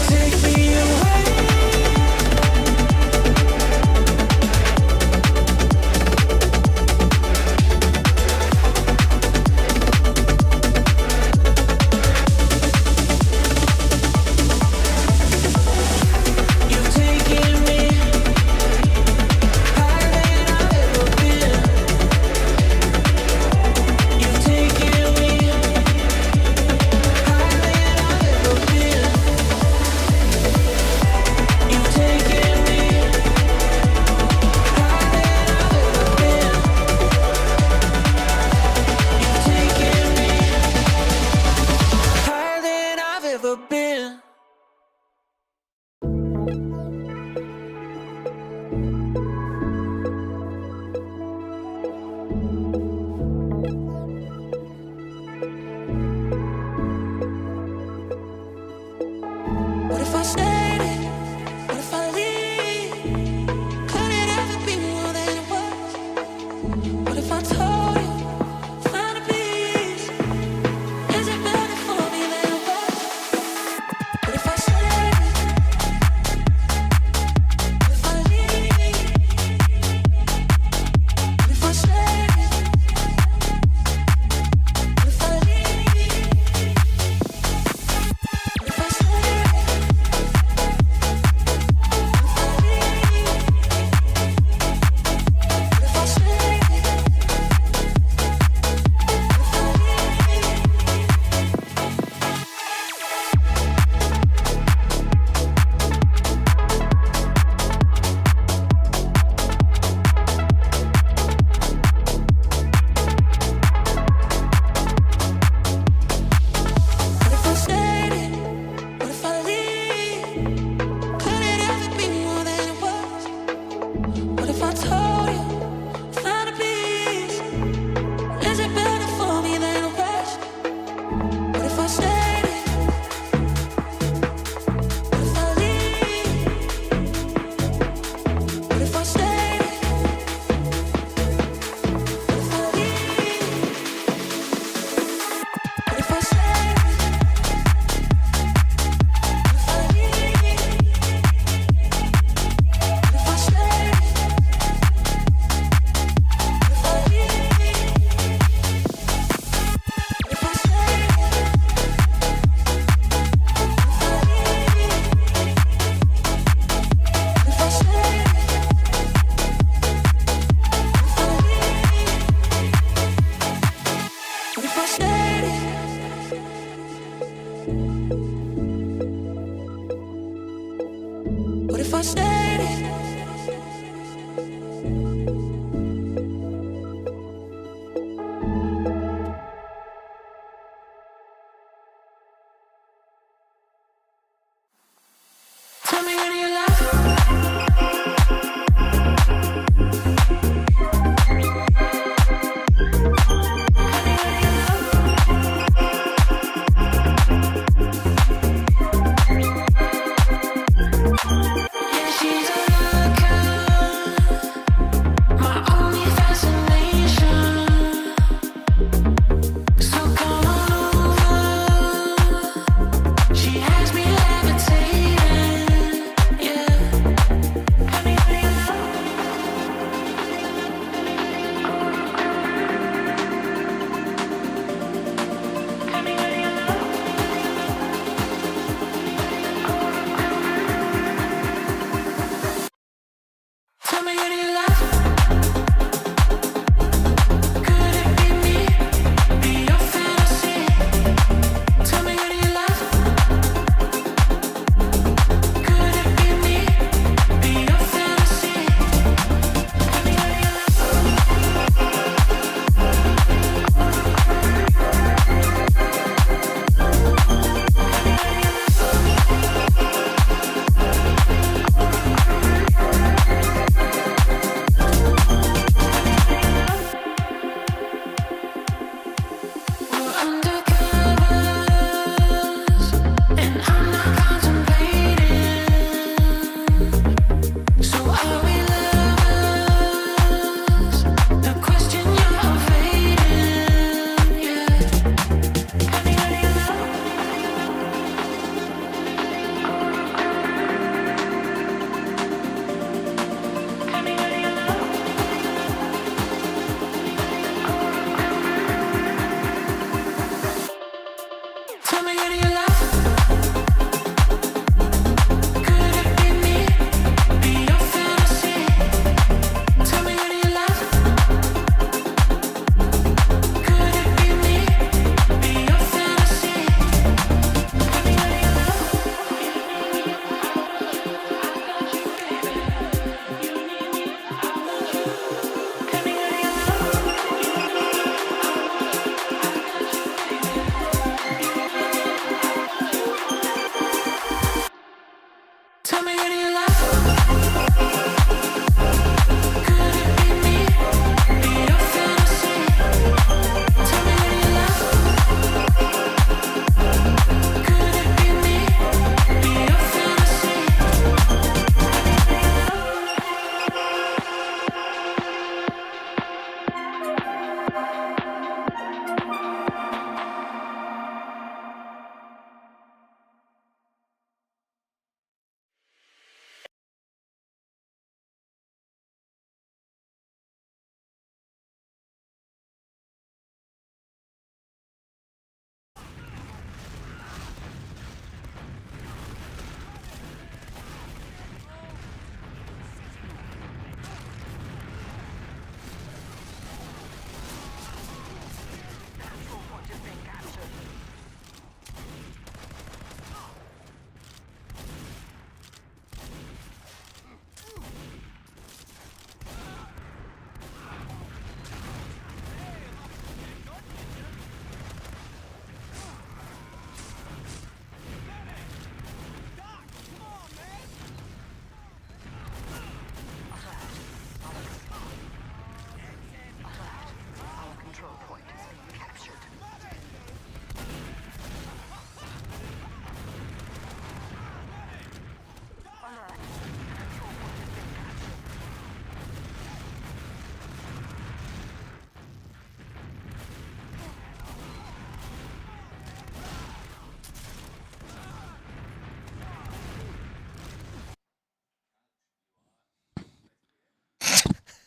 Take me away. You've taken me higher than I've ever been. You've taken me higher than I've ever been. You've taken me higher than I've ever been. You've taken me higher than I've ever been. What if I stayed in? What if I leave? Could it ever be more than it was? What if I told you, find a peace? Is it better for me than it was? What if I stayed in? What if I leave? What if I stayed in? What if I leave? What if I stayed in? What if I stayed in?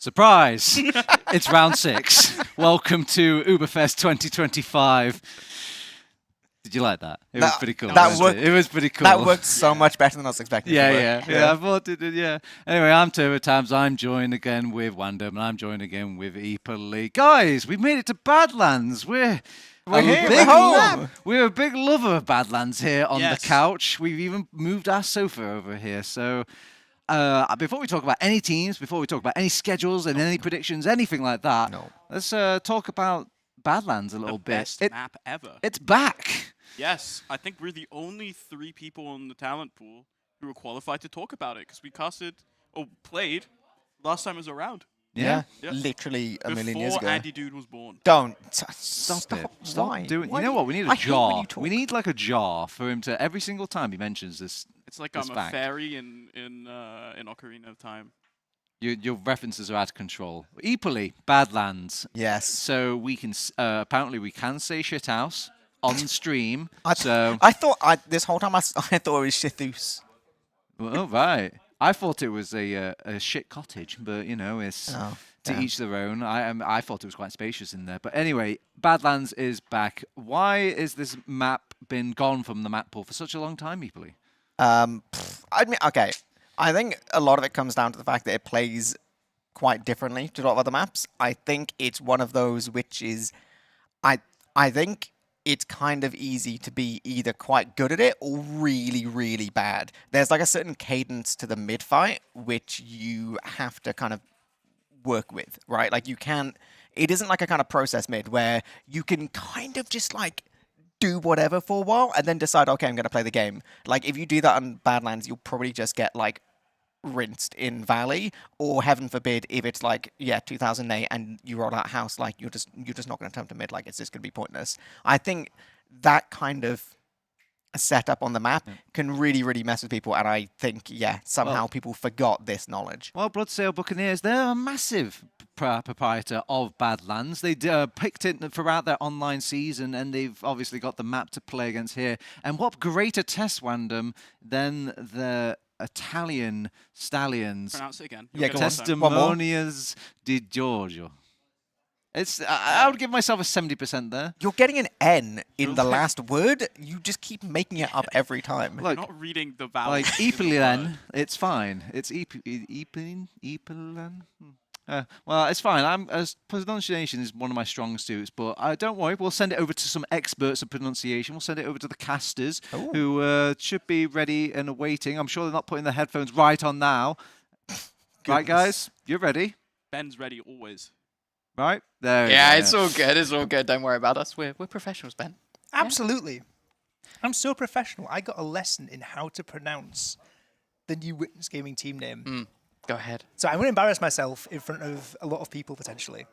Surprise! It's round 6. Welcome to ÜBERFEST 2025. Did you like that? It was pretty cool. It was pretty cool. That worked so much better than I was expecting. Yeah. I thought it did, yeah. Anyway, I'm TurboTabs. I'm joined again with Wandom, and I'm joined again with Eporly. Guys, we made it to Badlands. We're here. We're home. We're a big lover of Badlands here on the couch. We've even moved our sofa over here. So before we talk about any teams, before we talk about any schedules and any predictions, anything like that, let's talk about Badlands a little bit. Best map ever. It's back. Yes, I think we're the only 3 people in the talent pool who are qualified to talk about it because we casted or played last time it was around. Yeah. Literally a million years ago. Before Andy Dude was born. Don't. Stop it. Why? Doing. Why You know what? We need I a hate when jar. you talk. We need like a jar for him to every single time he mentions this. It's like this I'm fact. a fairy in Ocarina of Time. Your references are out of control. Equally, Badlands. Yes. So we can apparently we can say shithouse on stream. I thought this whole time I thought it was Shithus. Well, right. I thought it was a shit cottage, but you know it's to each their own. I thought it was quite spacious in there. But anyway, Badlands is back. Why is this map been gone from the map pool for such a long time, Equally? I mean, okay. I think a lot of it comes down to the fact that it plays quite differently to a lot of other maps. I think it's one of those which is, I think it's kind of easy to be either quite good at it or really, really bad. There's like a certain cadence to the mid fight which you have to kind of work with, right? Like you can't, it isn't like a kind of process mid where you can kind of just like do whatever for a while and then decide, okay, I'm going to play the game. Like if you do that on Badlands, you'll probably just get like rinsed in Valley, or heaven forbid if it's like 2008 and you roll out house, like you're just not going to turn to mid, like it's just going to be pointless. I think that kind of setup on the map can really, really mess with people, and I think somehow people forgot this knowledge. Well, Bloodsail Buccaneers, they're a massive proprietor of Badlands. They picked it throughout their online season, and they've obviously got the map to play against here. And what greater test, Wandom, than the Italian Stallions. Pronounce it again. Testimonias di Giorgio. It's. I would give myself a 70% there. You're getting an N in the last word. You just keep making it up every time. Like, not reading the vowels. Like Epilen, it's fine. It's Epilen. Well, it's fine. Pronunciation is one of my strong suits, but don't worry. We'll send it over to some experts of pronunciation. We'll send it over to the casters who should be ready and awaiting. I'm sure they're not putting their headphones right on now. Right, guys? You're ready? Ben's ready always. Right? There it's all good. It's all good. Don't worry about us. We're professionals, Ben. Absolutely. I'm so professional. I got a lesson in how to pronounce the new Witness Gaming team name. Go ahead. So I'm going to embarrass myself in front of a lot of people, potentially.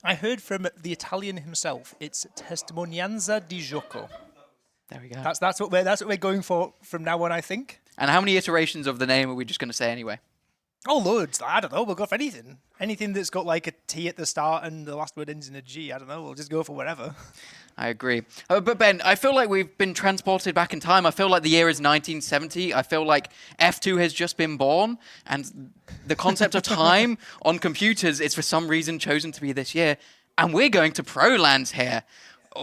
I heard from the Italian himself. It's Testimonianza di Gioco. There we go. That's what we're going for from now on, I think. And how many iterations of the name are we just going to say anyway? Oh, loads. I don't know. We'll go for anything. Anything that's got like a T at the start and the last word ends in a G. I don't know. We'll just go for whatever. I agree. But Ben, I feel like we've been transported back in time. I feel like the year is 1970. I feel like F2 has just been born. And the concept of time on computers is for some reason chosen to be this year. And we're going to Pro Lands here.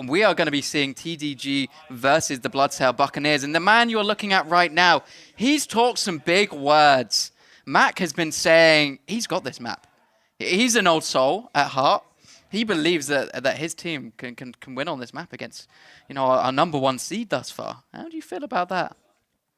We are going to be seeing TDG versus the Bloodsail Buccaneers. And the man you're looking at right now, he's talked some big words. Mac has been saying he's got this map. He's an old soul at heart. He believes that his team can win on this map against, our number 1 seed thus far. How do you feel about that?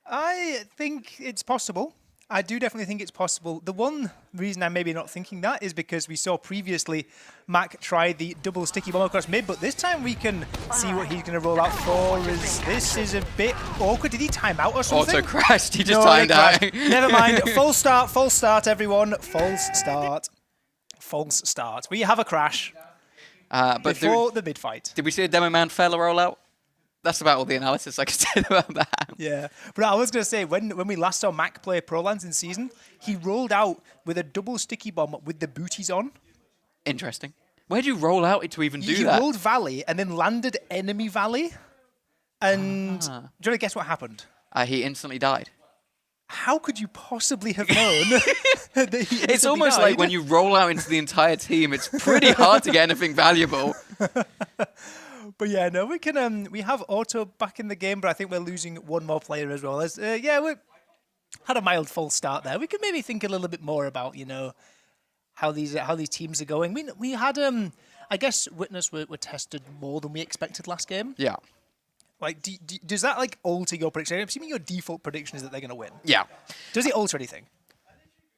I think it's possible. I do definitely think it's possible. The one reason I'm maybe not thinking that is because we saw previously Mac try the double sticky bomb across mid, but this time we can see what he's going to roll out for. This is a bit awkward. Did he time out or something? Auto crashed. He just timed out. Never mind. False start, everyone. False start. We have a crash before the mid fight. Did we see a demo man fail a rollout? That's about all the analysis I can say about that. Yeah, but I was going to say, when we last saw Mac play Pro Lands in season, he rolled out with a double sticky bomb with the booties on. Interesting. Where'd you roll out to even do that? He rolled Valley and then landed enemy Valley. And do you want to guess what happened? He instantly died. how could you possibly have known that he It's instantly almost like died? when you roll out into the entire team, it's pretty hard to get anything valuable. But yeah, no, we can. We have Auto back in the game, but I think we're losing one more player as well. As yeah, we had a mild false start there. We could maybe think a little bit more about how these teams are going. We had I guess Witness were tested more than we expected last game. Yeah. Like, does that like alter your prediction? I'm assuming your default prediction is that they're going to win. Yeah. Does it alter anything?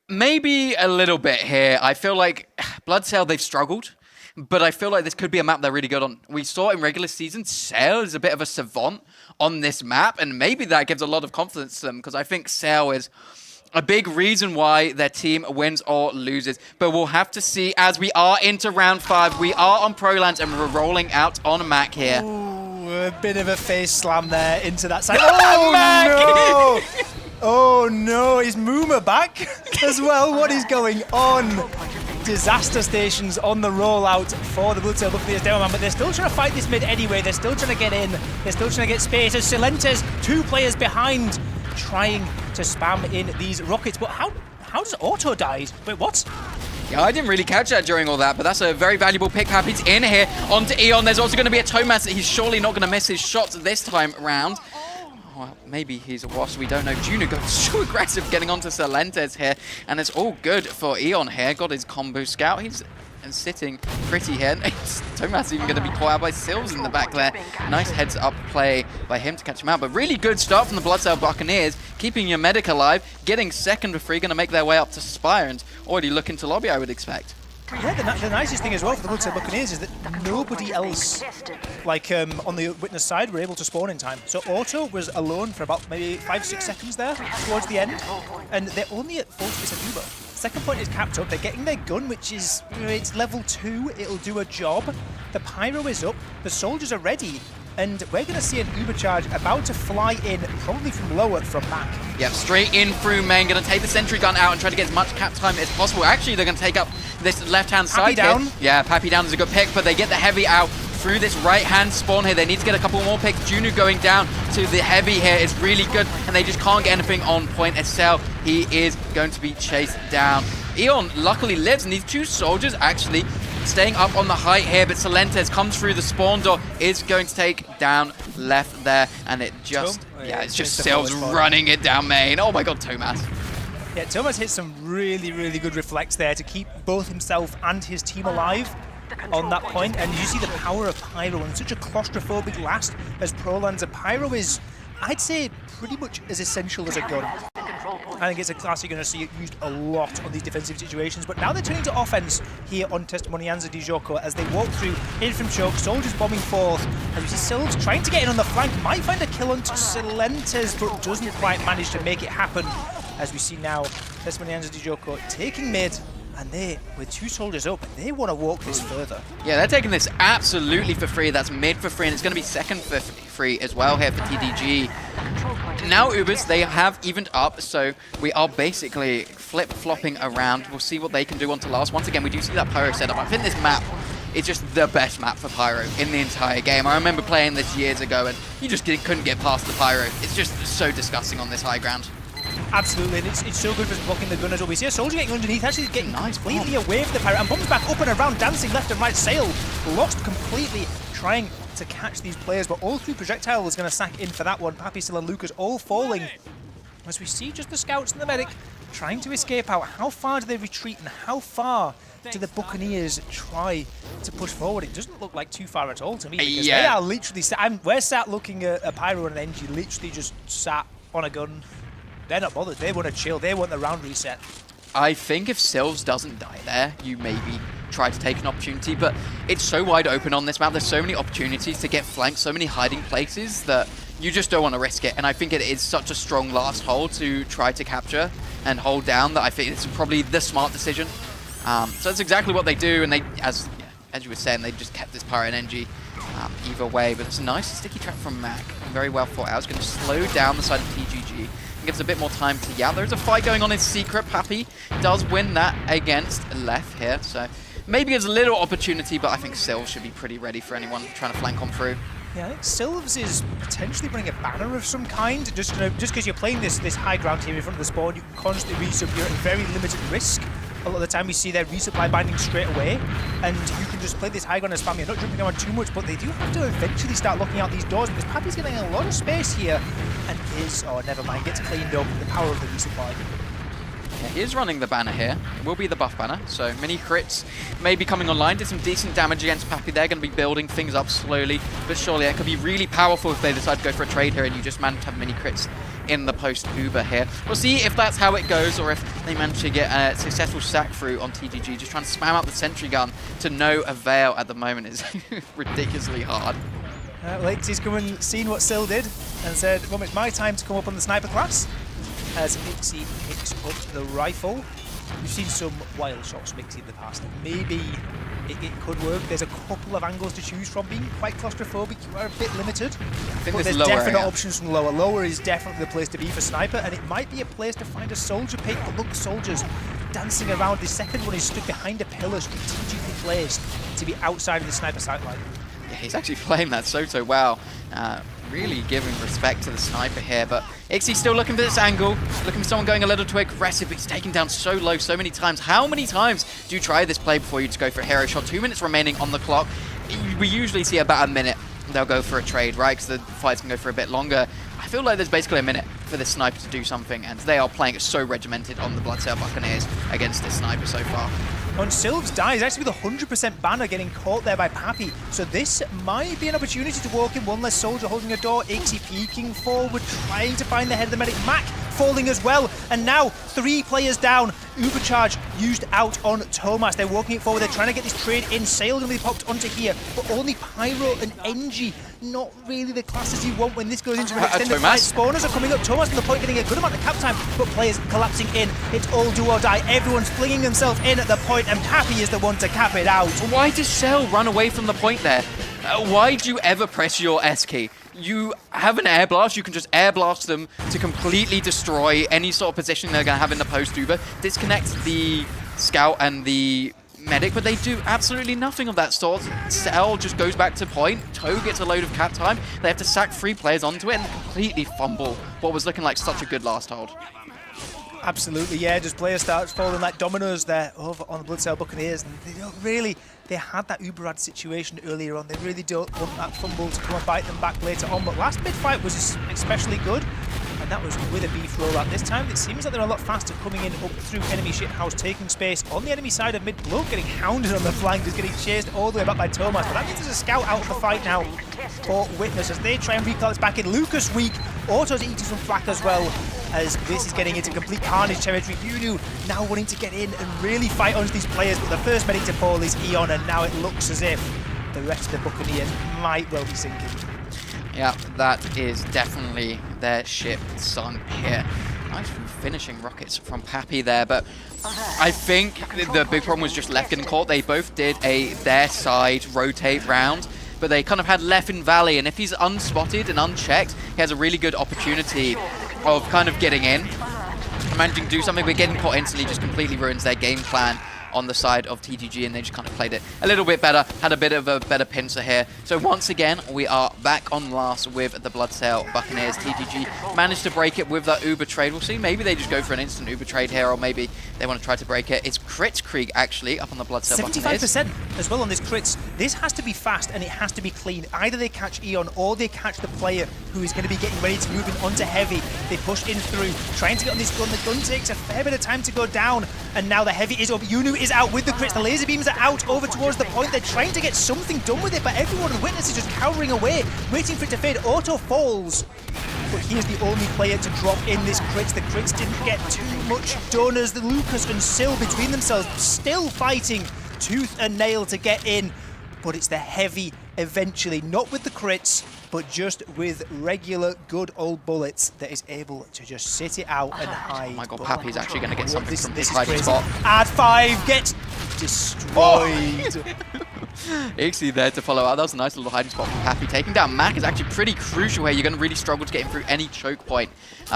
Maybe a little bit here. I feel like Blood Sail, they've struggled, but I feel like this could be a map they're really good on. We saw in regular season, Sail is a bit of a savant on this map, and maybe that gives a lot of confidence to them, because I think Sail is a big reason why their team wins or loses. But we'll have to see as we are into round 5. We are on Prolands, and we're rolling out on Mac here. Ooh, a bit of a face slam there into that side. Oh, no! Oh, no. Is Mooma back as well? What is going on? Disaster stations on the rollout for the Blood Sail Buccaneers demo man, but they're still trying to fight this mid anyway. They're still trying to get in. They're still trying to get space. As Silentes, 2 players behind, trying to spam in these rockets. But how does Auto die? Wait, what? Yeah, I didn't really catch that during all that, but that's a very valuable pick. Pappy's in here onto Eon. There's also going to be a Tomas. He's surely not going to miss his shots this time round. Well, maybe he's a wasp, we don't know. Juno goes so aggressive getting onto Silentes here, and it's all good for Eon here. Got his combo scout. He's sitting pretty here. Tomas even going to be caught out by Sills in the back there. Nice heads up play by him to catch him out, but really good start from the Blood Sail Buccaneers, keeping your medic alive, getting second for free, going to make their way up to Spire, and already looking to lobby, I would expect. Yeah, the nicest thing as well for the Blood Sail Buccaneers is that nobody else, like on the Witness side, were able to spawn in time. So Auto was alone for about maybe 5-6 seconds there towards the end, and they're only at 40% Uber. Second point is capped up. They're getting their gun, which is, it's level 2. It'll do a job. The Pyro is up. The soldiers are ready. And we're going to see an Uber charge about to fly in, probably from lower, from Mac. Yep, straight in through main. Going to take the sentry gun out and try to get as much cap time as possible. Actually, they're going to take up this left-hand side down. here. Yeah, Pappy down is a good pick, but they get the heavy out through this right-hand spawn here. They need to get a couple more picks. Juno going down to the heavy here is really good, and they just can't get anything on point. Estelle, he is going to be chased down. Eon luckily lives, and these 2 soldiers actually staying up on the height here, but Silentes comes through the spawn door, is going to take down left there, and it just, it's just Sills running it down main. Oh my god, Tomas. Yeah, Tomas hit some really, really good reflects there to keep both himself and his team alive on that point, and you see the power of Pyro and such a claustrophobic last as Prolands. And Pyro is, I'd say, pretty much as essential as a gun. I think it's a class you're going to see it used a lot on these defensive situations, but now they're turning to offense here on Testimonianza di Gioco as they walk through in from choke, soldiers bombing forth, and we see Sills trying to get in on the flank, might find a kill onto Silentes, but doesn't quite manage to make it happen, as we see now Testimonianza di Gioco taking mid, and they, with 2 soldiers up, they want to walk this further. Yeah, they're taking this absolutely for free. That's mid for free, and it's going to be second for free as well here for TDG. Now Ubers, they have evened up, so we are basically flip-flopping around. We'll see what they can do onto last. Once again, we do see that Pyro setup. I think this map is just the best map for Pyro in the entire game. I remember playing this years ago, and you just couldn't get past the Pyro. It's just so disgusting on this high ground. Absolutely, and it's so good for blocking the gun as well. We see a soldier getting underneath, actually getting completely away from the Pyro, and bombs back up and around, dancing left and right. Sail lost completely, trying to catch these players, but all 3 projectile is going to sack in for that one. Pappy, Sil, and Lucas all falling. As we see just the scouts and the medic trying to escape out. How far do they retreat, and how far do the Buccaneers try to push forward? It doesn't look like too far at all to me, because they are literally we're sat looking at a Pyro and an NG literally just sat on a gun. They're not bothered. They want to chill. They want the round reset. I think if Sills doesn't die there, you maybe try to take an opportunity, but it's so wide open on this map. There's so many opportunities to get flanked, so many hiding places that you just don't want to risk it. And I think it is such a strong last hold to try to capture and hold down that I think it's probably the smart decision. So that's exactly what they do, and they, as you were saying, they just kept this Pyro and NG either way. But it's a nice sticky trap from Mac, very well thought out. It's going to slow down the side of TGG. Gives a bit more time to Yao. There's a fight going on in secret. Pappy does win that against Left here, so maybe there's a little opportunity, but I think Sil should be pretty ready for anyone trying to flank on through. Yeah, I think Sylves is potentially bringing a banner of some kind. Just because you're playing this high ground here in front of the spawn, you can constantly resup. You're at very limited risk. A lot of the time we see their resupply binding straight away, and you can just play this high ground and spam. You're not jumping around too much, but they do have to eventually start looking out these doors because Pappy's getting a lot of space here, and never mind, gets cleaned up. The power of the resupply. Yeah, he is running the banner here. It will be the buff banner, so mini crits may be coming online. Did some decent damage against Pappy. They're going to be building things up slowly, but surely that could be really powerful if they decide to go for a trade here and you just manage to have mini crits in the post-Uber here. We'll see if that's how it goes or if they manage to get a successful sack through on TGG. Just trying to spam out the sentry gun to no avail at the moment is ridiculously hard. Lakes come and seen what Syl did and said, well, it's my time to come up on the sniper class. As Mixie picks up the rifle. We've seen some wild shots from Mixie in the past. Maybe it could work. There's a couple of angles to choose from. Being quite claustrophobic, you are a bit limited. But there's definite options from lower. Lower is definitely the place to be for sniper, and it might be a place to find a soldier pick. But look, soldiers dancing around. The second one is stuck behind a pillar, strategically placed to be outside of the sniper sightline. Yeah, he's actually playing that so well. Really giving respect to the sniper here, but Ixie's still looking for this angle, looking for someone going a little too aggressive, but he's taken down so low so many times. How many times do you try this play before you just go for a hero shot? 2 minutes remaining on the clock. We usually see about a minute they'll go for a trade, right? Because the fights can go for a bit longer. I feel like there's basically a minute for this sniper to do something, and they are playing it so regimented on the Bloodsail Buccaneers against this sniper so far. On Sylves dies, actually with a 100% banner getting caught there by Pappy. So this might be an opportunity to walk in. One less soldier holding a door. Ixie peeking forward, trying to find the head of the medic. Mac falling as well. And now 3 players down. Ubercharge used out on Thomas. They're walking it forward. They're trying to get this trade in. Sail going to be popped onto here. But only Pyro and NG. Not really the classes you want when this goes into an extended fight. Spawners are coming up. Thomas on the point getting a good amount of cap time, but players collapsing in. It's all do or die. Everyone's flinging themselves in at the point, and Pappy is the one to cap it out. Why does Shell run away from the point there? Why do you ever press your S key? You have an air blast, you can just air blast them to completely destroy any sort of position they're going to have in the post-Uber, disconnect the scout and the medic, but they do absolutely nothing of that sort. Cell just goes back to point, Toe gets a load of cap time, they have to sack 3 players onto it and completely fumble what was looking like such a good last hold. Absolutely, yeah, just players start falling like dominoes there over on the Bloodsail Buccaneers, and they don't really, they had that Uberad situation earlier on, they really don't want that fumble to come and bite them back later on, but last mid-fight was especially good, and that was with a beef rollout. This time it seems like they're a lot faster coming in up through enemy shithouse, taking space on the enemy side of mid-blow, getting hounded on the flank, just getting chased all the way back by Thomas, but that means there's a scout out of the fight now for Witness as they try and recall this back in. Lucas weak, Auto's eating some flak as well, as this is getting into complete carnage territory. Unu now wanting to get in and really fight onto these players, but the first medic to fall is Eon, and now it looks as if the rest of the Buccaneers might well be sinking. Yeah, that is definitely their ship sunk here. Nice finishing rockets from Pappy there, but I think the big problem was just Left getting caught. They both did a their side rotate round, but they kind of had Left in Valley, and if he's unspotted and unchecked, he has a really good opportunity of kind of getting in, managing to do something, but getting caught instantly just completely ruins their game plan on the side of TGG, and they just kind of played it a little bit better, had a bit of a better pincer here. So once again, we are back on last with the Bloodsail Buccaneers. TGG managed to break it with that Uber trade. We'll see, maybe they just go for an instant Uber trade here, or maybe they want to try to break it. It's Kritzkrieg actually up on the Bloodsail Buccaneers. 75% as well on this crits. This has to be fast and it has to be clean. Either they catch Eon or they catch the player who is going to be getting ready to move in onto Heavy. They push in through, trying to get on this gun. The gun takes a fair bit of time to go down, and now the Heavy is up. Unu is out with the crits. The laser beams are out over towards the point. They're trying to get something done with it, but everyone in Witness is just cowering away, waiting for it to fade. Auto falls, but he is the only player to drop in this crits. The crits didn't get too much done as the Lucas and Syl between themselves still fighting tooth and nail to get in, but it's the Heavy eventually, not with the crits, but just with regular good old bullets that is able to just sit it out and hide. Oh my god, Pappy's actually going to get something from his hiding crazy. spot. Add 5 gets destroyed. Ixie there to follow out. That was a nice little hiding spot from Pappy. Taking down Mac is actually pretty crucial here. You're going to really struggle to get him through any choke point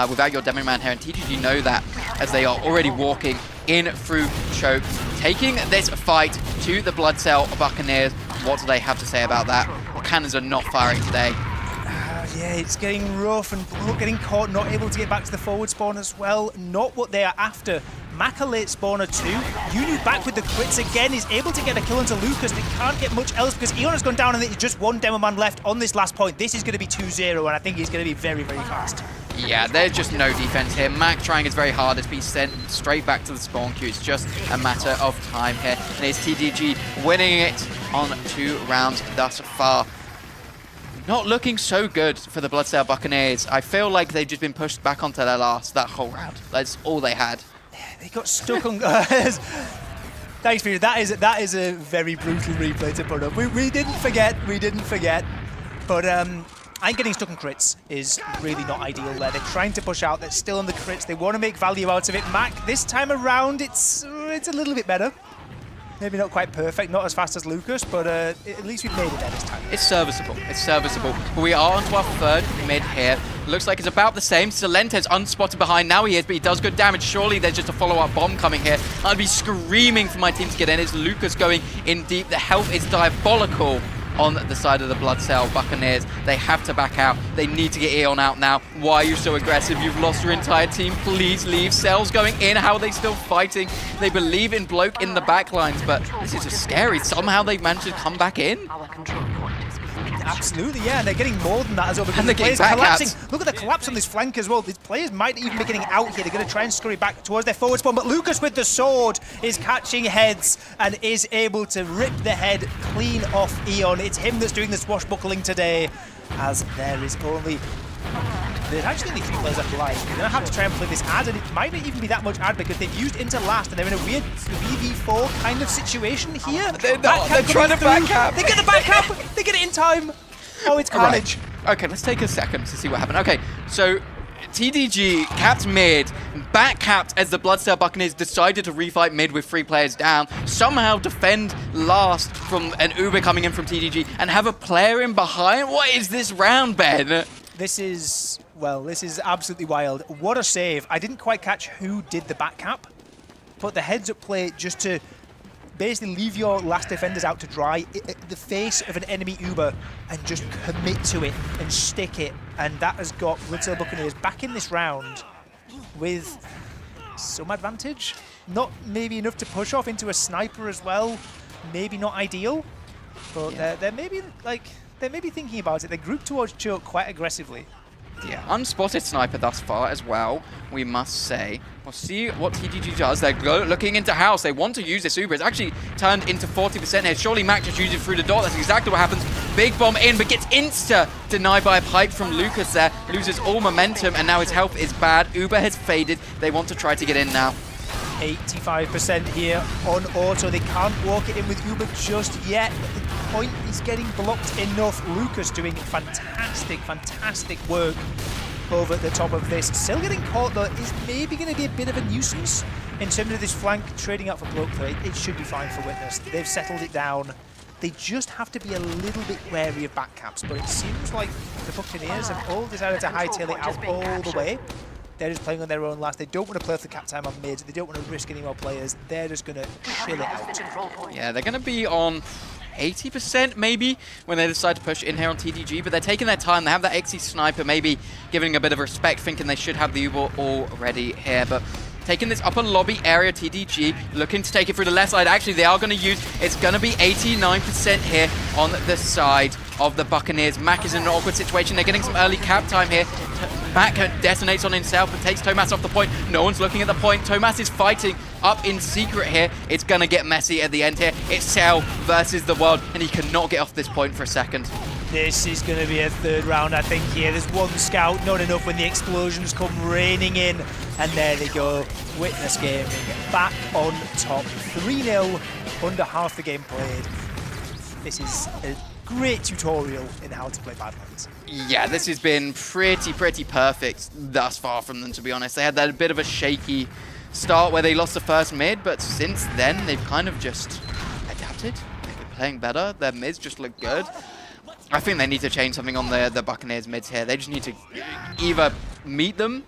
without your demo man here, and TGG know that as they are already walking in through choke. Taking this fight to the Bloodsail Buccaneers. What do they have to say about that? cannons are not firing today. Yeah, it's getting rough, and Bloke getting caught, not able to get back to the forward spawn as well. Not what they are after. Mac a late spawner too. Yunu back with the crits again, is able to get a kill onto Lucas. They can't get much else because Eon has gone down and there's just one demo man left on this last point. This is going to be 2-0, and I think he's going to be very, very fast. Yeah, there's just no defense here. Mac trying his very hardest, but he's sent straight back to the spawn queue. It's just a matter of time here. And it's TDG winning it on 2 rounds thus far. Not looking so good for the Bloodsail Buccaneers. I feel like they've just been pushed back onto their last that whole round. That's all they had. They got stuck on... Thanks, Peter. That is a very brutal replay to put up. We didn't forget. But I think getting stuck on crits is really not ideal there. They're trying to push out. They're still on the crits. They want to make value out of it. Mac, this time around, it's a little bit better. Maybe not quite perfect, not as fast as Lucas, but at least we've made it there this time. It's serviceable. It's serviceable. But we are onto our 3rd mid here. Looks like it's about the same. Silentes unspotted behind. Now he is, but he does good damage. Surely there's just a follow-up bomb coming here. I'd be screaming for my team to get in. It's Lucas going in deep. The health is diabolical on the side of the Bloodsail Buccaneers. They have to back out. They need to get Eon out now. Why are you so aggressive? You've lost your entire team. Please leave. Cells going in. How are they still fighting? They believe in Bloke in the backlines, but this is just scary. Somehow they've managed to come back in. Absolutely, yeah, and they're getting more than that as well because And the they're getting players back collapsing. Look at the collapse on this flank as well. These players might even be getting out here. They're going to try and scurry back towards their forward spawn, but Lucas with the sword is catching heads and is able to rip the head clean off Eon. It's him that's doing the swashbuckling today, as there's actually only 3 players left alive. They're going to have to try and play this ad, and it might not even be that much ad because they've used into last, and they're in a weird 3v4 kind of situation here. They're trying to back cap. They get the back cap. They get it in time. Oh, it's carnage. Right. Okay, let's take a second to see what happened. Okay, so TDG capped mid, back capped as the Bloodsail Buccaneers decided to refight mid with 3 players down, somehow defend last from an Uber coming in from TDG, and have a player in behind. What is this round, Ben? This is absolutely wild. What a save. I didn't quite catch who did the back cap, but the heads up play just to basically leave your last defenders out to dry, the face of an enemy Uber, and just commit to it and stick it. And that has got Bloodsail Buccaneers back in this round with some advantage. Not maybe enough to push off into a sniper as well. Maybe not ideal, but they're maybe thinking about it. They group towards Choke quite aggressively. Yeah, unspotted sniper thus far as well, we must say. We'll see what TDG does. They're looking into house. They want to use this Uber. It's actually turned into 40% here. Surely Mac just uses it through the door. That's exactly what happens. Big bomb in, but gets insta-denied by a pipe from Lucas there. Loses all momentum, and now his health is bad. Uber has faded. They want to try to get in now. 85% here on auto. They can't walk it in with Uber just yet. But the point is getting blocked enough. Lucas doing fantastic work over the top of this. Still getting caught though is maybe going to be a bit of a nuisance in terms of this flank trading out for Bloke though. It should be fine for Witness. They've settled it down. They just have to be a little bit wary of back caps, but it seems like the Buccaneers have all decided to hightail it out all the way. They're just playing on their own last. They don't want to play off the cap time on mid. They don't want to risk any more players. They're just going to chill it out. Yeah, they're going to be on 80% maybe when they decide to push in here on TDG, but they're taking their time. They have that XE sniper, maybe giving a bit of respect, thinking they should have the Uber already here, but taking this upper lobby area, TDG looking to take it through the left side. Actually, they are going to use, it's going to be 89% here on the side of the Buccaneers. Mac is in an awkward situation. They're getting some early cap time here. Mac detonates on himself and takes Tomas off the point. No one's looking at the point. Tomas is fighting up in secret here. It's going to get messy at the end here. It's Cell versus the world, and he cannot get off this point for a second. This is going to be a 3rd round, I think, here. There's one scout, not enough when the explosions come raining in. And there they go. Witness Gaming back on top. 3-0, under half the game played. This is a great tutorial in how to play Badlands. Yeah, this has been pretty perfect thus far from them, to be honest. They had that bit of a shaky start where they lost the first mid, but since then, they've kind of just adapted. They've been playing better. Their mids just look good. I think they need to change something on the Buccaneers mids here. They just need to either meet them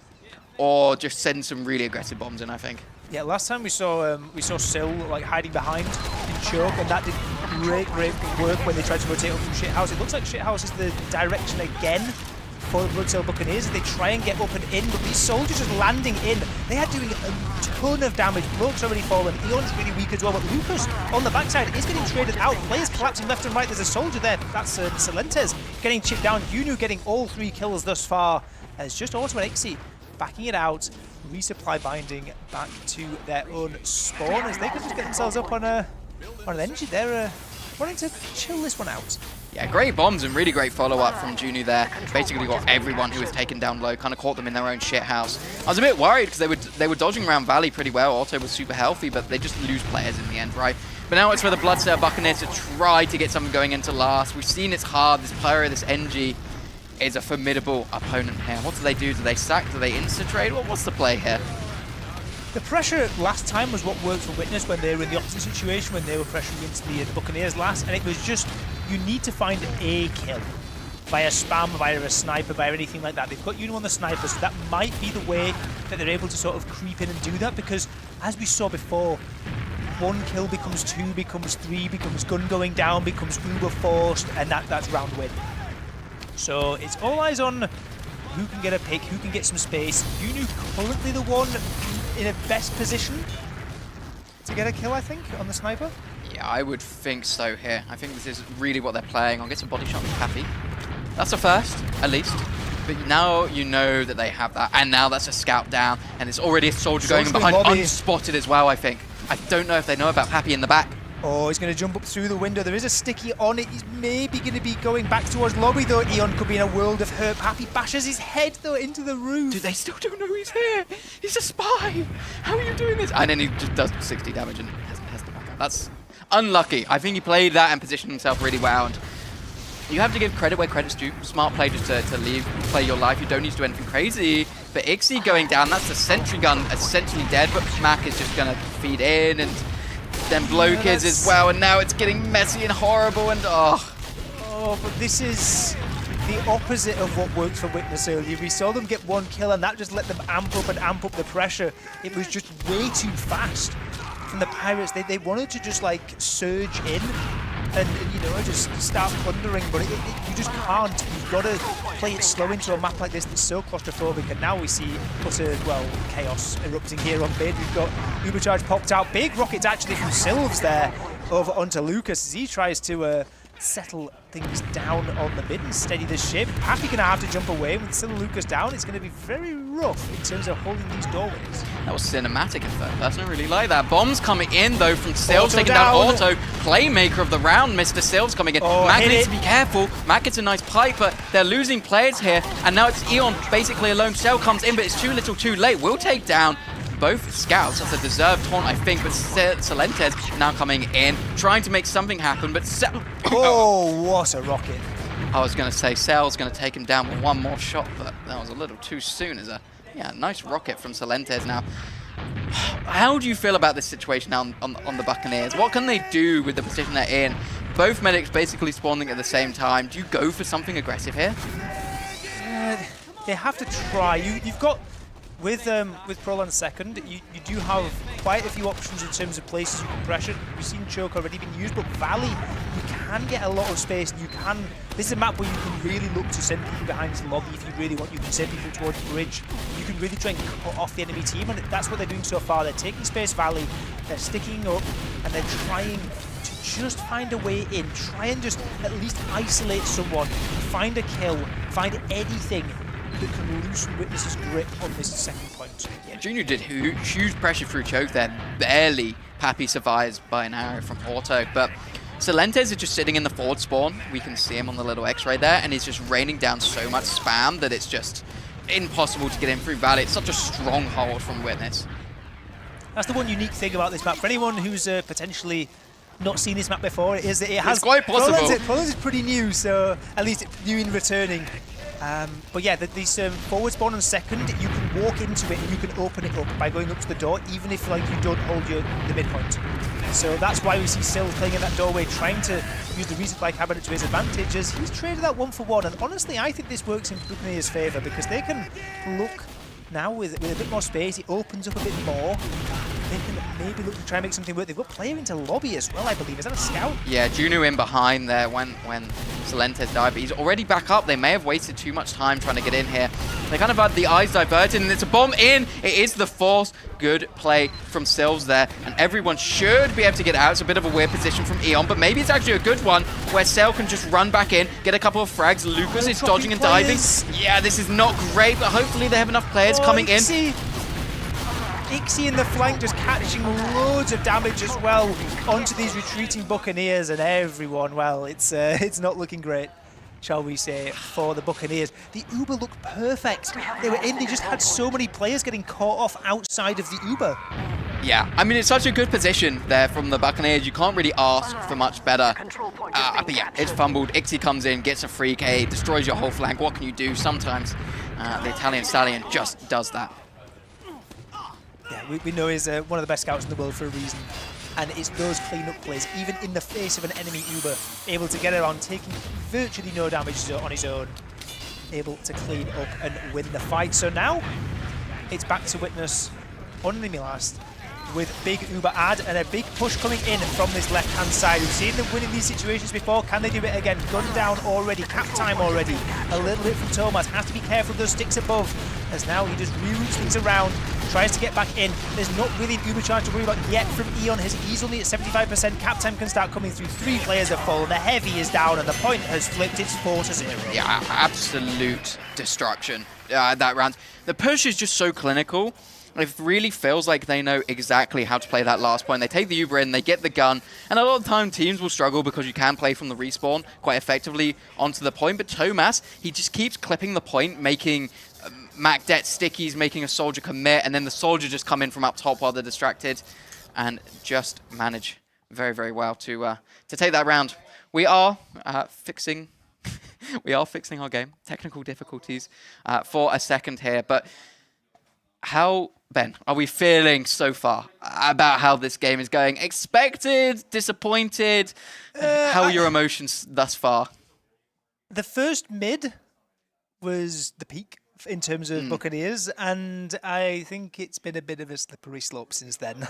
or just send some really aggressive bombs in, I think. Yeah, last time we saw Sil like hiding behind in choke, and that did great work when they tried to rotate up from Shithouse. It looks like Shithouse is the direction again for the Bloodsail Buccaneers as they try and get up and in, but these soldiers just landing in, they are doing a ton of damage. Bloke's already fallen, Eon's really weak as well, but Lucas on the backside is getting traded out. Players collapsing left and right, there's a soldier there, that's Celentes getting chipped down. Yunu getting all 3 kills thus far, as just Auto and Ixie backing it out, resupply binding back to their own spawn, as they could just get themselves up on an energy. They're wanting to chill this one out. Yeah, great bombs and really great follow-up from Junu there. Basically got everyone who was taken down low, kind of caught them in their own shit house. I was a bit worried because they were dodging around Valley pretty well. Auto was super healthy, but they just lose players in the end, right? But now it's for the Bloodsail Buccaneers to try to get something going into last. We've seen it's hard. This Pyro, this NG is a formidable opponent here. What do they do? Do they sack? Do they insta-trade? What's the play here? The pressure last time was what worked for Witness when they were in the opposite situation, when they were pressuring into the Buccaneers last, and it was just, you need to find a kill. Via spam, via a sniper, via anything like that. They've got Uno on the sniper, so that might be the way that they're able to sort of creep in and do that, because as we saw before, 1 kill becomes 2, becomes 3, becomes gun going down, becomes uber forced, and that's round win. So it's all eyes on who can get a pick, who can get some space. Unu currently the one in a best position to get a kill, I think, on the sniper. Yeah, I would think so here. I think this is really what they're playing. I'll get some body shot with Pappy. That's a first, at least. But now you know that they have that, and now that's a scout down, and it's already a soldier going behind, unspotted as well, I think. I don't know if they know about Pappy in the back. Oh, he's going to jump up through the window. There is a sticky on it. He's maybe going to be going back towards lobby, though. Eon could be in a world of hurt. Pappy bashes his head, though, into the roof. Dude, they still don't know he's here. He's a spy. How are you doing this? And then he just does 60 damage and has to back up. That's unlucky. I think he played that and positioned himself really well. And you have to give credit where credit's due. Smart play just to leave, play your life. You don't need to do anything crazy. But Ixie going down, that's the sentry gun essentially dead, but Mac is just going to feed in, and then Bloke is as well, and now it's getting messy and horrible, and Oh, but this is the opposite of what worked for Witness earlier. We saw them get 1 kill, and that just let them amp up the pressure. It was just way too fast from the Pirates. They wanted to just like surge in and you know, just start plundering, but you just can't. You've got to play it slow into a map like this that's so claustrophobic, and now we see utter, well, chaos erupting here on mid. We've got Ubercharge popped out. Big rockets actually from Sylves there over onto Lucas as he tries to settle things down on the mid and steady the ship. Happy going to have to jump away with still Lucas down. It's going to be very rough in terms of holding these doorways. That was cinematic in third person. I really like that. Bombs coming in though from Sylves, taking down Auto. Playmaker of the round, Mr. Sylves coming in. Mac needs to be careful. Mac gets a nice pipe, but they're losing players here. And now it's Eon, basically alone. Cell comes in, but it's too little too late. We'll take down both scouts. That's a deserved taunt, I think, but Celentes now coming in, trying to make something happen, but oh, what a rocket. I was going to say Cell's going to take him down with 1 more shot, but that was a little too soon. As a nice rocket from Celentes now. How do you feel about this situation now on the Buccaneers? What can they do with the position they're in? Both medics basically spawning at the same time. Do you go for something aggressive here? They have to try. You've got with Prolan second, you do have quite a few options in terms of places you can pressure. We've seen Choke already been used, but Valley, you can get a lot of space. And this is a map where you can really look to send people behind this lobby if you really want. You can send people towards the bridge. You can really try and cut off the enemy team, and that's what they're doing so far. They're taking space Valley, they're sticking up, and they're trying to just find a way in. Try and just at least isolate someone, find a kill, find anything that can loosen Witness's grip on this second point. Yeah, Junior did huge pressure through Choke there. Barely Pappy survives by an arrow from Auto, but Celentes is just sitting in the forward spawn. We can see him on the little X-ray there, and he's just raining down so much spam that it's just impossible to get in through Valley. It's such a stronghold from Witness. That's the one unique thing about this map. For anyone who's potentially not seen this map before, it is that it has... It's quite possible. Prolan's is pretty new, so at least new in returning. But yeah, these forward spawn on second, you can walk into it and you can open it up by going up to the door, even if like you don't hold the midpoint. So that's why we see Sylves playing in that doorway, trying to use the resupply cabinet to his advantage, as he's traded that 1-for-1. And honestly, I think this works in Buccaneers' favour, because they can look now with a bit more space. It opens up a bit more. they can maybe look to try and make something work. They've got player into lobby as well, I believe. Is that a scout? Yeah, Juno in behind there when Salentes died, but he's already back up. They may have wasted too much time trying to get in here. They kind of had the eyes diverted, and it's a bomb in. It is the force. Good play from Silves there, and everyone should be able to get out. It's a bit of a weird position from Eon, but maybe it's actually a good one where Cell can just run back in, get a couple of frags. Lucas is dodging and diving. Yeah, this is not great, but hopefully they have enough players coming in. Ixie in the flank just catching loads of damage as well onto these retreating Buccaneers, and everyone, well, it's not looking great, shall we say, for the Buccaneers. The Uber looked perfect. They were in, they just had so many players getting caught off outside of the Uber. Yeah, I mean, it's such a good position there from the Buccaneers. You can't really ask for much better. But yeah, it's fumbled. Ixie comes in, gets a free K, destroys your whole flank. What can you do? Sometimes the Italian Stallion just does that. Yeah, we know he's one of the best scouts in the world for a reason. And it's those clean-up plays, even in the face of an enemy Uber, able to get around, taking virtually no damage on his own, able to clean up and win the fight. So now, it's back to witness on the last with big Uber ad and a big push coming in from this left-hand side. We've seen them winning these situations before. Can they do it again? Gun down already, cap time already. A little bit from Thomas. Has to be careful of those sticks above, as now he just reroutes things around, tries to get back in. There's not really an Uber charge to worry about yet from Eon. He's only at 75%. Cap time can start coming through. 3 players have fallen. The heavy is down, and the point has flipped. It's 4-0. Yeah, absolute destruction that round. The push is just so clinical. It really feels like they know exactly how to play that last point. They take the Uber in, they get the gun, and a lot of the time teams will struggle because you can play from the respawn quite effectively onto the point. But Thomas, he just keeps clipping the point, making MacDet stickies, making a soldier commit, and then the soldier just come in from up top while they're distracted and just manage very, very well to take that round. We are fixing our game. Technical difficulties for a second here, but how, Ben, are we feeling so far about how this game is going? Expected? Disappointed? How are your emotions thus far? The first mid was the peak in terms of Buccaneers, and I think it's been a bit of a slippery slope since then.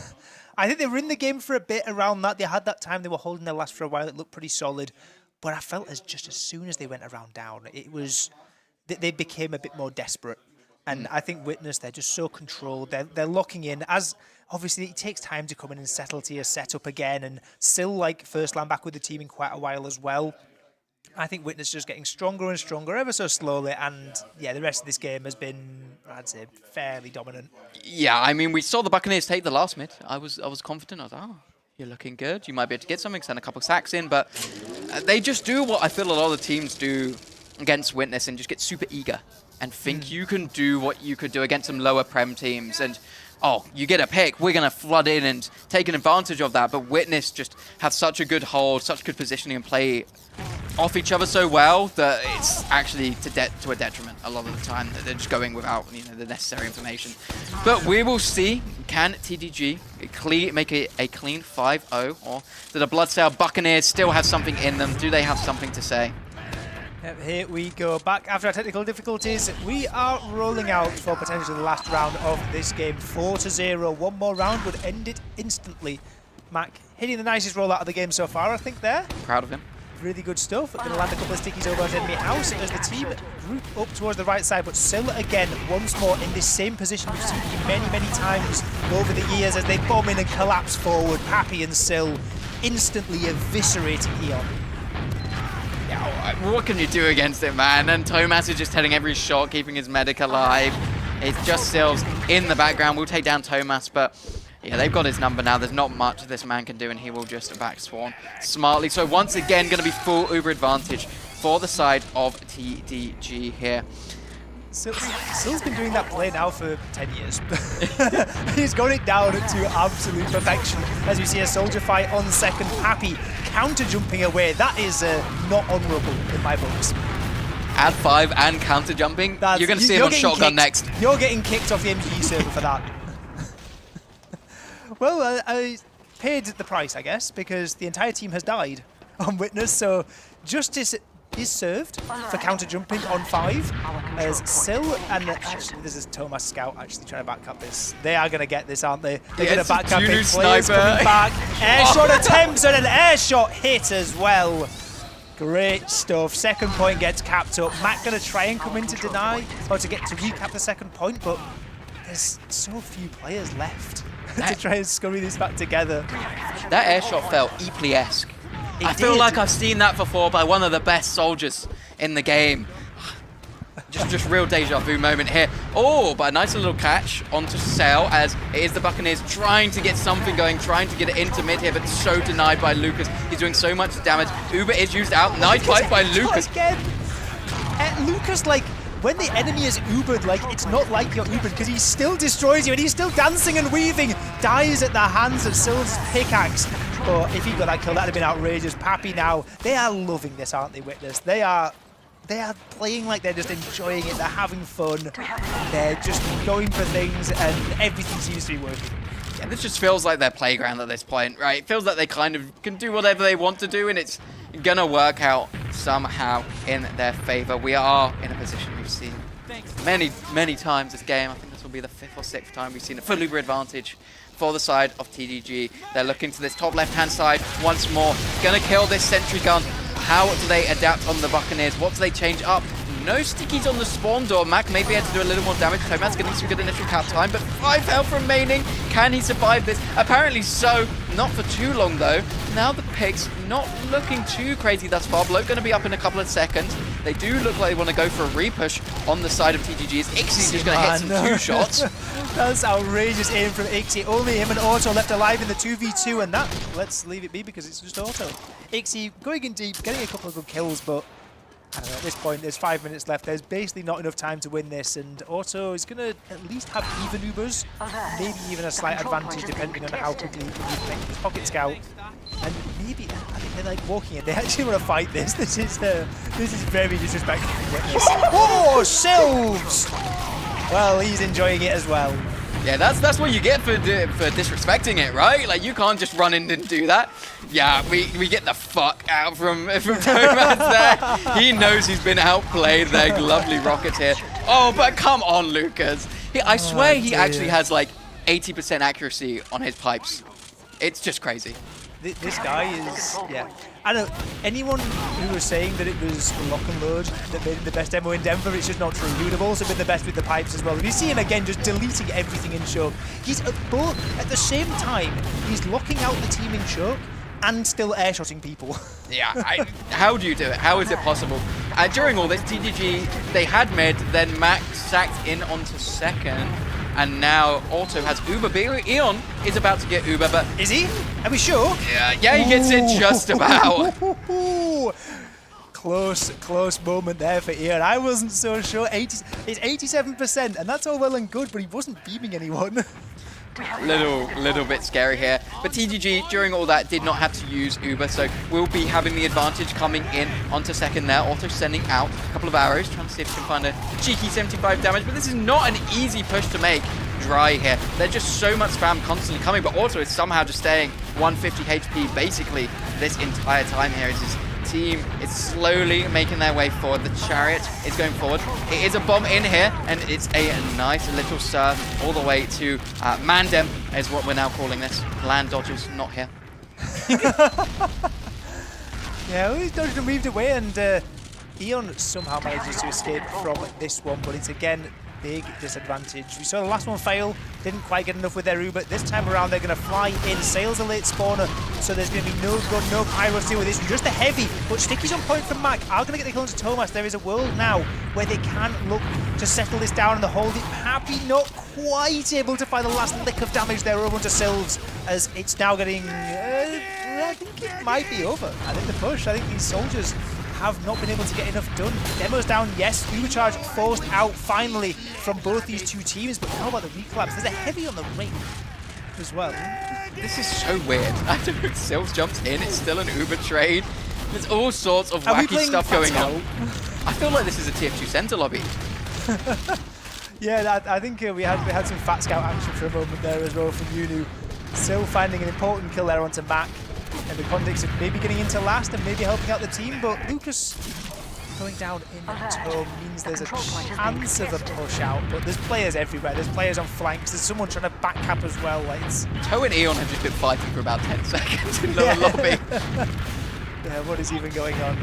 I think they were in the game for a bit around that. They had that time, they were holding their last for a while, it looked pretty solid, but I felt as soon as they went around down, it was, they became a bit more desperate. And I think Witness, they're just so controlled. They're locking in. As obviously, it takes time to come in and settle to your setup again. And still, like, first land back with the team in quite a while as well. I think Witness just getting stronger and stronger ever so slowly. And yeah, the rest of this game has been, I'd say, fairly dominant. Yeah, I mean, we saw the Buccaneers take the last mid. I was confident. I was like, oh, you're looking good. You might be able to get something, send a couple of sacks in. But they just do what I feel a lot of the teams do against Witness and just get super eager and think you can do what you could do against some lower prem teams. And, oh, you get a pick, we're going to flood in and take an advantage of that. But Witness just have such a good hold, such good positioning and play off each other so well that it's actually to a detriment a lot of the time. They're just going without the necessary information. But we will see, can TDG make a clean 5-0, or do the Bloodsail Buccaneers still have something in them? Do they have something to say? Here we go. Back after our technical difficulties. We are rolling out for potentially the last round of this game. 4-0. One more round would end it instantly. Mac hitting the nicest roll out of the game so far, I think, there. Proud of him. Really good stuff. Going to land a couple of stickies over at enemy house as the team group up towards the right side. But still, again, once more in this same position we've seen many, many times over the years as they bomb in and collapse forward. Pappy and Sil instantly eviscerating Eon. What can you do against it, man? And Thomas is just hitting every shot, keeping his medic alive. It's just Silves in the background. We'll take down Thomas, but yeah, they've got his number now. There's not much this man can do, and he will just back spawn smartly. So once again, going to be full Uber advantage for the side of TDG here. Sil's been doing that play now for 10 years. He's got it down to absolute perfection. As we see a soldier fight on second. Pappy counter-jumping away. That is not honourable in my books. Add 5 and counter-jumping. You're going to see him on shotgun next. You're getting kicked off the MGE server for that. Well, I paid the price, I guess, because the entire team has died on Witness, so justice is served for counter jumping on 5. As Sil and actually this is Thomas Scout actually trying to back up this. They are going to get this, aren't they? They're going to back up it. Players coming back. Air shot attempts and an air shot hit as well. Great stuff. Second point gets capped up. Mac going to try and come in to deny or to recap the second point, but there's so few players left to try and scurry this back together. That air shot felt Epley-esque. I feel like I've seen that before by one of the best soldiers in the game. Just real deja vu moment here. Oh, but a nice little catch onto Sail as it is the Buccaneers trying to get something going, trying to get it into mid here, but so denied by Lucas. He's doing so much damage. Uber is used out. Nice fight by Lucas. Lucas, like, when the enemy is Ubered, like, it's not like you're Ubered because he still destroys you and he's still dancing and weaving. Dies at the hands of Sil's pickaxe. But if he got that kill, that'd have been outrageous. Pappy now, they are loving this, aren't they, Witness? They are playing like they're just enjoying it. They're having fun. They're just going for things and everything seems to be working. Yeah, this just feels like their playground at this point, right? It feels like they kind of can do whatever they want to do and it's gonna work out somehow in their favor. We are in a position we've seen many times this game. I think this will be the 5th or 6th time we've seen a full Uber advantage for the side of TDG. They're looking to this top left-hand side once more. Gonna kill this sentry gun. How do they adapt on the Buccaneers? What do they change up? No stickies on the spawn door. Mac maybe had to do a little more damage. Tomad's getting some good initial cap time, but 5 health remaining. Can he survive this? Apparently so. Not for too long though. Now the picks not looking too crazy thus far. Bloke going to be up in a couple of seconds. They do look like they want to go for a repush on the side of TGG's. Ixie's just going to hit some 2 shots. That's outrageous aim from Ixie. Only him and Auto left alive in the 2v2 and that, let's leave it be because it's just Auto. Ixie going in deep, getting a couple of good kills, but I don't know, at this point there's 5 minutes left. There's basically not enough time to win this and Auto is going to at least have even Ubers, maybe even a slight advantage depending on how quickly he can make his pocket scout. And maybe, I think they're like walking it. They actually want to fight this. This is very disrespectful. Oh, Sylves! Well, he's enjoying it as well. Yeah, that's what you get for disrespecting it, right? Like, you can't just run in and do that. Yeah, we get the fuck out from Thomas there. He knows he's been outplayed. They're lovely rockets here. Oh, but come on, Lucas. I swear he actually has like 80% accuracy on his pipes. It's just crazy. This guy is, yeah. I don't know, anyone who was saying that it was lock and load that made him the best demo in Denver, it's just not true. He would have also been the best with the pipes as well. If you see him again just deleting everything in choke, he's both, at the same time, he's locking out the team in choke and still airshotting people. Yeah, how do you do it? How is it possible? During all this, TDG, they had mid, then Max sacked in onto second. And now Auto has Uber. Eon is about to get Uber, but... Is he? Are we sure? Yeah, he gets it just about. Close moment there for Eon. I wasn't so sure. It's 87%, and that's all well and good, but he wasn't beaming anyone. Little bit scary here. But TGG, during all that, did not have to use Uber, so we'll be having the advantage coming in onto second there. Auto sending out a couple of arrows, trying to see if he can find a cheeky 75 damage, but this is not an easy push to make dry here. There's just so much spam constantly coming, but Auto is somehow just staying 150 HP basically this entire time here. It's his team is slowly making their way forward. The chariot is going forward. It is a bomb in here, and it's a nice little surf all the way to Mandem, is what we're now calling this. Land dodgers not here. Yeah, well, he's dodged and weaved away, and Eon somehow manages to escape from this one, but it's again big disadvantage. We saw the last one fail, didn't quite get enough with their Uber. This time around they're going to fly in. Sail's a late spawner, so there's going to be no gun, no pyro to deal with this. Just a heavy, but Sticky's on point from Mac. Are going to get the kill into Thomas. There is a world now where they can look to settle this down and the hold it. Happy not quite able to find the last lick of damage there over onto Sylves, as it's now getting, I think it might be over. I think the push, I think these soldiers have not been able to get enough done. Demo's down, yes. Ubercharge forced out finally from both these two teams, but how about the recollapse? There's a heavy on the ring as well. This is so weird. I don't know if Sylves jumps in, it's still an Uber trade. There's all sorts of wacky stuff going on. I feel like this is a TF2 center lobby. Yeah, I think we had some Fat Scout action for a moment there as well from Yunu. Still finding an important kill there onto Mac, in the context of maybe getting into last and maybe helping out the team, but Lucas going down in toe means there's a chance of a push out, but there's players everywhere. There's players on flanks. There's someone trying to back cap as well. Like Toe and Eon have just been fighting for about 10 seconds in lower lobby. Yeah, what is even going on?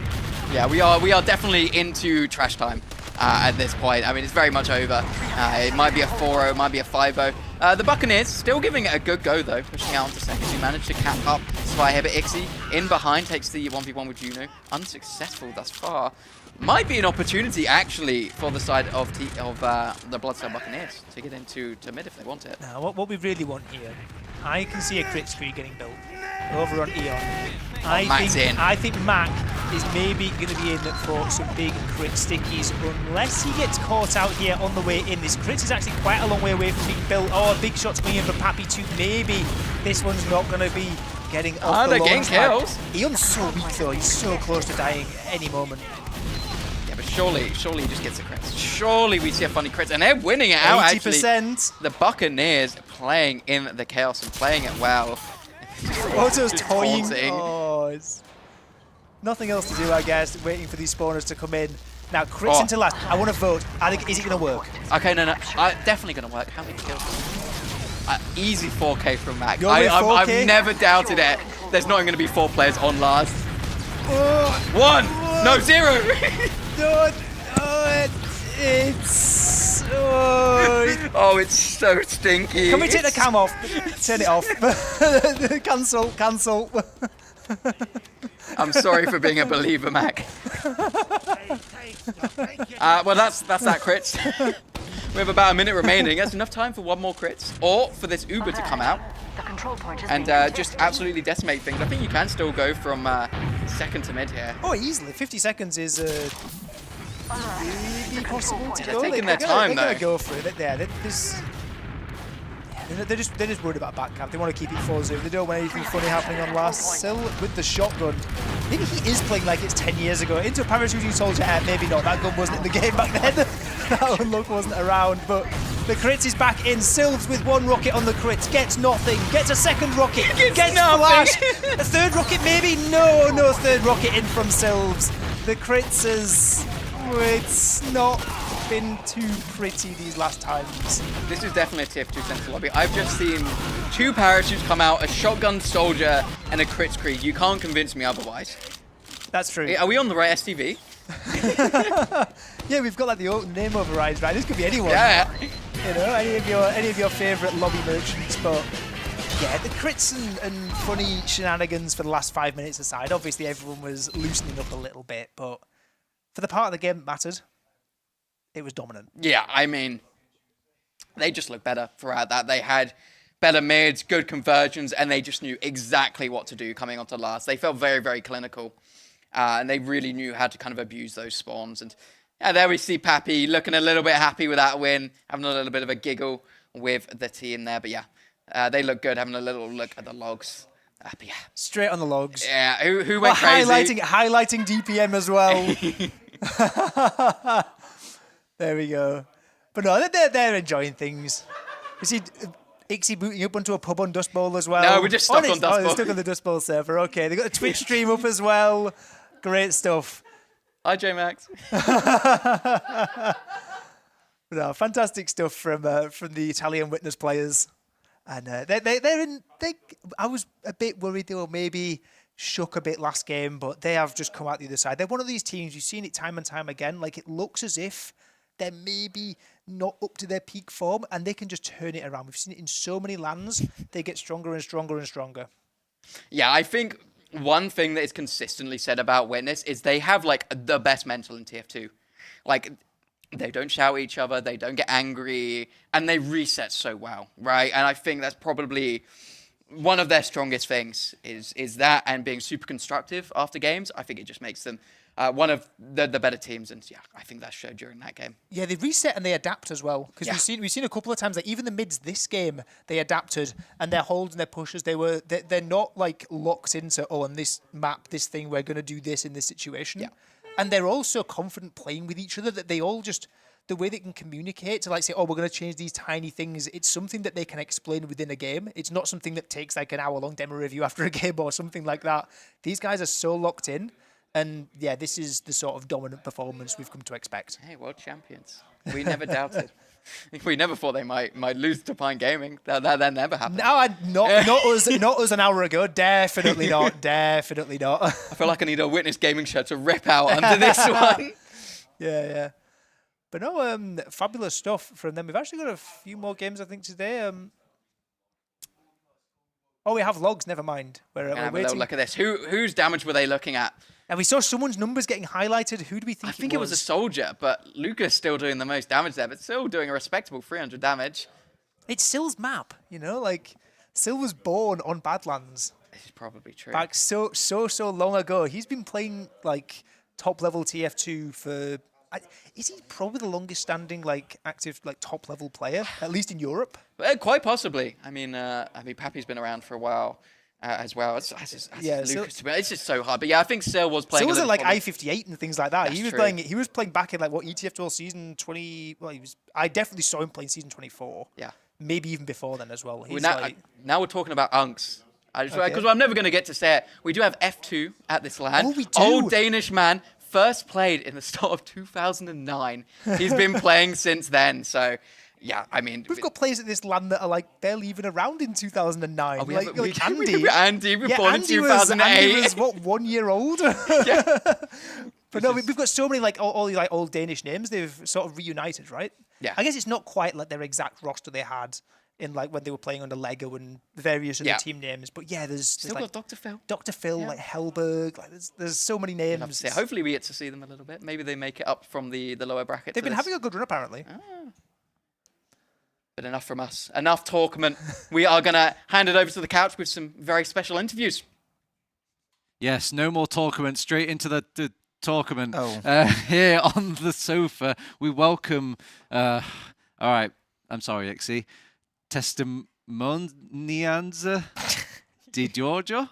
Yeah, we are definitely into trash time at this point. I mean, it's very much over. It might be a 4-0, it might be a 5-0. The Buccaneers still giving it a good go though, pushing out onto second. He managed to cap up Spyhair, but Ixie in behind takes the 1v1 with Juno. Unsuccessful thus far. Might be an opportunity actually for the side of the Bloodstone Buccaneers to get into mid if they want it. Now, what we really want here, I can see a crit screen getting built over on Eon. I think Mac is maybe going to be in for some big crit stickies unless he gets caught out here on the way in. This crit is actually quite a long way away from being built. Oh, big shots coming in from Pappy too. Maybe this one's not going to be getting off the launch pad. Eon's so weak though. He's so close to dying at any moment. Yeah, but surely he just gets a crit. Surely we see a funny crit, and they're winning it out 80%. actually. The Buccaneers playing in the chaos and playing it well. Auto's toying. Oh, it's nothing else to do, I guess. Waiting for these spawners to come in. Now, crits into last. I want to vote. I think, is it going to work? Okay, no. Definitely going to work. How many kills? Easy 4K from Mac. I've never doubted it. There's not even going to be 4 players on last. 1! No, 0! No, it's... Oh, it's so stinky. Can we take the cam off? Turn it off. Cancel. I'm sorry for being a believer, Mac. Well, that's that crit. We have about a minute remaining. That's enough time for one more crit, or for this Uber to come out and just absolutely decimate things. I think you can still go from second to mid here. Oh, easily. 50 seconds is maybe possible to go. They're taking their time, they're gonna go for it. They're just worried about back cap. They want to keep it 4-0. They don't want anything funny happening on last. Still with the shotgun. Maybe he is playing like it's 10 years ago. Into a parachuting soldier, maybe not. That gun wasn't in the game back then. That unlock wasn't around. But the crit is back in. Sylves with 1 rocket on the crit. Gets nothing. Gets a second rocket. Gets flash. A third rocket maybe? No third rocket in from Sylves. The crits is... It's not been too pretty these last times. This is definitely a TF2 central lobby. I've just seen 2 parachutes come out, a shotgun soldier, and a crit screen. You can't convince me otherwise. That's true. Are we on the right STV? Yeah, we've got like the name overrides, right? This could be anyone. Yeah. You know, any of your favourite lobby merchants, but yeah, the crits and funny shenanigans for the last 5 minutes aside, obviously everyone was loosening up a little bit, but for the part of the game that mattered, it was dominant. Yeah, I mean, they just looked better throughout that. They had better mids, good conversions, and they just knew exactly what to do coming onto last. They felt very, very clinical, and they really knew how to kind of abuse those spawns. And yeah, there we see Pappy looking a little bit happy with that win, having a little bit of a giggle with the team there. But yeah, they look good, having a little look at the logs. But yeah. Straight on the logs. Yeah, who went crazy? Highlighting DPM as well. There we go. But no, they're enjoying things. You see Ixie booting up onto a pub on Dust Bowl as well. No, we're just stuck on Dust Bowl. They're stuck on the Dust Bowl server. Okay, they got a Twitch stream up as well. Great stuff. Hi, J-Max. No, fantastic stuff from the Italian Witness players. And I was a bit worried they were maybe shook a bit last game, but they have just come out the other side. They're one of these teams, you've seen it time and time again, like it looks as if they're maybe not up to their peak form, and they can just turn it around. We've seen it in so many lands. They get stronger and stronger and stronger. Yeah, I think one thing that is consistently said about Witness is they have, like, the best mental in TF2. Like, they don't shout at each other, they don't get angry, and they reset so well, right? And I think that's probably one of their strongest things is that, and being super constructive after games. I think it just makes them one of the better teams, and yeah, I think that showed during that game. Yeah, they reset and they adapt as well, because we've seen a couple of times that even the mids this game they adapted, and their holds and their pushes they're not like locked into on this map, this thing we're gonna do this in this situation. Yeah. And they're all so confident playing with each other that they all just, the way they can communicate to like say, oh, we're going to change these tiny things, it's something that they can explain within a game. It's not something that takes like an hour-long demo review after a game or something like that. These guys are so locked in And yeah, this is the sort of dominant performance we've come to expect. Hey, world champions. We never doubted. We never thought they might lose to Pine Gaming. That never happened. No, not us an hour ago. Definitely not. Definitely not. I feel like I need a Witness Gaming shirt to rip out under this one. Yeah. But no, fabulous stuff from them. We've actually got a few more games, I think, today. Oh, we have logs. Never mind. We're Have a waiting. little look at this. Whose damage were they looking at? And we saw someone's numbers getting highlighted. Who do we think? I think it was a soldier, but Luca's still doing the most damage there, but still doing a respectable 300 damage. It's Sil's map, like Sil was born on Badlands. This is probably true. Back so long ago. He's been playing like top level TF2 for. Is he probably the longest standing active top level player, at least in Europe? Quite possibly. I mean, Pappy's been around for a while. As well. It's just so hard. But yeah, I think Sil was playing. Sil was at I-58 and things like that. That's He was true. playing. He was playing back in what ETF12 season 20. Well, I definitely saw him playing season 24. Yeah. Maybe even before then as well. He's now we're talking about Unks. Because I'm never going to get to say it. We do have F2 at this LAN. Oh, we do. Old Danish man, first played in the start of 2009. He's been playing since then. So. Yeah, I mean... We've got players at this LAN that are barely even around in 2009. Oh, Andy. Andy was born in 2008. Andy was, 1 year old? Yeah. But no, we've got so many all the old Danish names. They've sort of reunited, right? Yeah. I guess it's not quite like their exact roster they had in when they were playing under Lego and various other team names. But yeah, there's Still got Dr. Phil. Dr. Phil, Hellberg. There's so many names. Hopefully we get to see them a little bit. Maybe they make it up from the lower bracket. They've been having a good run, apparently. But enough from us. Enough talkment. We are going to hand it over to the couch with some very special interviews. Yes, no more talkament. Straight into the talkament. Oh. Here on the sofa, we welcome... all right, I'm sorry, Ixie. Testimonianza di Giorgio?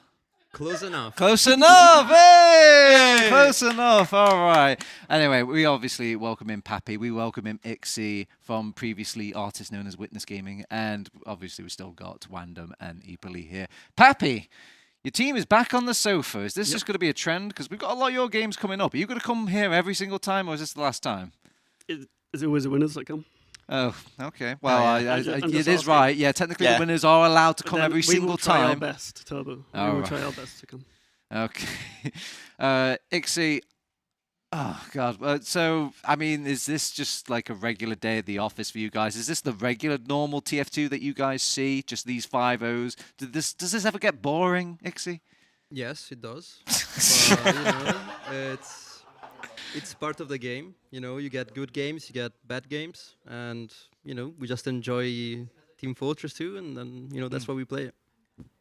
Close enough. Close enough! Hey! Close enough. All right. Anyway, we obviously welcome him Pappy. We welcome him Ixie from previously artist known as Witness Gaming. And obviously we still got Wandom and Epoli here. Pappy, your team is back on the sofa. Is this just going to be a trend? Because we've got a lot of your games coming up. Are you going to come here every single time, or is this the last time? Is it always the winners that come? Oh, okay. Well, it is right. Yeah, technically the winners are allowed to come every single time. We will try our best, Turbo. We will try our best to come. Okay. Ixie, oh, God. So, I mean, is this just like a regular day at the office for you guys? Is this the regular, normal TF2 that you guys see? Just these 5-0s? Does this ever get boring, Ixie? Yes, it does. But, it's part of the game. You get good games, you get bad games, and we just enjoy Team Fortress 2, and then that's why we play it.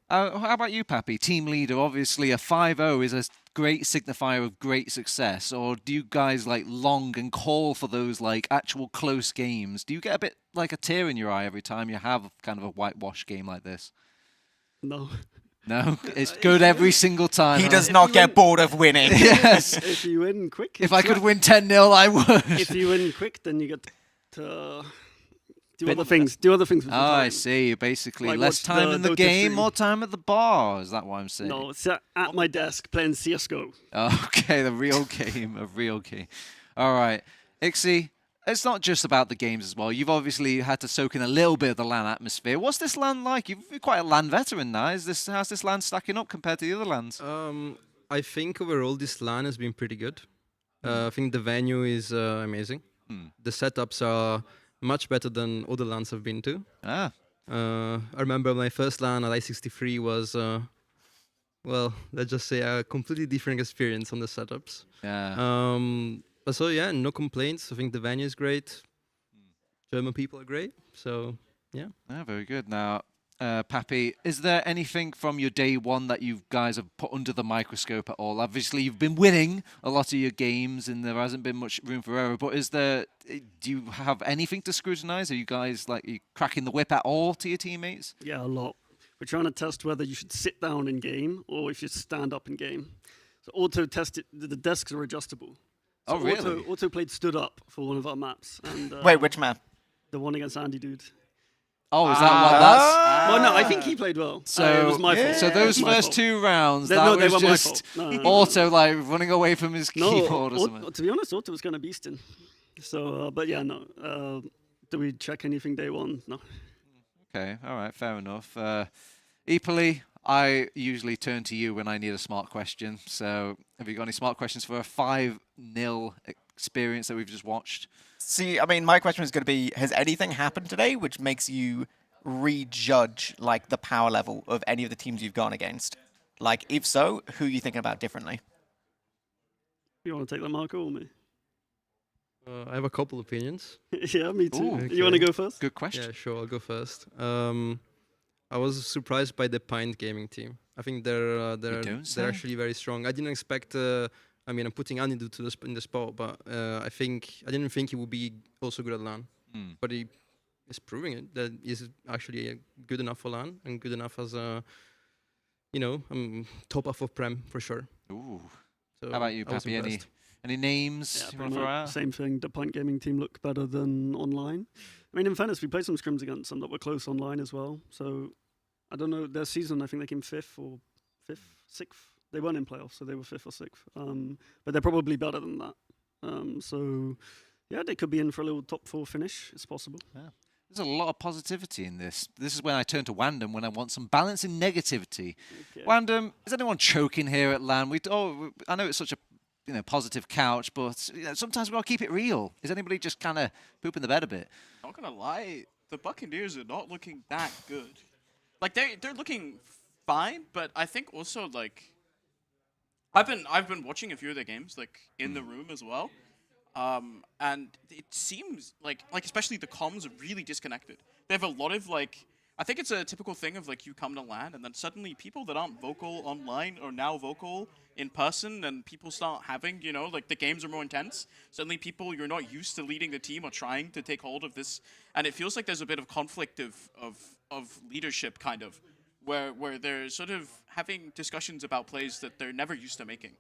How about you, Pappy? Team leader, obviously a 5-0 is a great signifier of great success. Or do you guys long and call for those actual close games? Do you get a bit like a tear in your eye every time you have kind of a whitewash game like this? No. No, it's good every single time. He does not get bored of winning. Yes. If you win quick. If I could win 10-0, I would. If you win quick, then you get to do other things. Do other things with your time. I see. Basically, less watch time in the Dota game, stream. more time at the bar. Is that what I'm saying? No, it's at my desk playing CSGO. Okay, the real game, a real game. All right, Ixie, it's not just about the games as well. You've obviously had to soak in a little bit of the LAN atmosphere. What's this LAN like? You're quite a LAN veteran now. How's this LAN stacking up compared to the other LANs? I think overall this LAN has been pretty good. I think the venue is amazing. The setups are much better than other LANs I've been to. I remember my first LAN at I-63 was, well, let's just say a completely different experience on the setups. Yeah. So yeah, no complaints. I think the venue is great. German people are great. So yeah. Very good. Now, Pappy, is there anything from your day one that you guys have put under the microscope at all? Obviously, you've been winning a lot of your games, and there hasn't been much room for error. But do you have anything to scrutinize? Are you guys are you cracking the whip at all to your teammates? Yeah, a lot. We're trying to test whether you should sit down in game or if you stand up in game. So auto test it. The desks are adjustable. So really? Auto played stood up for one of our maps. And, Wait, which map? The one against Andy, dude. Oh, is that what that's? Well, no, I think he played well. So it was my fault. So those It was my first fault. 2 rounds, They- that no, they was were my just fault. No. auto like running away from his keyboard or No, something. to be honest, Otto was kind of beasting. So, but yeah, no. Do we check anything day one? No. Okay, all right, fair enough. Equally, I usually turn to you when I need a smart question. So, have you got any smart questions for a 5-0 experience that we've just watched? See, I mean, my question is going to be, has anything happened today which makes you rejudge, like, the power level of any of the teams you've gone against? Like, if so, who are you thinking about differently? You want to take that, Marco, or me? I have a couple opinions. Yeah, me too. Okay. You want to go first? Good question. Yeah, sure, I'll go first. I was surprised by the Pint Gaming team. I think they're actually very strong. I didn't expect. I mean, I'm putting Andy to in the spot, but I didn't think he would be also good at LAN. But he is proving it that he's actually good enough for LAN and good enough as a, top off of Prem for sure. Ooh. So How about you, I was Pappy? impressed. Any names you want to throw out? Same thing. The Pint Gaming team looked better than online. I mean, in fairness, we played some scrims against them that were close online as well. So I don't know. Their season, I think they came 5th or 6th. They weren't in playoffs, so they were 5th or 6th. But they're probably better than that. So yeah, they could be in for a little top 4 finish. It's possible. Yeah. There's a lot of positivity in this. This is when I turn to Wandem when I want some balance in negativity. Okay. Wandem, is anyone choking here at LAN? I know it's such a positive couch, but sometimes we gotta keep it real. Is anybody just kind of pooping the bed a bit? Not gonna lie, the Buccaneers are not looking that good. Like they're looking fine, but I think also like I've been watching a few of their games like in the room as well. And it seems like especially the comms are really disconnected. They have a lot of I think it's a typical thing of you come to LAN and then suddenly people that aren't vocal online are now vocal in person, and people start having, the games are more intense. Suddenly people you're not used to leading the team are trying to take hold of this, and it feels like there's a bit of conflict of leadership kind of, where they're sort of having discussions about plays that they're never used to making.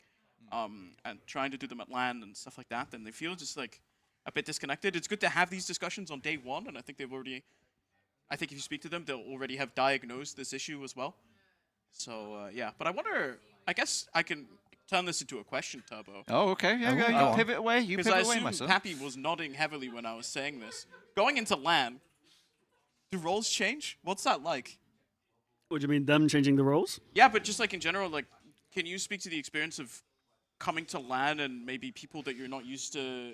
And trying to do them at LAN and stuff like that, and they feel just a bit disconnected. It's good to have these discussions on day one, and I think if you speak to them, they'll already have diagnosed this issue as well. So, yeah. But I guess I can turn this into a question, Turbo. Oh, okay. Yeah, you pivot away. You pivot away, Because I assume Pappy was nodding heavily when I was saying this. Going into LAN, do roles change? What's that like? What do you mean, them changing the roles? Yeah, but just in general, can you speak to the experience of coming to LAN and maybe people that you're not used to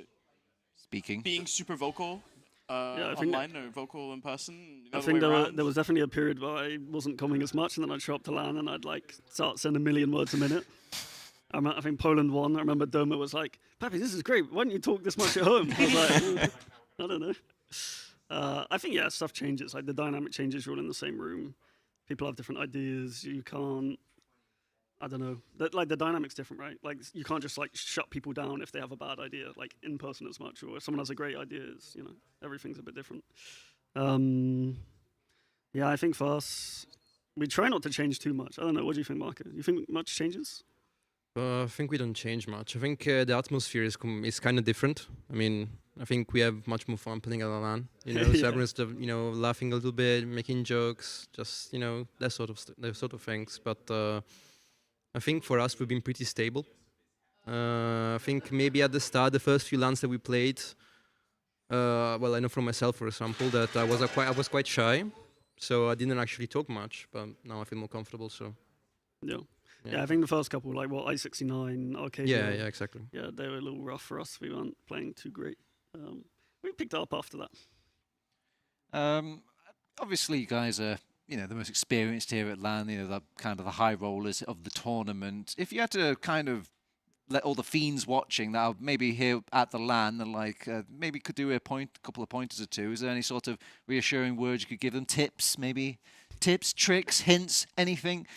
being super vocal online or vocal in person? I think there was definitely a period where I wasn't coming as much, and then I'd show up to LAN and I'd start sending a million words a minute. I think Poland won. I remember Doma was like, "Pappy, this is great. Why don't you talk this much at home?" I was like, I don't know. I think stuff changes. The dynamic changes. You're all in the same room. People have different ideas. You can't. I don't know. The dynamic's different, right? You can't just shut people down if they have a bad idea, in person as much, or if someone has a great idea. Everything's a bit different. Yeah, I think for us, we try not to change too much. I don't know. What do you think, Marco? You think much changes? I think we don't change much. I think the atmosphere is kind of different. I mean, I think we have much more fun playing at LAN. So everyone's laughing a little bit, making jokes, just that sort of things. But I think for us, we've been pretty stable. I think maybe at the start, the first few LANs that we played, well, I know from myself, for example, that I was quite shy, so I didn't actually talk much. But now I feel more comfortable. So yeah, I think the first couple, I-69, Arcade. Yeah, exactly. Yeah, they were a little rough for us. We weren't playing too great. We picked it up after that. Obviously, you guys are the most experienced here at LAN, the kind of the high rollers of the tournament. If you had to kind of let all the fiends watching that are maybe here at the LAN and maybe could do a couple of pointers or two, is there any sort of reassuring words you could give them? Tips, maybe? Tips, tricks, hints, anything?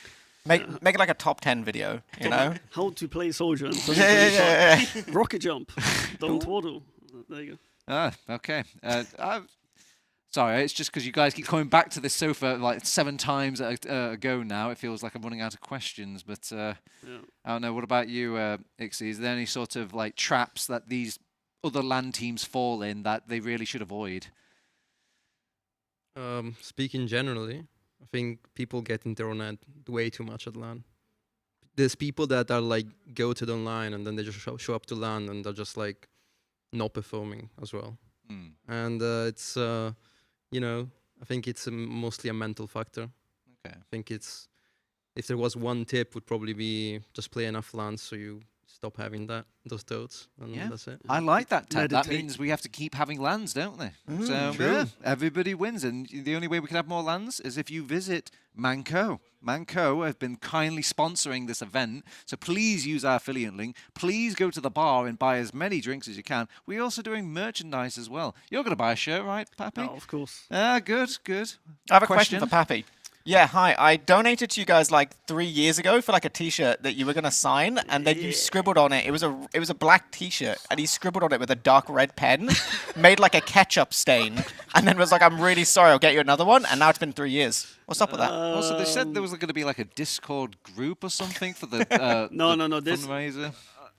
Make it like a top 10 video, How to play soldier. And yeah. Rocket jump. Don't twaddle. There you go. Okay. Sorry, it's just because you guys keep coming back to this sofa 7 times ago now. It feels like I'm running out of questions. But I don't know. What about you, Ixie? Is there any sort of traps that these other LAN teams fall in that they really should avoid? Speaking generally, I think people get in their own head way too much at LAN. There's people that are like goated online and then they just show up to LAN and they're just like not performing as well. And it's, you know, I think it's mostly a mental factor. Okay. I think it's, if there was one tip, would probably be just play enough LANs so you stop having those dotes, and that's it. I like that tag. That Meditate. means we have to keep having lands, don't they? So true. yeah, everybody wins, and the only way we can have more lands is if you visit Manco. Manco have been kindly sponsoring this event, so please use our affiliate link. Please go to the bar and buy as many drinks as you can. We're also doing merchandise as well. You're going to buy a shirt, right, Pappy? Oh, of course. Good, good. I have a question for Pappy. Yeah, hi. I donated to you guys like 3 years ago for like a T-shirt that you were gonna sign, and then you scribbled on it. It was a black T-shirt, and he scribbled on it with a dark red pen, made like a ketchup stain, and then was like, "I'm really sorry, I'll get you another one." And now it's been 3 years. What's up with that? Also, they said there was going to be like a Discord group or something for the No. This fundraiser.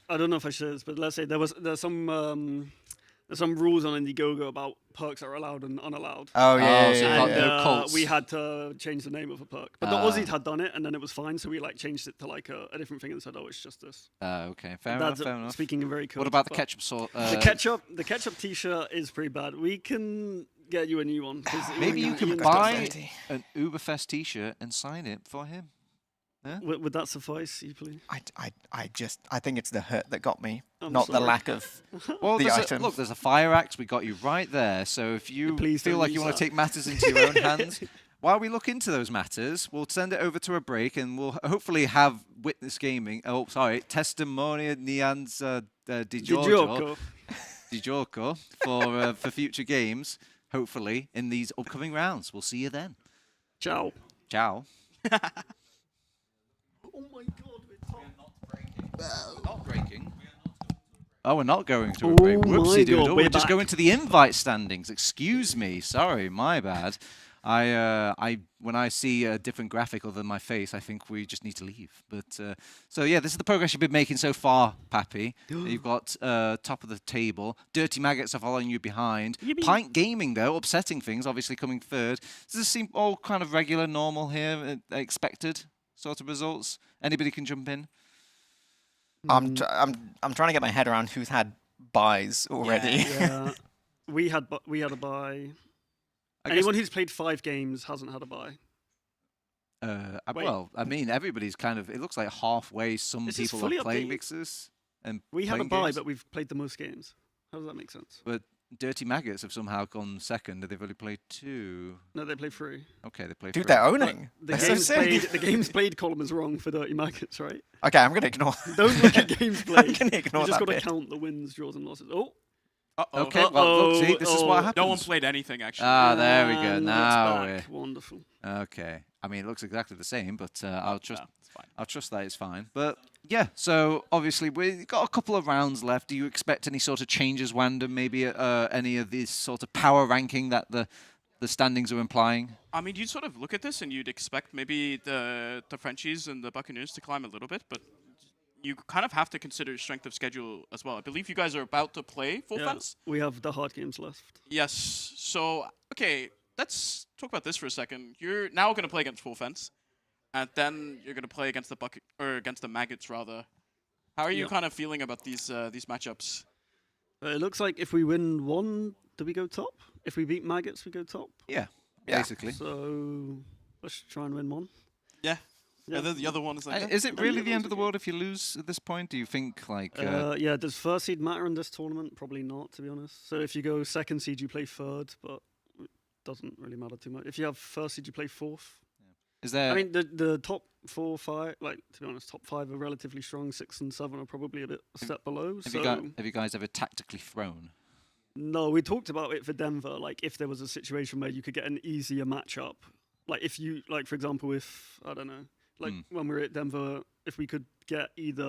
I don't know if I should, but let's say there's some rules on Indiegogo about perks that are allowed and unallowed. Oh, yeah. So And, no cults. we had to change the name of a perk, but the Aussies had done it, and then it was fine. So we like changed it to like a different thing and said, "Oh, it's just this." Okay, fair That's enough. Fair enough. Speaking in very code. What about the but ketchup sort? the ketchup T-shirt is pretty bad. We can get you a new one. 'Cause Maybe you Ian- can Ian's buy got it. an ÜBERFEST T-shirt and sign it for him. Yeah? Would that suffice, you please? I think it's the hurt that got me, I'm not the sorry. lack of Well, the there's item. look, there's a fire axe. We got you right there. So if you Please feel don't like you use want to that. take matters into your own hands, while we look into those matters, we'll send it over to a break, and we'll hopefully have Witness Gaming. Oh, sorry, Testimonia Nian's Di Giorgio for future games. Hopefully in these upcoming rounds. We'll see you then. Ciao. Ciao. Oh my God, We're not breaking. Oh, we're not going to a break. Oh my Whoopsie doodle. God, We're we're just back. going to the invite standings. Excuse me. Sorry, my bad. When I see a different graphic other than my face, I think we just need to leave. But so yeah, this is the progress you've been making so far, Pappy. You've got top of the table. Dirty Maggots are following you behind. Yippee. Pint Gaming though, upsetting things, obviously coming third. Does this seem all kind of regular, normal here, expected sort of results? Anybody can jump in. I'm trying to get my head around who's had buys already. Yeah. we had a buy. Anyone who's played 5 games hasn't had a buy. Wait. Well, I mean, everybody's kind of. It looks like halfway. Some This is people fully are playing updated. mixers and We had a playing buy, games. but we've played the most games. How does that make sense? But Dirty Maggots have somehow gone second. They've only played 2. No, they played 3. Okay, they played. Dude, 3. they're owning. The That's so games sick. played. The games played column is wrong for Dirty Maggots, right? Okay, I'm gonna ignore. Don't look at games played. I'm gonna ignore You just that got to bit. count the wins, draws, and losses. Oh. Okay, well, look, see, this is what happens. No one played anything, actually. Ah, there we go. And Now it's back. we're Wonderful. okay. I mean, it looks exactly the same, but I'll trust. it's fine. I'll trust that it's fine. But yeah, so obviously we've got a couple of rounds left. Do you expect any sort of changes, Wanda? Maybe any of this sort of power ranking that the standings are implying? I mean, you'd sort of look at this and you'd expect maybe the Frenchies and the Buccaneers to climb a little bit, but you kind of have to consider strength of schedule as well. I believe you guys are about to play full Yeah, fence. we have the hard games left. Yes. So, okay, let's talk about this for a second. You're now going to play against full fence, and then you're going to play against against the Maggots rather. How are you Yeah. kind of feeling about these matchups? It looks like if we win one, do we go top? If we beat Maggots, we go top. Yeah, basically. So let's try and win one. Yeah. Yeah. And then the other one is like. Is it really the end of the world if you lose at this point? Do you think like? Yeah, does first seed matter in this tournament? Probably not, to be honest. So if you go second seed, you play third, but it doesn't really matter too much. If you have first seed, you play fourth. Is there? I mean, the top 4, 5, like to be honest, top 5 are relatively strong. 6 and 7 are probably a step below. Have you guys ever tactically thrown? No, we talked about it for Denver. Like, if there was a situation where you could get an easier matchup, like if you, like for example, if I don't know, like when we were at Denver, if we could get either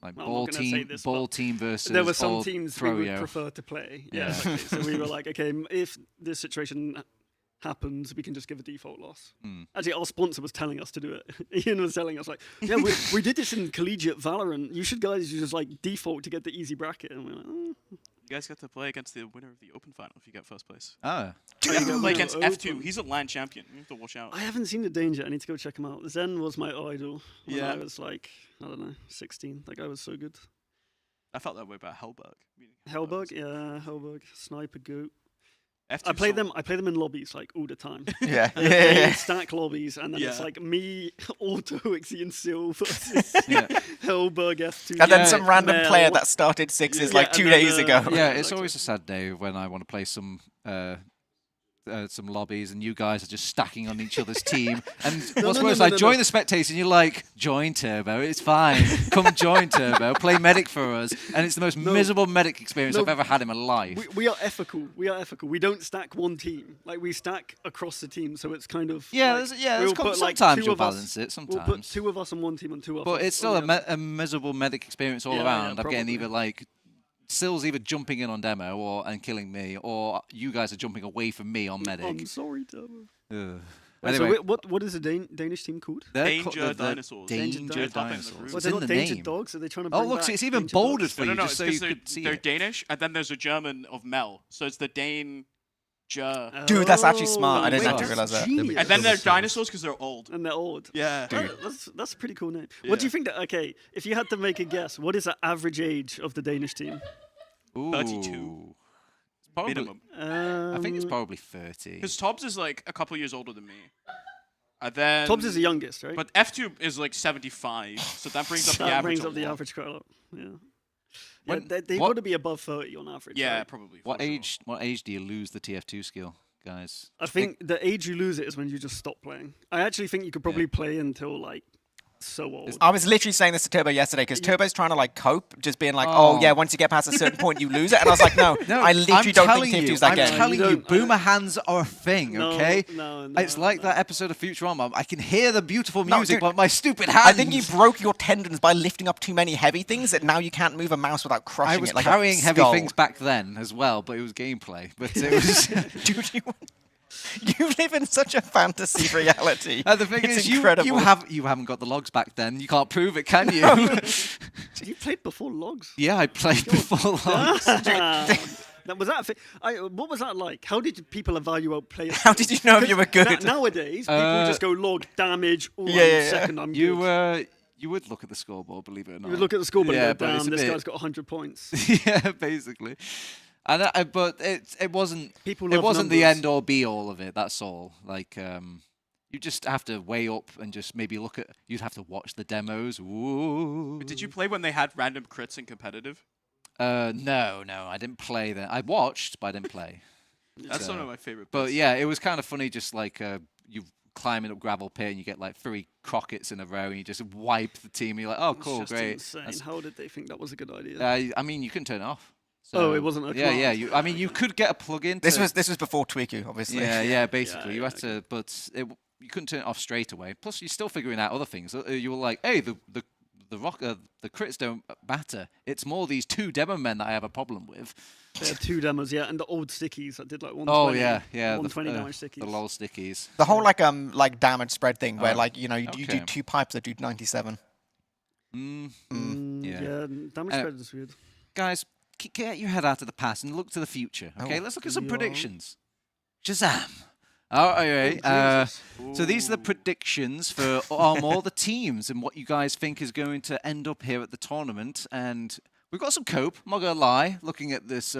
Like well, I'm ball not gonna say team, this, ball but team versus. there were some all teams we would throw-yo. prefer to play. Yeah. Yeah, exactly. So we were like, okay, if this situation happens, we can just give a default loss. Actually, our sponsor was telling us to do it. Ian was telling us like, yeah, we did this in collegiate Valorant. You should guys just like default to get the easy bracket. And we're like, You guys get to play against the winner of the Open final if you get first place. Oh. You get to play against Open. F2. He's a LAN champion. You have to watch out. I haven't seen the Danger. I need to go check him out. Zen was my idol when Yeah. I was like, I don't know, 16. That guy was so good. I felt that way about Hellberg. Hellberg, yeah, Hellberg, Sniper Goat. F2 I play Sol- them in lobbies like all the time. Yeah. Like, Yeah. they stack lobbies, and then it's Yeah. like me, Auto, Ixion Seal versus Hellberg F2. And then some random Mel. player that started sixes like and 2 then, days ago. Yeah, it's always a sad day when I want to play some lobbies and you guys are just stacking on each other's team. And what's worse, I join the spectators and you're like, join Turbo, it's fine. Come join Turbo, play medic for us. And it's the most miserable medic experience I've ever had in my life. We are ethical. We are ethical. We don't stack one team. Like, we stack across the team, so it's kind of... Yeah, like, there's we'll put, like, sometimes 2 you'll of us- balance it, We'll put sometimes. 2 of us on one team and 2 of us But it's still on the other. a miserable medic experience all Yeah, around. yeah, I'm getting probably. either like Sill's either jumping in on demo and killing me, or you guys are jumping away from me on medic. I'm sorry, Turbo. Ugh. Wait, Anyway, so what is the Danish team called? they're Danger they're Dinosaurs. Danger Top end of the Dinosaurs. group. Well, It's they're in not the Danger name. Dogs, are they trying to Oh, bring look, back it's even Danger bolded Dogs? for you, No, just it's so 'cause you could see they're it. Danish, and then there's a German of Mel. So it's the Dane... Dude, that's actually smart. I didn't wait, actually that's realize that. genius. And then they're dinosaurs because they're old. And they're old. Yeah. That's a pretty cool name. What do Yeah. you think that, okay, if you had to make a guess, what is the average age of the Danish team? 32. It's probably, Minimum. I think it's probably 30. Because Tobbs is like a couple years older than me. And then Tobbs is the youngest, right? But F2 is like 75, so that brings up the That average. brings a up the lot. average quite a lot. Yeah. When- They've what- got to be above 30 on average. Yeah, right? probably. What age do you lose the TF2 skill, guys? I think the age you lose it is when you just stop playing. I actually think you could probably play until like so old. I was literally saying this to Turbo yesterday because Turbo's trying to like cope, just being like, oh yeah, once you get past a certain point, you lose it. And I was like, no, I literally don't think TF2's that I'm game. telling you, boomer hands are a thing, No, okay? no, It's like that episode of Futurama. I can hear the beautiful No, music, dude, but my stupid hands. I think you broke your tendons by lifting up too many heavy things that now you can't move a mouse without crushing I was it like carrying a heavy skull. things back then as well, but it was gameplay. But it was. Dude, you live in such a fantasy reality. The thing It's is, incredible. you haven't got the logs back then. You can't prove it, can you? You played before logs. Yeah, I played before logs. That was that. What was that like? How did people evaluate players? How did you know if you were good? Nowadays, people just go log damage. Oh, Yeah, I'm yeah, yeah. second. I'm You good. you would look at the scoreboard, believe it or not. You would look at the scoreboard yeah, and go, but it's damn, a this bit- guy's got 100 points. Yeah, basically. And but it wasn't People it love wasn't the numbers. end or be all of it. That's all. Like you just have to weigh up and just maybe look at. You'd have to watch the demos. Ooh. But did you play when they had random crits in competitive? No, I didn't play that. I watched, but I didn't play. That's one of my favorite. But bits. yeah, it was kind of funny. Just like you climbing up gravel pit and you get like 3 Crockets in a row and you just wipe the team. And you're like, oh, It's cool, just great. insane. That's- How did they think that was a good idea? I mean, you can turn it off. Oh, it wasn't a Yeah, command. yeah. I mean, you could get a plug-in. This to- was before Tweaku, obviously. Yeah, basically. You had to, but you couldn't turn it off straight away. Plus, you're still figuring out other things. You were like, hey, the crits don't matter. It's more these 2 demo men that I have a problem with. They had 2 demos, yeah, and the old stickies that did like 120. Oh yeah, 120 damage stickies. the lol stickies. The whole like damage spread thing where Oh, like you do okay. 2 pipes that do 97. Yeah, damage spread is weird. Guys, get your head out of the past and look to the future. Okay, Oh, let's look at some yeah. predictions. Shazam! All right. So these are the predictions for all the teams and what you guys think is going to end up here at the tournament. And we've got some cope. I'm not gonna lie, looking at this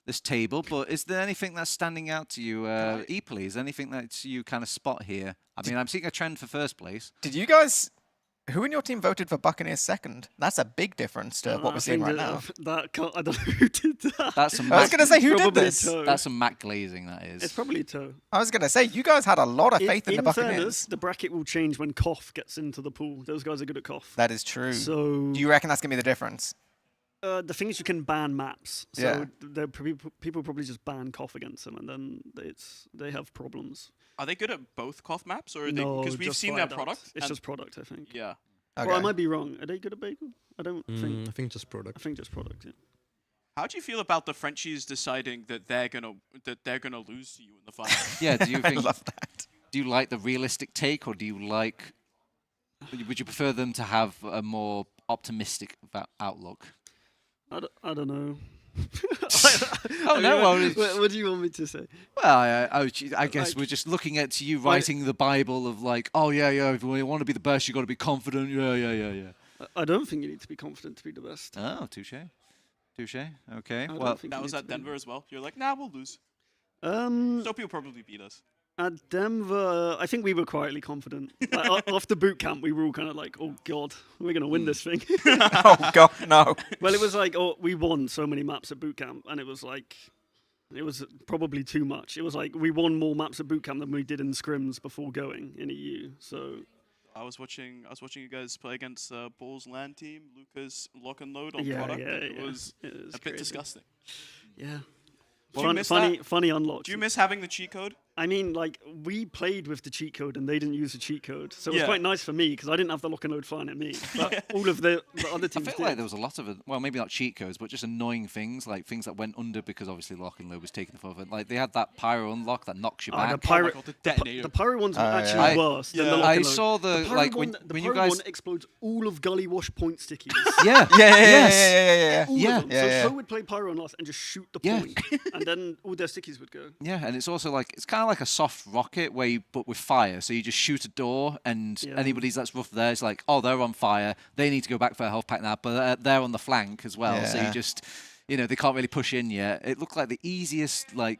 this table. But is there anything that's standing out to you, Eeply? Is there anything that you kind of spot here? I mean, I'm seeing a trend for first place. Did you guys? Who in your team voted for Buccaneers second? That's a big difference to what we're seeing right now. I don't know who did that. That's some I was gonna say, who did Probably this? Toe. That's some Mac glazing. That is. It's probably Toe. I was gonna say you guys had a lot of faith in the Buccaneers. Fairness, the bracket will change when Koff gets into the pool. Those guys are good at Koff. That is true. So do you reckon that's gonna be the difference? the thing is, you can ban maps. So Yeah. people probably just ban Koff against them, and then they have problems. Are they good at both Koth maps, or are No, because we've just seen their Viaduct. product? It's and- just product, I think. Yeah. Or I might be wrong. Are they good at Bagel? I don't think. I think just product. I think just product. Yeah. How do you feel about the Frenchies deciding that they're gonna lose to you in the final? Yeah, do you I think? love that. Do you like the realistic take, or do you like? Would you prefer them to have a more optimistic outlook? I don't know. Oh, no, well, what do you want me to say? Well, I guess we're just looking at you writing the Bible of like, oh, yeah, if you want to be the best, you got to be confident. Yeah. I don't think you need to be confident to be the best. Oh, touche. Okay. Well, that was at Denver as well. You're like, nah, we'll lose. Soapy will probably beat us. At Denver, I think we were quietly confident. Like, after boot camp, we were all kind of like, oh, God, we're going to win this thing. Oh, God, no. Well, it was like, we won so many maps at boot camp, and it was like, it was probably too much. It was like, we won more maps at boot camp than we did in scrims before going in EU, so... I was watching you guys play against Bull's LAN team, Lucas lock and load on product. It was a bit disgusting. Yeah. Funny unlocks. Do you miss having the cheat code? I mean, like, we played with the cheat code and they didn't use the cheat code. So it was Yeah. quite nice for me because I didn't have the lock and load flying at me. But all of the other I teams feel did. like there was a lot of it. Well, maybe not cheat codes, but just annoying things, like things that went under because obviously lock and load was taken off of it. Like they had that pyro unlock that knocks you back. The pyro ones were actually worse than the lock I and load. saw the pyro like one, when the you pyro guys one explodes all of Gully Wash point stickies. Yeah. All Yeah. of them. So would play pyro on us and just shoot the point, and then all their stickies would go. Yeah, and it's also like it's kind of like a soft rocket but with fire. So you just shoot a door, and anybody that's rough there is like, oh, they're on fire. They need to go back for a health pack now, but they're on the flank as well. So you just, they can't really push in yet. It looked like the easiest, like,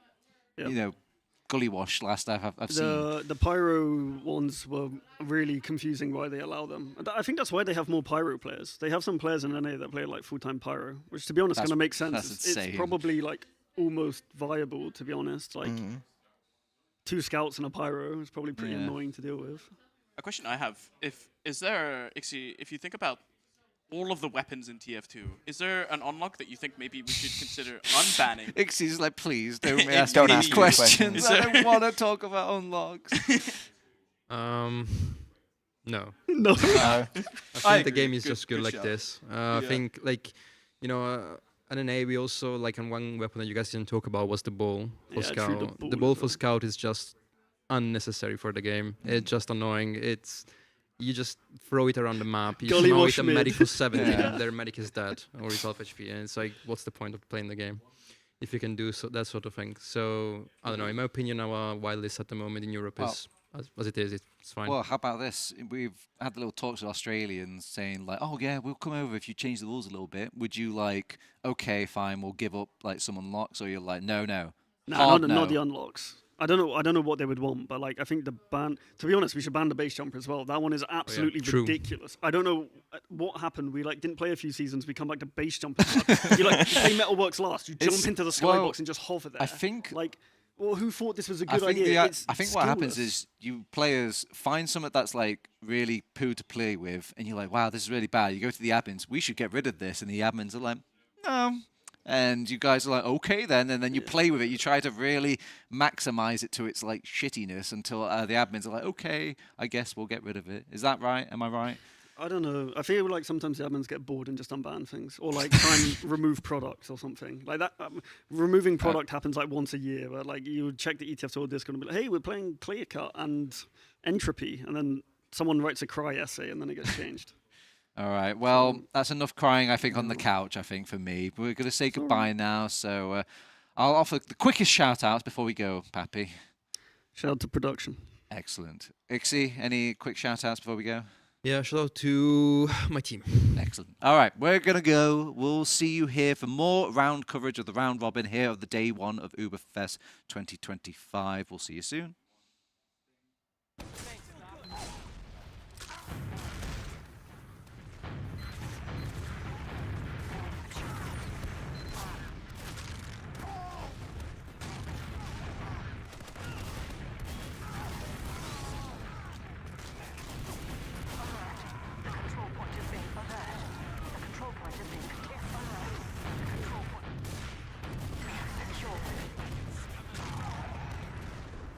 gully wash last I've seen. The pyro ones were really confusing why they allow them. And I think that's why they have more pyro players. They have some players in NA that play like full-time pyro, which to be honest kind of makes sense. That's It's insane. probably like almost viable, to be honest. Like 2 scouts and a pyro is probably pretty annoying to deal with. A question I have: if you think about all of the weapons in TF2, is there an unlock that you think maybe we should consider unbanning? Ixie's like, please don't ask Don't me ask these me questions. questions. I don't want to talk about unlocks. No. No. I think I the agree. game is Good- just good good like shout. this. I think, like, at NA we also, like, on one weapon that you guys didn't talk about was the ball for Yeah, true, Scout. the The ball ball as for Scout is just unnecessary for the game. It's just annoying. You just throw it around the map. You Gully throw wash it a mid. medic for 70 Yeah. and their medic is dead or he's half HP. And it's like, what's the point of playing the game if you can do that sort of thing? So, I don't know. In my opinion, our wild list at the moment in Europe is, as it is, it's fine. Well, how about this? We've had the little talks with Australians saying like, oh yeah, we'll come over if you change the rules a little bit. Would you like, okay, fine, we'll give up like some unlocks, or you're like, no. No, Hard not the unlocks. I don't know what they would want, but like I think the ban. To be honest, we should ban the base jumper as well. That one is absolutely true. ridiculous. I don't know what happened. We like didn't play a few seasons. We come back to base jumper. You like play Metalworks last. You jump into the skybox and just hover there. I think like. Well, who thought this was a I good think idea? I think what happens is you players find something that's like really poo to play with, and you're like, wow, this is really bad. You go to the admins, we should get rid of this, and the admins are like, no. And you guys are like, okay then, and then you play with it. You try to really maximize it to its like shittiness until the admins are like, okay, I guess we'll get rid of it. Is that right? Am I right? I don't know. I feel like sometimes the admins get bored and just unban things, or like try and remove products or something like that. Removing product happens like once a year, where like you would check the ETF tool disc and be like, "Hey, we're playing Clear Cut and Entropy," and then someone writes a cry essay and then it gets changed. All right. Well, that's enough crying, I think, on the couch, I think, for me. We're going to say goodbye now. So I'll offer the quickest shout-outs before we go, Pappy. Shout out to production. Excellent. Ixie, any quick shout-outs before we go? Yeah, shout out to my team. Excellent. All right, we're going to go. We'll see you here for more round coverage of the round robin here of the day one of ÜBERFEST 2025. We'll see you soon.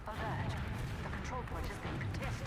Alert. The control point is being contested.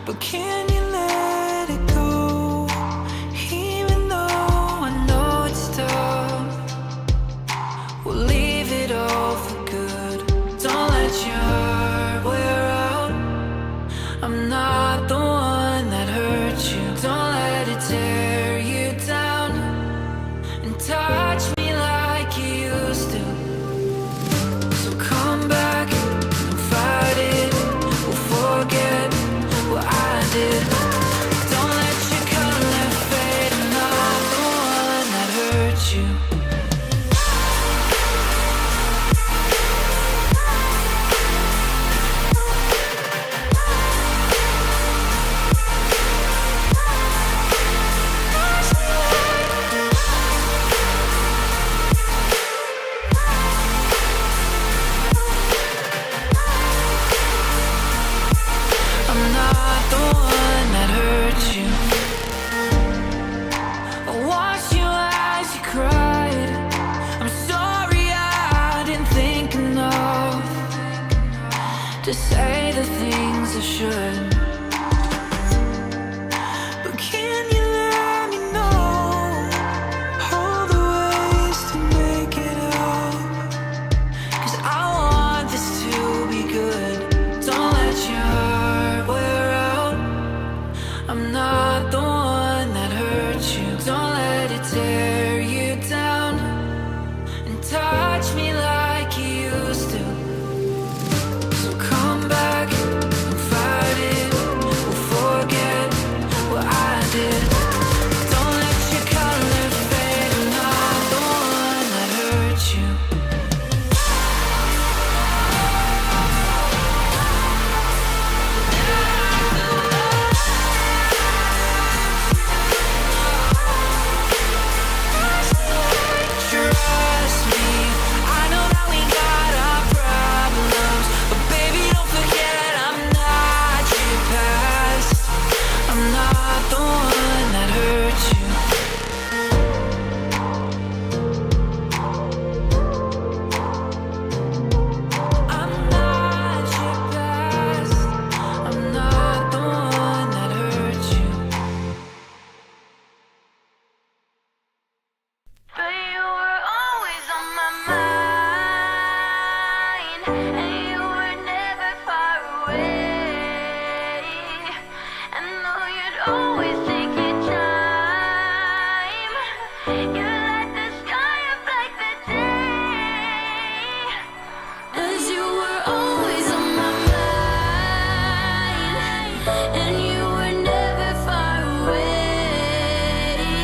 but can you let it go? Even though I know it's tough, we'll leave it all for good. Don't let your heart wear out. I'm not the one that hurt you. Don't let it tear you down and touch me like you used to. So come back and fight it. We'll forget what I did. Don't let your color fade. I'm not the one that hurt you. I'm not the one that hurt you. I watched you as you cried. I'm sorry I didn't think enough to say the things I should. But can you let me know all the ways to make it up? 'Cause I want this to be good. Don't let your heart wear out. I'm not the one that hurt you. Don't let it tear you down and touch me like you used to. So come back and fight it. We'll forget what I did. Don't let your color fade. I'm not the one that hurt you. Trust me, I know that we got our problems, but baby, don't forget I'm not your past. I'm not the one that hurt you. I'm not your past. I'm not the one that hurt you. But you were always on my mind, and you were never far away. I know you'd always take your time. You light the sky up like the day. 'Cause you were always on my mind, and you were never far away.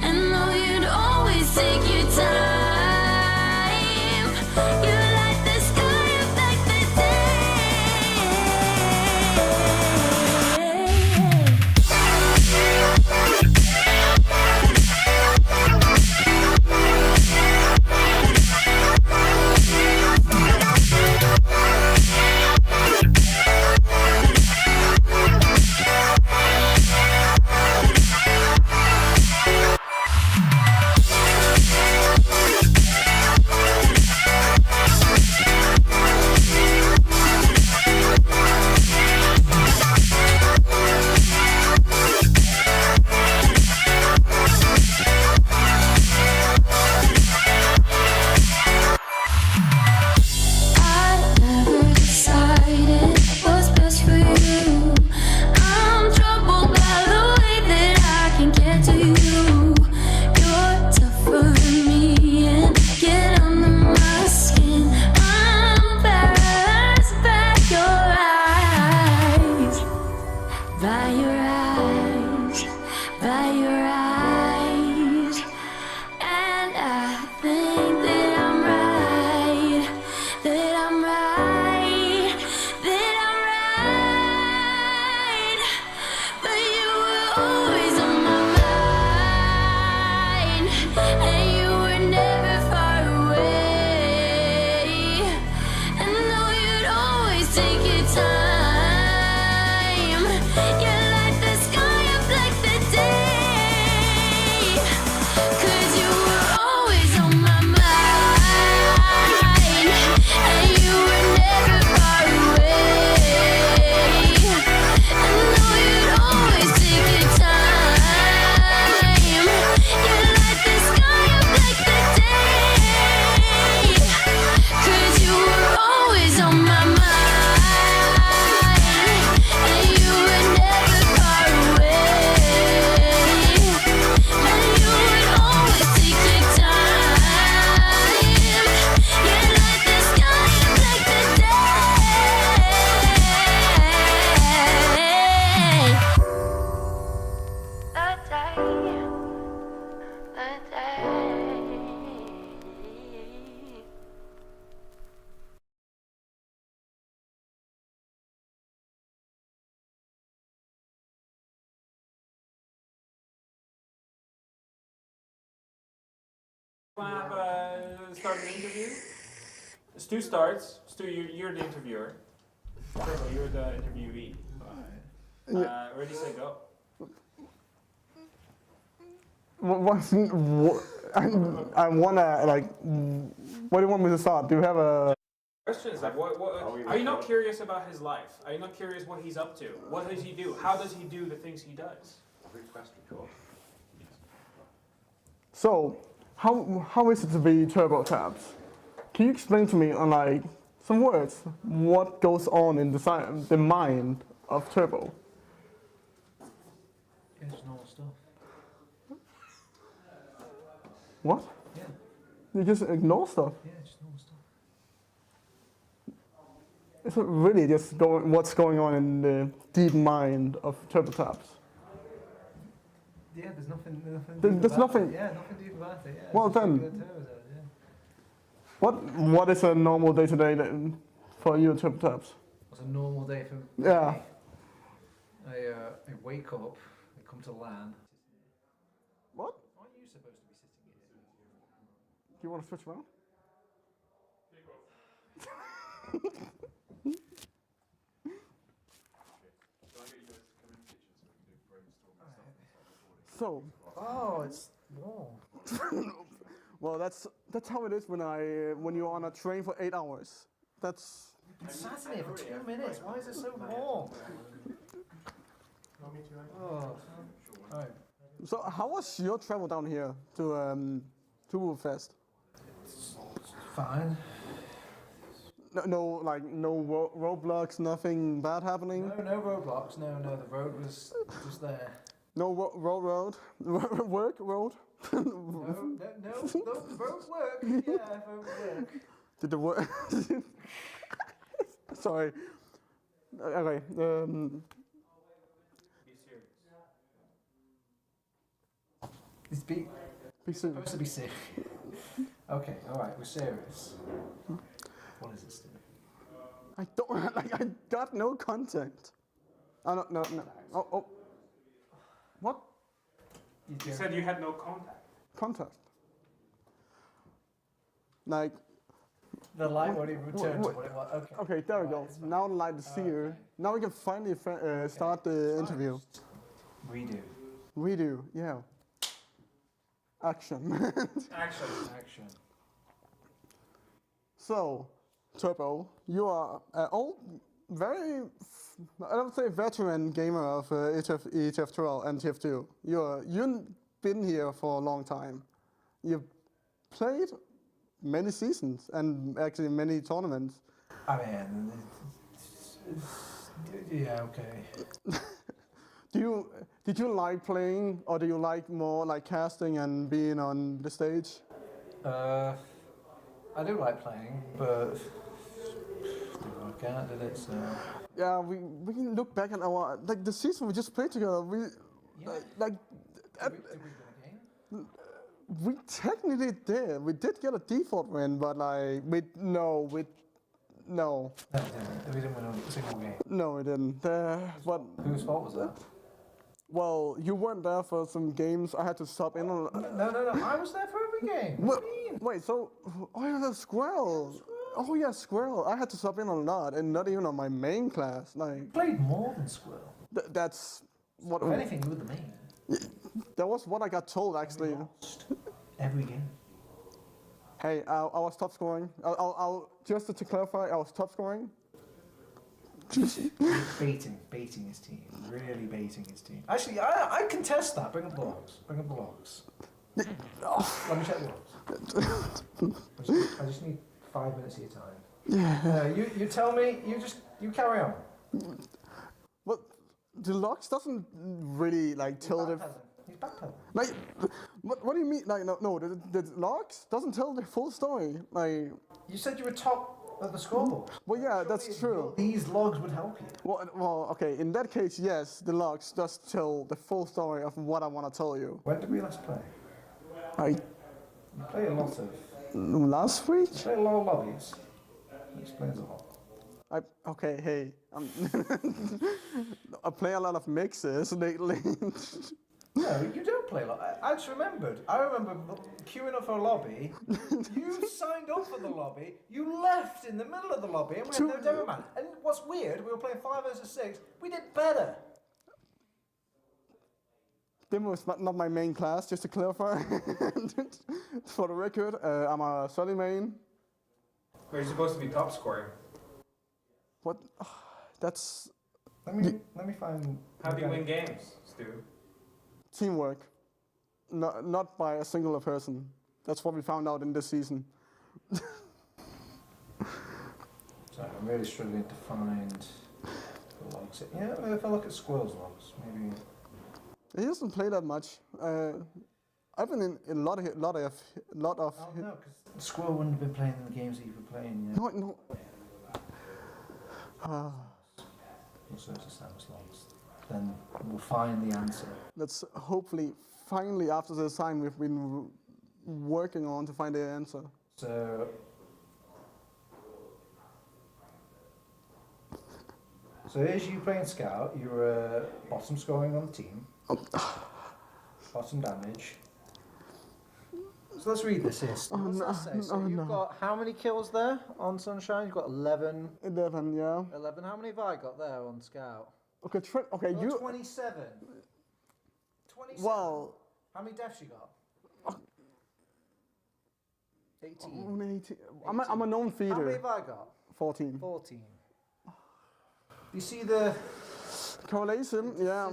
I know you'd always take your time. You light the sky up like the I never decided what's best for you. I'm troubled by the way that I can get to you. You're tougher than me and get under my skin. I'm paralyzed by your eyes, by your eyes, by your eyes. And I think that I'm right, that I'm right, that I'm right. But you were always on my mind, and you were never far away. I know you'd always take your time. You light the sky up like the day. Want to start an interview? Stu starts. Stu, you're the interviewer. Turbo, you're the interviewee. Ready, set, go. I wanna like. What do you want me to start? Do you have a? Questions like what are you not curious about his life? Are you not curious what he's up to? What does he do? How does he do the things he does? So, how is it to be Turbo Tabs? Can you explain to me in like some words what goes on in the mind of Turbo? Yeah, just normal stuff. What? Yeah. You just ignore stuff. Yeah, just normal stuff. It's not really just what's going on in the deep mind of Turbo Tabs. Yeah, there's nothing. There's nothing. Yeah, nothing deep about it. Yeah. Well then. What is a normal day to day for you, Turbo Tabs? What's a normal day for me? Yeah. I wake up, I come to LAN. What? Aren't you supposed to be sitting here? Do you want to switch around? So. Oh, it's warm. Well, that's how it is when you're on a train for 8 hours. That's. It's sat in here for 2 minutes. Why is it so warm? Oh, right. So how was your travel down here to ÜBERFEST? Fine. No roadblocks, nothing bad happening. No roadblocks. No, the road was just there. No road. Work road. No, the road work. Yeah, road work. Did the work? Sorry. Okay. Be serious. It's be serious. Supposed to be serious. Okay, all right, we're serious. What is it, Steve? I don't. I got no contact. No. Oh. What? You said you had no contact. Contact. Like. The light already returned to what it was. Okay. Okay, there we go. Now the light is here. Now we can finally start the interview. Redo, yeah. Action. Action. So, Turbo, you are an old, very, I don't say veteran gamer of ETF12 and TF2. You've been here for a long time. You've played many seasons and actually many tournaments. I mean, yeah, okay. Did you like playing, or do you like more like casting and being on the stage? I do like playing, but didn't work out, did it? So. Yeah, we can look back at our the season we just played together. Did we win a game? We technically did. We did get a default win, but like no. We didn't win a single game. No, we didn't. But whose fault was that? Well, you weren't there for some games. I had to sub in on. No. I was there for every game. What do you mean? Wait, so yeah, Squirrel. Oh yeah, Squirrel. I had to sub in a lot, and not even on my main class. Like you played more than Squirrel. That's what. If anything, you were the main. That was what I got told actually. Every game. Hey, I was top scoring. I'll just to clarify, I was top scoring. baiting his team. Really baiting his team. Actually, I contest that. Bring up the logs. Let me check the logs. I just need 5 minutes of your time. Yeah. You tell me. You carry on. Well, the logs doesn't really like tell the. He's backpedaling. Like, what do you mean? Like, no, the logs doesn't tell the full story. Like. You said you were top of the scoreboard. Well, yeah, that's true. These logs would help you. Well, okay. In that case, yes, the logs does tell the full story of what I want to tell you. When did we last play? You play a lot of. Last week. You play a lot of lobbies. That explains a lot. Okay, hey, I play a lot of mixes lately. No, you don't play lobby. I just remembered. I remember queuing up for a lobby. You signed up for the lobby. You left in the middle of the lobby and went, no, never mind. And what's weird, we were playing 5 versus 6. We did better. Demo is not my main class, just to clarify. For the record, I'm a Sully main. Where you're supposed to be top scorer. What? That's... Let me find... How do you win games, Stu? Teamwork. Not by a singular person. That's what we found out in this season. Sorry, I'm really struggling to find the logs. Yeah, maybe if I look at Squirrel's logs, maybe... He doesn't play that much. I've been in a lot of. Oh no, because Squirrel wouldn't have been playing in the games that you've been playing. Yeah. No. We'll search the status logs. Then we'll find the answer. Let's hopefully, finally, after the time we've been working on to find the answer. So here's you playing Scout. You're bottom scoring on the team. Bottom damage. So let's read this here. What's that say? So you've got how many kills there on Sunshine? You've got 11. 11, yeah. 11. How many have I got there on Scout? Okay, you. 27. 27. Well. How many deaths you got? 18. 18. I'm a known feeder. How many have I got? 14. 14. You see the correlation? Yeah.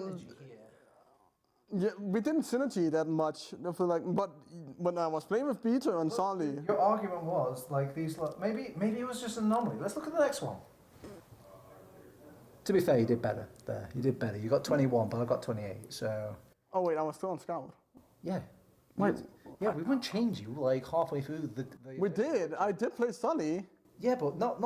Yeah, we didn't synergy that much. I feel like, but when I was playing with Peter and Solly, your argument was like these. Maybe it was just an anomaly. Let's look at the next one. To be fair, you did better there. You did better. You got 21, but I got 28. So. Oh wait, I was still on Scout. Yeah. Wait. Yeah, we wouldn't change you like halfway through the we did. I did play Solly. Yeah, but not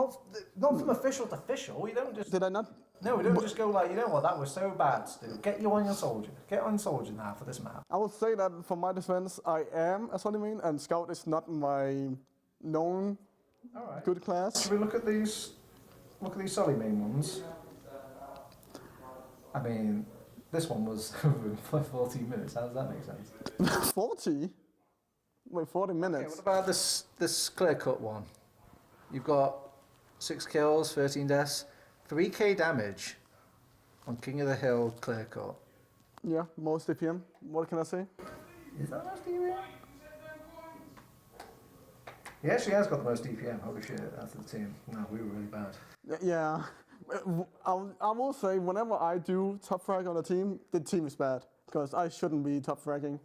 from official to official. You don't just. Did I not? No, we don't just go like, you know what, that was so bad, Stu. Get you on your soldier. Get on soldier now for this map. I will say that for my defense, I am a Solly main, and Scout is not my known good class. Should we look at these? Look at these Solly main ones. I mean, this one was over for 14 minutes. How does that make sense? 40? Wait, 40 minutes. Okay, what about this clear cut one? You've got 6 kills, 13 deaths, 3k damage on King of the Hill clear cut. Yeah, most DPM. What can I say? Is that most DPM? He actually has got the most DPM. Holy shit, that's the team. No, we were really bad. Yeah. I will say, whenever I do top frag on a team, the team is bad. Because I shouldn't be top fragging.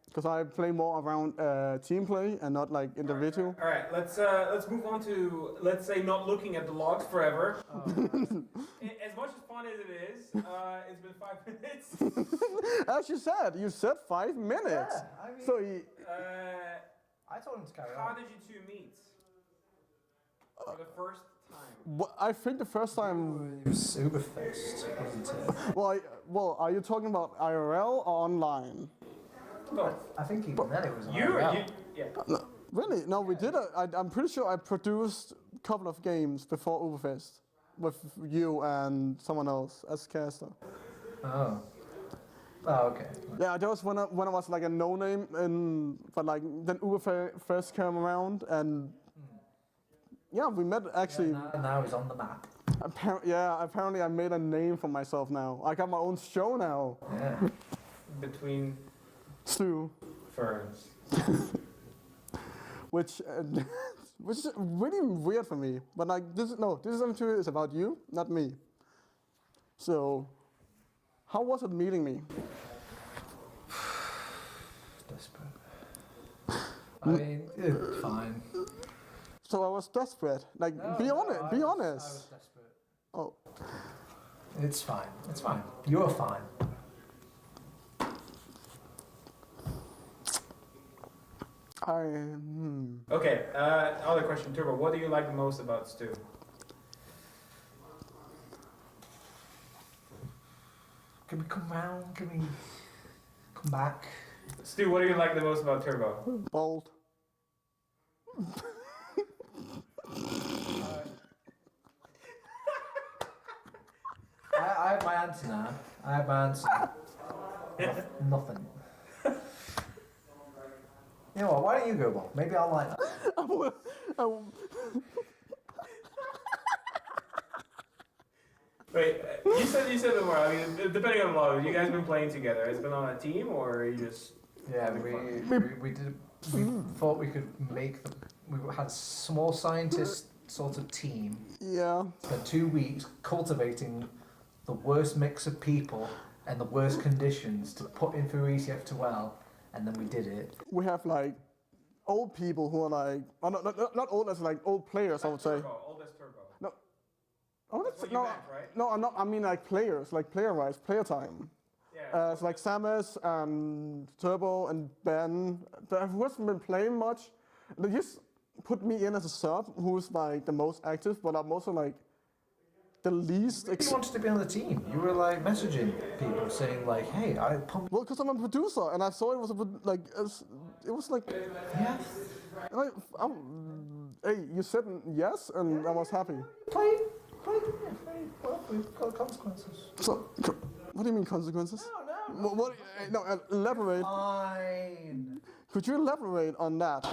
Because I play more around team play and not like individual. All right, let's move on to, let's say, not looking at the logs forever. As much as fun as it is, it's been 5 minutes. As you said 5 minutes. Yeah, I mean, so I told him to carry how on. did you two meet? For the first time. I think the first time. It was ÜBERFEST, wasn't it? Well, are you talking about IRL or online? Both. I think even then it was yeah. No, really? No, we did. I'm pretty sure I produced a couple of games before ÜBERFEST with you and someone else as caster. Oh, okay. Yeah, that was when I was like a no-name, but like then ÜBERFEST came around and yeah, we met actually. Yeah, now he's on the map. Apparently I made a name for myself now. I got my own show now. Yeah. Between Stu. Ferns. Which is really weird for me. But like this is about you, not me. So how was it meeting me? Desperate. I mean, it's fine. So I was desperate. Like, be honest. I was desperate. Oh. It's fine. It's fine. You're fine. Okay, other question, Turbo. What do you like the most about Stu? Can we come round? Can we come back? Stu, what do you like the most about Turbo? Bold. I have my answer now. I have my answer. Nothing. You know what? Why don't you go, Bob? Maybe I'll like that. Wait, you said before. I mean, depending on the log, you guys been playing together. It's been on a team, or are you just? Yeah, we did. We thought we could make them. We had a small scientist sort of team. Yeah. Spent 2 weeks cultivating the worst mix of people and the worst conditions to put in through ECF2L, and then we did it. We have like old people who are like, oh, not old as like old players, I would say. Old as Turbo. No. Oh, That's what you meant, right? No, I'm not. I mean like players, like player-wise, player time. Yeah. So like Samus and Turbo and Ben, who hasn't been playing much. They just put me in as a sub, who's like the most active, but I'm also like the least. You wanted to be on the team. You were like messaging people saying like, "Hey, I pumped." Well, because I'm a producer, and I saw it was it was like. Yeah. Hey, you said yes, and I was happy. Play. Well, we've got consequences. So, what do you mean consequences? No, elaborate. Fine. Could you elaborate on that?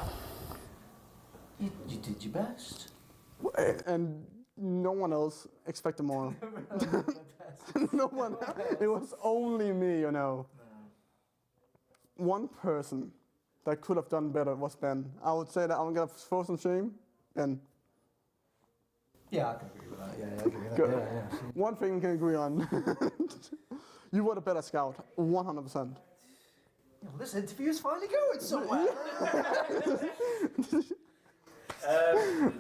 You did your best. And no one else expected more. No one. It was only me, you know. No. One person that could have done better was Ben. I would say that I'm gonna throw some shame. Ben. Yeah, I can agree with that. Yeah, I agree with Good. that. Yeah. One thing we can agree on. You were the better scout, 100%. Well, this interview's finally going somewhere.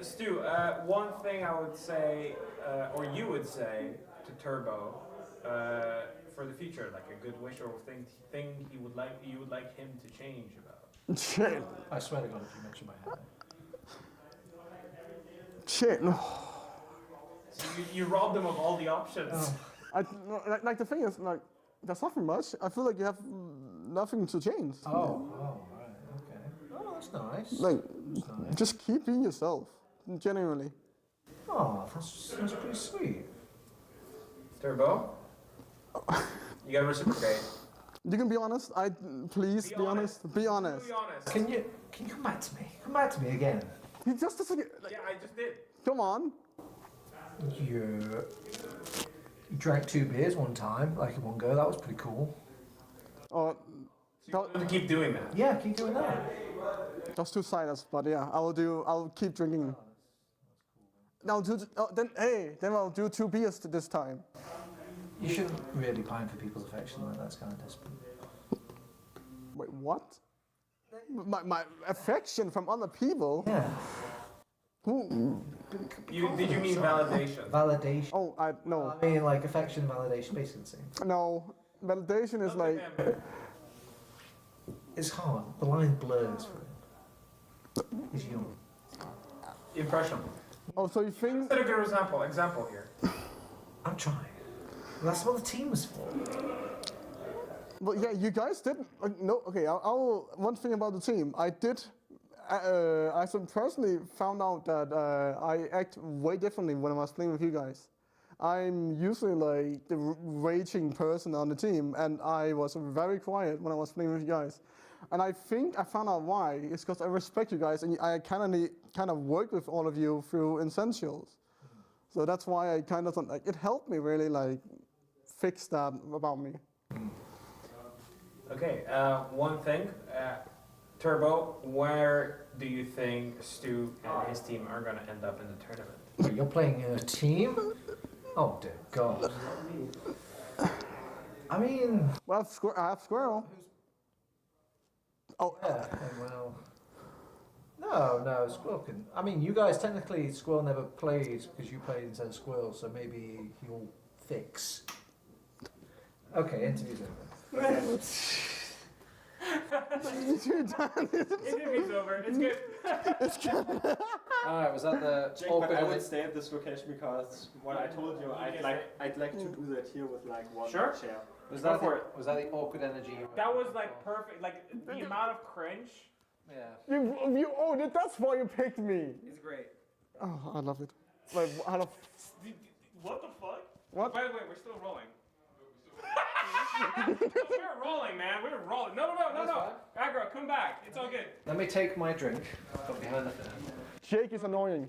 Stu, one thing I would say, or you would say to Turbo, for the future, like a good wish or thing you would like him to change about. Shit. I swear to God, if you mention my hair. Shit. No. So you robbed him of all the options. Like the thing is, like, there's nothing much. I feel like you have nothing to change. Oh, right, okay. Oh, that's nice. Like, that's nice. just keep being yourself, genuinely. Oh, that's pretty sweet. Turbo, you gotta reciprocate. You can be honest. Please be honest. Be honest. Be honest. Can you come back to me? Come back to me again. You just like, yeah, I just did. Come on. You drank 2 beers one time, like in one go. That was pretty cool. So you want to keep doing that? Yeah, keep doing that. Just 2 ciders, but yeah, I'll keep drinking. Then I'll do 2 beers this time. You shouldn't really pine for people's affection like that's kind of desperate. Wait, what? My affection from other people? Yeah. Who? Did you mean validation? Validation. Oh, no. I mean, like affection, validation, basically the same. No, validation is like. It's hard. The line blurs for him. He's young. Impressionable. Oh, so you think? Set a good example here. I'm trying. That's what the team was for. Well, yeah, you guys did. No, okay. I'll one thing about the team. I did. I personally found out that I act way differently when I was playing with you guys. I'm usually like the raging person on the team, and I was very quiet when I was playing with you guys. And I think I found out why. It's because I respect you guys, and I kind of work with all of you through Essentials. So that's why I kind of like it helped me really like fix that about me. Okay, one thing, Turbo, where do you think Stu and his team are going to end up in the tournament? Wait, you're playing in a team? Oh dear God. I mean, well, I have Squirrel. Oh, yeah. Well, no, Squirrel can. I mean, you guys technically Squirrel never plays because you played instead of Squirrel, so maybe he'll fix. Okay, interview's over. Interview's over. It's good. It's good. Alright, was that the Jake, awkward? but I would stay at this location because what I told you, I'd like to do that here with like one Sure. chair. Was that the awkward energy? That was like perfect. Like the amount of cringe. Yeah. That's why you picked me. He's great. Oh, I love it. Like, I love. What the fuck? What? By the way, we're still rolling. We're rolling, man. We're rolling. No. Aggro, come back. It's all good. Let me take my drink from behind the fan. Jake is annoying.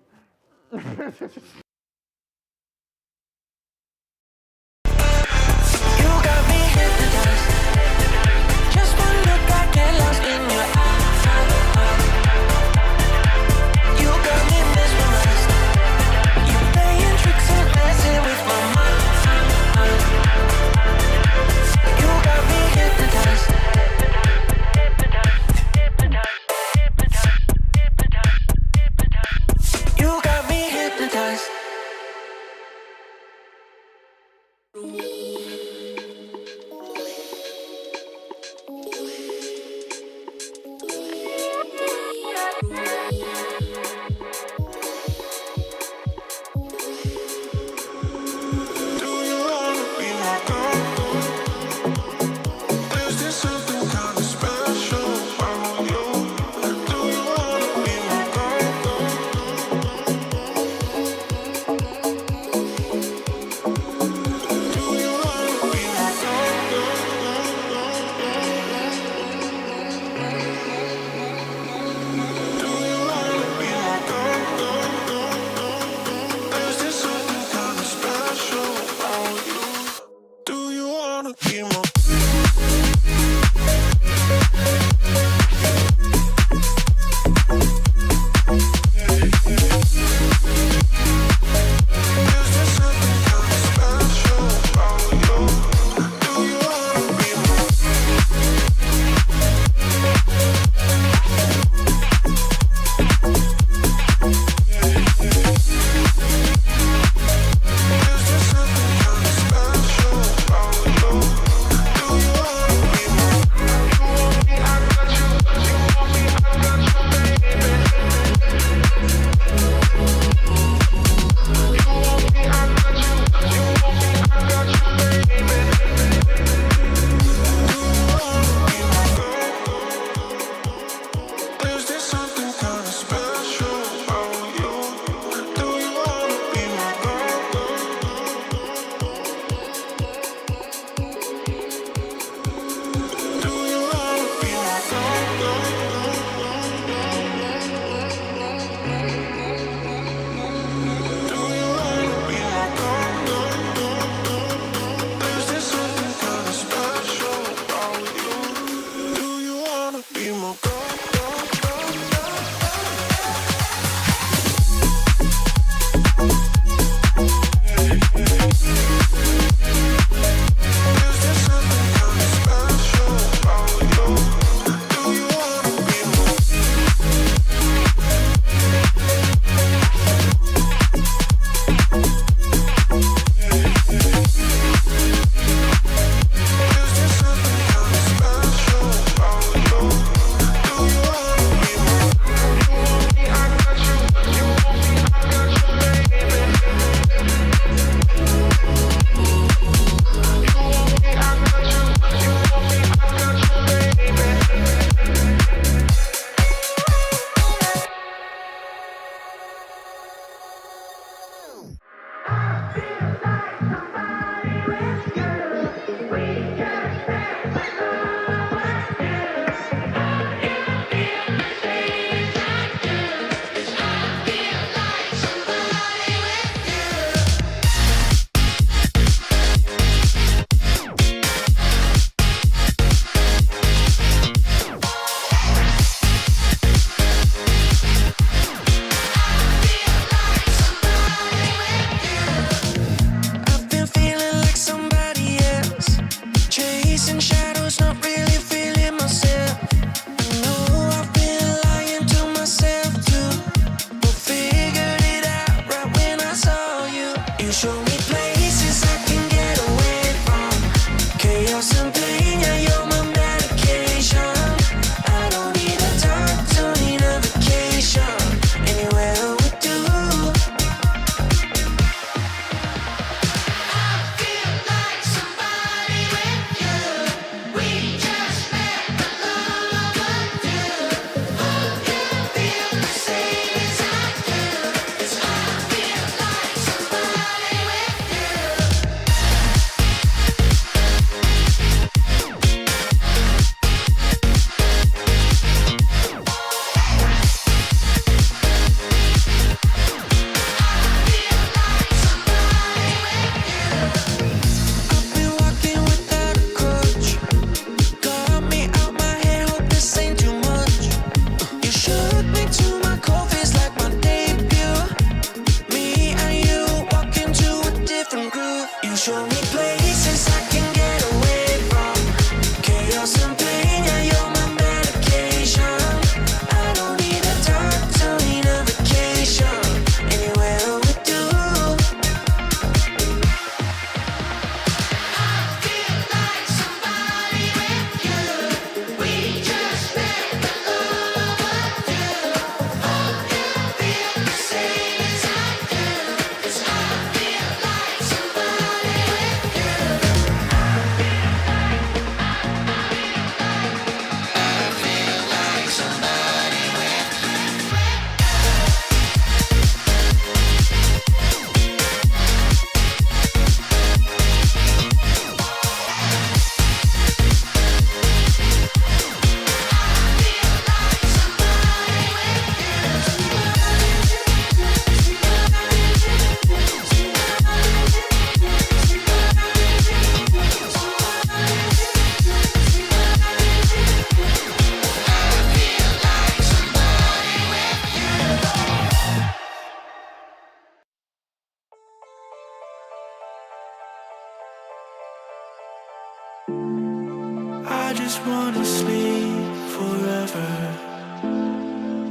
I just wanna sleep forever.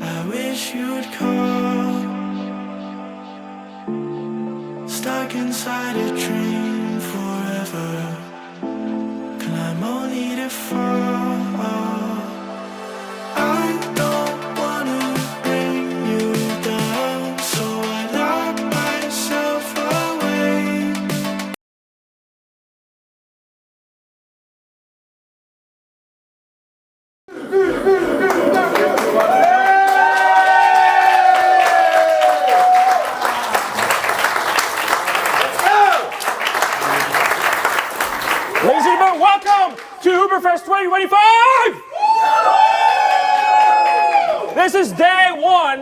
I wish you'd call. Stuck inside a dream forever. Climb only to fall. I don't wanna bring you down, so I lock myself away. Ladies and gentlemen, welcome to ÜBERFEST 2025! This is day one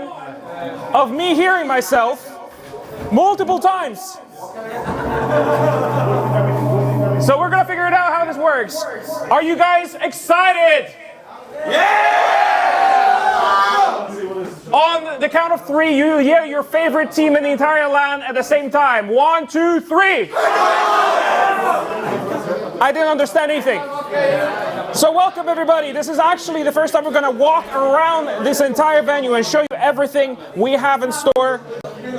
of me hearing myself multiple times. So we're gonna figure it out how this works. Are you guys excited? On the count of three, you yell your favorite team in the entire land at the same time. 1, 2, 3. I didn't understand anything. So welcome everybody. This is actually the first time we're gonna walk around this entire venue and show you everything we have in store.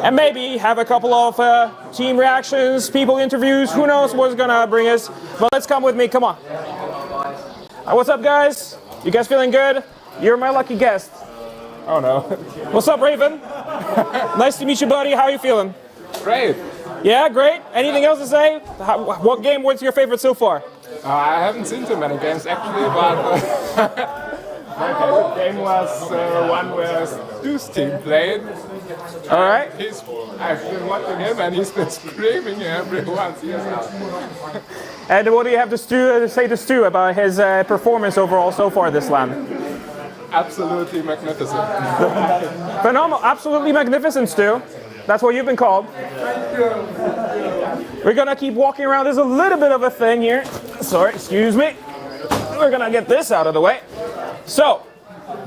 And maybe have a couple of team reactions, people interviews, who knows what's gonna bring us. But let's come with me, come on. What's up guys? You guys feeling good? You're my lucky guest. Oh no. What's up Raven? Nice to meet you buddy, how are you feeling? Great. Yeah, great. Anything else to say? What game was your favorite so far? I haven't seen too many games actually, but my favorite game was one where Stu's team played. All right. I've been watching him and he's been screaming everyone's ears out. And what do you have to say to Stu about his performance overall so far this LAN? Absolutely magnificent. Phenomenal. Absolutely magnificent, Stu. That's what you've been called. We're gonna keep walking around. There's a little bit of a thing here. Sorry, excuse me. We're gonna get this out of the way. So,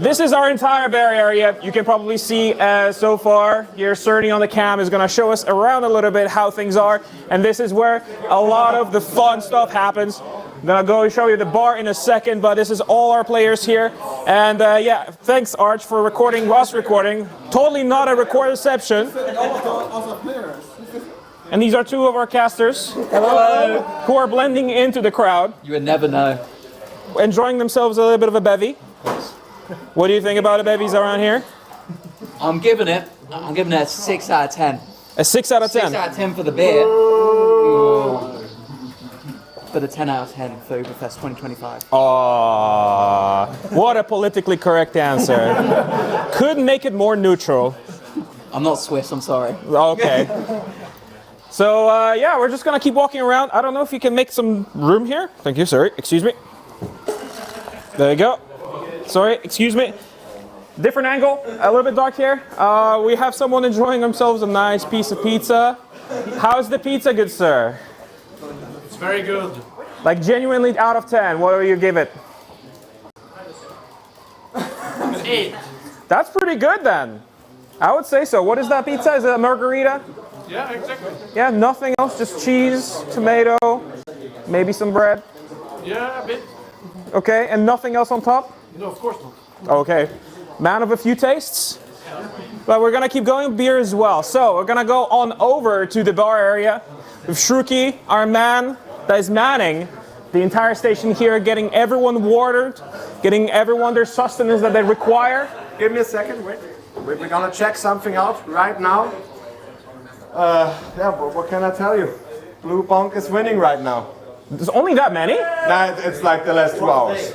this is our entire bar area. You can probably see so far here, Cerny on the cam is gonna show us around a little bit how things are. And this is where a lot of the fun stuff happens. I'm gonna go show you the bar in a second, but this is all our players here. And yeah, thanks Arch for recording us recording. Totally not a record reception. And these are two of our casters. Hello. Who are blending into the crowd. You would never know. Enjoying themselves a little bit of a bevy. What do you think about the bevies around here? I'm giving it a 6 out of 10. A 6 out of 10? 6 out of 10 for the beer. Ooh. But a 10 out of 10 for ÜBERFEST 2025. Aww, what a politically correct answer. Couldn't make it more neutral. I'm not Swiss, I'm sorry. Okay. So yeah, we're just gonna keep walking around. I don't know if you can make some room here. Thank you, sorry, excuse me. There you go. Sorry, excuse me. Different angle, a little bit dark here. We have someone enjoying themselves a nice piece of pizza. How's the pizza, good sir? It's very good. Like genuinely out of 10, what do you give it? 8. That's pretty good then. I would say so. What is that pizza? Is it a margarita? Yeah, exactly. Yeah, nothing else, just cheese, tomato, maybe some bread. Yeah, a bit. Okay, and nothing else on top? No, of course not. Okay. Man of a few tastes? But we're gonna keep going with beer as well. So we're gonna go on over to the bar area with Shruki, our man that is manning the entire station here, getting everyone watered, getting everyone their sustenance that they require. Give me a second, wait. We're gonna check something out right now. Yeah, what can I tell you? Blue Bonk is winning right now. There's only that many? Nah, it's like the last 2 hours.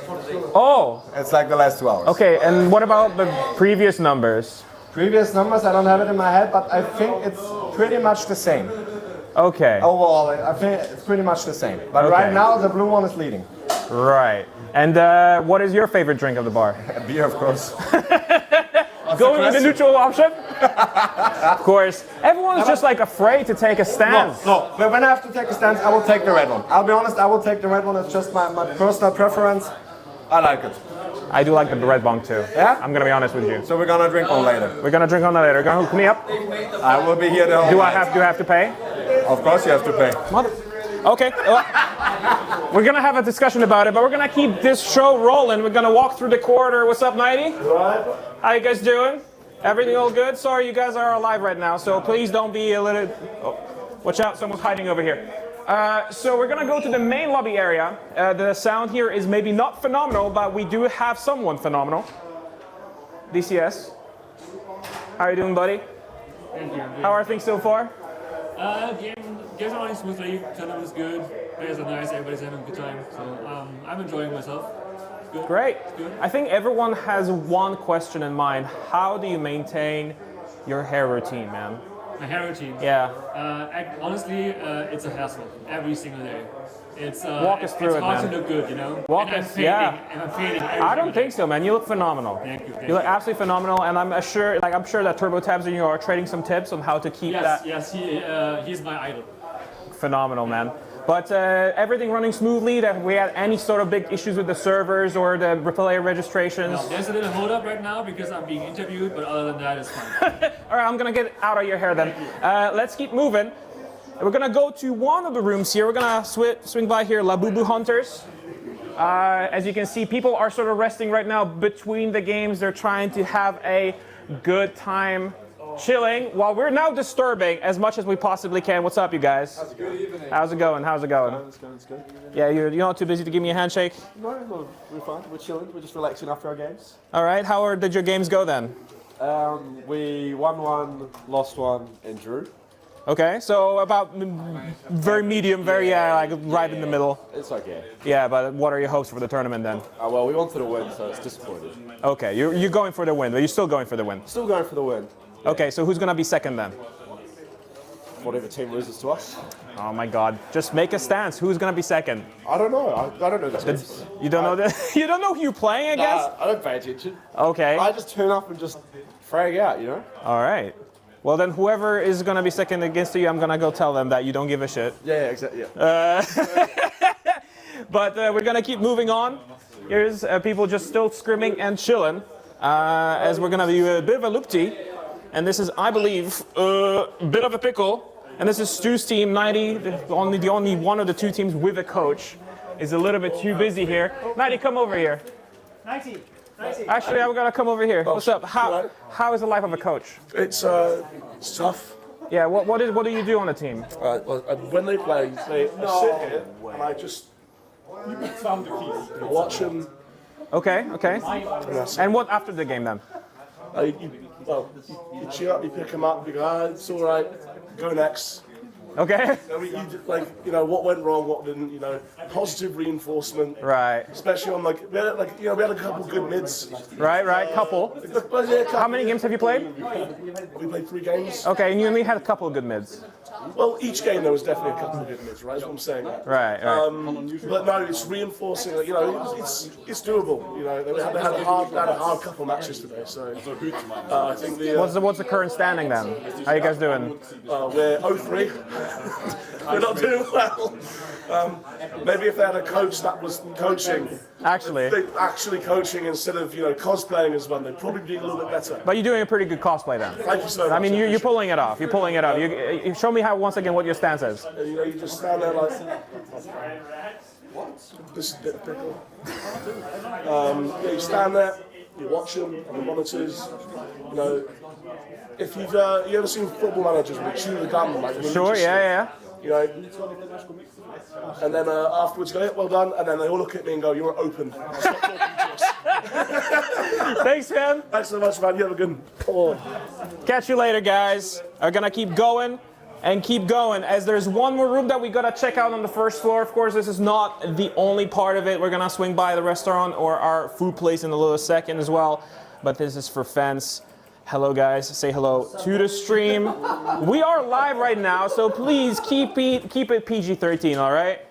Oh. It's like the last 2 hours. Okay, and what about the previous numbers? Previous numbers, I don't have it in my head, but I think it's pretty much the same. Okay. Overall, I think it's pretty much the same. But Okay. right now, the blue one is leading. Right. And what is your favorite drink of the bar? Beer, of course. Going with the neutral option? Of course. Everyone's just like afraid to take a stance. No, but when I have to take a stance, I will take the red one. I'll be honest, I will take the red one. It's just my personal preference. I like it. I do like the red bong too. Yeah? I'm gonna be honest with you. So we're gonna drink one later. We're gonna drink on that later. Gonna hook me up? I will be here the whole Do night. I have to pay? Of course you have to pay. Mother. Okay. We're gonna have a discussion about it, but we're gonna keep this show rolling. We're gonna walk through the corridor. What's up, Nighty? How you guys doing? Everything all good? Sorry, you guys are alive right now, so please don't be a little... Oh, watch out, someone's hiding over here. So we're gonna go to the main lobby area. The sound here is maybe not phenomenal, but we do have someone phenomenal. DCS. How are you doing, buddy? Thank you. How are things so far? Games are running smoothly, tournament is good, players are nice, everybody's having a good time, so I'm enjoying myself. It's good. Great. It's good. I think everyone has one question in mind. How do you maintain your hair routine, man? My hair routine? Yeah. Honestly, it's a hassle every single day. It's Walk us through it's it, hard man. to look good, you know? Walk and I'm us, fading, yeah. and I'm fading every I don't single think so, man. You look phenomenal. Thank you. You look absolutely phenomenal, and I'm sure that Turbo Tabs and you are trading some tips on how to keep that. Yes, he's my idol. Phenomenal, man. But everything running smoothly. That we had any sort of big issues with the servers or the player registrations. No, there's a little hold up right now because I'm being interviewed, but other than that, it's fine. All right, I'm gonna get out of your hair then. Let's keep moving. We're gonna go to one of the rooms here. We're gonna swing by here, Labubu Hunters. As you can see, people are sort of resting right now between the games. They're trying to have a good time chilling while we're now disturbing as much as we possibly can. What's up, you guys? Good evening. How's it going? How's it going? It's good. Yeah, you're not too busy to give me a handshake? No, we're fine. We're chilling. We're just relaxing after our games. All right, did your games go then? We won one, lost one, and drew. Okay, so about very medium, like right in the middle. It's okay. Yeah, but what are your hopes for the tournament then? Well, we wanted to win, so it's disappointed. Okay, you're going for the win, but you're still going for the win? Still going for the win. Okay, so who's going to be second then? Whatever team loses to us. Oh my God, just make a stance. Who's going to be second? I don't know. I don't know the teams. You don't know you don't know who you're playing, I guess? I don't pay attention. Okay. I just turn up and just frag out, you know? All right. Well, then whoever is going to be second against you, I'm going to go tell them that you don't give a shit. Yeah, exactly. Yeah. But we're going to keep moving on. Here's people just still screaming and chilling as we're going to do a bit of a loop-tee. And this is, I believe, a bit of a pickle. And this is Stu's team, 90, the only one of the two teams with a coach. Is a little bit too busy here. 90, come over here. 90. Actually, I'm gonna come over here. What's up? How is the life of a coach? It's tough. Yeah. What do you do on the team? When they play, I sit here and I just watch them. Okay. And what after the game then? You cheer up, you pick them up, you go, it's all right, go next. Okay. What went wrong, what didn't, positive reinforcement. Right. Especially on we had a couple good mids. Right, couple. How many games have you played? We played 3 games. Okay, and you only had a couple of good mids. Well, each game there was definitely a couple of good mids, right? That's what I'm saying. Right. But no, it's reinforcing. It's doable. They had a hard couple matches today. So I think What's the current standing then? How you guys doing? We're 0-3. We're not doing well. Maybe if they had a coach that was coaching. Actually coaching instead of cosplaying as well, they'd probably be a little bit better. But you're doing a pretty good cosplay then. Thank you so much. I mean, you're pulling it off. You show me once again what your stance is. You just stand there like. This is a bit of pickle. You stand there, you watch them on the monitors. If you've you ever seen Football Managers when they chew the gum, like sure, yeah. And then afterwards go, well done, and then they all look at me and go, you're open. Stop talking to us. Thanks, man. Thanks so much, man. You have a good. Catch you later, guys. Are gonna keep going and keep going, as there's one more room that we gotta check out on the first floor. Of course, this is not the only part of it. We're gonna swing by the restaurant or our food place in a little second as well, but this is for fans. Hello guys, say hello to the stream. We are live right now, so please keep it PG-13, all right?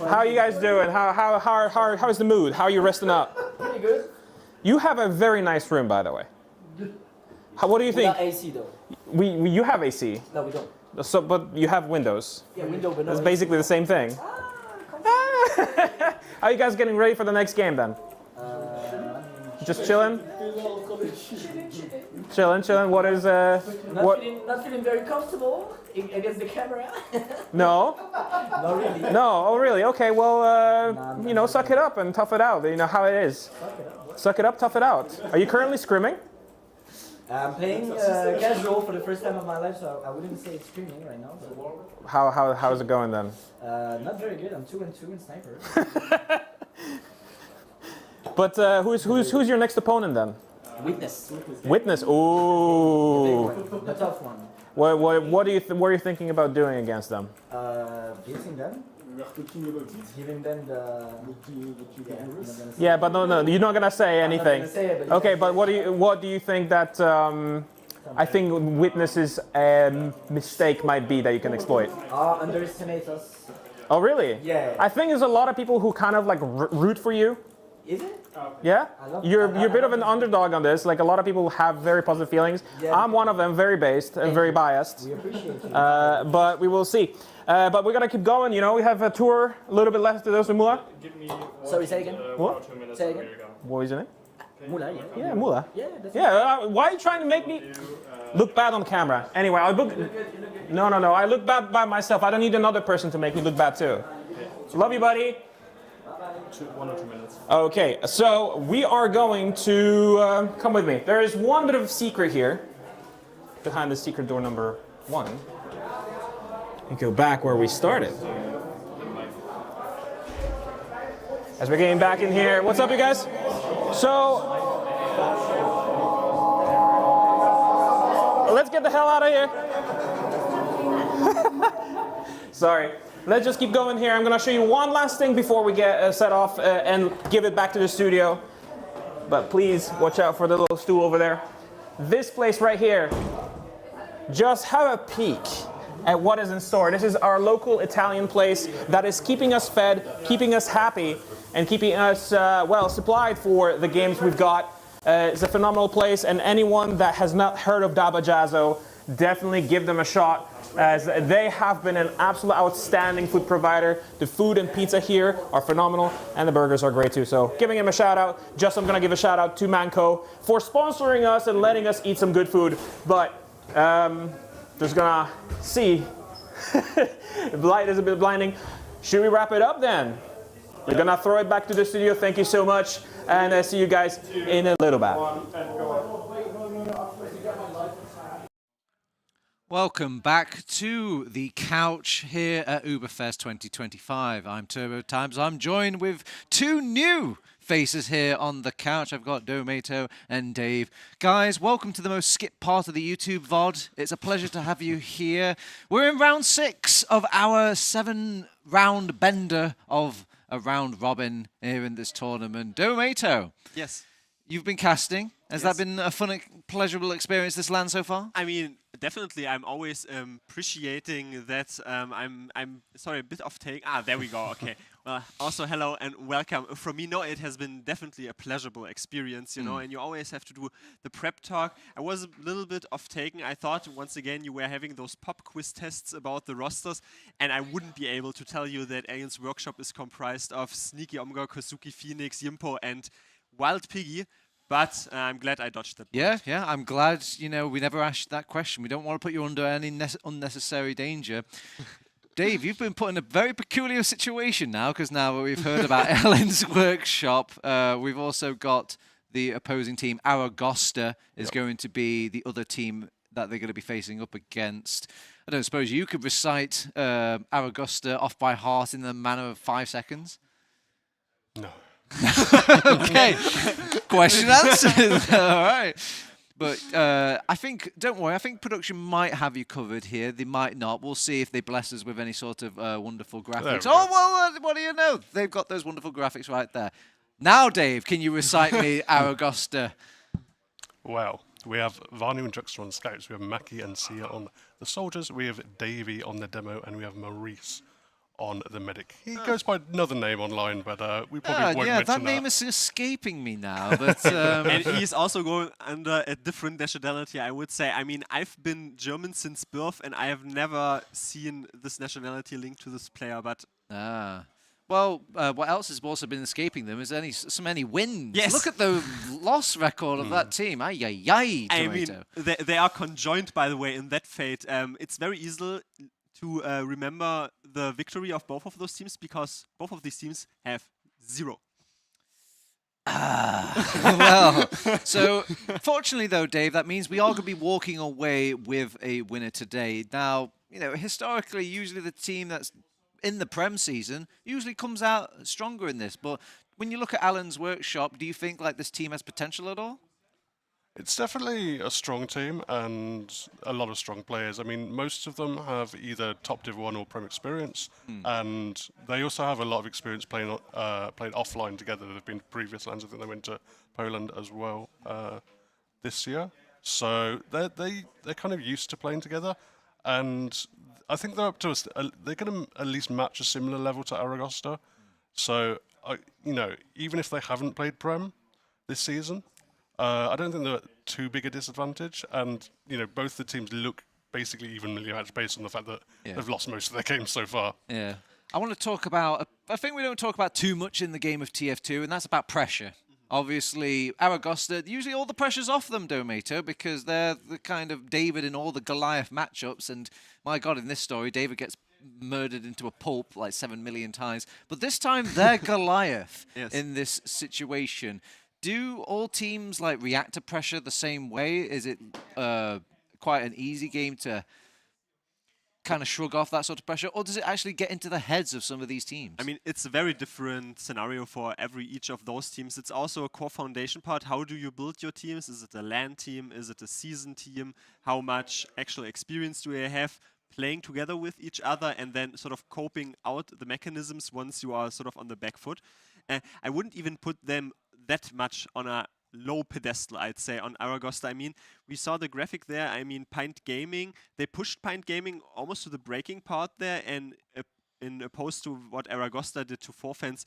How are you guys doing? How's the mood? How are you resting up? Pretty good. You have a very nice room, by the way. What do you think? Without AC though. You have AC. No, we don't. So, but you have windows. Yeah, window, but no It's AC. basically the same thing. How are you guys getting ready for the next game then? Just chilling? Chilling. What is Not feeling very comfortable against the camera. No. Not really. No. Oh, really? Okay. Well, you know, suck it up and tough it out. You know how it is. Suck it up, tough it out. Are you currently scrimming? I'm playing casual for the first time of my life, so I wouldn't say it's streaming right now. But How is it going then? not very good. I'm 2-2 in sniper. But who's your next opponent then? Witness. Witness. Ooh. The tough one. What are you thinking about doing against them? Beating them. Giving them the. Yeah, but no, you're not gonna say anything. I'm not gonna say it, but Okay, but what do you think that I think Witness's mistake might be that you can exploit? Underestimate us. Oh, really? Yeah. I think there's a lot of people who kind of like root for you. Is it? Yeah? You're a bit of an underdog on this. Like a lot of people have very positive feelings. Yeah. I'm one of them, very based and very biased. We appreciate it. But we will see. But we're gonna keep going. You know, we have a tour a little bit left to those with Mula. Sorry, say again. What? Say again. What was your name? Mula, yeah. Yeah, Mula. Yeah, that's Why are you trying to make me look bad on camera? Anyway, I look. No. I look bad by myself. I don't need another person to make me look bad too. Love you, buddy. 1 or 2 minutes. Okay, so we are going to come with me. There is one bit of secret here behind the secret door number 1. We go back where we started. As we're getting back in here, what's up, you guys? So let's get the hell out of here. Sorry. Let's just keep going here. I'm going to show you one last thing before we get set off and give it back to the studio. But please watch out for the little stool over there. This place right here. Just have a peek at what is in store. This is our local Italian place that is keeping us fed, keeping us happy, and keeping us, well, supplied for the games we've got. It's a phenomenal place, and anyone that has not heard of Daba Jazzo, definitely give them a shot, as they have been an absolute outstanding food provider. The food and pizza here are phenomenal, and the burgers are great too. So giving him a shout out. Just I'm gonna give a shout out to Manco for sponsoring us and letting us eat some good food. But just gonna see, the light is a bit blinding. Should we wrap it up then? We're gonna throw it back to the studio. Thank you so much, and see you guys in a little bit. Welcome back to the couch here at ÜBERFEST 2025. I'm Turbo Times. I'm joined with 2 new faces here on the couch. I've got Domato and Dave. Guys, welcome to the most skipped part of the YouTube VOD. It's a pleasure to have you here. We're in round 6 of our 7-round bender of a round robin here in this tournament. Domato. Yes. You've been casting. Has that been a fun, pleasurable experience this LAN so far? I mean, definitely. I'm always appreciating that. I'm sorry, a bit off take. Ah, there we go. Okay. Well, also hello and welcome. From me, no, it has been definitely a pleasurable experience, you know. And you always have to do the prep talk. I was a little bit off taken. I thought once again you were having those pop quiz tests about the rosters, and I wouldn't be able to tell you that Alien's Workshop is comprised of Sneaky Omgar, Kosuki, Phoenix, Yimpo, and Wild Piggy. But I'm glad I dodged that. Yeah, I'm glad, you know, we never asked that question. We don't want to put you under any unnecessary danger. Dave, you've been put in a very peculiar situation now, because now we've heard about Ellen's Workshop. We've also got the opposing team, Aragosta, is going to be the other team that they're going to be facing up against. I don't suppose you could recite Aragosta off by heart in the manner of 5 seconds? No. Okay, question answered. All right, but I think, don't worry, I think production might have you covered here. They might not. We'll see if they bless us with any sort of wonderful graphics. Oh, well, what do you know? They've got those wonderful graphics right there. Now, Dave, can you recite me Aragosta? Well, we have Vanu and Juxter on scouts. We have Maki and Sia on the soldiers. We have Davey on the demo, and we have Maurice on the medic. He goes by another name online, but we probably won't mention that name is escaping me now. But and he's also going under a different nationality, I would say. I mean, I've been German since birth, and I have never seen this nationality linked to this player. But Well, what else has also been escaping them is so many wins. Yes. Look at the loss record of that team. Ay, ay, ay, I Tomato. mean, they are conjoined, by the way, in that fate. It's very easy to remember the victory of both of those teams because both of these teams have 0. Well, so fortunately though, Dave, that means we are going to be walking away with a winner today. Now, you know, historically, usually the team that's in the Prem season usually comes out stronger in this. But when you look at Alan's workshop, do you think like this team has potential at all? It's definitely a strong team and a lot of strong players. I mean, most of them have either top Div 1 or Prem experience, and they also have a lot of experience playing offline together. They've been to previous lands. I think they went to Poland as well this year. So they're kind of used to playing together, and I think they're up to they're going to at least match a similar level to Aragosta. So you know, even if they haven't played Prem this season, I don't think they're too big a disadvantage, and you know, both the teams look basically evenly matched based on the fact that they've lost most of their games so far. Yeah, I want to talk about a thing we don't talk about too much in the game of TF2, and that's about pressure. Obviously, Aragosta, usually all the pressure's off them, Domato, because they're the kind of David in all the Goliath matchups, and my God, in this story, David gets murdered into a pulp like 7 million times, but this time they're Goliath in this situation. Do all teams like react to pressure the same way? Is it quite an easy game to kind of shrug off that sort of pressure, or does it actually get into the heads of some of these teams? I mean, it's a very different scenario for each of those teams. It's also a core foundation part. How do you build your teams? Is it a LAN team? Is it a season team? How much actual experience do they have playing together with each other and then sort of coping out the mechanisms once you are sort of on the back foot? I wouldn't even put them that much on a low pedestal, I'd say, on Aragosta. I mean, we saw the graphic there. I mean, Pint Gaming, they pushed Pint Gaming almost to the breaking part there, and in opposed to what Aragosta did to Forfans,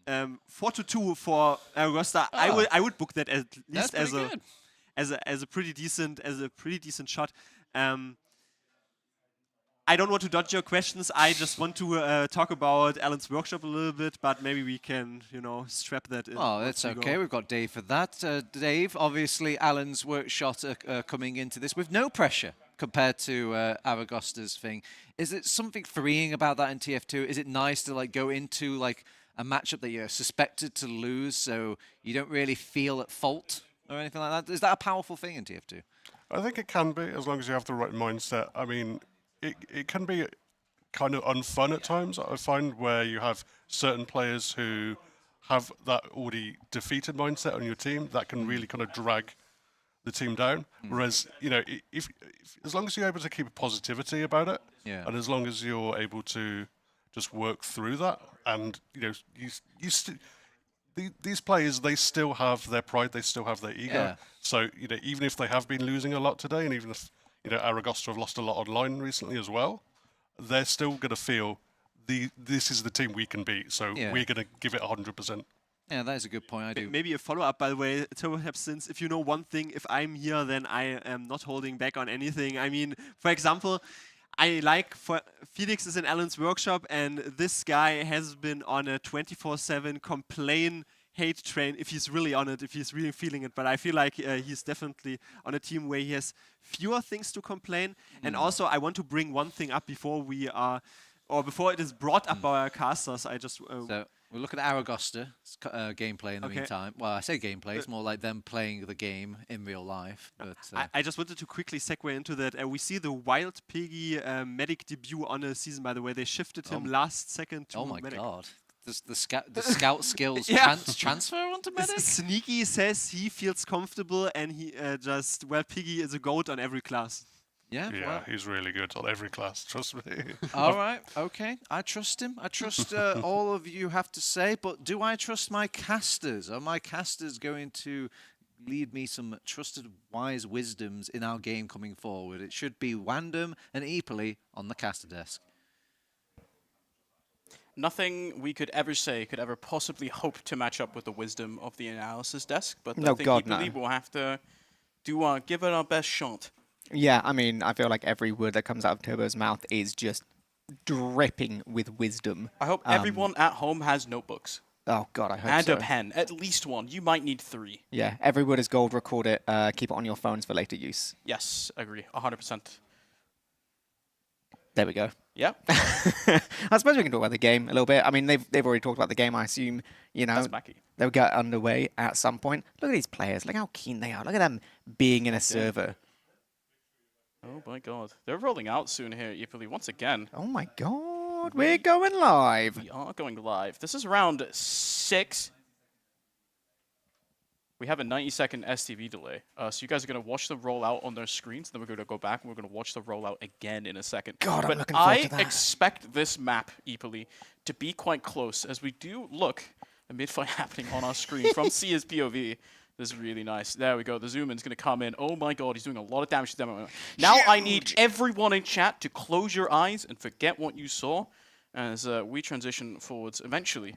4-2 for Aragosta. I would book that at least as a pretty decent shot. I don't want to dodge your questions. I just want to talk about Alan's workshop a little bit, but maybe we can, you know, strap that in. Oh, that's okay. We've got Dave for that. Dave, obviously Alan's workshop coming into this with no pressure compared to Aragosta's thing. Is it something freeing about that in TF2? Is it nice to like go into like a matchup that you're suspected to lose, so you don't really feel at fault or anything like that? Is that a powerful thing in TF2? I think it can be, as long as you have the right mindset. I mean, it can be kind of unfun at times, I find, where you have certain players who have that already defeated mindset on your team that can really kind of drag the team down. Whereas, you know, if as long as you're able to keep a positivity about it, and as long as you're able to just work through that, and you know, these players, they still have their pride, they still have their ego. So, you know, even if they have been losing a lot today, and even if, you know, Aragosta have lost a lot online recently as well, they're still going to feel this is the team we can beat, so we're going to give it 100%. Yeah, that is a good point. I do. Maybe a follow-up, by the way, perhaps, since if you know one thing, if I'm here, then I am not holding back on anything. I mean, for example, I like Felix is in Alan's workshop, and this guy has been on a 24/7 complain hate train, if he's really on it, if he's really feeling it. But I feel like he's definitely on a team where he has fewer things to complain. And also, I want to bring one thing up before we are, or before it is brought up by our casters. I just so we'll look at Aragosta's gameplay in the meantime. Well, I say gameplay; it's more like them playing the game in real life. But I just wanted to quickly segue into that. We see the Wild Piggy medic debut on a season. By the way, they shifted him last second to medic. Oh my God! The scout skills transfer onto medic? Sneaky says he feels comfortable, and he Wild Piggy is a goat on every class. Yeah, well, he's really good on every class, trust me. All right, okay. I trust him. I trust all of you have to say, but do I trust my casters? Are my casters going to lead me some trusted, wise wisdoms in our game coming forward? It should be Wandom and Eepoli on the caster desk. Nothing we could ever say could ever possibly hope to match up with the wisdom of the analysis desk, but No, I think God, equally no. we'll have to give it our best shot. Yeah, I mean, I feel like every word that comes out of Turbo's mouth is just dripping with wisdom. I hope everyone at home has notebooks. Oh God, I hope and so. And a pen, at least one. You might need 3. Yeah, every word is gold. Record it. Keep it on your phones for later use. Yes, agree. 100%. There we go. Yeah. I suppose we can talk about the game a little bit. I mean, they've already talked about the game. I assume they'll get underway at some point. Look at these players. Look how keen they are. Look at them being in a server. Oh my God, they're rolling out soon here, Italy once again. Oh my God, we're going live. We are going live. This is round 6. We have a 90-second STV delay. So you guys are going to watch the rollout on their screens, then we're going to go back and we're going to watch the rollout again in a second. God, but I'm looking forward to that. I expect this map, Italy, to be quite close, as we do look a mid-fight happening on our screen from Sia's POV. This is really nice. There we go. The zoom-in's going to come in. Oh my God, he's doing a lot of damage to Demo. Now I need everyone in chat to close your eyes and forget what you saw as we transition forwards eventually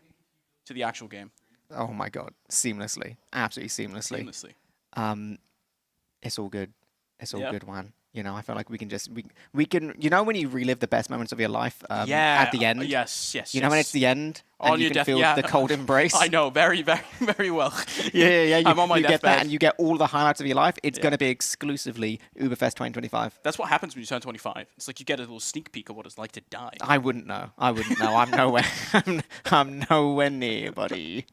to the actual game. Oh my God, seamlessly, absolutely seamlessly. It's all good. It's all good, man. You know, I feel like we can just we can. You know, when you relive the best moments of your life at the end. Yes. You know when it's the end and on you your can feel the cold embrace. I know, very, very, very well. Yeah. I'm on my you get deathbed. that, and you get all the highlights of your life. It's going to be exclusively ÜBERFEST 2025. That's what happens when you turn 25. It's like you get a little sneak peek of what it's like to die. I wouldn't know. I'm nowhere. I'm nowhere near, buddy.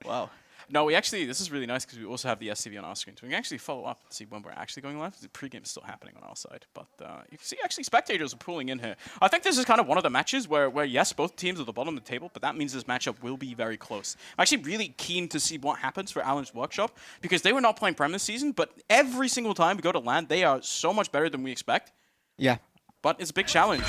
Wow. No, this is really nice because we also have the SCV on our screen. So we can actually follow up and see when we're actually going live. The pregame is still happening on our side. But you can see actually spectators are pulling in here. I think this is kind of one of the matches where yes, both teams are at the bottom of the table, but that means this matchup will be very close. I'm actually really keen to see what happens for Alan's Workshop because they were not playing Prem this season, but every single time we go to LAN, they are so much better than we expect. Yeah. But it's a big challenge.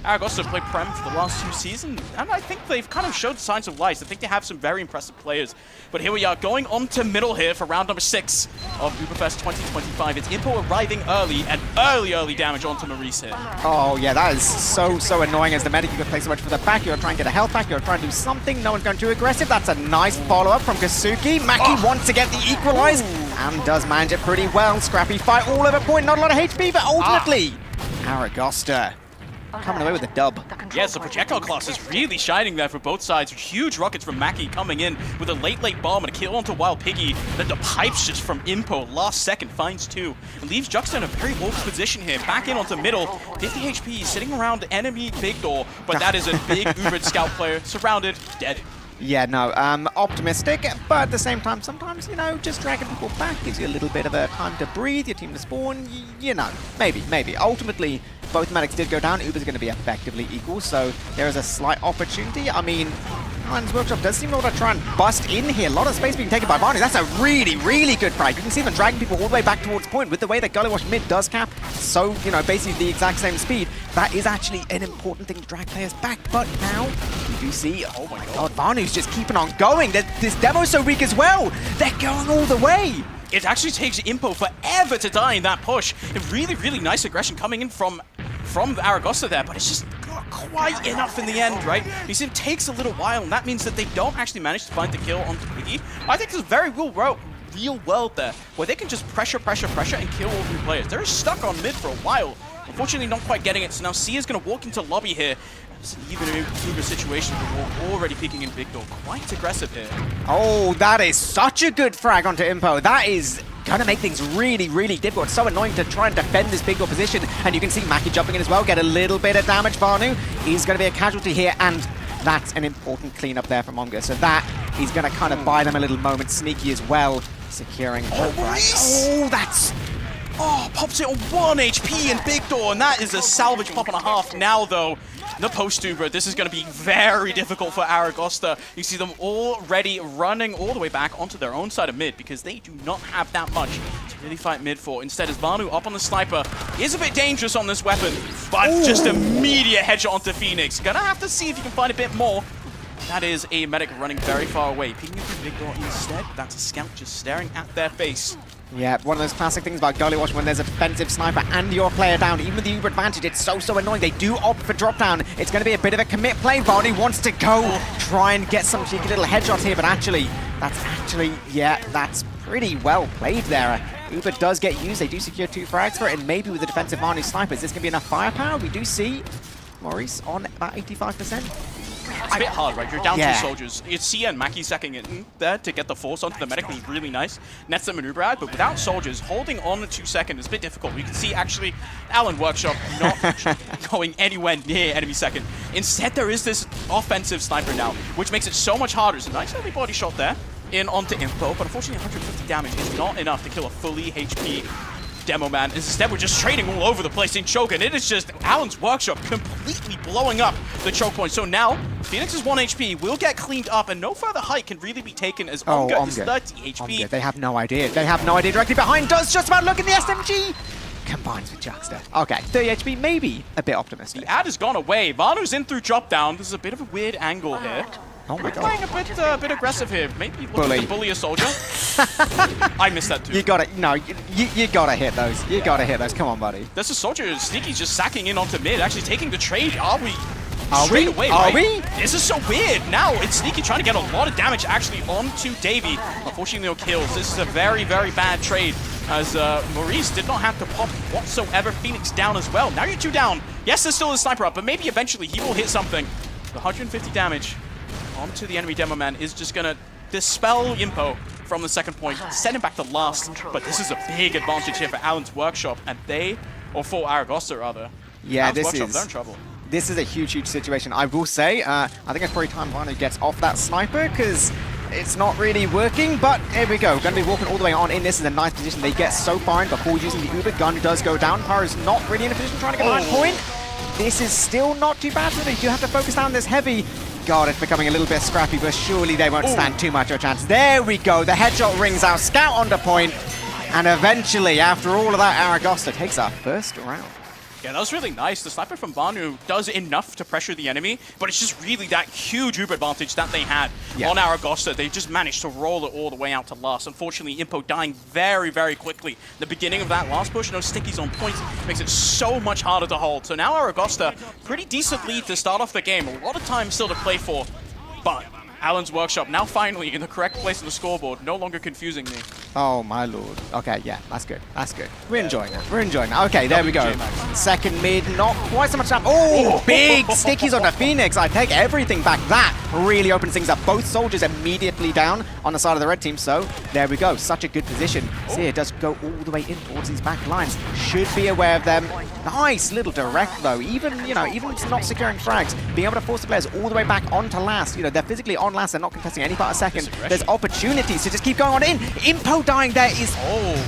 Aragosta played Prem for the last 2 seasons, and I think they've kind of showed signs of life. I think they have some very impressive players. But here we are, going on to middle here for round number 6 of ÜBERFEST 2025. It's Impo arriving early, and early damage onto Maurice here. Oh yeah, that is so annoying as the medic. You can play so much for the back, you're trying to get a health back, you're trying to do something, no one's going too aggressive. That's a nice follow-up from Kasuki. Maki wants to get the equalize, and does manage it pretty well. Scrappy fight all over point, not a lot of HP, but ultimately, Aragosta coming away with a dub. Yes, the projectile class is really shining there for both sides. Huge rockets from Maki coming in with a late bomb and a kill onto Wild Piggy. Then the pipes just from Impo, last second, finds 2. And leaves Juxta in a very awkward position here. Back in onto middle, 50 HP, sitting around enemy big door. But that is a big Ubered scout player, surrounded, dead. Yeah, no, optimistic, but at the same time, sometimes, you know, just dragging people back gives you a little bit of a time to breathe, your team to spawn, you know, maybe. Ultimately, both medics did go down. Uber's going to be effectively equal, so there is a slight opportunity. I mean, Alan's Workshop does seem to want to try and bust in here. A lot of space being taken by Barney. That's a really good frag. You can see them dragging people all the way back towards point with the way that Gullywash mid does cap. So, you know, basically the exact same speed. That is actually an important thing to drag players back. But now, we do see, oh my God, Barney's just keeping on going. This demo's so weak as well. They're going all the way. It actually takes Impo forever to die in that push. A really nice aggression coming in from Aragosta there, but it's just not quite enough in the end, right? You see, it takes a little while, and that means that they don't actually manage to find the kill onto Piggy. I think there's a very real world there, where they can just pressure, and kill all 3 players. They're stuck on mid for a while. Unfortunately, not quite getting it, so now Sia's going to walk into lobby here. It's an even situation, but we're already peeking in big door. Quite aggressive here. Oh, that is such a good frag onto Impo. That is going to make things really difficult. It's so annoying to try and defend this big door position. And you can see Maki jumping in as well, get a little bit of damage. Vanu is going to be a casualty here, and that's an important cleanup there from Monga. So that is going to kind of buy them a little moment. Sneaky as well, securing. Pops it on 1 HP in big door, and that is a salvage pop and a half now, though. The post-Uber, this is going to be very difficult for Aragosta. You see them already running all the way back onto their own side of mid because they do not have that much to really fight mid for. Instead, as Vanu up on the sniper, is a bit dangerous on this weapon, but just immediate headshot onto Phoenix. Gonna have to see if you can find a bit more. That is a medic running very far away. Peeking into big door instead, that's a scout just staring at their face. Yeah, one of those classic things about Gullywash when there's a defensive sniper and your player down, even with the Uber advantage, it's so annoying. They do opt for drop down. It's going to be a bit of a commit play. Varney wants to go try and get some cheeky little headshots here, but that's pretty well played there. Uber does get used. They do secure 2 frags for it, and maybe with the defensive Varney snipers, this can be enough firepower. We do see Maurice on about 85%. It's a bit hard, right? You're down Yeah. 2 soldiers. It's Sia and Mackie second in there to get the force onto the medic, which is really nice. Nets the maneuver out, but without soldiers, holding on to second is a bit difficult. You can see actually Alan Workshop not going anywhere near enemy second. Instead, there is this offensive sniper now, which makes it so much harder. It's a nice early body shot there in onto Info, but unfortunately 150 damage is not enough to kill a fully HP Demo Man. Instead, we're just trading all over the place in choke, and it is just Alan's Workshop completely blowing up the choke point. So now, Phoenix's 1 HP will get cleaned up, and no further height can really be taken as Omga is 30 HP. They have no idea. They have no idea. Directly behind does just about look in the SMG. Combines with Juxta. Okay, 30 HP, maybe a bit optimistic. The ad has gone away. Vanu's in through drop down. This is a bit of a weird angle here. Oh my We're god. playing a bit aggressive here. Maybe looking to bully a soldier. I missed that too. You gotta, no, you gotta hit those. You gotta hit those. Come on, buddy. There's a soldier. Sneaky's just sacking in onto mid, actually taking the trade. Are we? Are Straight we? away, Are right? we? This is so weird. Now it's Sneaky trying to get a lot of damage actually onto Davey. Unfortunately, no kills. This is a very, very bad trade as Maurice did not have to pop whatsoever. Phoenix down as well. Now you're 2 down. Yes, there's still a sniper up, but maybe eventually he will hit something. The 150 damage onto the enemy demo man is just gonna dispel Impo from the second point, send him back to last. But this is a big advantage here for Alan's Workshop, and or for Aragosta rather. Yeah, Alan's Workshop, this they're in trouble. is a huge situation. I will say, I think it's probably time Vanu gets off that sniper, because it's not really working, but here we go. Going to be walking all the way on in. This is a nice position. They get so far in before using the Uber. Gun does go down. Pyro's not really in a position trying to get behind point. This is still not too bad for them. You do have to focus down this heavy. God, it's becoming a little bit scrappy, but surely they won't stand too much of a chance. There we go. The headshot rings out. Scout onto point. And eventually, after all of that, Aragosta takes our first round. Yeah, that was really nice. The sniper from Vanu does enough to pressure the enemy, but it's just really that huge Uber advantage that they had on Aragosta. They just managed to roll it all the way out to last. Unfortunately, Impo dying very, very quickly. The beginning of that last push, no stickies on point, makes it so much harder to hold. So now Aragosta, pretty decent lead to start off the game. A lot of time still to play for, but Alan's Workshop now finally in the correct place on the scoreboard, no longer confusing me. Oh my lord. Okay, yeah, that's good. That's good. We're enjoying it. We're enjoying it. Okay, there we go. Second mid, not quite so much time. Oh, big stickies on the Phoenix. I take everything back. That really opens things up. Both soldiers immediately down on the side of the red team. So there we go. Such a good position. Seer does go all the way in towards these back lines. Should be aware of them. Nice little direct though. Even, even not securing frags, being able to force the players all the way back onto last. They're physically on last. They're not contesting any part of second. There's opportunities to just keep going on in. Impo dying there is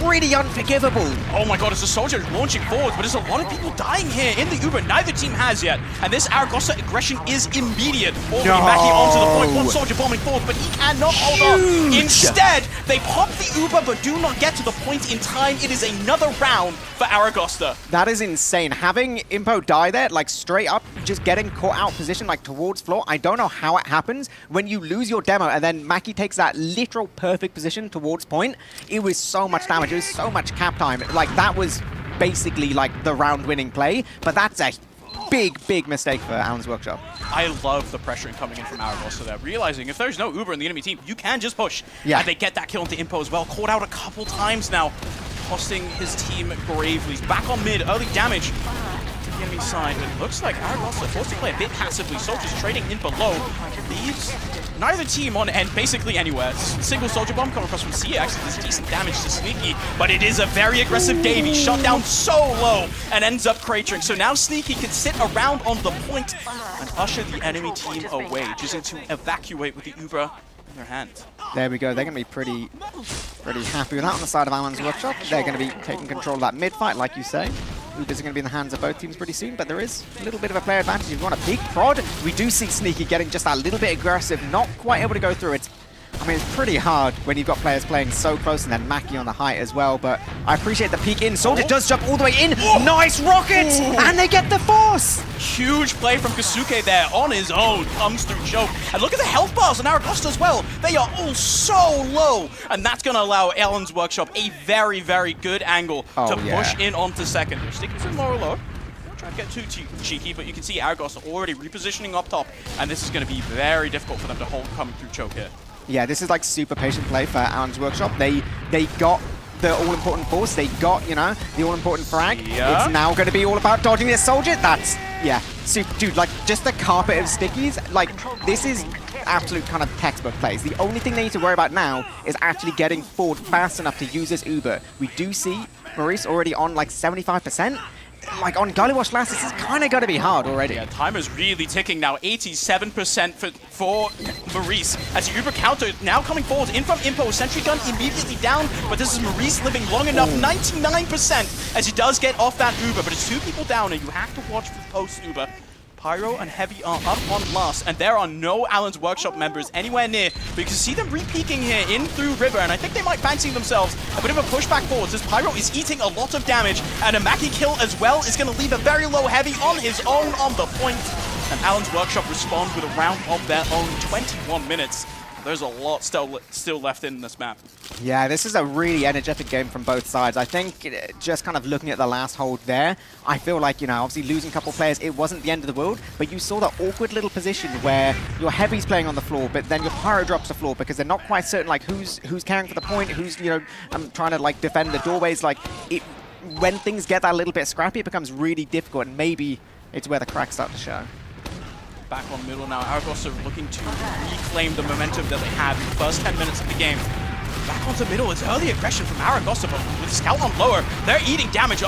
pretty unforgivable. Oh my god, it's a soldier launching forward, but there's a lot of people dying here in the Uber. Neither team has yet. And this Aragosta aggression is immediate. Mackie onto the point. One soldier bombing forward, but he cannot hold on. Instead, they pop the Uber, but do not get to the point in time. It is another round for Aragosta. That is insane. Having Impo die there, like straight up, just getting caught out position, like towards floor. I don't know how it happens when you lose your demo and then Mackie takes that literal perfect position towards point. It was so much damage. It was so much cap time. Like that was basically like the round winning play, but that's a big mistake for Alan's Workshop. I love the pressuring coming in from Aragosta there, realizing if there's no Uber in the enemy team, you can just push. Yeah. And they get that kill into Impo as well. Caught out a couple times now, costing his team gravely. Back on mid, early damage to the enemy side. It looks like Aragosta forced to play a bit passively. Soldiers trading in below. Leaves neither team on end basically anywhere. Single soldier bomb coming across from Sia. Actually, there's decent damage to Sneaky, but it is a very aggressive Davey. Shot down so low and ends up cratering. So now Sneaky can sit around on the point and usher the enemy team away, choosing to evacuate with the Uber in their hand. There we go. They're going to be pretty happy with that on the side of Alan's Workshop. They're going to be taking control of that mid fight, like you say. Ubers are going to be in the hands of both teams pretty soon, but there is a little bit of a player advantage. If you want a big prod, we do see Sneaky getting just a little bit aggressive, not quite able to go through it. I mean, it's pretty hard when you've got players playing so close and then Mackie on the height as well, but I appreciate the peek in. Soldier does jump all the way in. Nice rocket! And they get the force! Huge play from Kasuke there on his own. Comes through choke. And look at the health bars on Aragosta as well. They are all so low. And that's going to allow Alan's Workshop a very, very good angle to push in onto second. They're sticking some more low. Trying to get too cheeky, but you can see Aragosta already repositioning up top. And this is going to be very difficult for them to hold coming through choke here. Yeah, this is like super patient play for Alan's Workshop. They got the all-important force. They got, you know, the all-important frag. Yeah. It's now going to be all about dodging this soldier. That's, yeah. Dude, like, just the carpet of stickies, like, this is absolute kind of textbook plays. The only thing they need to worry about now is actually getting forward fast enough to use this Uber. We do see Maurice already on, like, 75%. Like, on Gullywash last, this is kind of going to be hard already. Yeah, timer's really ticking now. 87% for Maurice. As the Uber counter now coming forward in from Impo. Sentry gun immediately down, but this is Maurice living long enough. 99% as he does get off that Uber, but it's 2 people down, and you have to watch for post-Uber. Pyro and Heavy are up on last, and there are no Allen's Workshop members anywhere near. But you can see them re-peeking here in through River, and I think they might fancy themselves a bit of a pushback forwards as Pyro is eating a lot of damage, and a Mackie kill as well is going to leave a very low Heavy on his own on the point. And Allen's Workshop respond with a round of their own. 21 minutes. There's a lot still left in this map. Yeah, this is a really energetic game from both sides. I think just kind of looking at the last hold there, I feel like, you know, obviously losing a couple players, it wasn't the end of the world, but you saw that awkward little position where your Heavy's playing on the floor, but then your Pyro drops the floor because they're not quite certain, like, who's carrying for the point, who's, you know, trying to, like, defend the doorways. Like, when things get that little bit scrappy, it becomes really difficult, and maybe it's where the cracks start to show. Back on middle now. Aragosta looking to reclaim the momentum that they had in the first 10 minutes of the game. Back onto middle. It's early aggression from Aragosta, but with Scout on lower, they're eating damage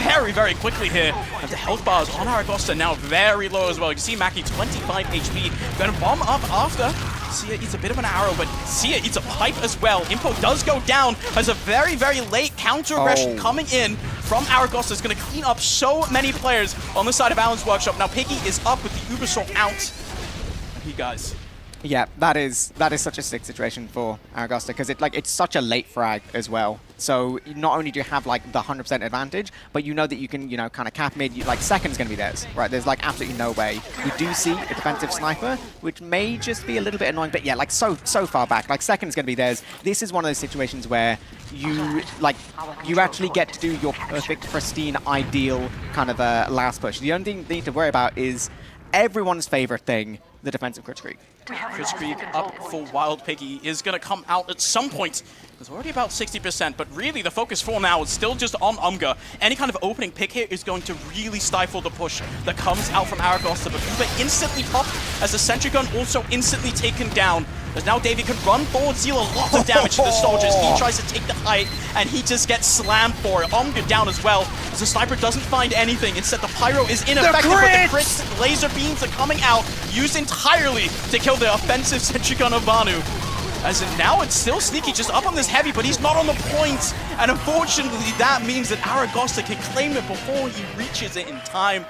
very, very quickly here. And the health bars on Aragosta now very low as well. You can see Mackie 25 HP. Gonna bomb up after. Sia eats a bit of an arrow, but Sia eats a pipe as well. Impo does go down as a very, very late counter aggression coming in from Aragosta. Is going to clean up so many players on the side of Allen's Workshop. Now Piggy is up with the Ubersault out. And he guys. Yeah, that is such a sick situation for Aragosta because it's such a late frag as well. So not only do you have like the 100% advantage, but you know that you can, you know, kind of cap mid, like second's going to be theirs, right? There's like absolutely no way. We do see a defensive sniper, which may just be a little bit annoying, but yeah, like so far back, like second's going to be theirs. This is one of those situations where you actually get to do your perfect, pristine, ideal kind of last push. The only thing they need to worry about is everyone's favorite thing, the defensive crit streak. Crit streak up for Wild Piggy is going to come out at some point. It's already about 60%, but really the focus for now is still just on Umga. Any kind of opening pick here is going to really stifle the push that comes out from Aragosta, but Uber instantly popped as the sentry gun also instantly taken down. As now Davey can run forward, deal a lot of damage to the soldiers. He tries to take the height, and he just gets slammed for it. Umga down as well, as the sniper doesn't find anything. Instead, the pyro is ineffective, but the crits, laser beams are coming out, used entirely to kill the offensive sentry gun of Vanu. As in now it's still Sneaky just up on this Heavy, but he's not on the point. And unfortunately, that means that Aragosta can claim it before he reaches it in time.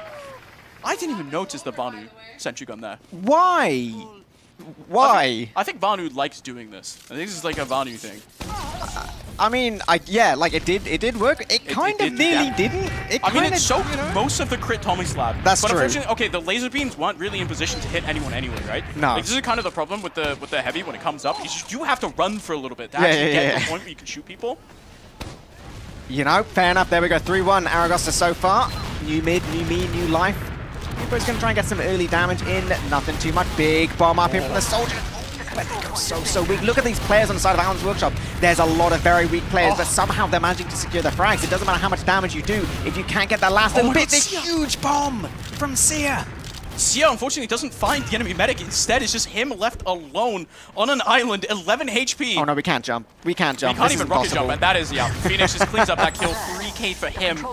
I didn't even notice the Vanu sentry gun there. Why? Why? I think Vanu likes doing this. I think this is like a Vanu thing. I mean, yeah, like it did work. It kind of nearly didn't. I mean, it soaked most of the crit Tommy slab. That's but true. Unfortunately, okay, the laser beams weren't really in position to hit anyone anyway, right? No. Like, this is kind of the problem with the Heavy when it comes up. You have to run for a little bit to actually get to the point where you can shoot people. You know, fair enough. There we go. 3-1 Aragosta so far. New mid, new me, new life. Impo's going to try and get some early damage in. Nothing too much. Big bomb up here from the soldier. But they go so weak. Look at these players on the side of Allen's Workshop. There's a lot of very weak players, but somehow they're managing to secure the frags. It doesn't matter how much damage you do. If you can't get that last little bit, this huge bomb from Sia. Sia unfortunately doesn't find the enemy medic. Instead, it's just him left alone on an island, 11 HP. Oh no, we can't jump. We can't jump. We can't This even is rocket impossible. jump, and that is, yeah. Phoenix just cleans up that kill, 3k for him.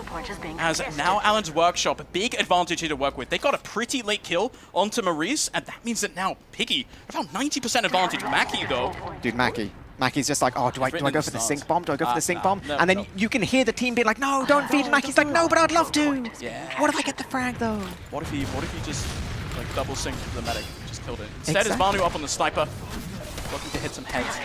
As now Allen's Workshop, a big advantage here to work with. They got a pretty late kill onto Maurice, and that means that now Piggy, around 90% advantage. Mackie, though. Dude, Mackie's just like, oh, do I go for the sync bomb? Do I go for the sync bomb? And then you can hear the team being like, no, don't feed it. Mackie's like, no, but I'd love to. Yeah. What if I get the frag, though? What if he just like double synced the medic, just killed it? Instead, it's Vanu up on the sniper, looking to hit some heads.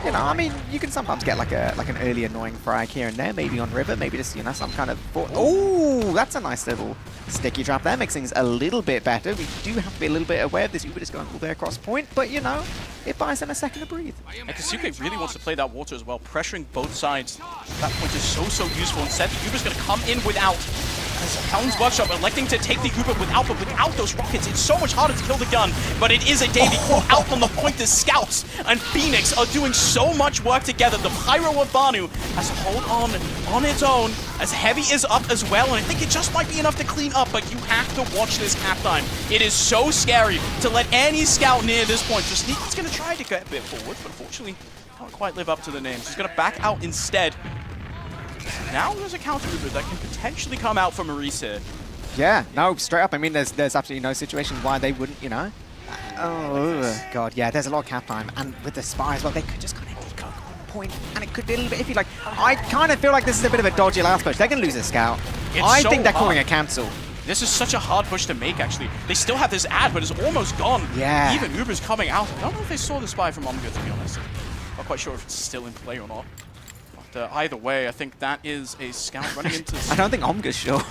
You know, I mean, you can sometimes get like an early annoying frag here and there, maybe on River, maybe just, you know, some kind of... Oh, that's a nice little sticky trap there. Makes things a little bit better. We do have to be a little bit aware of this Uber just going all the way across point, but, you know, it buys them a second to breathe. And Kasuke really wants to play that water as well, pressuring both sides. That point is so useful. Instead, the Uber's going to come in without. As Alan's Workshop electing to take the Uber without those rockets, it's so much harder to kill the gun. But it is a Davey caught out on the point. The Scouts and Phoenix are doing so much work together. The Pyro of Vanu has to hold on its own, as Heavy is up as well, and I think it just might be enough to clean up, but you have to watch this halftime. It is so scary to let any Scout near this point. So Sneaky's going to try to get a bit forward, but unfortunately can't quite live up to the name. He's going to back out instead. Now there's a counter Uber that can potentially come out for Maurice here. Yeah, no, straight up. I mean, there's absolutely no situation why they wouldn't, you know. Oh, God, yeah, there's a lot of cap time. And with the Spy as well, they could just kind of decock on point, and it could be a little bit iffy. Like, I kind of feel like this is a bit of a dodgy last push. They're going to lose a Scout. I think they're calling a cancel. This is such a hard push to make, actually. They still have this ad, but it's almost gone. Yeah. Even Uber's coming out. I don't know if they saw the Spy from Omega, to be honest. Not quite sure if it's still in play or not. But either way, I think that is a Scout running into... I don't think Omga's sure.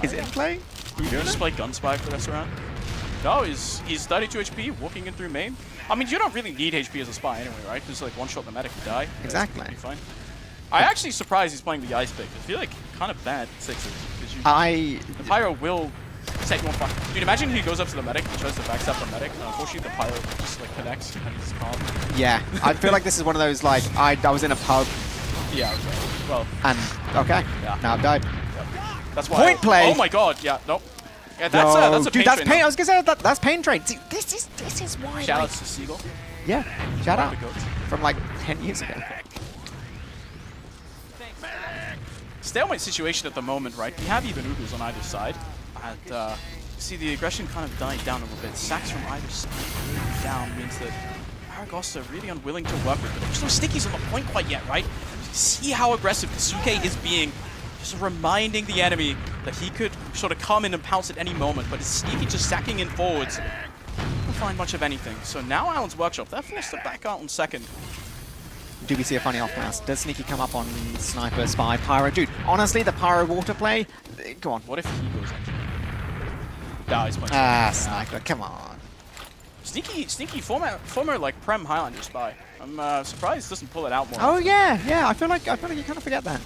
Is it in play? You just play Gun Spy for the rest round? No, he's 32 HP, walking in through main. I mean, you don't really need HP as a Spy anyway, right? Just like one-shot the medic and die. Exactly. That's fine. I'm actually surprised he's playing the Ice Pick. I feel like kind of bad sixes. The Pyro will set you on fire. Dude, imagine he goes up to the medic and tries to backstab the medic. Unfortunately, the Pyro just like connects and he's calm. Yeah, I feel like this is one of those, like, I was in a pub. Yeah, okay. Well. And, okay, yeah. now I've died. Yeah. That's why. Point play! Oh my god, yeah, nope. Yeah, that's a dude, pain that's train, pain. though. I was gonna say that's pain train. Dude, this is why. Shout like, out to Seagull. Yeah, shout out. The goats. From like 10 years ago. Stalemate situation at the moment, right? We have even Ubers on either side. And see the aggression kind of dying down a little bit. Sacks from either side down means that Aragosta are really unwilling to work with. But there's no stickies on the point quite yet, right? See how aggressive Kasuke is being. Just reminding the enemy that he could sort of come in and pounce at any moment, but it's Sneaky just sacking in forwards. Don't find much of anything. So now Alan's Workshop, they're forced to back out on second. Do we see a funny off pass? Does Sneaky come up on Sniper, Spy, Pyro? Dude, honestly, the Pyro water play, go on. What if he goes actually? Nah, he's punching. Sniper, come on. Sneaky, former like Prem Highlander Spy. I'm surprised he doesn't pull it out more. Oh yeah, I feel like you kind of forget that.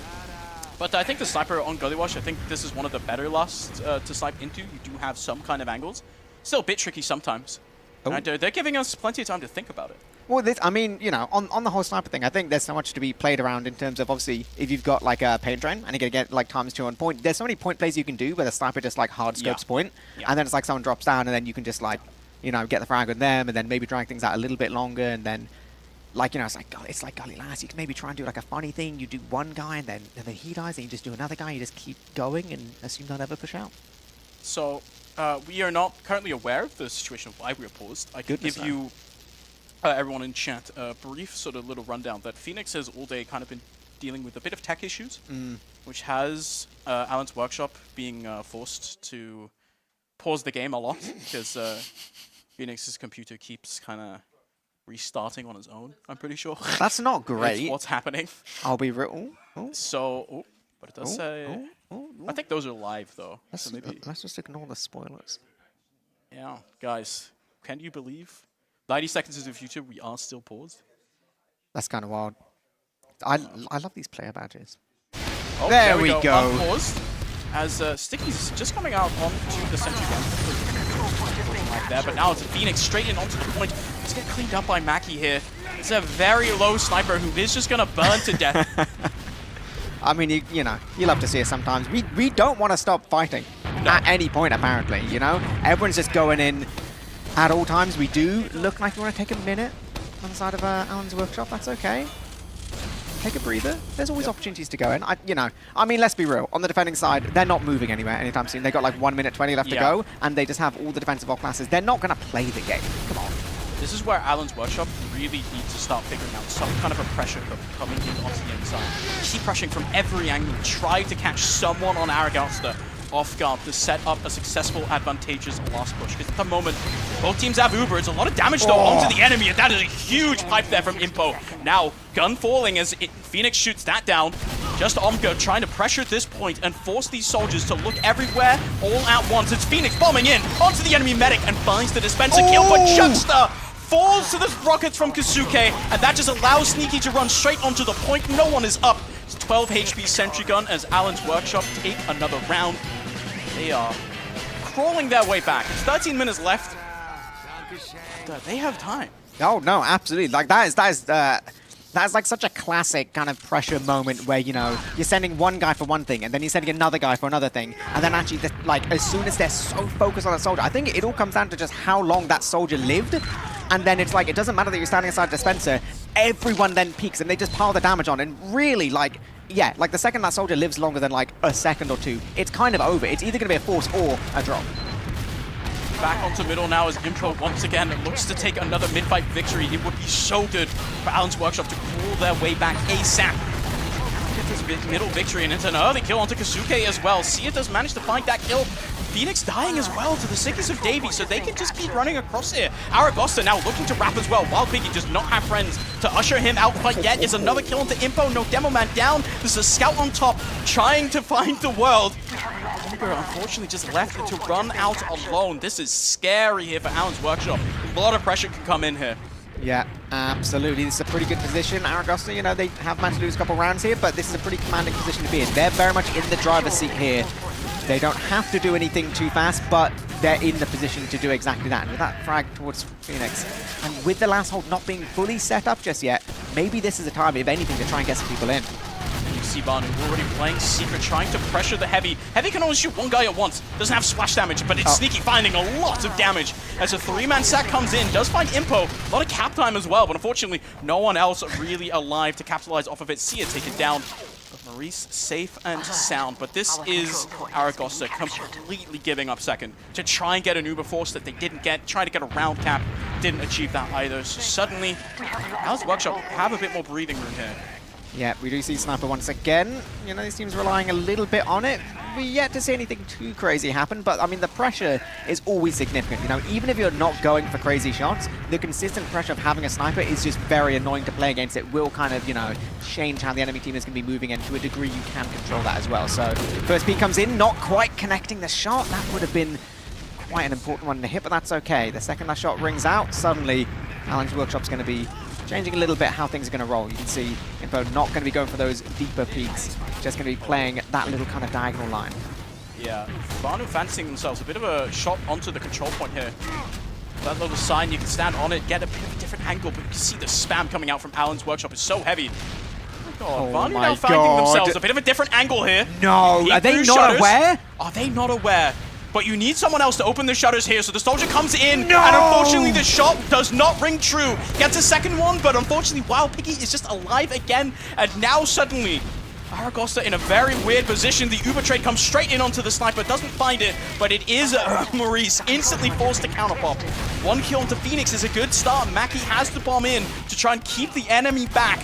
But I think the Sniper on Gullywash, I think this is one of the better lasts to snipe into. You do have some kind of angles. Still a bit tricky sometimes. And they're giving us plenty of time to think about it. Well, I mean, you know, on the whole Sniper thing, I think there's so much to be played around in terms of, obviously, if you've got like a pain train and you're going to get like ×2 on point, there's so many point plays you can do where the Sniper just like hard scopes point, and then it's like someone drops down and then you can just like, you know, get the frag on them and then maybe drag things out a little bit longer and then, like, you know, it's like Gully Lass. You can maybe try and do like a funny thing. You do one guy and then he dies and you just do another guy. You just keep going and assume they'll never push out. So we are not currently aware of the situation of why we are paused. I could give you, everyone in chat, a brief sort of little rundown that Phoenix has all day kind of been dealing with a bit of tech issues, which has Alan's Workshop being forced to pause the game a lot because Phoenix's computer keeps kind of restarting on his own, I'm pretty sure. That's not great. That's what's happening. I'll be real. So, but it does say... I think those are live, though. Let's just ignore the spoilers. Yeah, guys, can you believe? 90 seconds into the future, we are still paused. That's kind of wild. I love these player badges. Oh, there we go. Unpaused. As Sticky's just coming out onto the sentry gun. Right there, but now it's Phoenix straight in onto the point. Let's get cleaned up by Mackie here. It's a very low sniper who is just going to burn to death. I mean, you know, you love to see it sometimes. We don't want to stop fighting at any point, apparently, you know? Everyone's just going in at all times. We do look like we want to take a minute on the side of Alan's Workshop. That's okay. Take a breather. There's always opportunities to go in. You know, I mean, let's be real. On the defending side, they're not moving anywhere anytime soon. They've got like 1 minute 20 left to go, and they just have all the defensive off classes. They're not going to play the game. Come on. This is where Alan's Workshop really needs to start figuring out some kind of a pressure coming in onto the inside. Keep pressuring from every angle. Try to catch someone on Aragosta off guard to set up a successful, advantageous last push. Because at the moment, both teams have Uber. It's a lot of damage, though, onto the enemy, and that is a huge pipe there from Impo. Now, gun falling as Phoenix shoots that down. Just Omga trying to pressure this point and force these soldiers to look everywhere all at once. It's Phoenix bombing in onto the enemy medic and finds the dispenser kill for Chuckster. Falls to the rockets from Kasuke, and that just allows Sneaky to run straight onto the point. No one is up. It's 12 HP Sentry Gun as Alan's Workshop take another round. They are crawling their way back. 13 minutes left. They have time. Oh no, absolutely. Like that's like such a classic kind of pressure moment where, you know, you're sending one guy for one thing and then you're sending another guy for another thing, and then actually, like, as soon as they're so focused on that soldier, I think it all comes down to just how long that soldier lived, and then it's like, it doesn't matter that you're standing inside dispenser, everyone then peaks and they just pile the damage on, and really, like, yeah, like the second that soldier lives longer than like a second or two, it's kind of over. It's either going to be a force or a drop. Back onto middle now as Impo once again looks to take another mid-fight victory. It would be so good for Alan's Workshop to crawl their way back ASAP. Get this middle victory, and it's an early kill onto Kasuke as well. Sia does manage to find that kill. Phoenix dying as well to the sickness of Davey, so they can just keep running across here. Aragosta now looking to wrap as well. Wild Piggy does not have friends to usher him out quite yet. Is another kill onto Impo. No Demo Man down. There's a scout on top trying to find the world. Uber unfortunately just left to run out alone. This is scary here for Alan's Workshop. A lot of pressure can come in here. Yeah, absolutely. This is a pretty good position. Aragosta, you know, they have managed to lose a couple rounds here, but this is a pretty commanding position to be in. They're very much in the driver's seat here. They don't have to do anything too fast, but they're in the position to do exactly that. And with that frag towards Phoenix, and with the last hold not being fully set up just yet, maybe this is a time, if anything, to try and get some people in. You see Banu already playing Secret, trying to pressure the Heavy. Heavy can only shoot one guy at once. Doesn't have splash damage, but it's sneaky, finding a lot of damage. As a three-man sack comes in, does find Impo. A lot of cap time as well, but unfortunately, no one else really alive to capitalize off of it. Sia taken down. But Maurice safe and sound, but this is Aragosta completely giving up second to try and get an Uber Force that they didn't get, try to get a round cap, didn't achieve that either. So suddenly, Alan's Workshop have a bit more breathing room here. Yeah, we do see Sniper once again. You know, this team's relying a little bit on it. We're yet to see anything too crazy happen, but I mean, the pressure is always significant. You know, even if you're not going for crazy shots, the consistent pressure of having a sniper is just very annoying to play against. It will kind of, you know, change how the enemy team is going to be moving, and to a degree you can control that as well. So, first peek comes in, not quite connecting the shot. That would have been quite an important one to hit, but that's okay. The second that shot rings out, suddenly Alan's Workshop's going to be changing a little bit how things are going to roll. You can see Impo not going to be going for those deeper peaks, just going to be playing that little kind of diagonal line. Yeah, Banu fancying themselves a bit of a shot onto the control point here. That little sign, you can stand on it, get a bit of a different angle, but you can see the spam coming out from Alan's Workshop is so heavy. Oh, Banu now finding themselves a bit of a different angle here. No, are they not aware? Are they not aware? But you need someone else to open the shutters here, so the soldier comes in, and unfortunately the shot does not ring true. Gets a second one, but unfortunately Wild Piggy is just alive again, and now suddenly Aragosta in a very weird position. The Uber trade comes straight in onto the sniper, doesn't find it, but it is Maurice instantly forced to counterpop. One kill onto Phoenix is a good start. Mackie has to bomb in to try and keep the enemy back.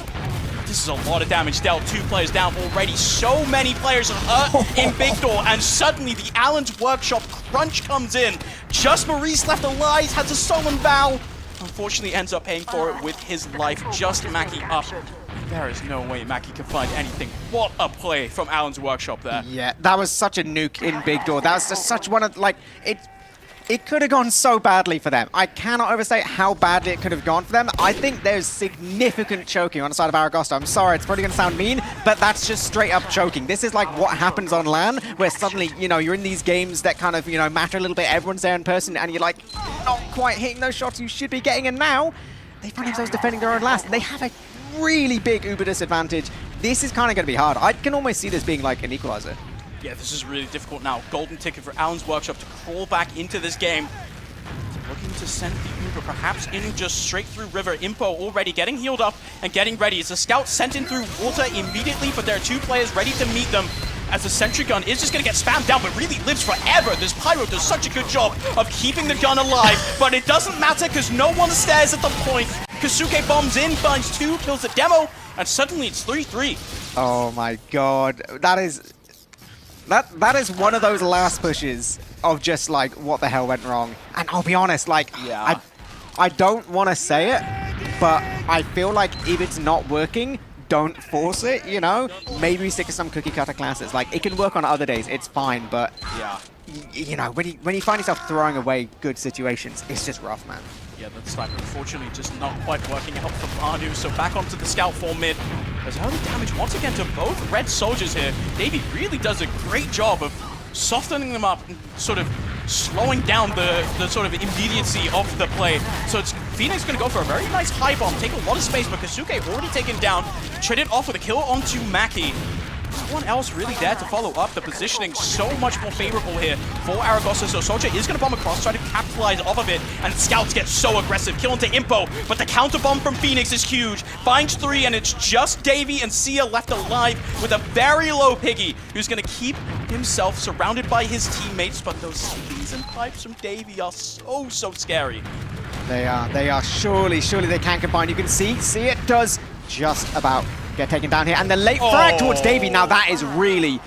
This is a lot of damage dealt. 2 players down already. So many players are hurt in Big Door, and suddenly the Alan's Workshop crunch comes in. Just Maurice left alive, has a stolen bow. Unfortunately ends up paying for it with his life. Just Mackie up. There is no way Mackie can find anything. What a play from Alan's Workshop there. Yeah, that was such a nuke in Big Door. That was just such one of, like, it could have gone so badly for them. I cannot overstate how badly it could have gone for them. I think there's significant choking on the side of Aragosta. I'm sorry, it's probably going to sound mean, but that's just straight up choking. This is like what happens on LAN, where suddenly, you know, you're in these games that kind of, you know, matter a little bit. Everyone's there in person, and you're like, not quite hitting those shots you should be getting. And now, they find themselves defending their own last. They have a really big Uber disadvantage. This is kind of going to be hard. I can almost see this being like an equalizer. Yeah, this is really difficult now. Golden ticket for Alan's Workshop to crawl back into this game. Looking to send the Uber perhaps in just straight through River. Impo already getting healed up and getting ready. It's a scout sent in through water immediately, but there are 2 players ready to meet them. As the sentry gun is just going to get spammed down, but really lives forever. This Pyro does such a good job of keeping the gun alive, but it doesn't matter because no one stares at the point. Kasuke bombs in, finds 2, kills the demo, and suddenly it's 3-3. Oh my god. That is one of those last pushes of just like, what the hell went wrong? And I'll be honest, like, yeah. I don't want to say it, but I feel like if it's not working, don't force it, you know? Maybe stick to some cookie cutter classes. Like, it can work on other days, it's fine, but yeah, you know, when you find yourself throwing away good situations, it's just rough, man. Yeah, that sniper unfortunately just not quite working out for Banu, so back onto the scout for mid. There's early damage once again to both red soldiers here. Davey really does a great job of softening them up and sort of slowing down the sort of immediacy of the play. So it's Phoenix going to go for a very nice high bomb, take a lot of space, but Kasuke already taken down, traded off with a kill onto Maki. No one else really there to follow up. The positioning so much more favorable here for Aragosta. So Soldier is going to bomb across, try to capitalize off of it, and Scouts get so aggressive. Kill into Impo, but the counter bomb from Phoenix is huge. Finds 3, and it's just Davey and Sia left alive with a very low Piggy, who's going to keep himself surrounded by his teammates, but those sleeves and pipes from Davey are so scary. They are. Surely they can combine. You can see it does just about get taken down here. And the late frag towards Davey, now that is really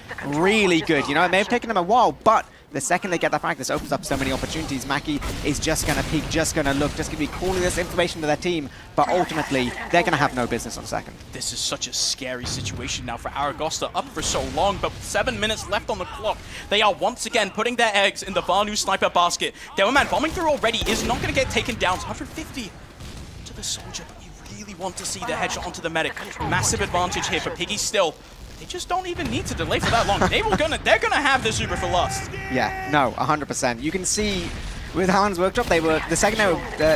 good. You know, it may have taken them a while, but the second they get that frag, this opens up so many opportunities. Maki is just going to peek, just going to look, just going to be calling this information to their team, but ultimately, they're going to have no business on second. This is such a scary situation now for Aragosta, up for so long, but 7 minutes left on the clock. They are once again putting their eggs in the Vanu sniper basket. Demoman bombing through already is not going to get taken down. It's 150 to the Soldier, but you really want to see the headshot onto the medic. Massive advantage here for Piggy still. They just don't even need to delay for that long. They're gonna have this Uber for last. Yeah, no, 100%. You can see with Alan's Workshop, the second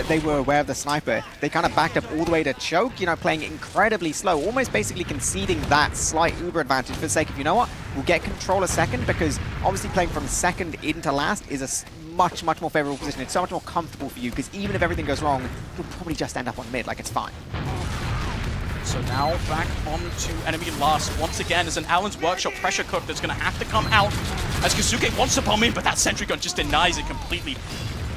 they were aware of the sniper, they kind of backed up all the way to choke, you know, playing incredibly slow, almost basically conceding that slight Uber advantage for the sake of, you know what, we'll get control a second, because obviously playing from second into last is a much more favorable position. It's so much more comfortable for you, because even if everything goes wrong, you'll probably just end up on mid, like it's fine. So now back onto enemy last. Once again, is an Alan's Workshop pressure cook that's going to have to come out as Kasuke wants to bomb in, but that sentry gun just denies it completely.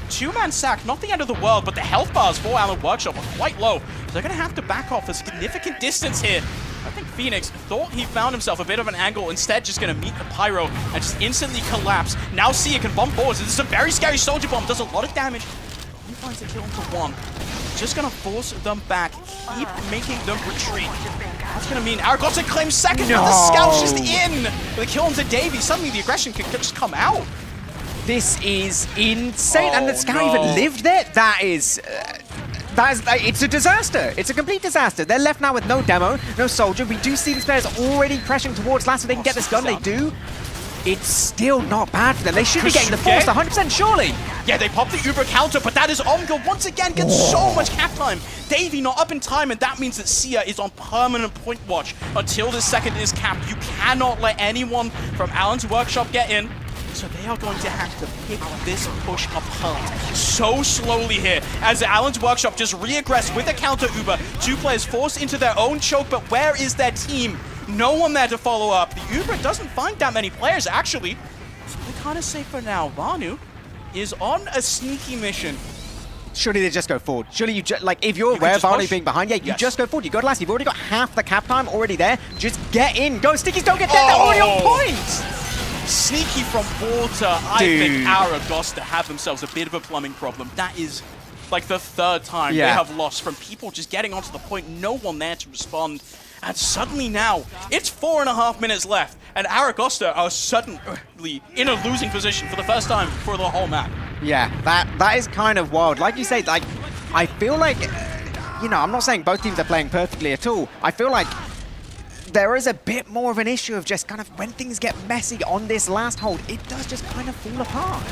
2-man sack, not the end of the world, but the health bars for Alan Workshop are quite low. So they're going to have to back off a significant distance here. I think Phoenix thought he found himself a bit of an angle, instead just going to meet the Pyro and just instantly collapse. Now Sia can bomb forwards. This is a very scary Soldier bomb, does a lot of damage. He finds a kill into 1. Just gonna force them back, keep making them retreat. That's gonna mean Aragosta claims second, but the Scout's just in! With a kill onto Davey, suddenly the aggression can just come out. This is insane, and the Scout even lived there? It's a disaster. It's a complete disaster. They're left now with no demo, no Soldier. We do see these players already pressuring towards last so they can get this gun. They do. It's still not bad for them. They should be getting the force 100% surely. Yeah, they pop the Uber counter, but that is Omga once again gets so much cap time. Davey not up in time, and that means that Sia is on permanent point watch until this second is capped. You cannot let anyone from Alan's Workshop get in. So they are going to have to pick this push apart so slowly here as Alan's Workshop just re-aggress with a counter Uber. 2 players forced into their own choke, but where is their team? No one there to follow up. The Uber doesn't find that many players, actually. So they're kind of safe for now. Vanu is on a sneaky mission. Surely they just go forward. Surely you just, like, if you're aware of Vanu being behind, yeah, you just go forward. You go to last. You've already got half the cap time already there. Just get in. Go, Stickies, don't get dead. They're already on point. Sneaky from water. I think Aragosta have themselves a bit of a plumbing problem. That is like the 3rd time they have lost from people just getting onto the point. No one there to respond. And suddenly now, it's 4.5 minutes left, and Aragosta are suddenly in a losing position for the first time for the whole map. Yeah, that is kind of wild. Like you say, like, I feel like, you know, I'm not saying both teams are playing perfectly at all. I feel like there is a bit more of an issue of just kind of when things get messy on this last hold, it does just kind of fall apart.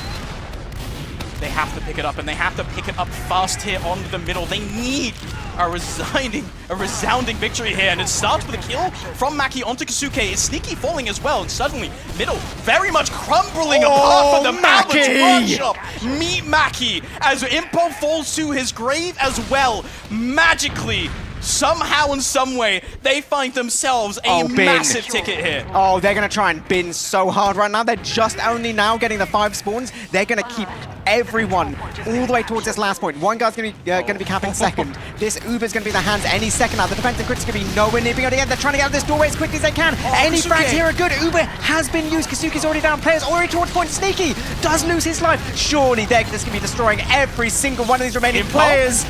They have to pick it up, and they have to pick it up fast here on the middle. They need a resounding victory here, and it starts with a kill from Maki onto Kasuke. It's Sneaky falling as well, and suddenly middle very much crumbling apart for the Alan's Workshop. Meet Maki as Impo falls to his grave as well. Magically, somehow and some way, they find themselves a massive ticket here. Oh, they're going to try and bin so hard right now. They're just only now getting the 5 spawns. They're going to keep everyone all the way towards this last point. One guy's going to be capping second. This Uber's going to be in the hands any second now. The defensive critics going to be nowhere near being able to get. They're trying to get out of this doorway as quickly as they can. Any frags here are good. Uber has been used. Kasuke's already down. Players already towards point. Sneaky does lose his life. Surely they're just going to be destroying every single one of these remaining players.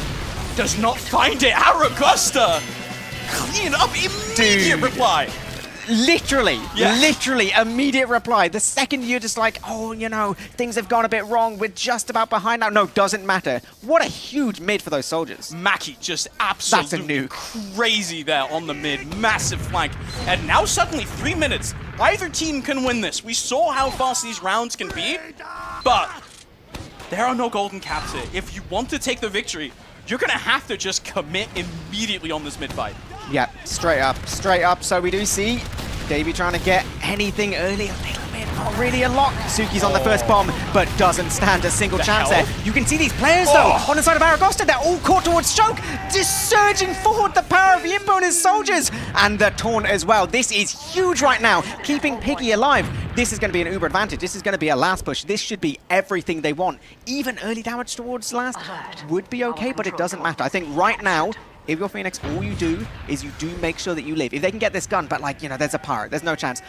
Does not find it. Aragosta clean up immediate reply. Literally, Yeah. literally immediate reply. The second you're just like, oh, you know, things have gone a bit wrong. We're just about behind now. No, doesn't matter. What a huge mid for those soldiers. Mackie just absolutely crazy there on the mid. Massive flank. And now suddenly 3 minutes. Either team can win this. We saw how fast these rounds can be, but there are no golden caps here. If you want to take the victory, you're going to have to just commit immediately on this mid fight. Yeah, straight up, straight up. So we do see Davey trying to get anything early, a little bit, not really a lot. Suki's on the first bomb, but doesn't stand a single chance there. You can see these players, though, on the side of Aragosta. They're all caught towards choke, just surging forward, the power of the Impo and his soldiers. And the taunt as well. This is huge right now, keeping Piggy alive. This is going to be an uber advantage. This is going to be a last push. This should be everything they want. Even early damage towards last would be okay, but it doesn't matter. I think right now, if you're Phoenix, all you do is you do make sure that you live. If they can get this gun, but like, you know, there's a pirate, there's no chance.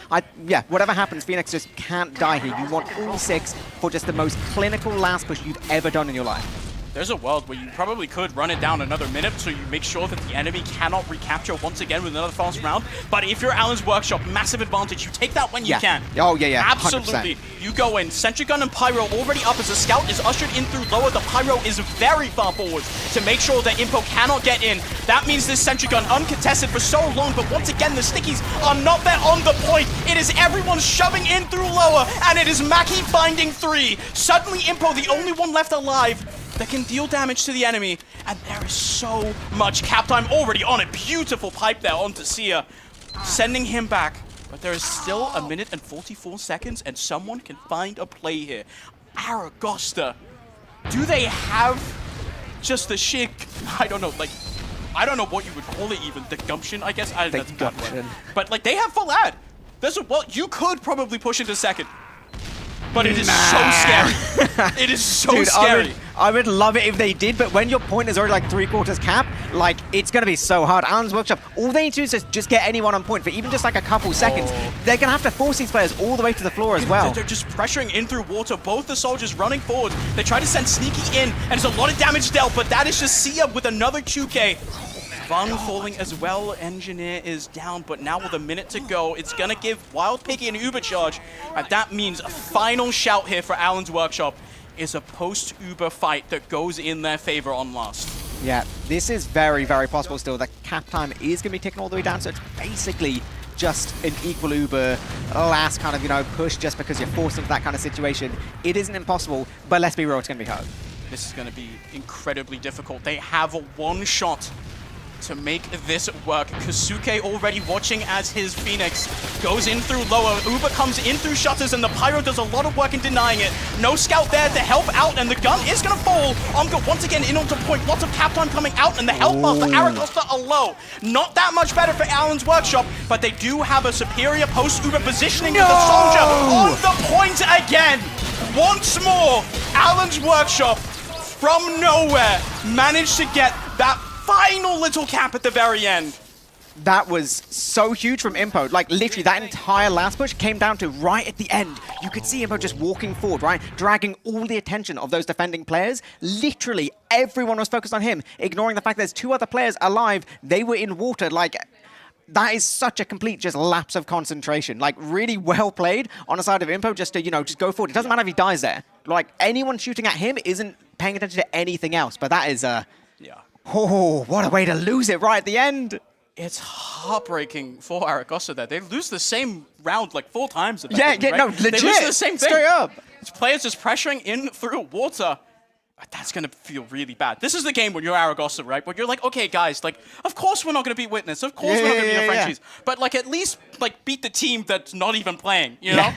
Yeah, whatever happens, Phoenix just can't die here. You want all 6 for just the most clinical last push you've ever done in your life. There's a world where you probably could run it down another minute so you make sure that the enemy cannot recapture once again with another fast round. But if you're Allen's Workshop, massive advantage. You take that when you can. Oh, yeah, 100%. Absolutely. You go in. Sentry Gun and Pyro already up as a scout is ushered in through lower. The Pyro is very far forward to make sure that Impo cannot get in. That means this Sentry Gun uncontested for so long, but once again, the Stickies are not there on the point. It is everyone shoving in through lower, and it is Mackie finding 3. Suddenly, Impo, the only one left alive that can deal damage to the enemy, and there is so much cap time already on a beautiful pipe there onto Sia, sending him back. But there is still 1 minute and 44 seconds, and someone can find a play here. Aragosta, do they have just the sheer, I don't know, like, I don't know what you would call it even, the gumption, I guess? That's a bad word. But like, they have full ad. There's a, well, you could probably push into second. But it is so scary. It is so scary. I would love it if they did, but when your point is already like 3/4 cap, like, it's going to be so hard. Allen's Workshop, all they need to do is just get anyone on point for even just like a couple seconds. They're going to have to force these players all the way to the floor as well. They're just pressuring in through water. Both the soldiers running forward. They try to send Sneaky in, and there's a lot of damage dealt, but that is just Sia with another 2K. Vun falling as well. Engineer is down, but now with a minute to go, it's going to give Wild Piggy an Uber charge. And that means a final shout here for Allen's Workshop is a post-Uber fight that goes in their favor on last. Yeah, this is very, very possible still. The cap time is going to be ticking all the way down, so it's basically just an equal Uber last kind of, you know, push just because you're forced into that kind of situation. It isn't impossible, but let's be real, it's going to be hard. This is going to be incredibly difficult. They have a one shot to make this work. Kazuke already watching as his Phoenix goes in through lower. Uber comes in through shutters, and the Pyro does a lot of work in denying it. No scout there to help out, and the gun is going to fall. Omga once again in onto point. Lots of cap time coming out, and the health bar for Aragosta are low. Not that much better for Allen's Workshop, but they do have a superior post-Uber positioning with the soldier on the point again. Once more, Allen's Workshop from nowhere managed to get that final little cap at the very end. That was so huge from Impo. Like, literally, that entire last push came down to right at the end. You could see Impo just walking forward, right? Dragging all the attention of those defending players. Literally, everyone was focused on him, ignoring the fact there's 2 other players alive. They were in water. Like, that is such a complete just lapse of concentration. Like, really well played on the side of Impo just to, you know, just go forward. It doesn't matter if he dies there. Like, anyone shooting at him isn't paying attention to anything else. But that is, yeah. Oh, what a way to lose it right at the end. It's heartbreaking for Aragosta there. They lose the same round like 4 times. Yeah, right? no, legit. They lose the same thing. Straight up. It's players just pressuring in through water. That's going to feel really bad. This is the game when you're Aragosta, right? Where you're like, okay, guys, like, of course we're not going to beat Witness. Of course we're not going to beat the Frenchies. But, like, at least, like, beat the team that's not even playing, you know?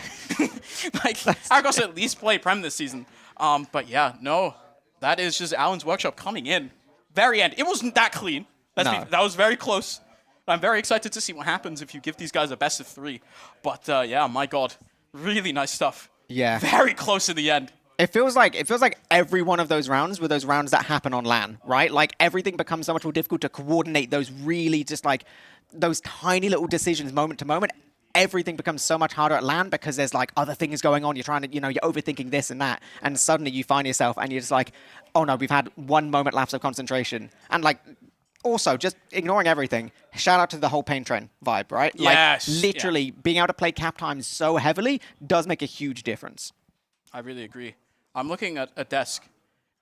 Like, Aragosta at least play Prem this season. But, yeah, no. That is just Allen's Workshop coming in. Very end. It wasn't that clean. That was very close. I'm very excited to see what happens if you give these guys a best of 3. But yeah, my God, really nice stuff. Yeah. Very close to the end. It feels like every one of those rounds were those rounds that happen on LAN, right? Like, everything becomes so much more difficult to coordinate those really just like those tiny little decisions moment to moment. Everything becomes so much harder at LAN because there's like other things going on. You're trying to, you know, you're overthinking this and that. And suddenly you find yourself and you're just like, oh no, we've had 1 moment lapse of concentration. And like, Also, just ignoring everything, shout out to the whole pain train vibe, right? Yes, Like, literally, being able to play cap times so heavily does make a huge difference. I really agree. I'm looking at a desk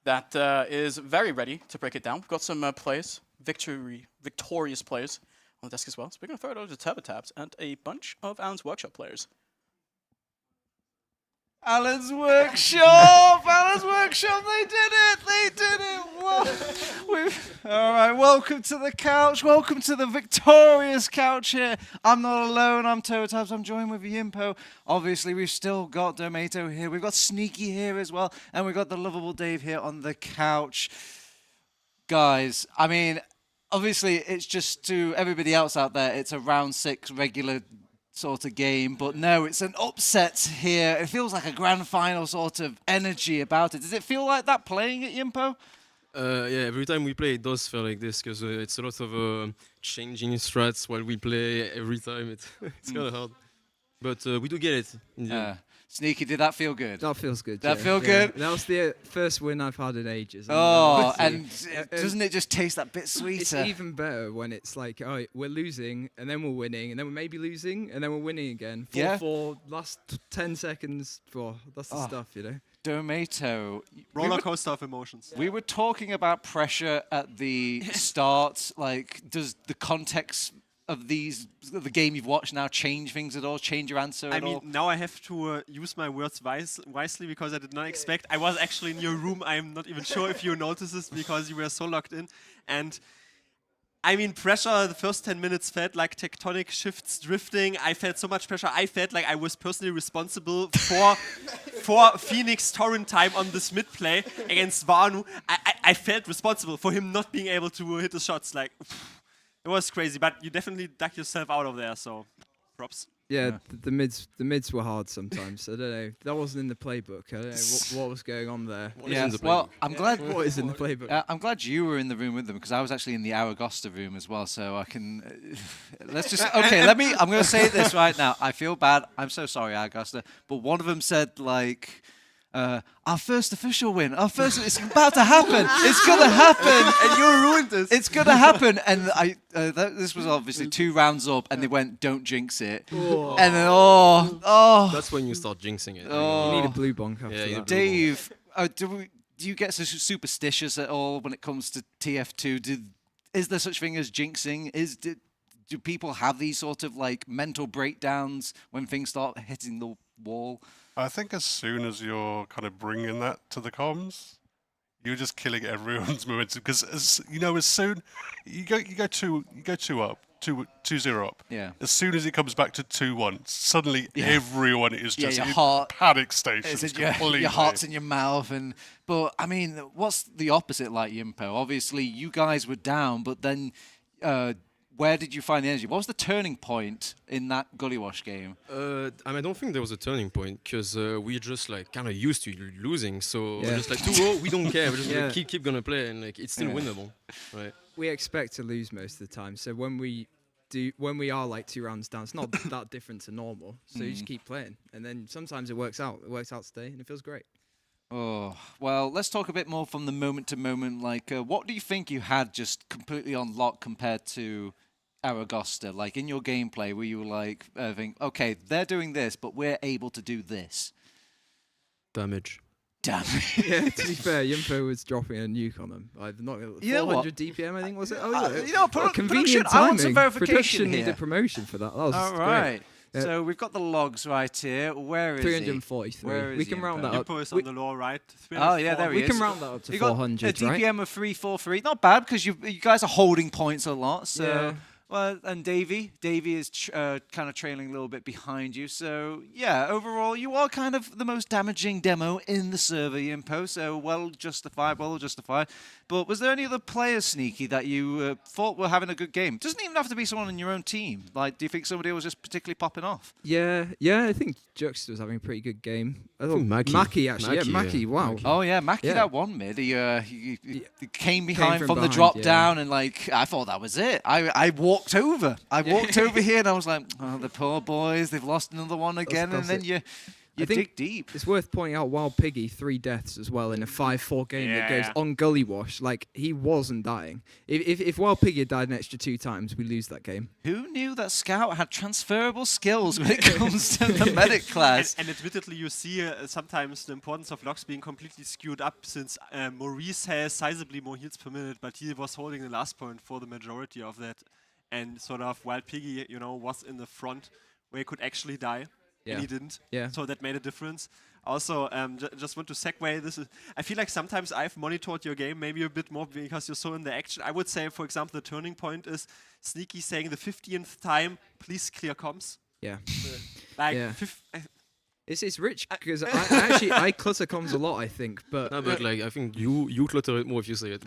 that is very ready to break it down. We've got some plays, victorious plays on the desk as well. So we're going to throw it over to TurboTabs and a bunch of Alan's Workshop players. Alan's Workshop! Alan's Workshop, they did it! They did it! All right, welcome to the couch. Welcome to the victorious couch here. I'm not alone. I'm TurboTabs. I'm joined with Yimpo. Obviously, we've still got Domato here. We've got Sneaky here as well. And we've got the lovable Dave here on the couch. Guys, I mean, obviously, it's just to everybody else out there, it's a round 6 regular sort of game, but no, it's an upset here. It feels like a grand final sort of energy about it. Does it feel like that playing at Yimpo? Yeah, every time we play, it does feel like this because it's a lot of changing strats while we play every time. It's kind of hard, but we do get it. Sneaky, did that feel good? That feels good. That feel good? That was the first win I've had in ages. Oh, and doesn't it just taste that bit sweeter? It's even better when it's like, oh, we're losing, and then we're winning, and then we're maybe losing, and then we're winning again. 4-4, last 10 seconds. That's the stuff, you know. Domato. Roller coaster of emotions. We were talking about pressure at the start. Like, does the context of the game you've watched now change things at all? Change your answer at all? I mean, now I have to use my words wisely because I did not expect. I was actually in your room. I'm not even sure if you noticed this because you were so locked in. And I mean, pressure, the first 10 minutes felt like tectonic shifts drifting. I felt so much pressure. I felt like I was personally responsible for Phoenix torrent time on this mid play against Vanu. I felt responsible for him not being able to hit the shots. Like, it was crazy, but you definitely dug yourself out of there, so props. Yeah, the mids were hard sometimes. I don't know. That wasn't in the playbook. I don't know what was going on there. Well, I'm glad. What is in the playbook? I'm glad you were in the room with them because I was actually in the Aragosta room as well. So I can. Let's just. Okay, I'm going to say this right now. I feel bad. I'm so sorry, Aragosta. But one of them said like. Our first official win. It's about to happen. It's going to happen. And you ruined this. It's going to happen. And this was obviously 2 rounds up, and they went, don't jinx it. Oh. And then, That's when you start jinxing it. Oh. You need a blue bonk after that. Dave, do you get so superstitious at all when it comes to TF2? Is there such thing as jinxing? Do people have these sort of like mental breakdowns when things start hitting the wall? I think as soon as you're kind of bringing that to the comms, you're just killing everyone's momentum because as soon you go 2 up, 2-0 up. Yeah. As soon as it comes back to 2-1, suddenly everyone is just in heart, panic stations. Your heart's in your mouth, but I mean, what's the opposite like, Yimpo? Obviously, you guys were down, but then. Where did you find the energy? What was the turning point in that Gully Wash game? I don't think there was a turning point because we just like kind of used to losing. So we're just like 2-0, we don't care. We're just gonna keep gonna play, and like it's still winnable, right? We expect to lose most of the time. So when we are like 2 rounds down, it's not that different to normal. So you just keep playing, and then sometimes it works out. It works out today, and it feels great. Oh, well, let's talk a bit more from the moment to moment. Like, what do you think you had just completely on lock compared to Aragosta? Like, in your gameplay, where you were like, okay, they're doing this, but we're able to do this? Damage. Yeah, to be fair, Yimpo was dropping a nuke on them. I've not 400 DPM, I think, was it? Convenient timing. I want some verification Production here. needed promotion for that. That was all right. Great. So we've got the logs right here. Where is 343. Where is we can round that up. Yimpo is on the lower right. Oh yeah, there he is. We can round that up to 400, got a DPM of 343. Not bad because you guys are holding points a lot. So. Yeah. Well, and Davey is kind of trailing a little bit behind you. So, yeah, overall, you are kind of the most damaging demo in the server, Yimpo. So, well justified. But was there any other players, Sneaky, that you thought were having a good game? Doesn't even have to be someone in your own team. Like, do you think somebody was just particularly popping off? Yeah, I think Juxta was having a pretty good game. I thought Mackie, actually. Mackie, wow. Mackie. Oh, yeah, Mackie, that one mid. He came behind from the drop down, and, like, I thought that was it. I walked over here, and I was like, oh, the poor boys, they've lost another one again. And then You dig deep. It's worth pointing out Wild Piggy 3 deaths as well in a 5-4 game that goes on Gully Wash. Like, he wasn't dying. If Wild Piggy had died an extra 2 times, we lose that game. Who knew that Scout had transferable skills when it comes to the medic class? And admittedly, you see sometimes the importance of locks being completely skewed up, since Maurice has sizably more heals per minute, but he was holding the last point for the majority of that. And sort of Wild Piggy, you know, was in the front where he could actually die. And he didn't. Yeah. So that made a difference. Also, just want to segue. I feel like sometimes I've monitored your game maybe a bit more because you're so in the action. I would say, for example, the turning point is Sneaky saying the 50th time, please clear comms. Yeah. Like, It's rich because I clutter comms a lot, I think, but no, but like I think you clutter it more if you say it.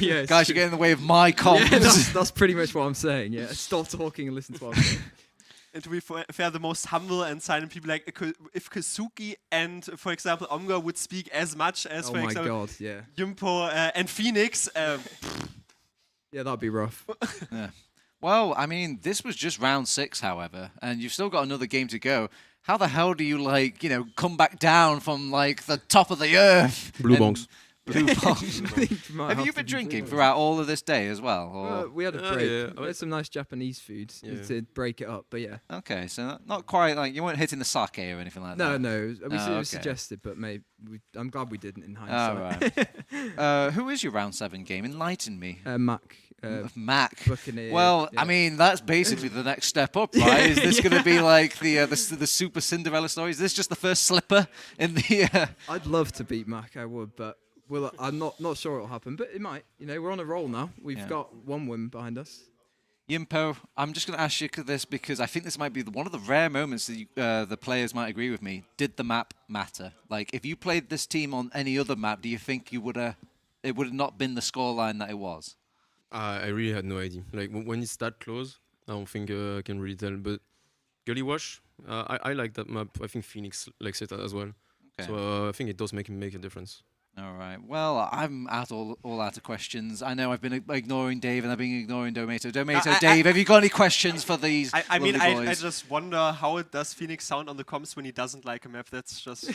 Yeah, guys, you get in the way of my comms. Yeah, that's pretty much what I'm saying. Yeah, stop talking and listen to what I'm saying. And to be fair, the most humble and silent people, like if Kazuki and, for example, Omga would speak as much as, for example, Yumpo and Phoenix. Yeah, that'd be rough. Yeah. Well, I mean, this was just round 6, however, and you've still got another game to go. How the hell do you, like, you know, come back down from, like, the top of the earth? Blue bongs. Blue bongs. Have you been drinking throughout all of this day as well? Or? We had a break. We had some nice Japanese food to break it up, but yeah. Okay, so not quite like, you weren't hitting the sake or anything like that? No. It was suggested, but maybe I'm glad we didn't in hindsight. All right. Who is your round 7 game? Enlighten me. Mac. Mac. Buccaneer. Well, I mean, that's basically the next step up, right? Is this going to be like the Super Cinderella story? Is this just the first slipper in the... I'd love to beat Mac, I would, but I'm not sure it'll happen, but it might. You know, we're on a roll now. We've got 1 win behind us. Yimpo, I'm just going to ask you this because I think this might be one of the rare moments that the players might agree with me. Did the map matter? Like, if you played this team on any other map, do you think it would have not been the scoreline that it was? I really had no idea. Like, when it's that close, I don't think I can really tell. But Gully Wash, I like that map. I think Phoenix likes it as well. Okay. So I think it does make a difference. All right. Well, I'm all out of questions. I know I've been ignoring Dave and I've been ignoring Domato. Dave, have you got any questions for these? I mean, I just wonder how does Phoenix sound on the comms when he doesn't like a map. That's just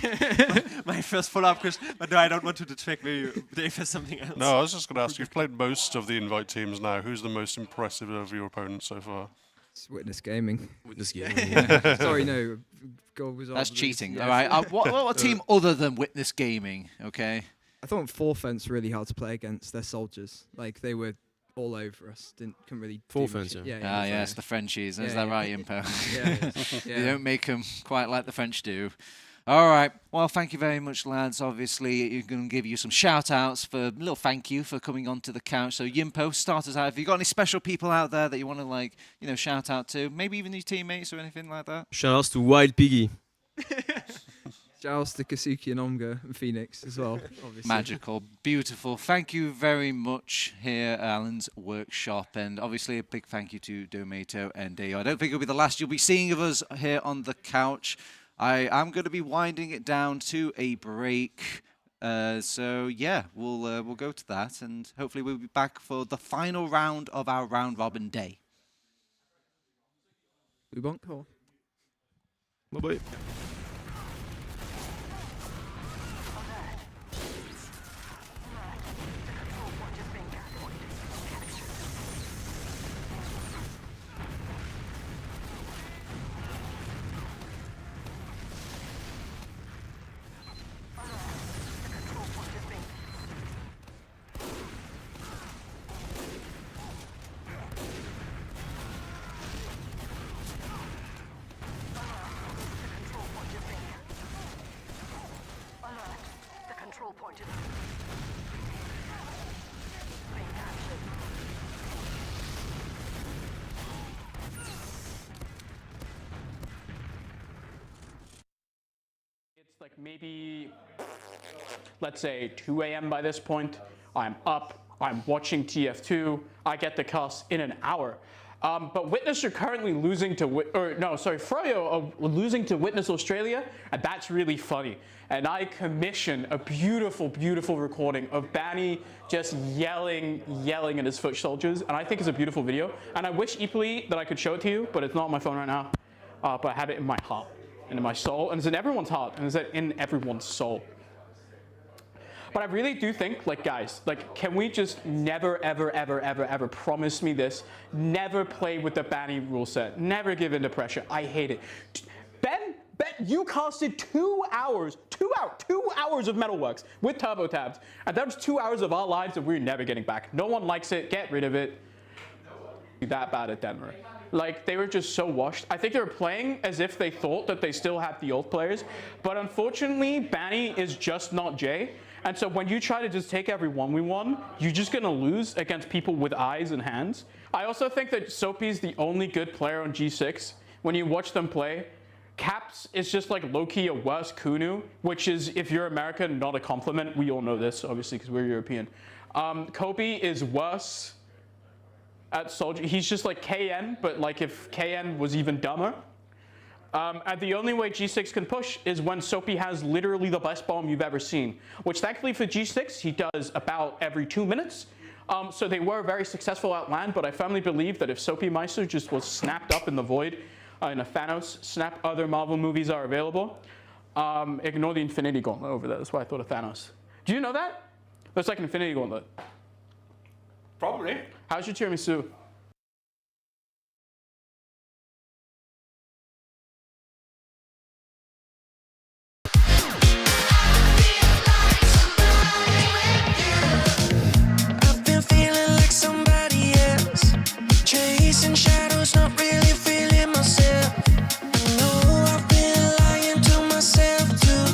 my first follow-up question. But no, I don't want to detract. Maybe Dave has something else. No, I was just going to ask. You've played most of the invite teams now. Who's the most impressive of your opponents so far? It's Witness Gaming. Witness Gaming. Sorry, no. That's cheating. Yeah. All right. What team other than Witness Gaming? Okay. I thought Forfence really hard to play against their soldiers. Like, they were all over us. Couldn't really. Forfence, yeah. Yes, the Frenchies. Is that right, Impo? You don't make them quite like the French do. All right. Well, thank you very much, lads. Obviously, you're going to give you some shout-outs for a little thank you for coming onto the couch. So, Yimpo, start us out. Have you got any special people out there that you want to, like, you know, shout out to? Maybe even your teammates or anything like that? Shout-outs to Wild Piggy. Shoutouts to Kazuki and Omga and Phoenix as well, obviously. Magical, beautiful. Thank you very much here at Alan's Workshop. And obviously a big thank you to Domato and Deo. I don't think it'll be the last you'll be seeing of us here on the couch. I am going to be winding it down to a break. So yeah, we'll go to that. And hopefully we'll be back for the final round of our round robin day. We won't call. Bye-bye. Like maybe, let's say 2 a.m. by this point. I'm up, I'm watching TF2, I get the cuss in an hour. But Witness are currently losing to, Froyo are losing to Witness Australia, and that's really funny. And I commissioned a beautiful, beautiful recording of Banny just yelling at his foot soldiers, and I think it's a beautiful video. And I wish equally that I could show it to you, but it's not on my phone right now. But I have it in my heart. and in my soul, and it's in everyone's heart, and it's in everyone's soul. But I really do think, like, guys, like, can we just never, ever, ever, ever, ever promise me this? Never play with the Banny rule set. Never give in to pressure. I hate it. Ben, you casted 2 hours of Metalworks with Turbo Tabs, and that was 2 hours of our lives that we're never getting back. No one likes it. Get rid of it. That bad at Denver. Like, they were just so washed. I think they were playing as if they thought that they still had the old players, but unfortunately, Banny is just not Jay. And so when you try to just take every 1v1, you're just gonna lose against people with eyes and hands. I also think that Soapy's the only good player on G6. When you watch them play, Caps is just like low-key a worse Kunu, which is, if you're American, not a compliment. We all know this, obviously, because we're European. Kobe is worse at Soldier. He's just like KN, but like if KN was even dumber. And the only way G6 can push is when Soapy has literally the best bomb you've ever seen, which thankfully for G6, he does about every 2 minutes. So they were very successful at land, but I firmly believe that if Soapy Meister just was snapped up in the void, in a Thanos snap, other Marvel movies are available. Ignore the Infinity Gauntlet over there. That's why I thought of Thanos. Do you know that? That's like an Infinity Gauntlet. Probably. How's your tiramisu? I've been feeling like somebody else, chasing shadows, not really feeling myself. I know I've been lying to myself too,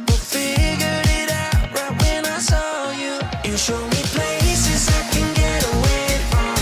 but figured it out right when I saw you. You showed me places I can get away from.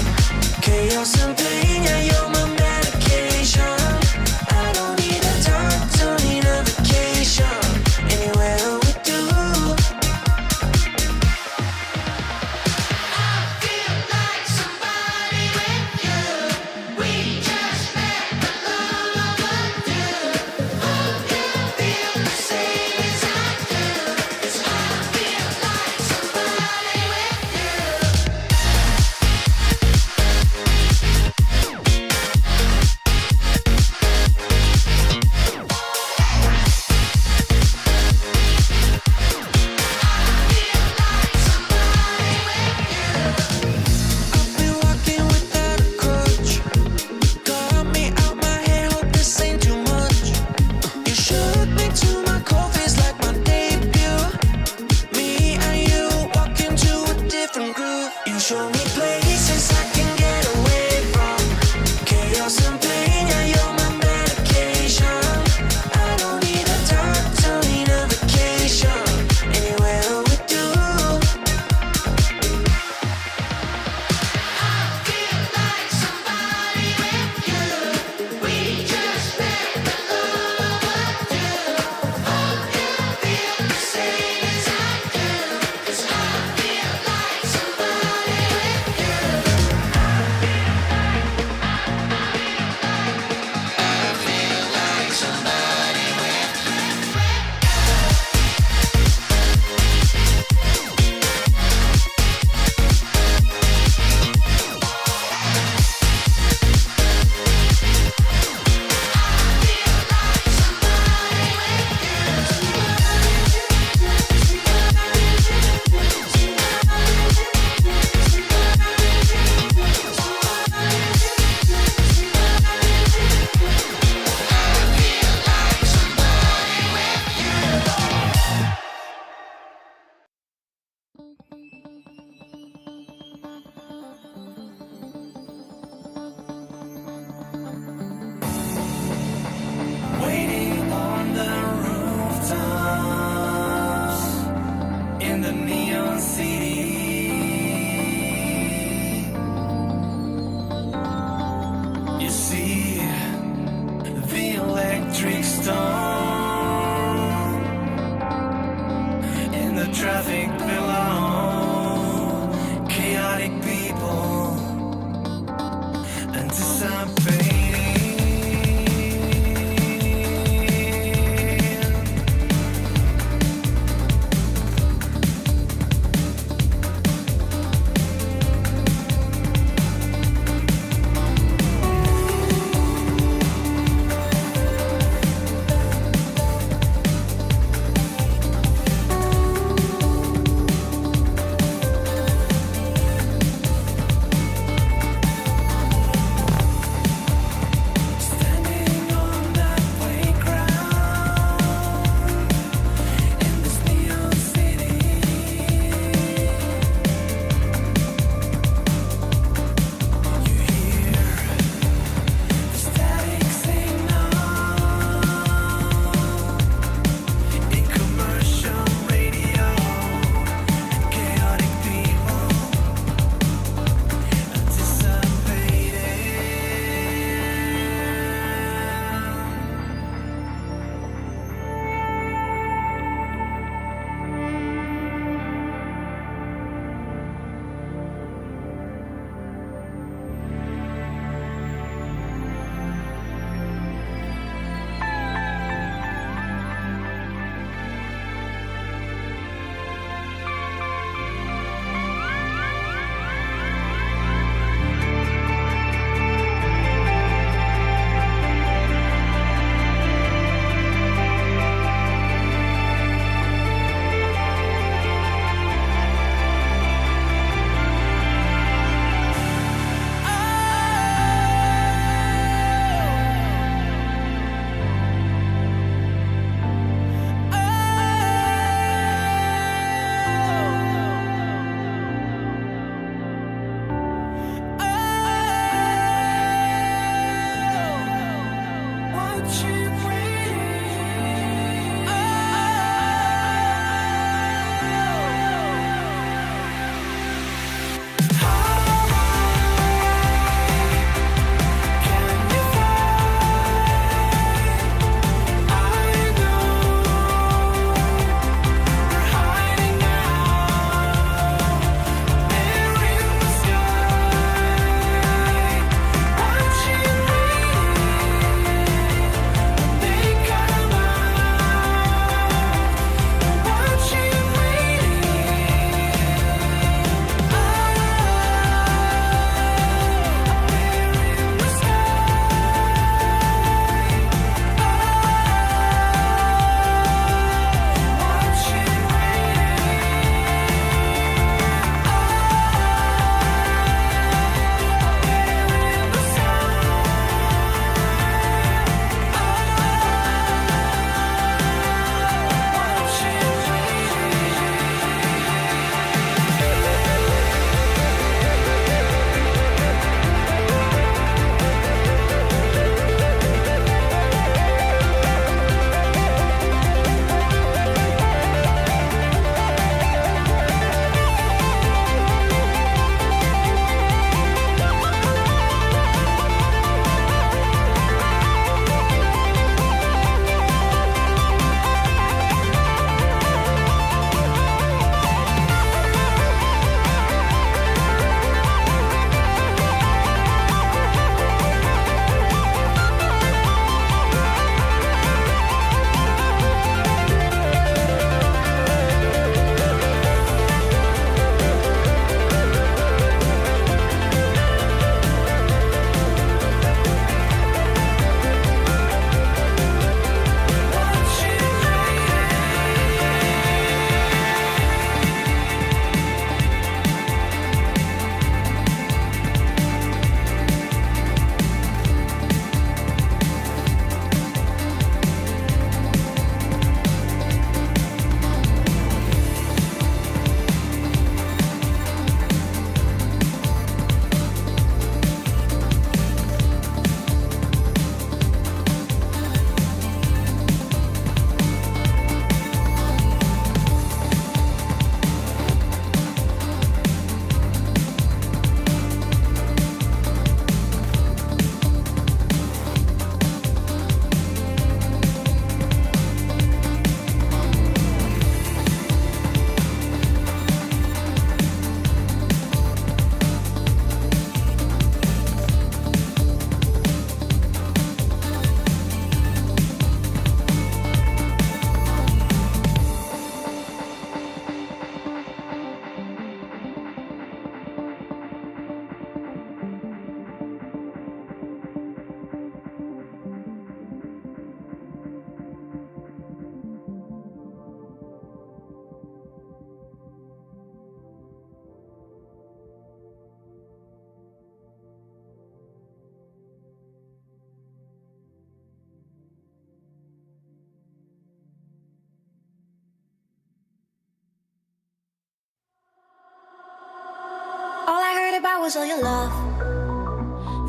about was all your love,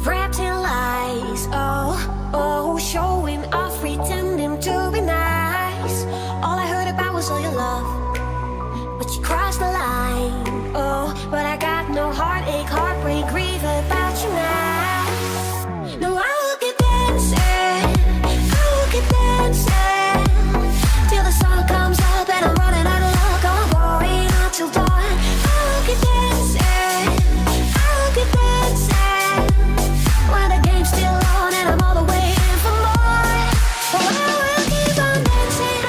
wrapped in lies. Oh, showing off, pretending to be nice. All I heard about was all your love, but you crossed the line. Oh, but I got no heartache, heartbreak, grief about you now. No, I will keep dancing, I will keep dancing till the sun comes up and I'm running out of luck. I'm going on till dawn. I will keep dancing, I will keep dancing when the game's still on and I'm all the way in for more. Oh, I will keep on dancing,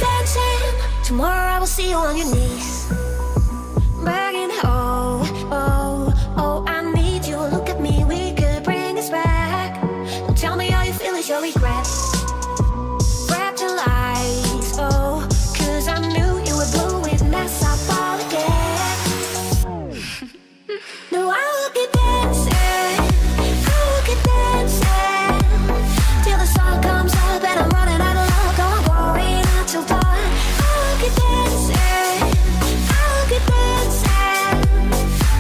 dancing, tomorrow I will see you on your knees, begging, oh, I need you. Look at me, we could bring this back. Don't tell me how you feel is your regret, wrapped in lies. Oh, 'cause I knew you would blow it, mess up all again. No, I will keep dancing, I will keep dancing till the sun comes up and I'm running out of luck. I'm going on till dawn. Keep dancing, I'll keep dancing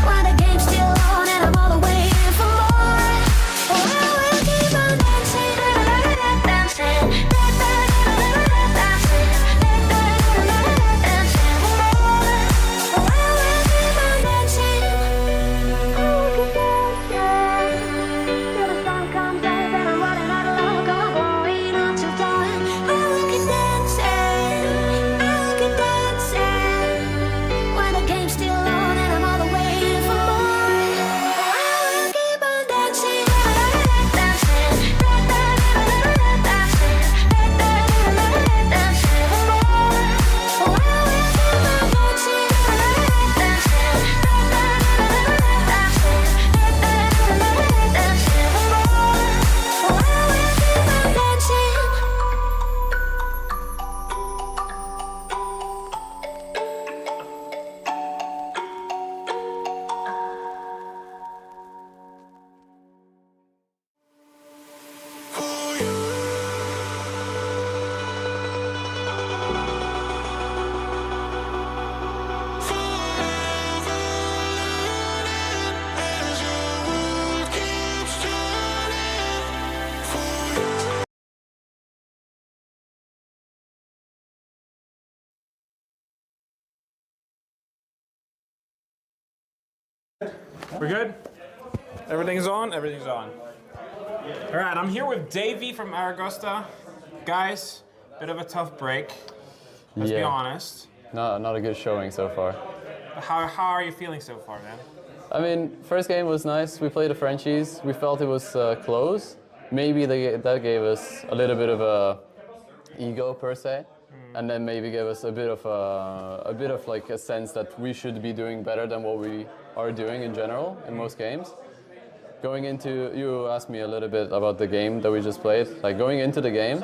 when the game's still on and I'm all the way in for more. Oh, I will keep on dancing, dancing, dancing, dancing for more. Oh, I will keep on dancing, I will keep dancing till the sun comes up and I'm running out of luck. I'm going on till dawn. I will keep dancing. When the game's still on and I'm all the way in for more. Oh, I will keep on dancing, dancing, dancing for more. Oh, I will keep on dancing, dancing, dancing for more. Oh, I will keep on dancing. We're good? Everything's on? Everything's on. All right, I'm here with Davey from Aragosta. Guys, bit of a tough break. Let's be honest. Not a good showing so far. How are you feeling so far, man? I mean, first game was nice. We played the Frenchies. We felt it was close. Maybe that gave us a little bit of a ego per se, and then maybe gave us a bit of like a sense that we should be doing better than what we are doing in general in most games. Going into, you asked me a little bit about the game that we just played. Like going into the game,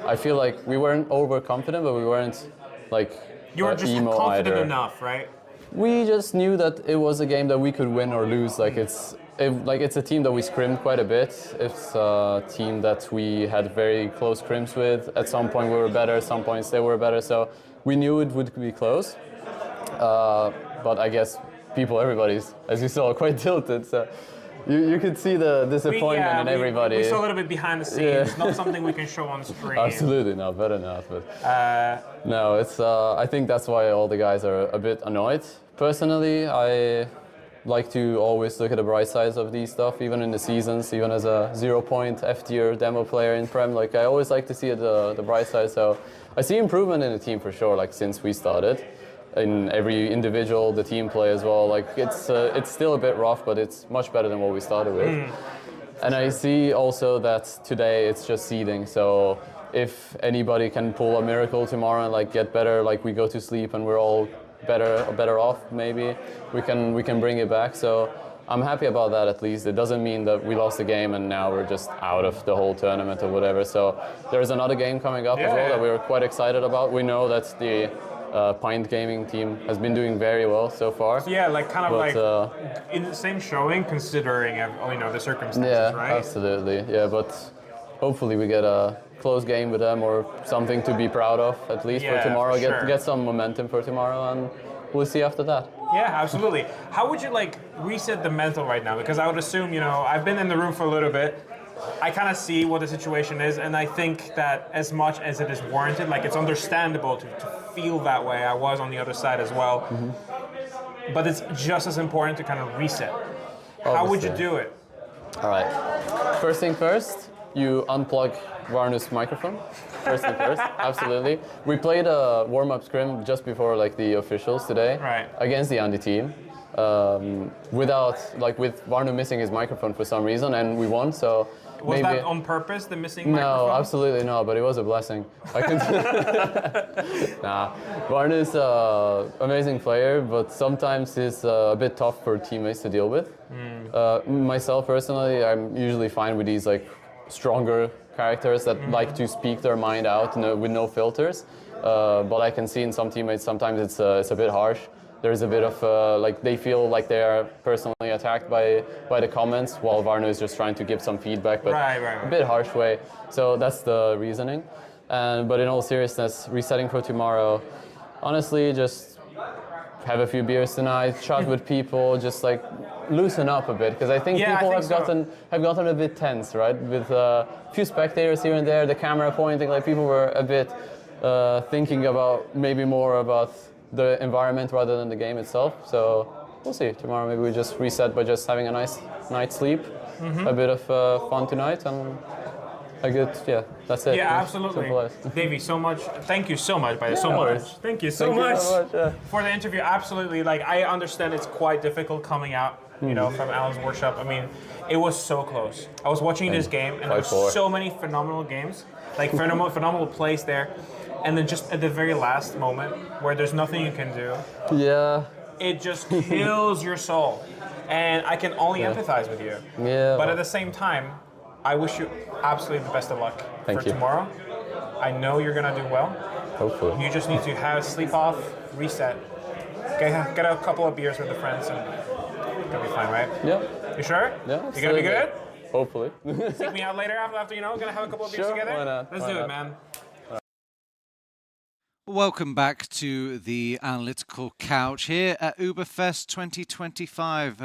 I feel like we weren't overconfident, but we weren't like you weren't just emo confident either. enough, right? We just knew that it was a game that we could win or lose. Like it's a team that we scrimmed quite a bit. It's a team that we had very close scrims with. At some point we were better, at some points they were better. So we knew it would be close. But I guess everybody's, as you saw, quite tilted. So you could see the disappointment in everybody. We saw a little bit behind the scenes. It's not something we can show on screen. Absolutely not, better not. But no, it's. I think that's why all the guys are a bit annoyed. Personally, I like to always look at the bright sides of these stuff, even in the seasons, even as a 0-point F-tier demo player in Prem. Like I always like to see the bright side. So I see improvement in the team for sure. Like since we started. In every individual, the team play as well. Like it's still a bit rough, but it's much better than what we started with. And I see also that today it's just seeding. So if anybody can pull a miracle tomorrow and like get better, like we go to sleep and we're all better off, maybe we can bring it back. So I'm happy about that at least. It doesn't mean that we lost the game and now we're just out of the whole tournament or whatever. So there's another game coming up as well that we're quite excited about. We know that the Pint Gaming team has been doing very well so far. So yeah, like kind of like in the same showing, considering the circumstances, yeah, right? Absolutely. Yeah, but hopefully we get a close game with them or something to be proud of, at least Yeah, for tomorrow. for sure. Get some momentum for tomorrow, and we'll see after that. Yeah, absolutely. How would you like reset the mental right now? Because I would assume, you know, I've been in the room for a little bit. I kind of see what the situation is, and I think that as much as it is warranted, like it's understandable to feel that way. I was on the other side as well. But it's just as important to kind of reset. How would you do it? All right. First thing first, you unplug Varnus' microphone. First thing first, absolutely. We played a warm-up scrim just before like the officials today against the Andy team. With Varnu missing his microphone for some reason, and we won. So Was maybe that on purpose, the missing microphone? No, absolutely not. But it was a blessing. Nah, Varnu is an amazing player, but sometimes he's a bit tough for teammates to deal with. Myself personally, I'm usually fine with these like stronger characters that like to speak their mind out with no filters. But I can see in some teammates sometimes it's a bit harsh. There's a bit of they feel like they are personally attacked by the comments, while Varnu is just trying to give some feedback, but a bit harsh way. So that's the reasoning. But in all seriousness, resetting for tomorrow, honestly, just have a few beers tonight, chat with people, just like loosen up a bit, because I think people have gotten a bit tense, right? With a few spectators here and there, the camera pointing, like people were a bit thinking about maybe more about the environment rather than the game itself. So we'll see. Tomorrow maybe we just reset by just having a nice night's sleep, a bit of fun tonight, and a good, that's it. Yeah, absolutely. Davey, thank you so much, Thank you so much for the interview. Absolutely, like I understand it's quite difficult coming out, you know, from Alan's workshop. I mean, it was so close. I was watching this game, and there's so many phenomenal games, like phenomenal plays there. And then just at the very last moment, where there's nothing you can do, it just kills your soul. And I can only empathize with you. But at the same time, I wish you absolutely the best of luck for tomorrow. I know you're gonna do well. Hopefully. You just need to have sleep off, reset, get a couple of beers with the friends, and it's gonna be fine, right? Yeah. You sure? Yeah. You gonna be good? Hopefully. Take me out later after, you know, gonna have a couple of beers together? Why not? Let's do it, man. Welcome back to the analytical couch here at ÜBERFEST 2025.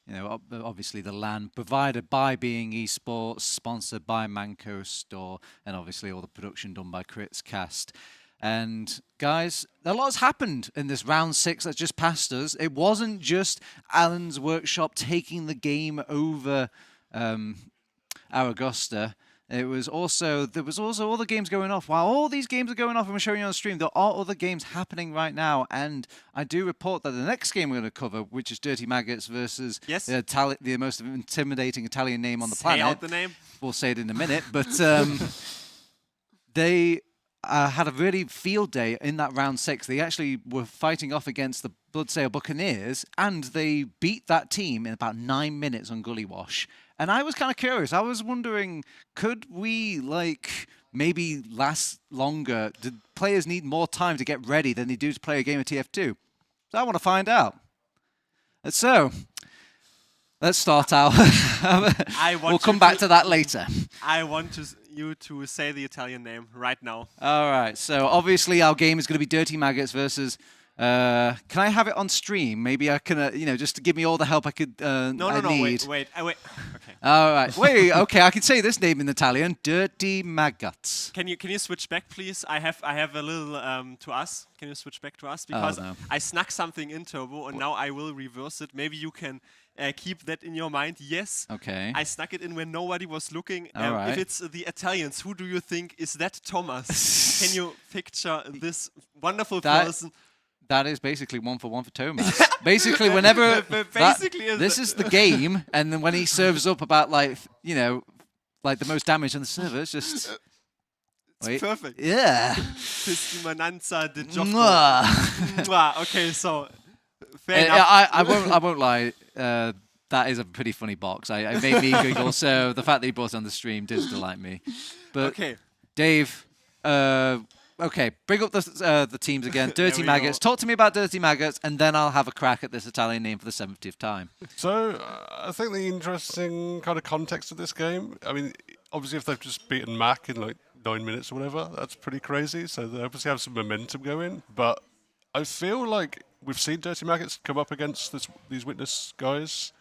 You know, obviously the LAN provided by Being Esports, sponsored by Manco Store, and obviously all the production done by Critscast. And guys, a lot's happened in this round 6 that just passed us. It wasn't just Alan's workshop taking the game over Aragosta. There was also other games going off. While all these games are going off and we're showing you on the stream, there are other games happening right now. And I do report that the next game we're going to cover, which is Dirty Maggots versus the most intimidating Italian name on the planet. Say out the name. We'll say it in a minute. But they had a really field day in that round 6. They actually were fighting off against the Bloodsail Buccaneers, and they beat that team in about 9 minutes on Gully Wash. And I was kind of curious. I was wondering, could we, like, maybe last longer? Do players need more time to get ready than they do to play a game of TF2? So I want to find out. And so, let's start out. We'll come back to that later. I want you to say the Italian name right now. All right. So, obviously, our game is going to be Dirty Maggots versus... can I have it on stream? Maybe I can, you know, just to give me all the help I could need. Wait. Okay. All right. Wait. Okay, I can say this name in Italian. Dirty Maggots. Can you switch back, please? I have a little to us. Can you switch back to us? Because I snuck something in Turbo, and now I will reverse it. Maybe you can keep that in your mind. Yes. Okay. I snuck it in when nobody was looking. All right. If it's the Italians, who do you think is that? Thomas? Can you picture this wonderful person? That is basically 1-for-1 for Thomas. Basically, whenever this is the game, and then when he serves up about like the most damage on the server, it's just it's perfect. Yeah. Testimonianza di gioco. Okay, so fair enough. I won't lie. That is a pretty funny box. I made me giggle. So the fact that he brought it on the stream did delight me. But Dave. Okay, bring up the teams again. Dirty Maggots. Talk to me about Dirty Maggots, and then I'll have a crack at this Italian name for the 70th time. So, I think the interesting kind of context of this game, I mean, obviously if they've just beaten Mac in like 9 minutes or whatever. That's pretty crazy. So they obviously have some momentum going. But I feel like we've seen Dirty Maggots come up against these Witness guys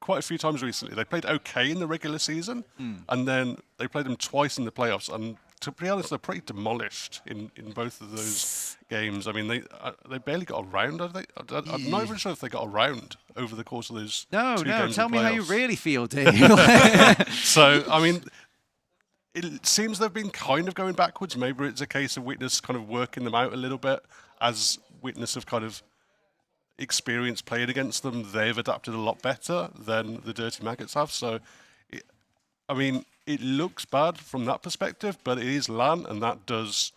quite a few times recently. They played okay in the regular season, and then they played them twice in the playoffs. And to be honest, they're pretty demolished in both of those games. I mean, they barely got a round. I'm not even sure if they got a round over the course of those two games. Tell in me how you playoffs. really feel, Dave. So, I mean, it seems they've been kind of going backwards. Maybe it's a case of Witness kind of working them out a little bit. As Witness have kind of experienced playing against them, they've adapted a lot better than the Dirty Maggots have. So, I mean, it looks bad from that perspective, but it is LAN, and that does,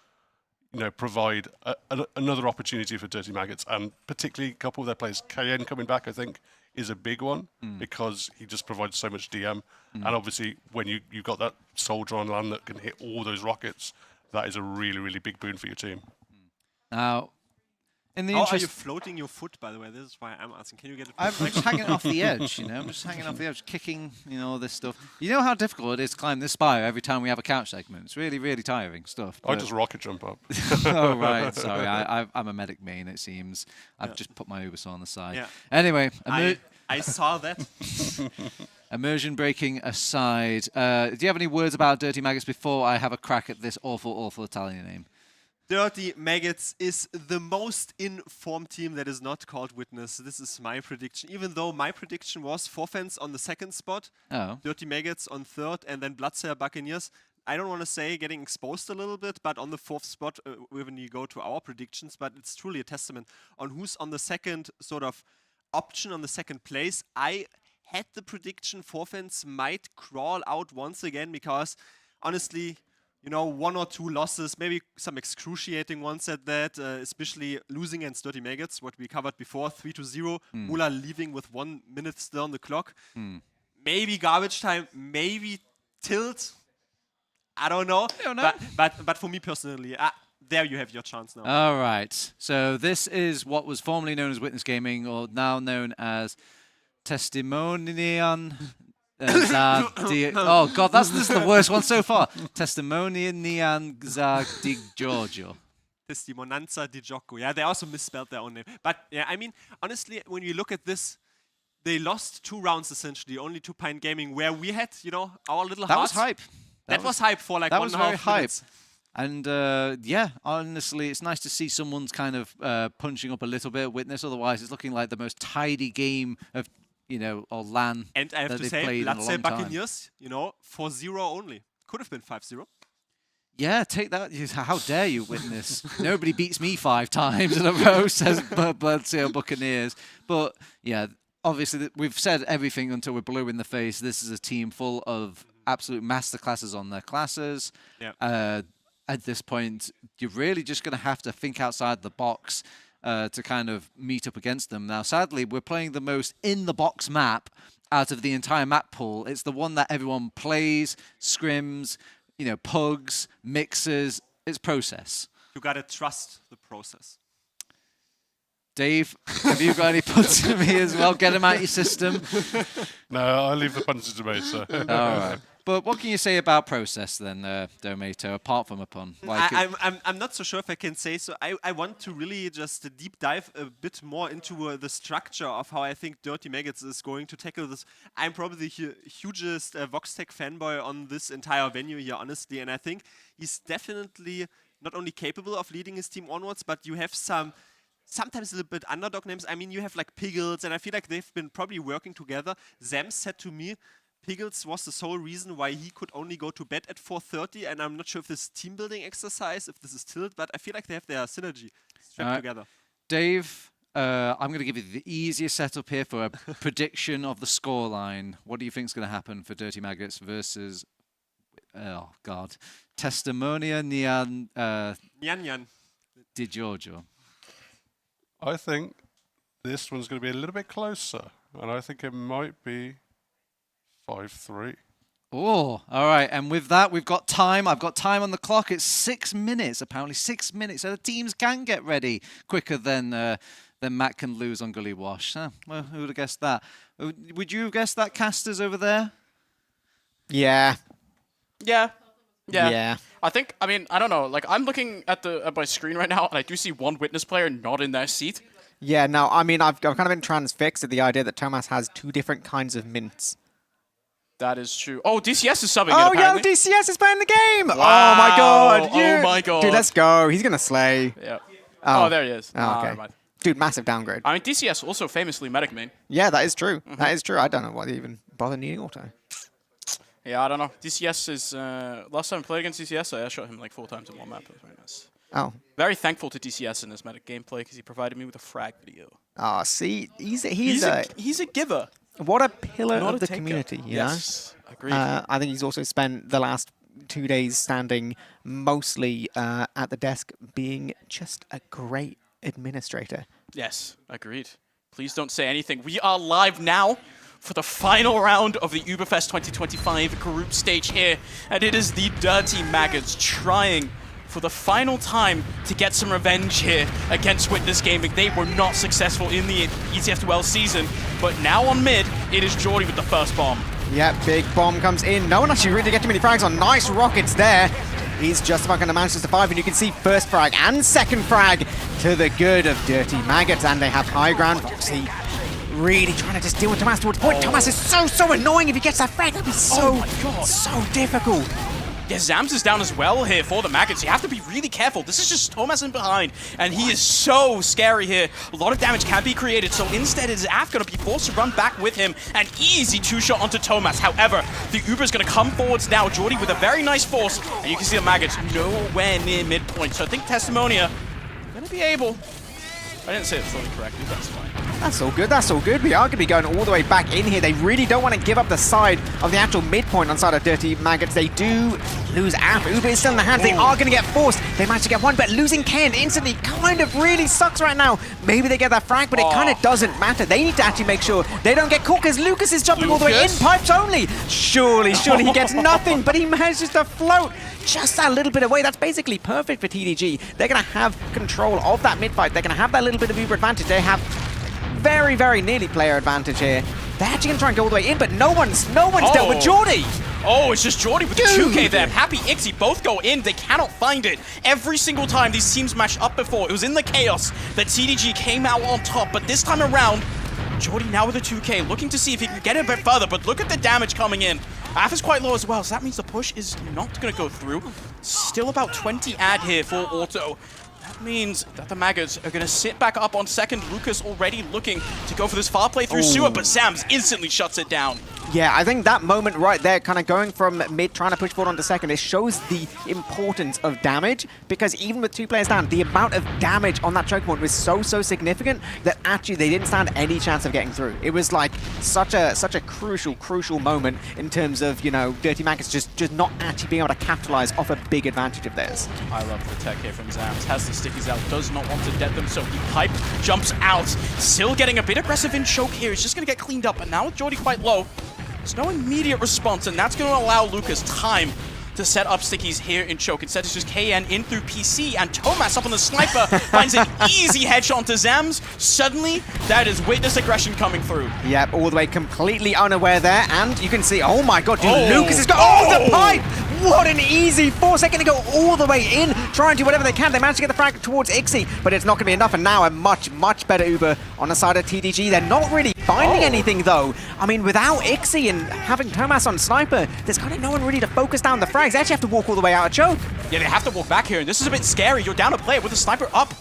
provide another opportunity for Dirty Maggots, and particularly a couple of their players. KN coming back, I think, is a big one because he just provides so much DM. And obviously, when you've got that soldier on LAN that can hit all those rockets, that is a really, really big boon for your team. Now, in the How are interest... you floating your foot, by the way? This is why I'm asking. Can you get it? I'm just hanging off the edge, I'm just hanging off the edge, kicking, all this stuff. You know how difficult it is to climb this spire every time we have a couch segment? It's really, really tiring stuff. I just rocket jump up. Oh, right. Sorry. I'm a medic main, it seems. I've just put my Ubersaw on the side. Yeah. Anyway. I saw that. Immersion breaking aside. Do you have any words about Dirty Maggots before I have a crack at this awful, awful Italian name? Dirty Maggots is the most informed team that is not called Witness. This is my prediction. Even though my prediction was Forfans on the second spot, Dirty Maggots on third, and then Bloodsail Buccaneers. I don't want to say getting exposed a little bit, but on the fourth spot when you go to our predictions, but it's truly a testament on who's on the second sort of option, on the second place. I had the prediction Forfans might crawl out once again because, honestly, one or two losses, maybe some excruciating ones at that, especially losing against Dirty Maggots, what we covered before, 3-0. Mula leaving with 1 minute still on the clock. Maybe garbage time, maybe tilt. I don't know. But for me personally, there you have your chance now. All right. So this is what was formerly known as Witness Gaming, or now known as Testimonian. Oh God, this is the worst one so far. Testimonianza di Giorgio. Testimonanza di Gioco. Yeah, they also misspelled their own name. But yeah, I mean, honestly, when you look at this, they lost 2 rounds essentially, only to Pine Gaming, where we had, our little That hearts. was hype. That was hype for like that 1.5 was very hype. minutes. And yeah, honestly, it's nice to see someone's kind of punching up a little bit. Witness, otherwise, it's looking like the most tidy game of or LAN. And I have to say, Bloodsail Buccaneers, 4-0 only. Could have been 5-0. Yeah, take that. How dare you, Witness? Nobody beats me 5 times in a row, says Bloodsail Buccaneers. But yeah, obviously, we've said everything until we're blue in the face. This is a team full of absolute masterclasses on their classes. Yeah. At this point, you're really just going to have to think outside the box to kind of meet up against them. Now, sadly, we're playing the most in-the-box map out of the entire map pool. It's the one that everyone plays, scrims, pugs, mixes. It's process. You got to trust the process. Dave, have you got any puns for me as well? Get them out of your system. No, I'll leave the puns to me, so. All right. But what can you say about process then, Domato, apart from a pun? Like I'm not so sure if I can say so. I want to really just deep dive a bit more into the structure of how I think Dirty Maggots is going to tackle this. I'm probably the hugest VoxTech fanboy on this entire venue here, honestly, and I think he's definitely not only capable of leading his team onwards, but you have sometimes a little bit underdog names. I mean, you have like Piggles, and I feel like they've been probably working together. Zem said to me, Piggles was the sole reason why he could only go to bed at 4:30, and I'm not sure if this is team building exercise, if this is tilt, but I feel like they have their synergy strapped together. Dave, I'm going to give you the easiest setup here for a prediction of the scoreline. What do you think is going to happen for Dirty Maggots versus, Testimonia Nyan Di Giorgio? I think this one's going to be a little bit closer, and I think it might be 5-3. Oh, all right. And with that, we've got time. I've got time on the clock. It's 6 minutes, apparently 6 minutes. So the teams can get ready quicker than Matt can lose on Gully Wash. Well, who would have guessed that? Would you have guessed that, casters over there? Yeah. Yeah. Yeah. I mean, I don't know. Like, I'm looking at my screen right now, and I do see one Witness player not in their seat. Yeah, no, I mean, I've kind of been transfixed at the idea that Thomas has 2 different kinds of mints. That is true. Oh, DCS is subbing in, Oh, apparently. yo, DCS is playing the game! Wow. Oh, my God. Oh, my God. Dude, let's go. He's going to slay. Yeah. Oh, there he is. Oh, okay. Never mind. Dude, massive downgrade. I mean, DCS also famously medic main. Yeah, that is true. That is true. I don't know why they even bother needing auto. Yeah, I don't know. DCS is... last time I played against DCS, I shot him like 4 times in one map. It was very nice. Oh. Very thankful to DCS in this medic gameplay because he provided me with a frag video. Ah, see, he's a giver. What a pillar Not of a the taker. community, you Yes, know? agreed. I think he's also spent the last 2 days standing mostly at the desk being just a great administrator. Yes, agreed. Please don't say anything. We are live now for the final round of the ÜBERFEST 2025 group stage here, and it is the Dirty Maggots trying for the final time to get some revenge here against Witness Gaming. They were not successful in the ETF2L season, but now on mid, it is Jordy with the first bomb. Yeah, big bomb comes in. No one actually really get too many frags on. Nice rockets there. He's just about going to manage to survive, and you can see first frag and second frag to the good of Dirty Maggots, and they have high ground. Roxy really trying to just deal with Thomas towards point. Thomas is so annoying if he gets that frag. That'd be so difficult. Yeah, Zams is down as well here for the Maggots. You have to be really careful. This is just Thomas in behind, and he is so scary here. A lot of damage can be created, so instead is Af going to be forced to run back with him. An easy 2-shot onto Thomas. However, the Uber is going to come forwards now. Jordy with a very nice force, and you can see the Maggots nowhere near midpoint. So I think Testimonia going to be able... I didn't say it fully correctly, that's fine. That's all good, that's all good. We are going to be going all the way back in here. They really don't want to give up the side of the actual midpoint on side of Dirty Maggots. They do lose Amp. Uber is still in the hands. They are going to get forced. They managed to get one, but losing Ken instantly kind of really sucks right now. Maybe they get that frag, but it kind of doesn't matter. They need to actually make sure they don't get caught because Lucas is jumping all the way in, pipes only. Surely he gets nothing, but he manages to float just a little bit away. That's basically perfect for TDG. They're going to have control of that mid-fight. They're going to have that little bit of Uber advantage. They have very, very nearly player advantage here. They're actually going to try and go all the way in, but no one's dealt with Jordy. Oh, it's just Jordy with the 2K there. Happy Ixie both go in. They cannot find it. Every single time these teams matched up before, it was in the chaos that TDG came out on top. But this time around, Jordy now with a 2K, looking to see if he can get it a bit further. But look at the damage coming in. AF is quite low as well, so that means the push is not going to go through. Still about 20 ad here for Auto. That means that the Maggots are going to sit back up on second. Lucas already looking to go for this far play through Sewer, but Zams instantly shuts it down. Yeah, I think that moment right there, kind of going from mid, trying to push forward onto second, it shows the importance of damage, because even with 2 players down, the amount of damage on that choke point was so significant that actually they didn't stand any chance of getting through. It was like such a crucial moment in terms of, you know, Dirty Maggots just not actually being able to capitalize off a big advantage of theirs. I love the tech here from Zams. Has the stickies out, does not want to dead them, so he pipe jumps out. Still getting a bit aggressive in choke here. He's just going to get cleaned up, but now with Jordy quite low, there's no immediate response, and that's going to allow Lucas time to set up stickies here in choke. Instead, it's just KN in through PC, and Thomas up on the sniper finds an easy headshot onto Zams. Suddenly, that is Witness aggression coming through. Yep, all the way completely unaware there, and you can see, oh my god, dude, Lucas has got, the pipe! What an easy 4-second to go all the way in, try and do whatever they can. They managed to get the frag towards Ixie, but it's not going to be enough, and now a much better Uber on the side of TDG. They're not really finding anything, though. I mean, without Ixie and having Thomas on sniper, there's kind of no one really to focus down the frags. They actually have to walk all the way out of choke. Yeah, they have to walk back here, and this is a bit scary. You're down a player with a sniper up.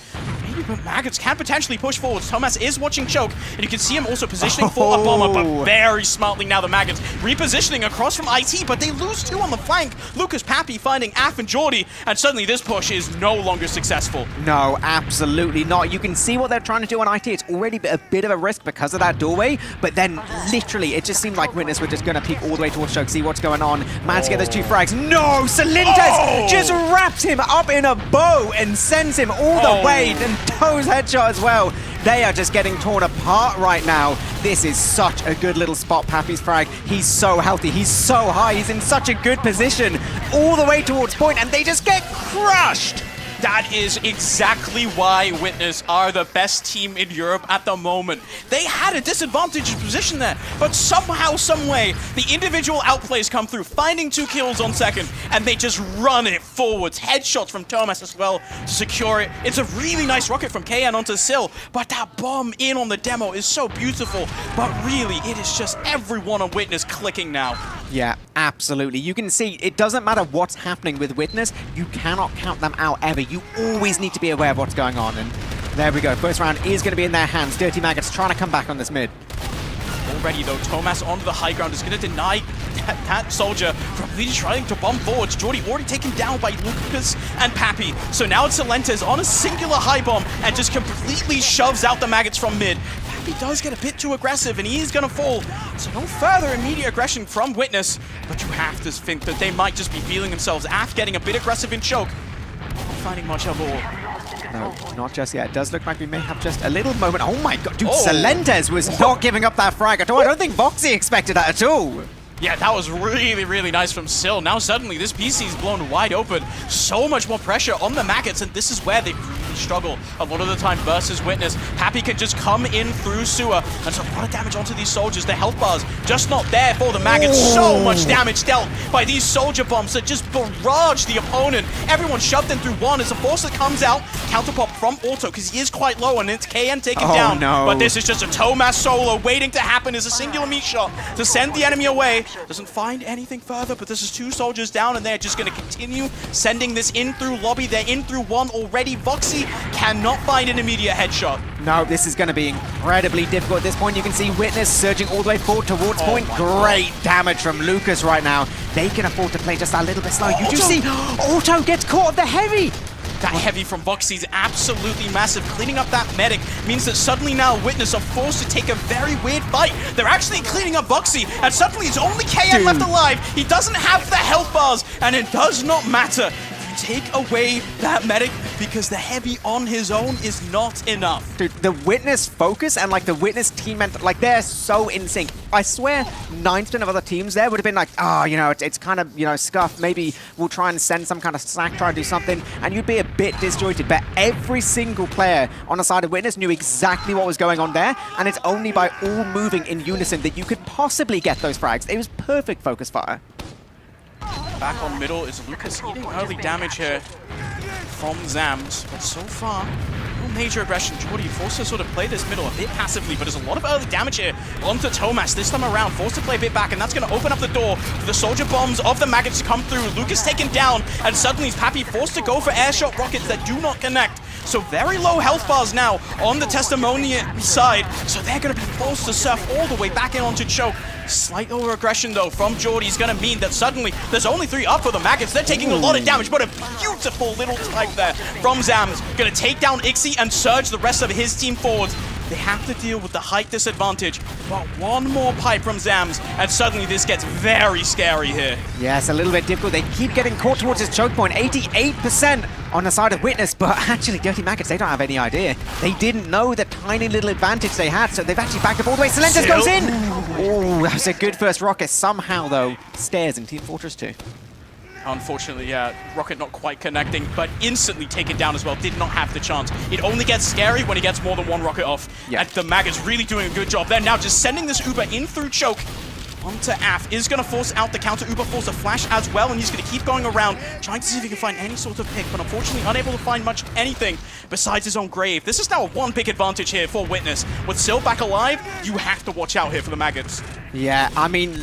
Maybe but Maggots can potentially push forwards. Thomas is watching choke, and you can see him also positioning for a bomber, but very smartly now the Maggots repositioning across from IT, but they lose 2 on the flank. Lucas Pappy finding Af and Jordy, and suddenly this push is no longer successful. No, absolutely not. You can see what they're trying to do on IT. It's already a bit of a risk because of that doorway, but then literally it just seemed like Witness were just going to peek all the way towards choke, see what's going on. Managed to get those 2 frags. No! Salintez just wraps him up in a bow and sends him all the way, and Toe's headshot as well. They are just getting torn apart right now. This is such a good little spot, Pappy's frag. He's so healthy, he's so high, he's in such a good position all the way towards point, and they just get crushed. That is exactly why Witness are the best team in Europe at the moment. They had a disadvantaged position there, but somehow, someway, the individual outplays come through, finding 2 kills on second, and they just run it forwards. Headshots from Thomas as well to secure it. It's a really nice rocket from KN onto Sil, but that bomb in on the demo is so beautiful. But really, it is just everyone on Witness clicking now. Yeah, absolutely. You can see it doesn't matter what's happening with Witness, you cannot count them out ever. You always need to be aware of what's going on. And there we go. First round is going to be in their hands. Dirty Maggots trying to come back on this mid. Already though, Thomas onto the high ground is going to deny that soldier from really trying to bomb forwards. Jordy already taken down by Lucas and Pappy. So now it's Celentes on a singular high bomb and just completely shoves out the Maggots from mid. Pappy does get a bit too aggressive and he is going to fall. So no further immediate aggression from Witness. But you have to think that they might just be feeling themselves. Af getting a bit aggressive in choke. Not finding much of all. No, not just yet. It does look like we may have just a little moment. Oh my god, dude, Celentes was not giving up that frag at all. I don't think Voxy expected that at all. Yeah, that was really, really nice from Sil. Now suddenly this PC is blown wide open. So much more pressure on the Maggots, and this is where they really struggle a lot of the time versus Witness. Happy can just come in through sewer, and so a lot of damage onto these soldiers. Their health bars just not there for the Maggots. So much damage dealt by these soldier bombs that just barrage the opponent. Everyone shoved in through one as a force that comes out. Counterpop from Auto, because he is quite low, and it's KN taken down. No. But this is just a Tomas solo waiting to happen as a singular meat shot to send the enemy away. Doesn't find anything further, but this is 2 soldiers down, and they're just going to continue sending this in through lobby. They're in through 1 already. Voxy cannot find an immediate headshot. No, this is going to be incredibly difficult at this point. You can see Witness surging all the way forward towards point. Great damage from Lucas right now. They can afford to play just a little bit slow. You do see Auto gets caught the heavy. That heavy from Voxy is absolutely massive. Cleaning up that medic means that suddenly now Witness are forced to take a very weird fight. They're actually cleaning up Voxy, and suddenly it's only KN left alive. He doesn't have the health bars, and it does not matter. Take away that medic because the heavy on his own is not enough. Dude, the Witness focus and like the Witness team mental, like they're so in sync. I swear 9% of other teams there would have been like, oh, you know, it's kind of, you know, scuffed. Maybe we'll try and send some kind of sack, try and do something, and you'd be a bit disjointed. But every single player on the side of Witness knew exactly what was going on there, and it's only by all moving in unison that you could possibly get those frags. It was perfect focus fire. Back on middle is Lucas eating early damage here from Zams, but so far, no major aggression. Jordy forced to sort of play this middle a bit passively, but there's a lot of early damage here onto Tomas this time around, forced to play a bit back, and that's going to open up the door for the soldier bombs of the Maggots to come through. Lucas taken down, and suddenly is Pappy forced to go for air shot rockets that do not connect. So very low health bars now on the Testimonian side, so they're going to be forced to surf all the way back in onto choke. Slight over aggression though from Jordy is going to mean that suddenly there's only 3 up for the Maggots. They're taking a lot of damage, but a beautiful little type there from Zams. Going to take down Ixie and surge the rest of his team forwards. They have to deal with the height disadvantage, but one more pipe from Zams, and suddenly this gets very scary here. Yes, a little bit difficult. They keep getting caught towards his choke point. 88% on the side of Witness, but actually Dirty Maggots, they don't have any idea. They didn't know the tiny little advantage they had, so they've actually backed up all the way. Celentes goes in! Oh, that was a good first rocket. Somehow, though, stares in Team Fortress 2. Unfortunately, yeah, rocket not quite connecting, but instantly taken down as well. Did not have the chance. It only gets scary when he gets more than 1 rocket off. Yeah. And the Maggots really doing a good job there. Now just sending this Uber in through choke onto Af. Is going to force out the counter. Uber force a flash as well, and he's going to keep going around, trying to see if he can find any sort of pick, but unfortunately unable to find much anything besides his own grave. This is now a 1 pick advantage here for Witness. With Sil back alive, you have to watch out here for the Maggots. Yeah, I mean,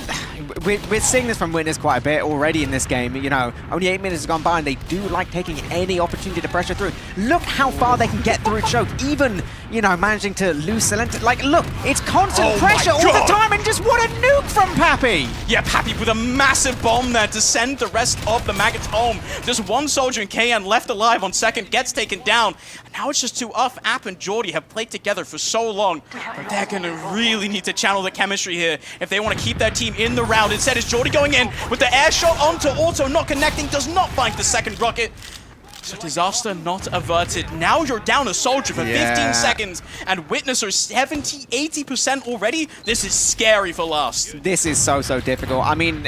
we're seeing this from Witness quite a bit already in this game. You know, only 8 minutes has gone by, and they do like taking any opportunity to pressure through. Look how far they can get through choke, even, you know, managing to lose Celentes. Like, look, it's constant pressure all the time, and just what a nuke from Pappy! Yeah, Pappy with a massive bomb there to send the rest of the Maggots home. Just 1 soldier in KN left alive on second, gets taken down. And now it's just 2 off. App and Jordy have played together for so long, but they're going to really need to channel the chemistry here if they want to keep their team in the round. Instead, it's Jordy going in with the air shot onto Auto, not connecting, does not find the second rocket. So disaster not averted. Now you're down a soldier for 15 seconds, and Witness are 70-80% already. This is scary for last. This is so difficult. I mean,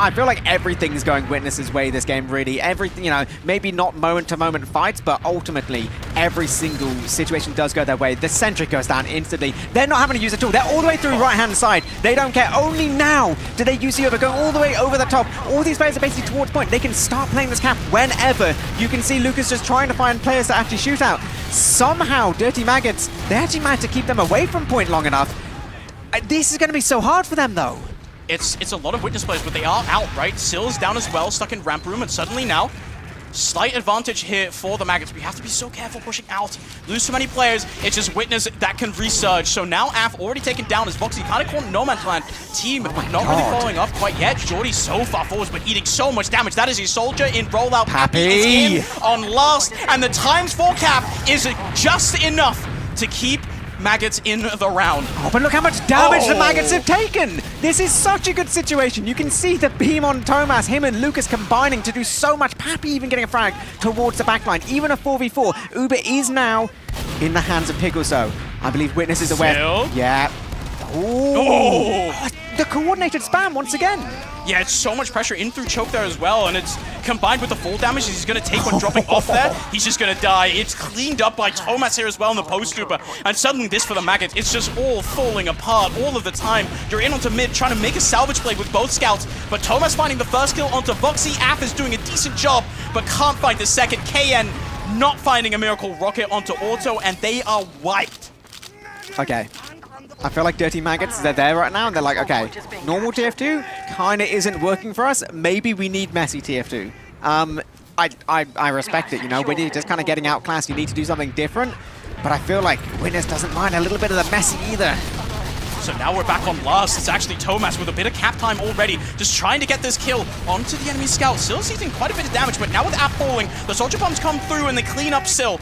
I feel like everything's going Witness's way this game, really. Everything, you know, maybe not moment-to-moment fights, but ultimately every single situation does go their way. The Sentry goes down instantly. They're not having to use a tool. They're all the way through right-hand side. They don't care. Only now do they use the over, going all the way over the top. All these players are basically towards point. They can start playing this cap whenever. You can see Lucas just trying to find players to actually shoot out. Somehow, Dirty Maggots, they actually managed to keep them away from point long enough. This is going to be so hard for them, though. It's a lot of Witness players, but they are out, right? Sill's down as well, stuck in ramp room, and suddenly now, slight advantage here for the Maggots. We have to be so careful pushing out. Lose too many players, it's just Witness that can resurge. So now AF already taken down as Voxy kind of caught in no man's land. Team not really following up quite yet. Jordy so far forward, but eating so much damage. That is his soldier in rollout. Pappy is in on last, and the ×4 cap is just enough to keep Maggots in the round. Oh, but look how much damage the Maggots have taken! This is such a good situation. You can see the beam on Thomas, him and Lucas combining to do so much. Pappy even getting a frag towards the backline. Even a 4v4. Uber is now in the hands of Pickles, though. I believe Witness is aware. Yeah. Ooh. The coordinated spam once again. Yeah, it's so much pressure in through choke there as well, and it's combined with the full damage he's going to take when dropping off there. He's just going to die. It's cleaned up by Thomas here as well in the post super, and suddenly this for the Maggots, it's just all falling apart all of the time. You're in onto mid, trying to make a salvage play with both scouts, but Thomas finding the first kill onto Voxy. AF is doing a decent job, but can't find the second. KN not finding a miracle rocket onto Auto, and they are wiped. Okay. I feel like Dirty Maggots, they're there right now, and they're like, okay, normal TF2 kind of isn't working for us. Maybe we need messy TF2. I respect it, you know, when you're just kind of getting outclassed, you need to do something different. But I feel like Witness doesn't mind a little bit of the messy either. So now we're back on last. It's actually Thomas with a bit of cap time already, just trying to get this kill onto the enemy scout. Still seeing quite a bit of damage, but now with AF falling, the soldier bombs come through and they clean up Sill.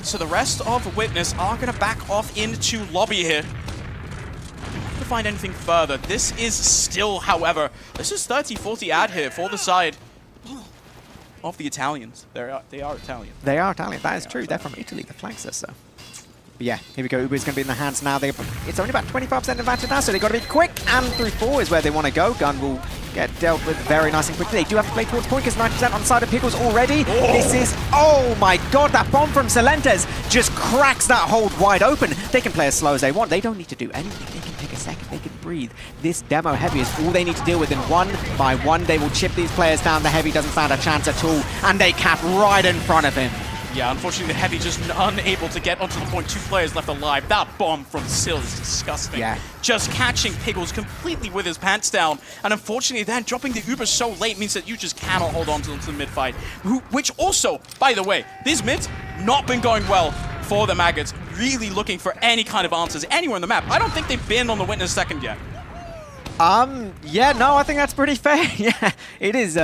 So the rest of Witness are going to back off into lobby here. To find anything further. This is still, however, this is 30-40 ad here for the side of the Italians. They are Italian. They are Italian, that is true. They're from Italy, the flag says so. But yeah, here we go. Uber is going to be in the hands now. It's only about 25% advantage now, so they've got to be quick, and through 4 is where they want to go. Gun will get dealt with very nice and quickly. They do have to play towards point because 90% on side of Pickles already. This is, oh my god, that bomb from Celentes just cracks that hold wide open. They can play as slow as they want. They don't need to do anything. They can take a second. They can breathe. This demo heavy is all they need to deal with, and one by one they will chip these players down. The heavy doesn't stand a chance at all, and they cap right in front of him. Yeah, unfortunately the heavy just unable to get onto the point. 2 players left alive. That bomb from Sill is disgusting. Yeah. Just catching Pickles completely with his pants down. And unfortunately then dropping the Uber so late means that you just cannot hold on to the mid-fight. Which also, by the way, these mids not been going well for the Maggots. Really looking for any kind of answers anywhere on the map. I don't think they've been on the Witness second yet. Yeah, no, I think that's pretty fair. Yeah, it is,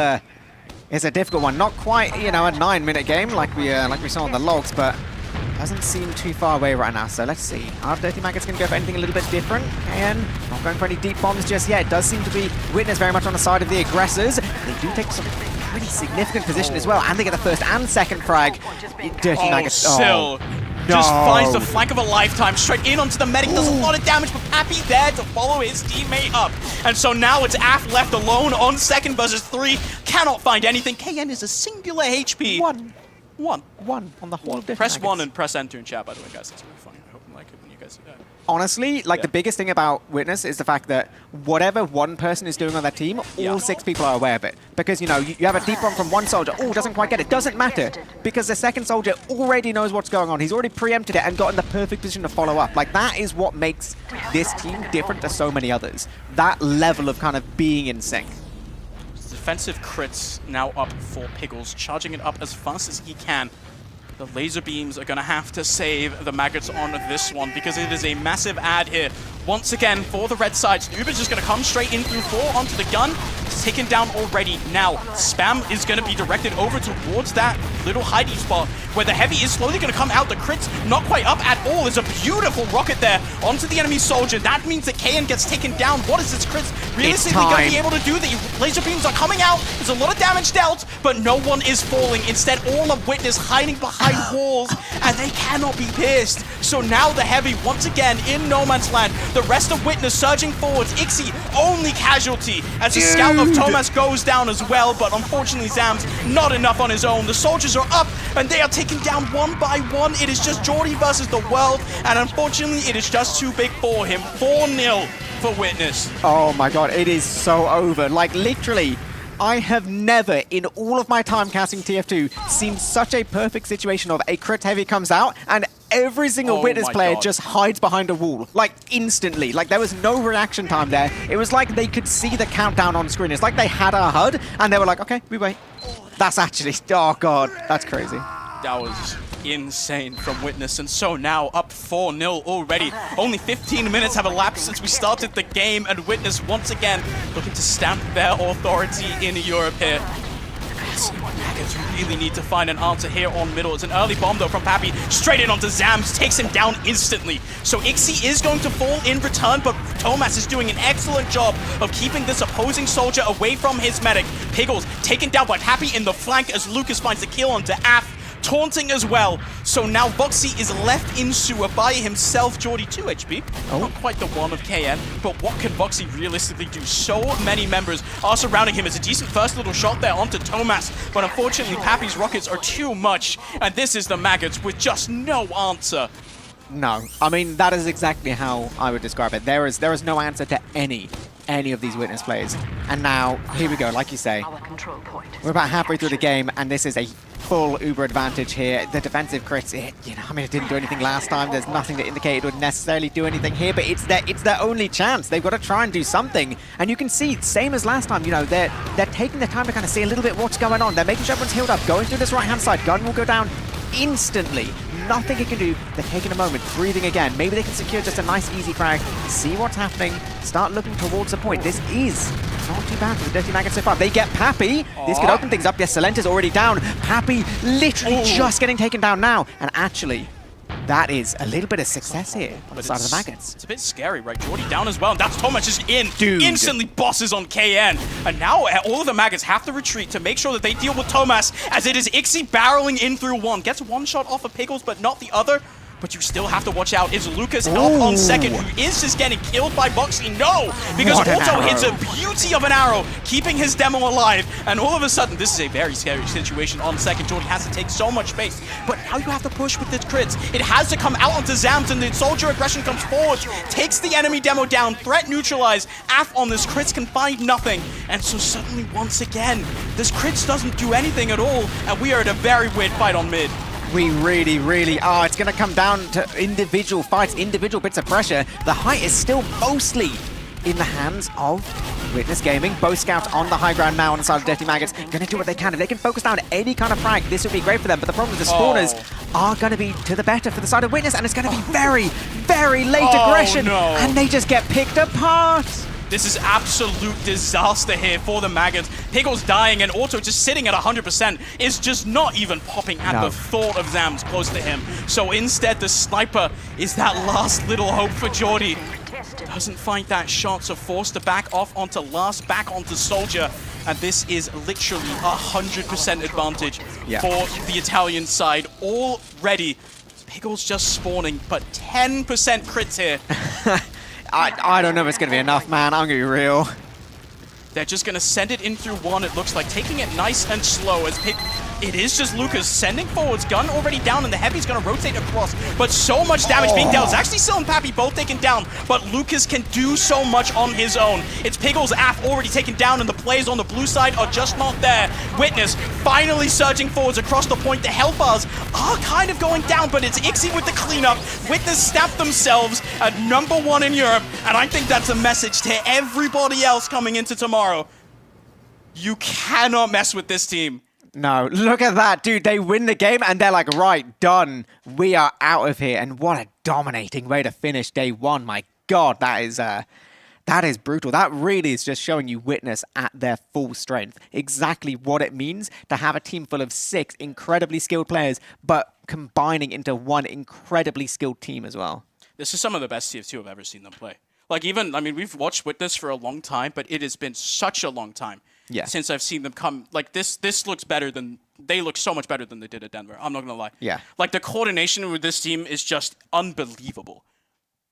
it's a difficult one. Not quite, you know, a 9-minute game like we saw on the logs, but doesn't seem too far away right now. So let's see. Are Dirty Maggots going to go for anything a little bit different? And not going for any deep bombs just yet. It does seem to be Witness very much on the side of the aggressors. They do take some pretty significant position as well, and they get the first and second frag. Dirty Maggots. Sill just finds the flank of a lifetime straight in onto the medic. Does a lot of damage, but Pappy there to follow his teammate up. And so now it's AF left alone on second versus 3. Cannot find anything. KN is a singular HP. One on the whole. Press 1 and press enter in chat, by the way, guys. That's really funny. I hope you like it when you guys do that. Honestly, like, the biggest thing about Witness is the fact that whatever one person is doing on that team, all 6 people are aware of it. Because, you know, you have a deep bomb from one soldier, doesn't quite get it. Doesn't matter, because the second soldier already knows what's going on. He's already preempted it and got in the perfect position to follow up. Like, that is what makes this team different to so many others. That level of kind of being in sync. Defensive crits now up for Pickles, charging it up as fast as he can. The laser beams are going to have to save the Maggots on this one because it is a massive ad here. Once again, for the red side, Uber's just going to come straight in through 4 onto the gun. It's taken down already. Now, spam is going to be directed over towards that little hidey spot where the heavy is slowly going to come out. The crit's not quite up at all. There's a beautiful rocket there onto the enemy soldier. That means that KN gets taken down. What is this crits realistically going to be able to do? The laser beams are coming out. There's a lot of damage dealt, but no one is falling. Instead, all of Witness hiding behind walls, and they cannot be pierced. So now the Heavy, once again, in no man's land. The rest of Witness surging forwards. Ixie, only casualty, as the scout of Thomas goes down as well, but unfortunately Zams, not enough on his own. The soldiers are up, and they are taken down one by one. It is just Jordy versus the world, and unfortunately, it is just too big for him. 4-0 for Witness. Oh my god, it is so over. Like, literally, I have never, in all of my time casting TF2, seen such a perfect situation of a crit heavy comes out, and every single Witness player just hides behind a wall, like, instantly. Like, there was no reaction time there. It was like they could see the countdown on screen. It's like they had our HUD, and they were like, okay, we wait. That's actually, oh god, that's crazy. That was insane from Witness, and so now up 4-0 already. Only 15 minutes have elapsed since we started the game, and Witness once again looking to stamp their authority in Europe here. Maggots really need to find an answer here on middle. It's an early bomb though from Pappy, straight in onto Zams, takes him down instantly. So Ixie is going to fall in return, but Thomas is doing an excellent job of keeping this opposing soldier away from his medic. Piggles taken down by Pappy in the flank as Lucas finds the kill onto Af. Taunting as well. So now Voxy is left in sewer by himself. Jordy 2 HP. Not quite the one of KN, but what can Voxy realistically do? So many members are surrounding him. It's a decent first little shot there onto Thomas, but unfortunately Pappy's rockets are too much, and this is the Maggots with just no answer. No, I mean, that is exactly how I would describe it. There is no answer to any of these Witness plays. And now, here we go, like you say. We're about halfway through the game, and this is a full Uber advantage here. The defensive crits, I mean, it didn't do anything last time. There's nothing to indicate it would necessarily do anything here, but it's their only chance. They've got to try and do something. And you can see, same as last time, you know, they're taking the time to kind of see a little bit what's going on. They're making sure everyone's healed up, going through this right-hand side. Gun will go down instantly. Nothing he can do. They're taking a moment, breathing again. Maybe they can secure just a nice, easy frag. See what's happening. Start looking towards the point. This is not too bad for the Dirty Maggots so far. They get Pappy. This could open things up. Yes, Salenta's already down. Pappy literally just getting taken down now. And actually, that is a little bit of success here on the side of the Maggots. It's a bit scary, right? Jordy down as well, and that's Thomas just in. Dude. Instantly bosses on KN. And now all of the Maggots have to retreat to make sure that they deal with Thomas, as it is Ixie barreling in through one. Gets one shot off of Piggles, but not the other. But you still have to watch out. Is Lucas help on second, who is just getting killed by Voxy? No! Because Auto hits a beauty of an arrow, keeping his demo alive. And all of a sudden, this is a very scary situation on second. Jordy has to take so much space. But now you have to push with the crits. It has to come out onto Zams, and the soldier aggression comes forward, takes the enemy demo down, threat neutralized. Af on this crits can find nothing. And so suddenly, once again, this crits doesn't do anything at all. And we are at a very weird fight on mid. We really are. It's going to come down to individual fights, individual bits of pressure. The height is still mostly in the hands of Witness Gaming. Both scouts on the high ground now on the side of Dirty Maggots. Going to do what they can. If they can focus down any kind of frag, this would be great for them. But the problem is the spawners are going to be to the better for the side of Witness, and it's going to be very late aggression. And they just get picked apart. This is absolute disaster here for the Maggots. Piggles dying, and Auto just sitting at 100% is just not even popping at the thought of Zams close to him. So instead, the sniper is that last little hope for Jordy. Doesn't find that shot, so forced to back off onto Last, back onto Soldier. And this is literally 100% advantage for the Italian side already. Piggles just spawning, but 10% crits here. I don't know if it's going to be enough, man. I'm going to be real. They're just going to send it in through one, it looks like. Taking it nice and slow as it is just Lucas sending forwards. Gun already down, and the Heavy's going to rotate across. But so much damage being dealt. It's actually Sil and Pappy both taken down, but Lucas can do so much on his own. It's Piggles Af already taken down, and the plays on the blue side are just not there. Witness finally surging forwards across the point. The Hellbars are kind of going down, but it's Ixie with the cleanup. Witness stamped themselves at #1 in Europe, and I think that's a message to everybody else coming into tomorrow. You cannot mess with this team. No, look at that, dude. They win the game, and they're like, right, done. We are out of here. And what a dominating way to finish day one. My God, that is brutal. That really is just showing you Witness at their full strength. Exactly what it means to have a team full of 6 incredibly skilled players, but combining into one incredibly skilled team as well. This is some of the best TF2 I've ever seen them play. Like, even, I mean, we've watched Witness for a long time, but it has been such a long time since I've seen them come. Like, this looks better than they look so much better than they did at Denver. I'm not gonna lie. Yeah. Like the coordination with this team is just unbelievable.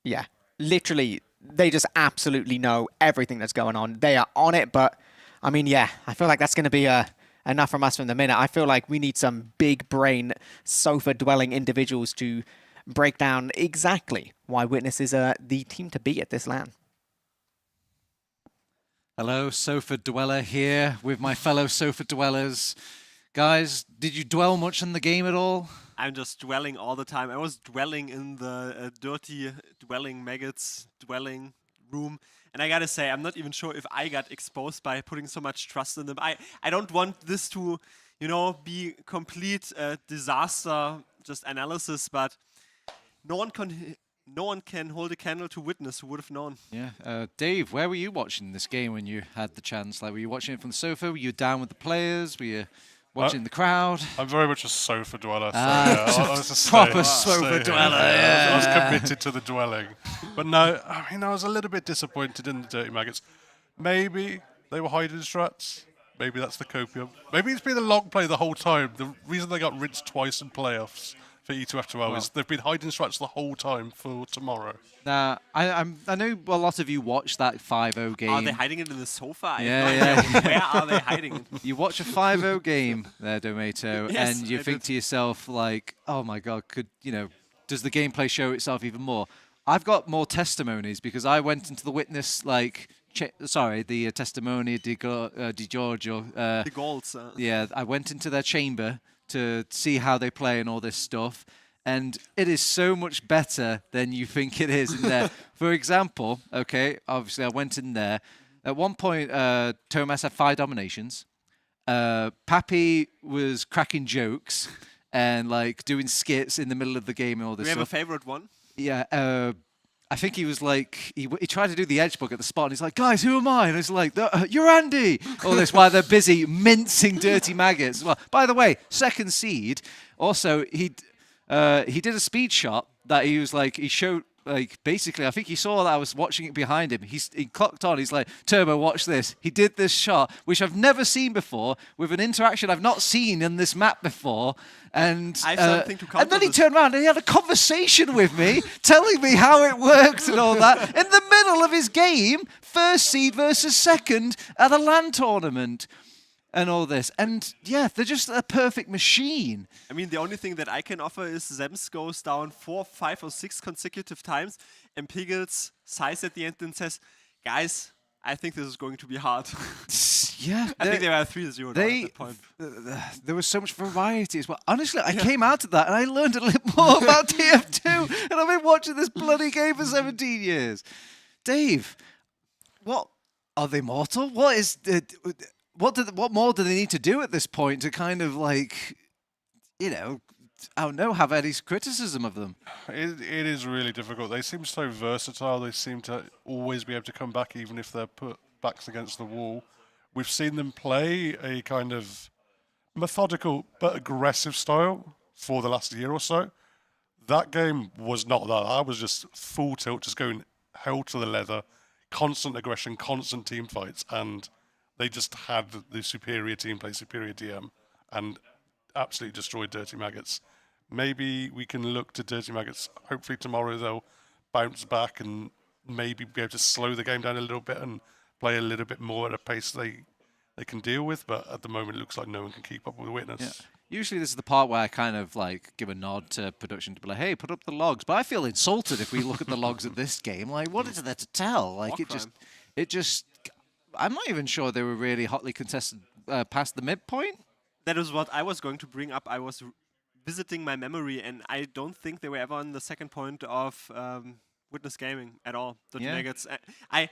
Yeah, literally, they just absolutely know everything that's going on. They are on it, but I mean, yeah, I feel like that's going to be enough from us from the minute. I feel like we need some big brain, sofa-dwelling individuals to break down exactly why Witness is the team to beat at this LAN. Hello, sofa dweller here with my fellow sofa dwellers. Guys, did you dwell much in the game at all? I'm just dwelling all the time. I was dwelling in the dirty dwelling maggots dwelling room. And I gotta say, I'm not even sure if I got exposed by putting so much trust in them. I don't want this to, you know, be complete disaster, just analysis, but no one can hold a candle to Witness who would have known. Yeah. Dave, where were you watching this game when you had the chance? Like, were you watching it from the sofa? Were you down with the players? Were you watching the crowd? I'm very much a sofa dweller. So yeah, I was just proper sofa dweller. I was committed to the dwelling. But no, I mean, I was a little bit disappointed in the Dirty Maggots. Maybe they were hiding strats. Maybe that's the copium. Maybe it's been a long play the whole time. The reason they got rinsed twice in playoffs for E2F2L is they've been hiding strats the whole time for tomorrow. Now, I know a lot of you watched that 5-0 game. Are they hiding it in the sofa? Yeah. Where are they hiding it? You watch a 5-0 game there, Domato, Yes, and you think to yourself, like, oh my God, does the gameplay show itself even more? I've got more testimonies because I went into the Witness, like, the testimony di Giorgio. The goals. Yeah, I went into their chamber to see how they play and all this stuff. And it is so much better than you think it is in there. For example, okay, obviously I went in there. At one point, Thomas had 5 dominations. Pappy was cracking jokes and like doing skits in the middle of the game and all this Do you stuff. have a favorite one? Yeah, I think he was like, he tried to do the edge book at the spot, and he's like, guys, who am I? And it's like, you're Andy! All this while they're busy mincing dirty maggots. Well, by the way, second seed, also, he did a speed shot that he was like, he showed, like, basically, I think he saw that I was watching it behind him. He clocked on, he's like, Turbo, watch this. He did this shot, which I've never seen before, with an interaction I've not seen in this map before. And, I have something to counter and then he this. turned around and he had a conversation with me, telling me how it worked and all that, in the middle of his game, first seed versus second at a LAN tournament. And all this. And yeah, they're just a perfect machine. I mean, the only thing that I can offer is Zems goes down 4, 5, or 6 consecutive times, and Piggles sighs at the end and says, guys, I think this is going to be hard. Yeah. I think they were 3-0 at that point. There was so much variety as well. Honestly, I came out of that and I learned a little more about TF2, and I've been watching this bloody game for 17 years. Dave, what are they mortal? What is what more do they need to do at this point to kind of like, you know, I don't know, have any criticism of them? It is really difficult. They seem so versatile. They seem to always be able to come back even if they're put backs against the wall. We've seen them play a kind of methodical but aggressive style for the last year or so. That game was not that. I was just full tilt, just going hell to the leather, constant aggression, constant team fights, and they just had the superior team play, superior DM, and absolutely destroyed Dirty Maggots. Maybe we can look to Dirty Maggots. Hopefully tomorrow they'll bounce back and maybe be able to slow the game down a little bit and play a little bit more at a pace they can deal with. But at the moment, it looks like no one can keep up with Witness. Yeah. Usually this is the part where I kind of like give a nod to production to be like, hey, put up the logs. But I feel insulted if we look at the logs at this game. Like, what is there to tell? Like, it just, I'm not even sure they were really hotly contested past the midpoint. That is what I was going to bring up. I was visiting my memory, and I don't think they were ever on the second point of Witness Gaming at all. The Maggots. I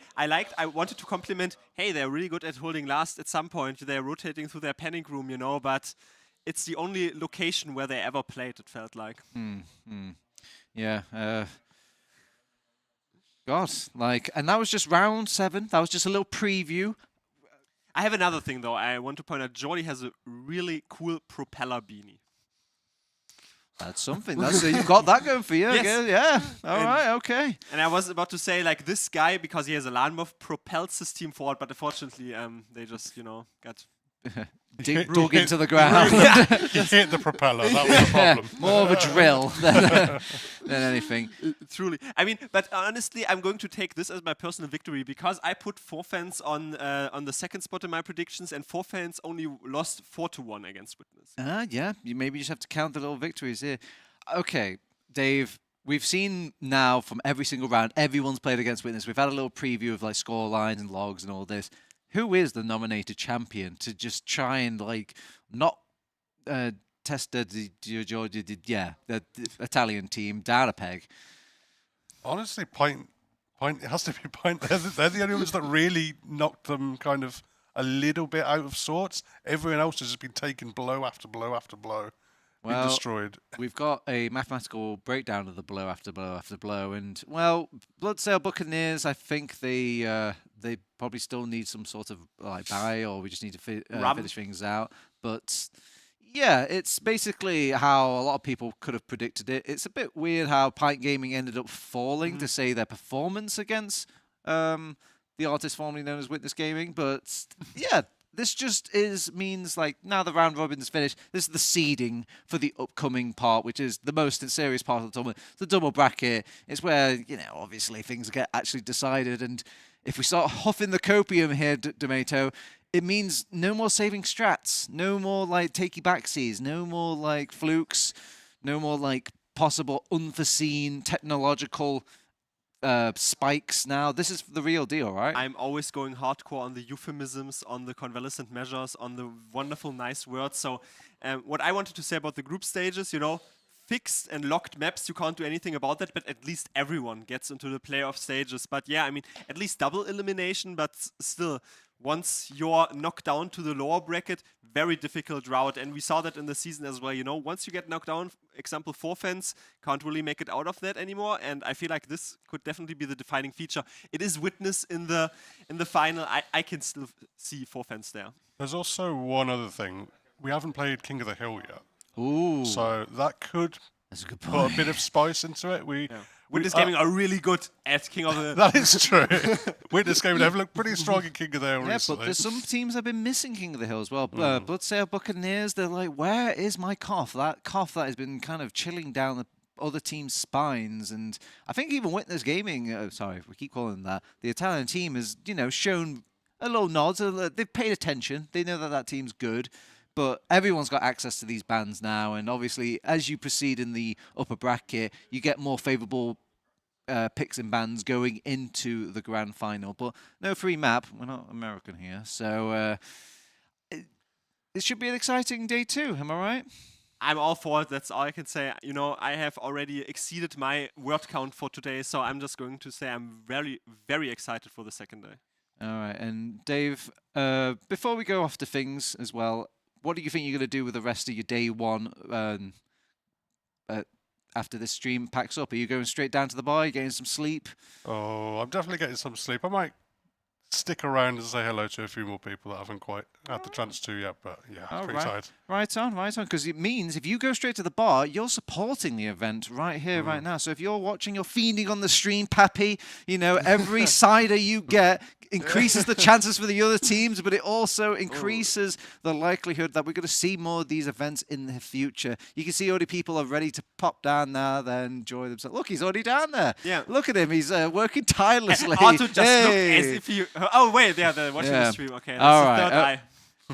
wanted to compliment, hey, they're really good at holding last at some point. They're rotating through their panic room, you know, but it's the only location where they ever played, it felt like. Yeah. God, like, and that was just round 7. That was just a little preview. I have another thing, though. I want to point out Jordi has a really cool propeller beanie. That's something. You've got that going for you. Yes. Yeah. All right. Okay. And I was about to say, like, this guy, because he has a LAN buff, propels his team forward, but unfortunately, they just, you know, got dug into the ground. You hit the propeller, that was the problem. More of a drill than anything. Truly. I mean, but honestly, I'm going to take this as my personal victory because I put 4 fans on the second spot in my predictions, and 4 fans only lost 4-1 against Witness. Yeah, you maybe just have to count the little victories here. Okay, Dave, we've seen now from every single round, everyone's played against Witness. We've had a little preview of like score lines and logs and all this. Who is the nominated champion to just try and like not test the Italian team down a peg? Honestly, Pint, it has to be Pint. They're the only ones that really knocked them kind of a little bit out of sorts. Everyone else has just been taking blow after blow after blow. Well, destroyed. We've got a mathematical breakdown of the blow after blow after blow, and well, Bloodsail Buccaneers, I think they probably still need some sort of like buy, or we just need to finish things out. But yeah, it's basically how a lot of people could have predicted it. It's a bit weird how Pint Gaming ended up falling to say their performance against the artist formerly known as Witness Gaming, but yeah. This just means like now the round robin is finished. This is the seeding for the upcoming part, which is the most serious part of the tournament. The double bracket. It's where, obviously things get actually decided. And if we start huffing the copium here, Domato, it means no more saving strats, no more like takey backsies, no more like flukes, no more like possible unforeseen technological spikes now. This is the real deal, right? I'm always going hardcore on the euphemisms, on the convalescent measures, on the wonderful, nice words. So what I wanted to say about the group stages, fixed and locked maps, you can't do anything about that, but at least everyone gets into the playoff stages. But yeah, I mean, at least double elimination, but still, once you're knocked down to the lower bracket, very difficult route. And we saw that in the season as well. Once you get knocked down, example, 4 fans can't really make it out of that anymore. And I feel like this could definitely be the defining feature. It is Witness in the final. I can still see 4 fans there. There's also one other thing. We haven't played King of the Hill yet. Ooh. So that could put a bit of spice into it. Witness Gaming are really good at King of the... That is true. Witness Gaming have looked pretty strong at King of the Hill recently. But there's some teams have been missing King of the Hill as well. Bloodsail Buccaneers, they're like, where is my cough? That cough that has been kind of chilling down the other teams' spines. And I think even Witness Gaming, sorry, we keep calling them that, the Italian team has, shown a little nod. They've paid attention. They know that team's good. But everyone's got access to these bans now, and obviously, as you proceed in the upper bracket, you get more favourable picks and bans going into the grand final. But no free map. We're not American here. So it should be an exciting day too. Am I right? I'm all for it. That's all I can say. I have already exceeded my word count for today, so I'm just going to say I'm very, very excited for the second day. All right. And Dave, before we go off to things as well, what do you think you're going to do with the rest of your day one after this stream packs up? Are you going straight down to the bar? Are you getting some sleep? Oh, I'm definitely getting some sleep. I might stick around and say hello to a few more people that I haven't quite had the chance to yet, but yeah, pretty tired. Right on, because it means if you go straight to the bar, you're supporting the event right here, right now. So if you're watching, you're feeding on the stream, Pappy, every cider you get increases the chances for the other teams, but it also increases the likelihood that we're going to see more of these events in the future. You can see already people are ready to pop down now, then enjoy themselves. Look, he's already down there. Yeah. Look at him. He's working tirelessly. Arthur just looked as if he... Oh, wait, they're watching the stream. Okay, that's all the right. third eye.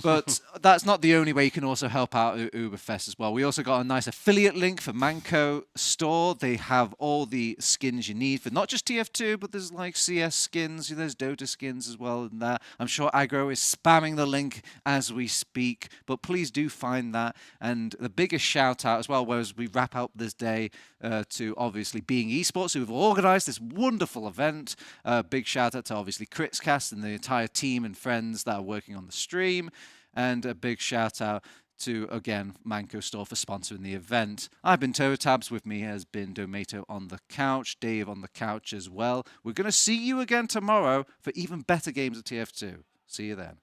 But that's not the only way you can also help out ÜBERFEST as well. We also got a nice affiliate link for Manco Store. They have all the skins you need for not just TF2, but there's like CS skins, there's Dota skins as well. And that I'm sure Aggro is spamming the link as we speak. But please do find that. And the biggest shout out as well, whereas we wrap up this day to obviously Being Esports, who have organised this wonderful event. Big shout out to obviously Critscast and the entire team and friends that are working on the stream. And a big shout out to, again, Manco Store for sponsoring the event. I've been ToeTabs. With me has been Domato on the couch, Dave on the couch as well. We're going to see you again tomorrow for even better games of TF2. See you then.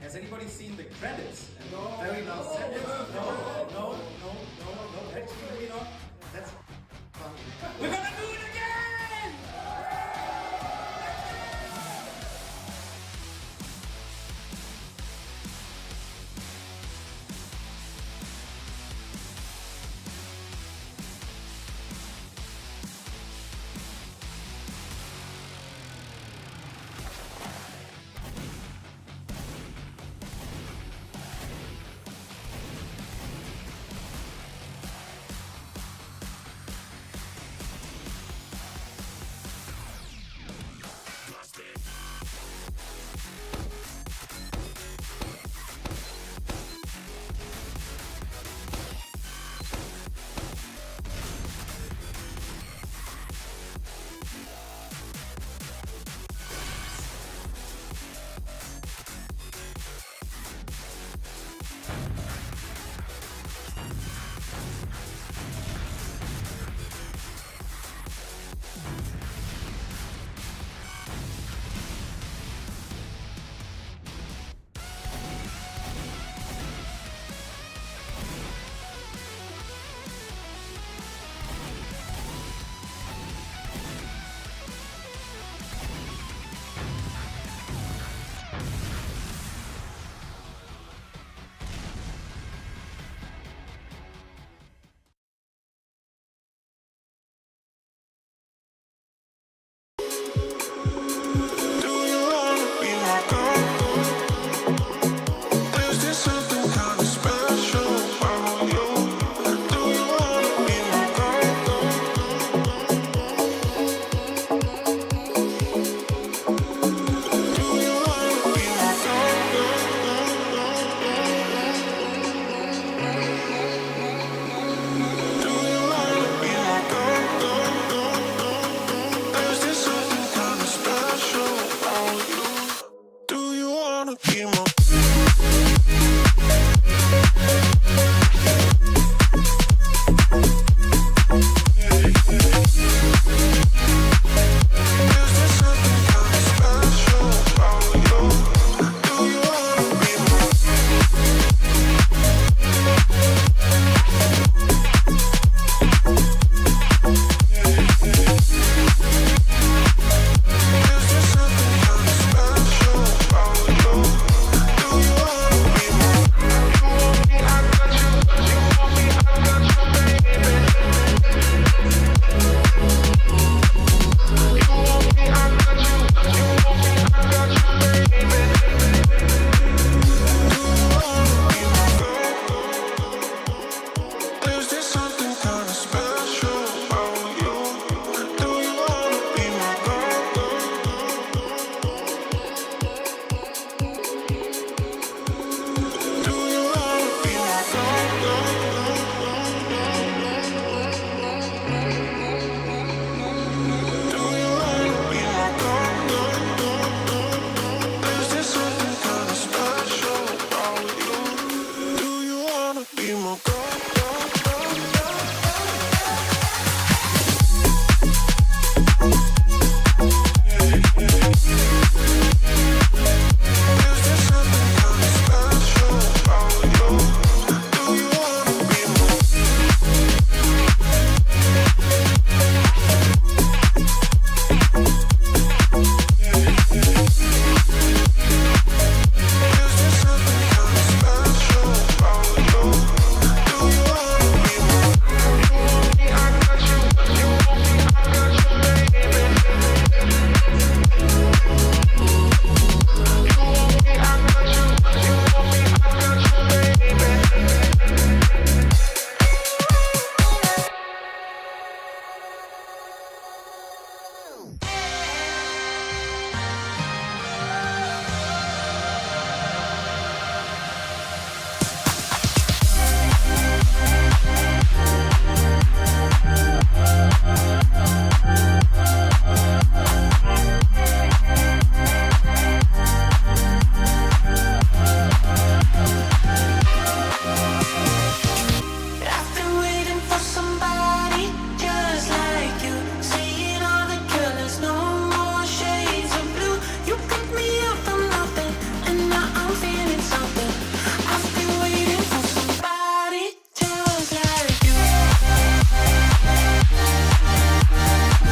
Has anybody seen the credits? No. Very well said. No. Actually, not. That's. We're gonna do it again! Do you wanna be my